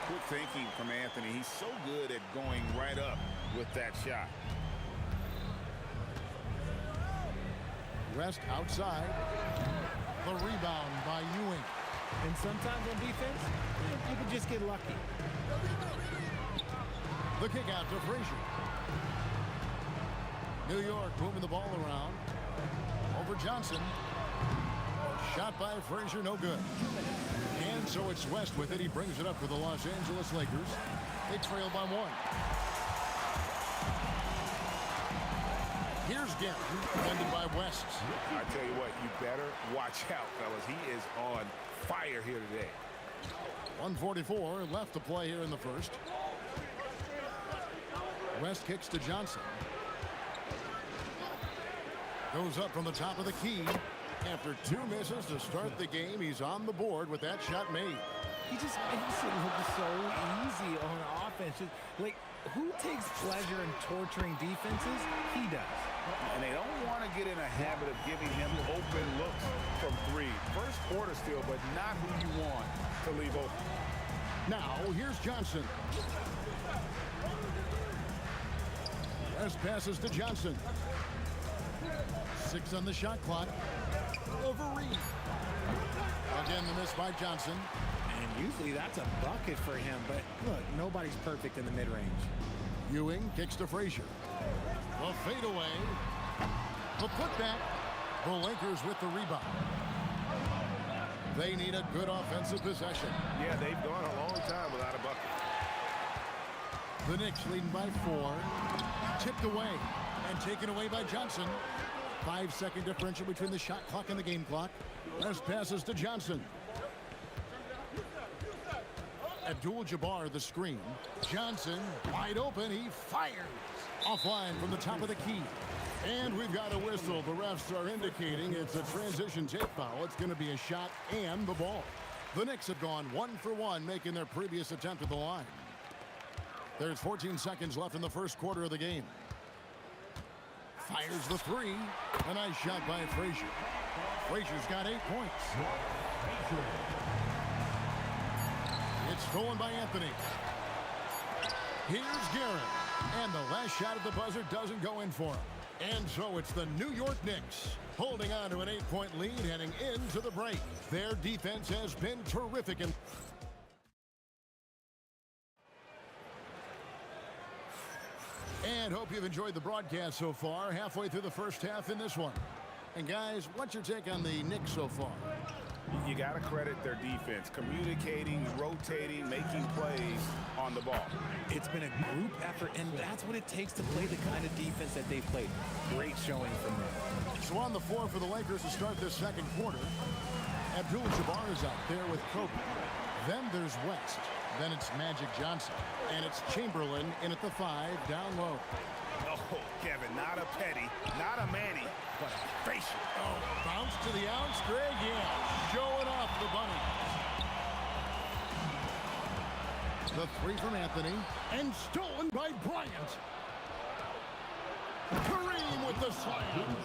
Good thinking from Anthony. He's so good at going right up with that shot. West outside. The rebound by Ewing. And sometimes on defense, you can just get lucky. The kick out to Frazier. New York moving the ball around. Over Johnson. Shot by Frazier, no good. And so it's West with it. He brings it up for the Los Angeles Lakers. They trail by 1. Here's Gary, defended by West. I tell you what, you better watch out, fellas. He is on fire here today. 1:44 left to play here in the first. West kicks to Johnson. Goes up from the top of the key. After 2 misses to start the game, he's on the board with that shot made. He just makes it look so easy on offense. Like, who takes pleasure in torturing defenses? He does. And they don't want to get in a habit of giving him open looks from 3. First quarter still, but not who you want to leave open. Now, here's Johnson. West passes to Johnson. 6 on the shot clock. Over Reed. Again, the miss by Johnson. And usually that's a bucket for him, but look, nobody's perfect in the mid-range. Ewing kicks to Frazier. The fadeaway. The putback. The Lakers with the rebound. They need a good offensive possession. Yeah, they've gone a long time without a bucket. The Knicks leading by 4. Tipped away and taken away by Johnson. 5-second differential between the shot clock and the game clock. West passes to Johnson. Abdul-Jabbar the screen. Johnson wide open. He fires. Offline from the top of the key. And we've got a whistle. The refs are indicating it's a transition tape foul. It's going to be a shot and the ball. The Knicks have gone 1 for 1, making their previous attempt at the line. There's 14 seconds left in the first quarter of the game. Fires the 3. A nice shot by Frazier. Frazier's got 8 points. It's stolen by Anthony. Here's Garrett. And the last shot at the buzzer doesn't go in for him. And so it's the New York Knicks holding on to an 8-point lead heading into the break. Their defense has been terrific. And hope you've enjoyed the broadcast so far. Halfway through the first half in this one. And guys, what's your take on the Knicks so far? You got to credit their defense, communicating, rotating, making plays on the ball. It's been a group effort, and that's what it takes to play the kind of defense that they've played. Great showing from them. So on the floor for the Lakers to start this second quarter, Abdul-Jabbar is out there with Kobe. Then there's West. Then it's Magic Johnson. And it's Chamberlain in at the 5, down low. Oh, Kevin, not a Petty, not a Manny, but a facial. Oh, bounce to the outs, Greg, yeah. Showing off the bunny. The 3 from Anthony. And stolen by Bryant. Kareem with the slam.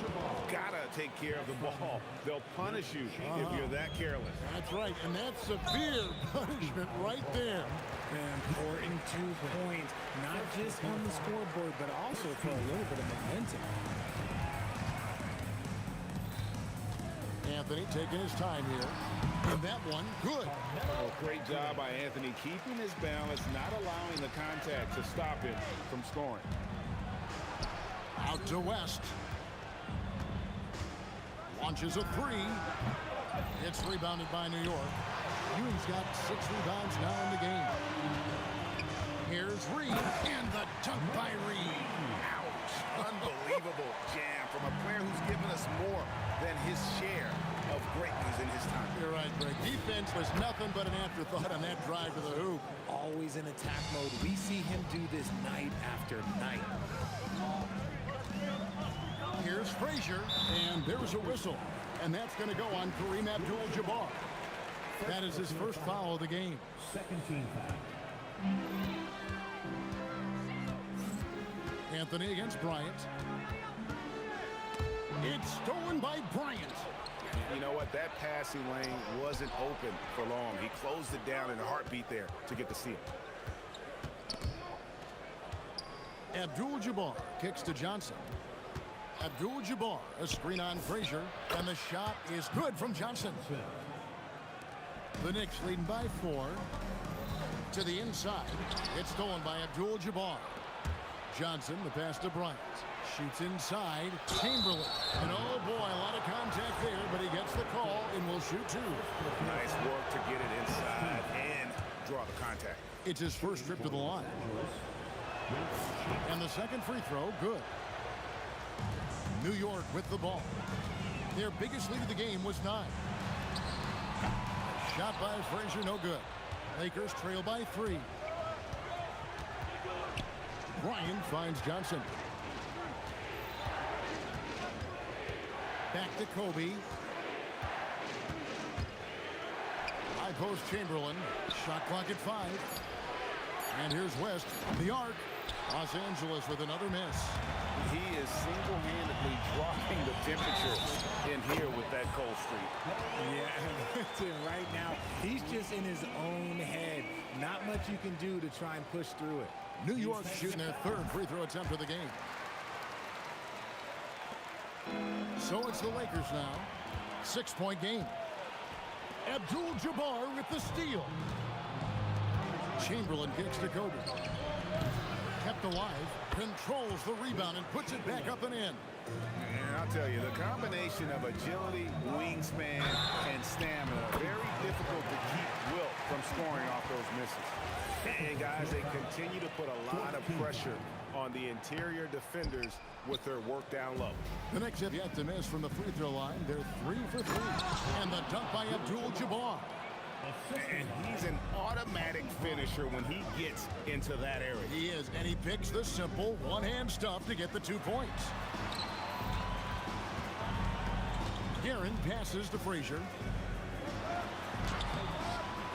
Gotta take care of the ball. They'll punish you if you're that careless. That's right, and that's severe punishment right there. An important 2 points, not just on the scoreboard, but also for a little bit of momentum. Anthony taking his time here. And that one, good. Oh, great job by Anthony, keeping his balance, not allowing the contact to stop him from scoring. Out to West. Launches a 3. It's rebounded by New York. Ewing's got 6 rebounds now in the game. Here's Reed, and the dunk by Reed. Ouch. Unbelievable jam from a player who's given us more than his share of greatness in his time. You're right, Greg. Defense was nothing but an afterthought on that drive to the hoop. Always in attack mode. We see him do this night after night. Here's Frazier, and there's a whistle. And that's going to go on Kareem Abdul-Jabbar. That is his first foul of the game. Second team foul. Anthony against Bryant. It's stolen by Bryant. You know what? That passing lane wasn't open for long. He closed it down in a heartbeat there to get the steal. Abdul-Jabbar kicks to Johnson. Abdul-Jabbar, a screen on Frazier, and the shot is good from Johnson. The Knicks leading by 4. To the inside. It's stolen by Abdul-Jabbar. Johnson, the pass to Bryant. Shoots inside. Chamberlain. And oh boy, a lot of contact there, but he gets the call and will shoot 2. Nice work to get it inside and draw the contact. It's his first trip to the line. And the second free throw, good. New York with the ball. Their biggest lead of the game was 9. Shot by Frazier, no good. Lakers trail by 3. Bryant finds Johnson. Back to Kobe. High post Chamberlain. Shot clock at 5. And here's West. The arc. Los Angeles with another miss. He is single-handedly dropping the temperature in here with that cold streak. Yeah, listen, right now, he's just in his own head. Not much you can do to try and push through it. New York shooting their 3rd free throw attempt of the game. So it's the Lakers now. 6-point game. Abdul-Jabbar with the steal. Chamberlain kicks to Kobe. Kept alive, controls the rebound and puts it back up and in. And I'll tell you, the combination of agility, wingspan, and stamina, very difficult to keep Wilt from scoring off those misses. And guys, they continue to put a lot of pressure on the interior defenders with their work down low. The Knicks have yet to miss from the free throw line. They're 3 for 3. And the dunk by Abdul-Jabbar. And he's an automatic finisher when he gets into that area. He is, and he picks the simple one-hand stuff to get the 2 points. Guerin passes to Frazier.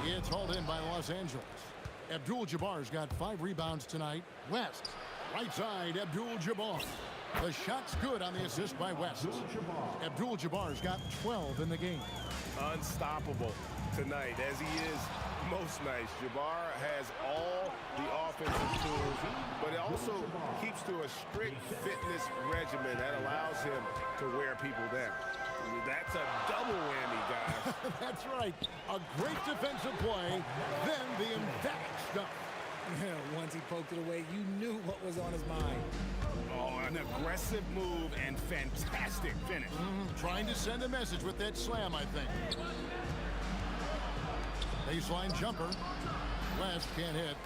It's hauled in by Los Angeles. Abdul-Jabbar's got 5 rebounds tonight. West, right side, Abdul-Jabbar. The shot's good on the assist by West. Abdul-Jabbar's got 12 in the game. Unstoppable tonight, as he is most nights. Jabbar has all the offensive tools, but it also keeps to a strict fitness regimen that allows him to wear people down. That's a double whammy, guys. That's right. A great defensive play, then the emphatic stuff. Yeah, once he poked it away, you knew what was on his mind. Oh, an aggressive move and fantastic finish. Trying to send a message with that slam, I think. Baseline jumper. West can't hit.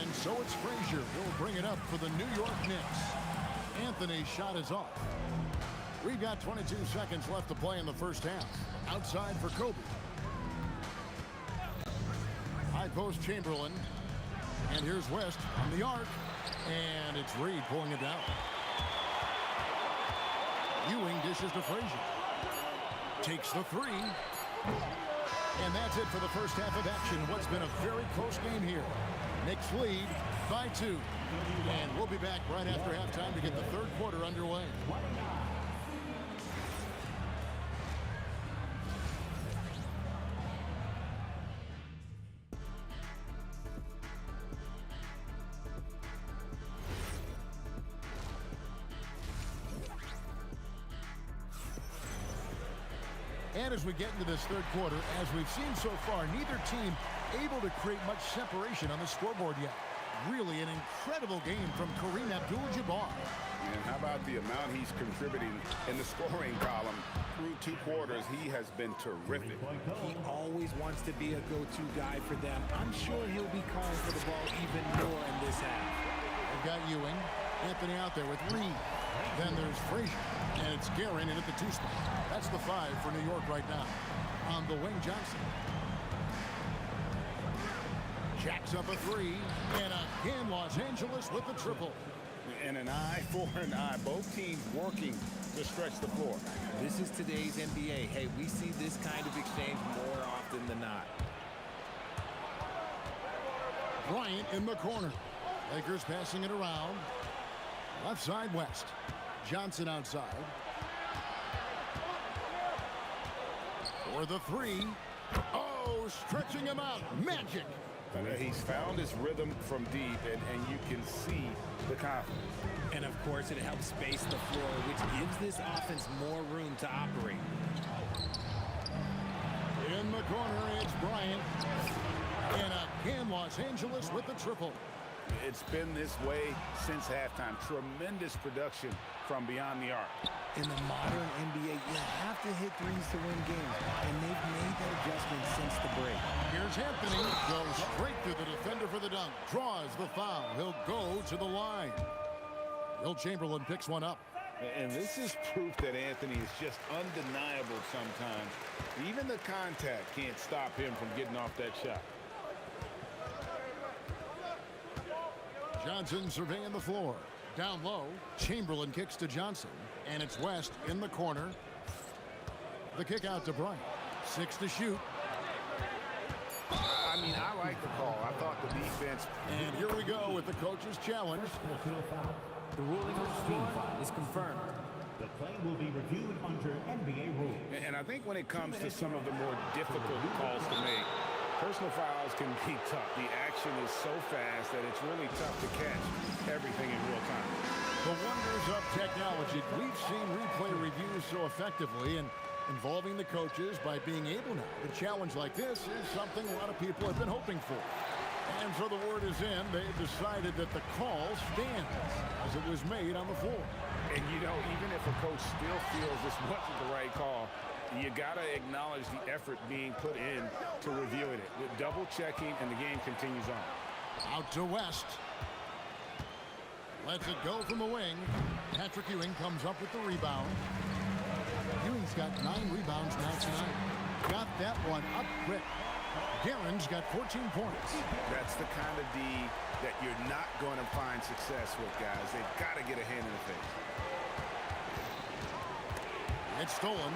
And so it's Frazier who'll bring it up for the New York Knicks. Anthony's shot is off. We've got 22 seconds left to play in the first half. Outside for Kobe. High post Chamberlain. And here's West on the arc. And it's Reed pulling it down. Ewing dishes to Frazier. Takes the three. And that's it for the first half of action. What's been a very close game here. Knicks lead by 2. And we'll be back right after halftime to get the third quarter underway. And as we get into this third quarter, as we've seen so far, neither team able to create much separation on the scoreboard yet. Really an incredible game from Kareem Abdul-Jabbar. And how about the amount he's contributing in the scoring column? Through 2 quarters, he has been terrific. He always wants to be a go-to guy for them. I'm sure he'll be calling for the ball even more in this half. They've got Ewing. Anthony out there with Reed. Then there's Frazier. And it's Guerin in at the 2 spot. That's the 5 for New York right now. On the wing, Johnson. Jacks up a 3. And again, Los Angeles with the triple. And an eye for an eye. Both teams working to stretch the floor. This is today's NBA. Hey, we see this kind of exchange more often than not. Bryant in the corner. Lakers passing it around. Left side, West. Johnson outside. For the 3. Oh, stretching him out. Magic. He's found his rhythm from deep, and you can see the confidence. And, of course, it helps space the floor, which gives this offense more room to operate. In the corner, it's Bryant. And again, Los Angeles with the triple. It's been this way since halftime. Tremendous production from beyond the arc. In the modern NBA, you have to hit threes to win games, and they've made that adjustment since the break. Here's Anthony. Goes straight through the defender for the dunk. Draws the foul. He'll go to the line. Will Chamberlain picks one up. And this is proof that Anthony is just undeniable sometimes. Even the contact can't stop him from getting off that shot. Johnson surveying the floor. Down low, Chamberlain kicks to Johnson. And it's West in the corner. The kick out to Bryant. 6 to shoot. I mean, I like the call. I thought the defense... And here we go with the coach's challenge. The ruling on the team foul is confirmed. The play will be reviewed under NBA rules. And I think when it comes to some of the more difficult calls to make, personal fouls can be tough. The action is so fast that it's really tough to catch everything in real time. The wonders of technology. We've seen replay reviews so effectively and involving the coaches by being able now to challenge like this is something a lot of people have been hoping for. And so the word is in. They've decided that the call stands as it was made on the floor. And, you know, even if a coach still feels this wasn't the right call, you got to acknowledge the effort being put in to reviewing it. With double checking, and the game continues on. Out to West. Lets it go from the wing. Patrick Ewing comes up with the rebound. Ewing's got 9 rebounds now tonight. Got that one up quick. Guerin's got 14 points. That's the kind of D that you're not going to find success with, guys. They've got to get a hand in the face. It's stolen.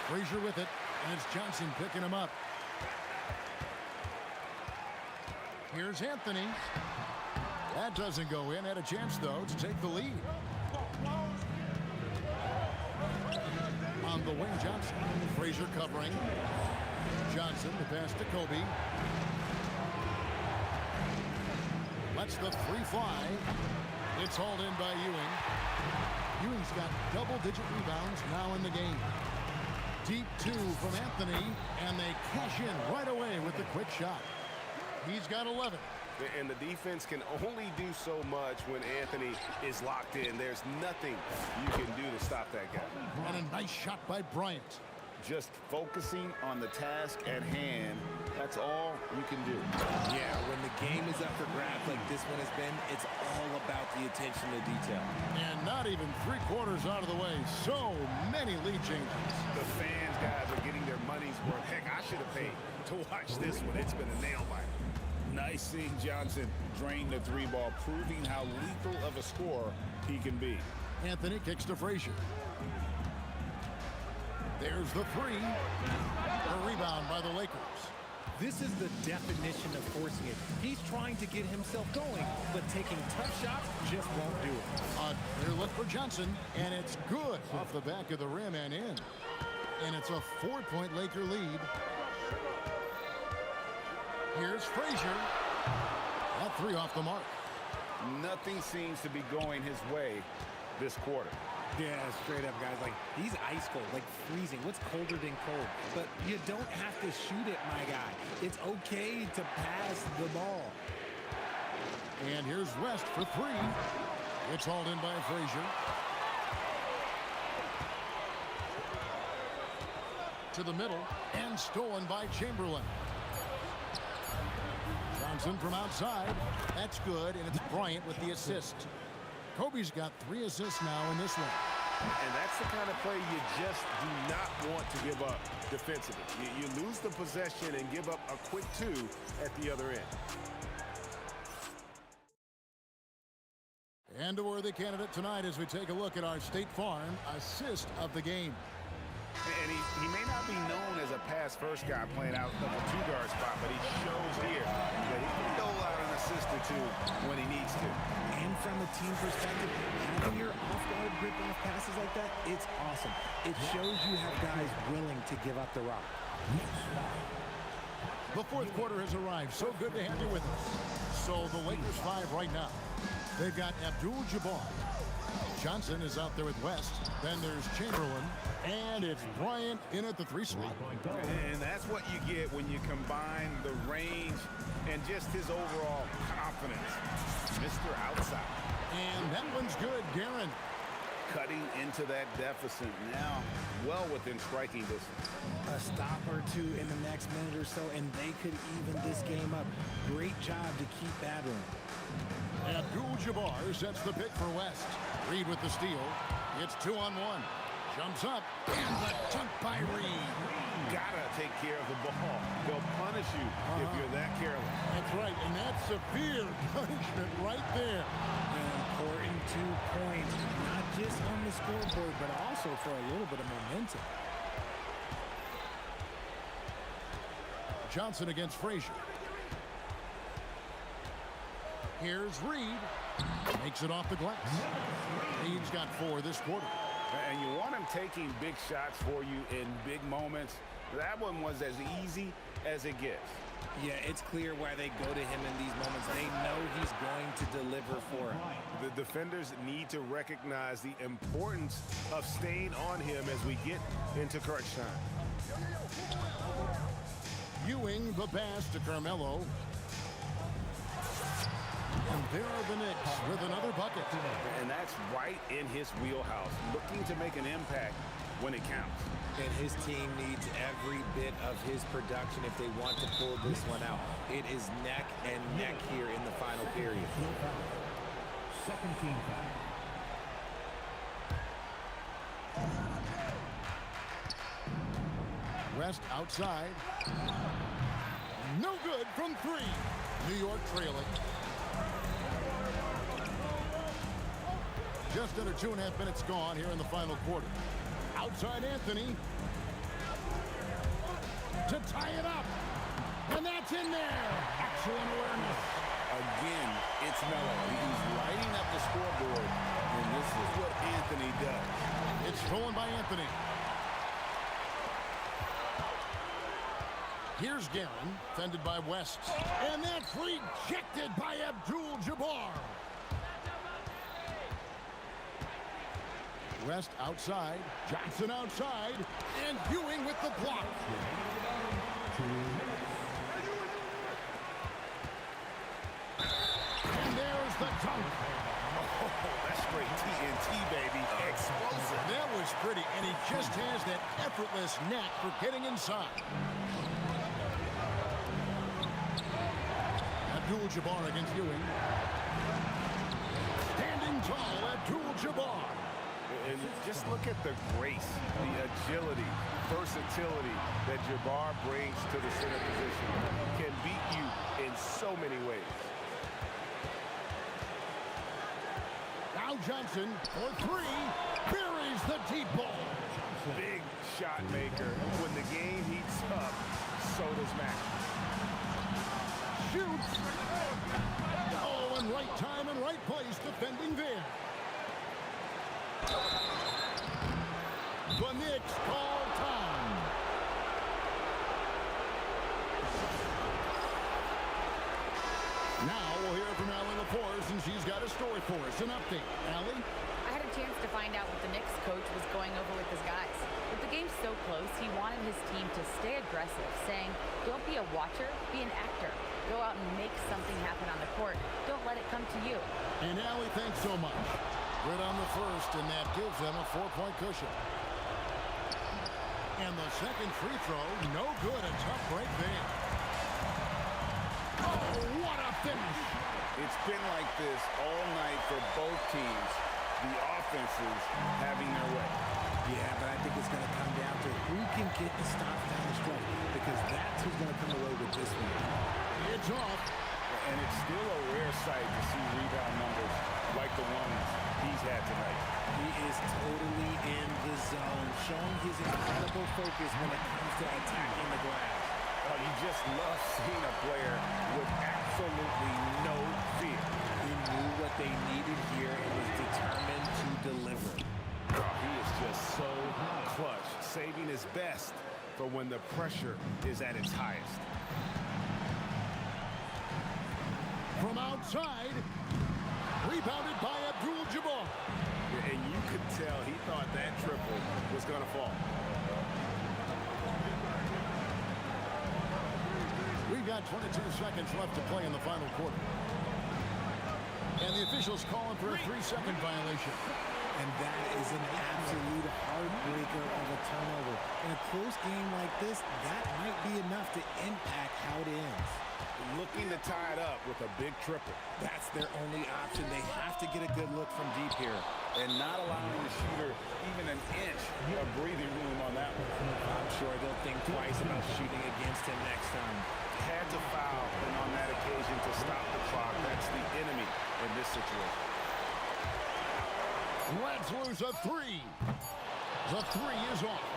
Frazier with it, and it's Johnson picking him up. Here's Anthony. That doesn't go in. Had a chance, though, to take the lead. On the wing, Johnson. Frazier covering. Johnson, the pass to Kobe. Lets the three fly. It's hauled in by Ewing. Ewing's got double-digit rebounds now in the game. Deep two from Anthony, and they cash in right away with the quick shot. He's got 11. And the defense can only do so much when Anthony is locked in. There's nothing you can do to stop that guy. And a nice shot by Bryant. Just focusing on the task at hand, that's all you can do. Yeah, when the game is up for grabs like this one has been, it's all about the attention to detail. And not even 3/4 out of the way. So many lead changes. The fans, guys, are getting their money's worth. Heck, I should have paid to watch this one. It's been a nail biter. Nice seeing Johnson drain the three ball, proving how lethal of a scorer he can be. Anthony kicks to Frazier. There's the three. A rebound by the Lakers. This is the definition of forcing it. He's trying to get himself going, but taking tough shots just won't do it. A clear look for Johnson, and it's good off the back of the rim and in. And it's a 4-point Laker lead. Here's Frazier. That three off the mark. Nothing seems to be going his way this quarter. Yeah, straight up, guys. Like, he's ice cold, like freezing. What's colder than cold? But you don't have to shoot it, my guy. It's okay to pass the ball. And here's West for three. It's hauled in by Frazier. To the middle, and stolen by Chamberlain. Johnson from outside. That's good, and it's Bryant with the assist. Kobe's got 3 assists now in this one. And that's the kind of play you just do not want to give up defensively. You lose the possession and give up a quick 2 at the other end. And a worthy candidate tonight as we take a look at our State Farm assist of the game. And he may not be known as a pass-first guy playing out of the 2-guard spot, but he shows here that he can dole out an assist or 2 when he needs to. And from a team perspective, having your off-guard rip-off passes like that, it's awesome. It shows you have guys willing to give up the rock. The fourth quarter has arrived. So good to have you with us. So the Lakers 5 right now. They've got Abdul-Jabbar. Johnson is out there with West. Then there's Chamberlain. And it's Bryant in at the 3 slot. And that's what you get when you combine the range and just his overall confidence. Mr. Outside. And that one's good, Guerin. Cutting into that deficit now, well within striking distance. A stop or 2 in the next minute or so, and they could even this game up. Great job to keep battling. Abdul-Jabbar sets the pick for West. Reed with the steal. It's 2-on-1. Jumps up, and the dunk by Reed. Gotta take care of the ball. They'll punish you if you're that careless. That's right, and that's severe punishment right there. An important 2 points, not just on the scoreboard, but also for a little bit of momentum. Johnson against Frazier. Here's Reed. Makes it off the glass. Reed's got 4 this quarter. And you want him taking big shots for you in big moments. That one was as easy as it gets. Yeah, it's clear why they go to him in these moments. They know he's going to deliver for him. The defenders need to recognize the importance of staying on him as we get into crunch time. Ewing the pass to Carmelo. And there are the Knicks with another bucket. And that's right in his wheelhouse, looking to make an impact when it counts. And his team needs every bit of his production if they want to pull this one out. It is neck and neck here in the final period. Second team foul. West outside. No good from 3. New York trailing. Just under 2.5 minutes gone here in the final quarter. Outside Anthony. To tie it up. And that's in there. Excellent awareness. Again, it's Melo. He's lighting up the scoreboard, and this is what Anthony does. It's stolen by Anthony. Here's Guerin, fended by West. And that's rejected by Abdul-Jabbar. West outside, Johnson outside, and Ewing with the block. And there's the dunk. Oh, that's straight TNT, baby. Explosive. That was pretty, and he just has that effortless knack for getting inside. Abdul-Jabbar against Ewing. Standing tall, Abdul-Jabbar. And just look at the grace, the agility, versatility that Jabbar brings to the center position. Can beat you in so many ways. Now Johnson for three, buries the deep ball. Big shot maker. When the game heats up, so does Mack. Shoots. Oh, and right time and right place defending there. The Knicks call time. Now we'll hear from Allie LaForce, and she's got a story for us. An update. Allie? I had a chance to find out what the Knicks coach was going over with his guys. With the game so close, he wanted his team to stay aggressive, saying, don't be a watcher, be an actor. Go out and make something happen on the court. Don't let it come to you. And Allie, thanks so much. Good on the first, and that gives them a 4-point cushion. And the second free throw, no good. A tough break there. Oh, what a finish. It's been like this all night for both teams. The offenses having their way. Yeah, but I think it's going to come down to who can get the stops down the stretch, because that's who's going to come away with this one. It's off. And it's still a rare sight to see rebound numbers like the ones he's had tonight. He is totally in the zone, showing his incredible focus when it comes to attacking the glass. Oh, you just love seeing a player with absolutely no fear. He knew what they needed here and was determined to deliver. Oh, he is just so clutch, saving his best for when the pressure is at its highest. From outside, rebounded by Abdul-Jabbar. And you could tell he thought that triple was going to fall. We've got 22 seconds left to play in the final quarter. And the officials calling for a 3-second violation. And that is an absolute heartbreaker of a turnover. In a close game like this, that might be enough to impact how it ends. Looking to tie it up with a big triple. That's their only option. They have to get a good look from deep here. And not allowing the shooter even an inch of breathing room on that one. I'm sure they'll think twice about shooting against him next time. Had to foul, and on that occasion to stop the clock. That's the enemy in this situation. Let's lose a three. The three is off.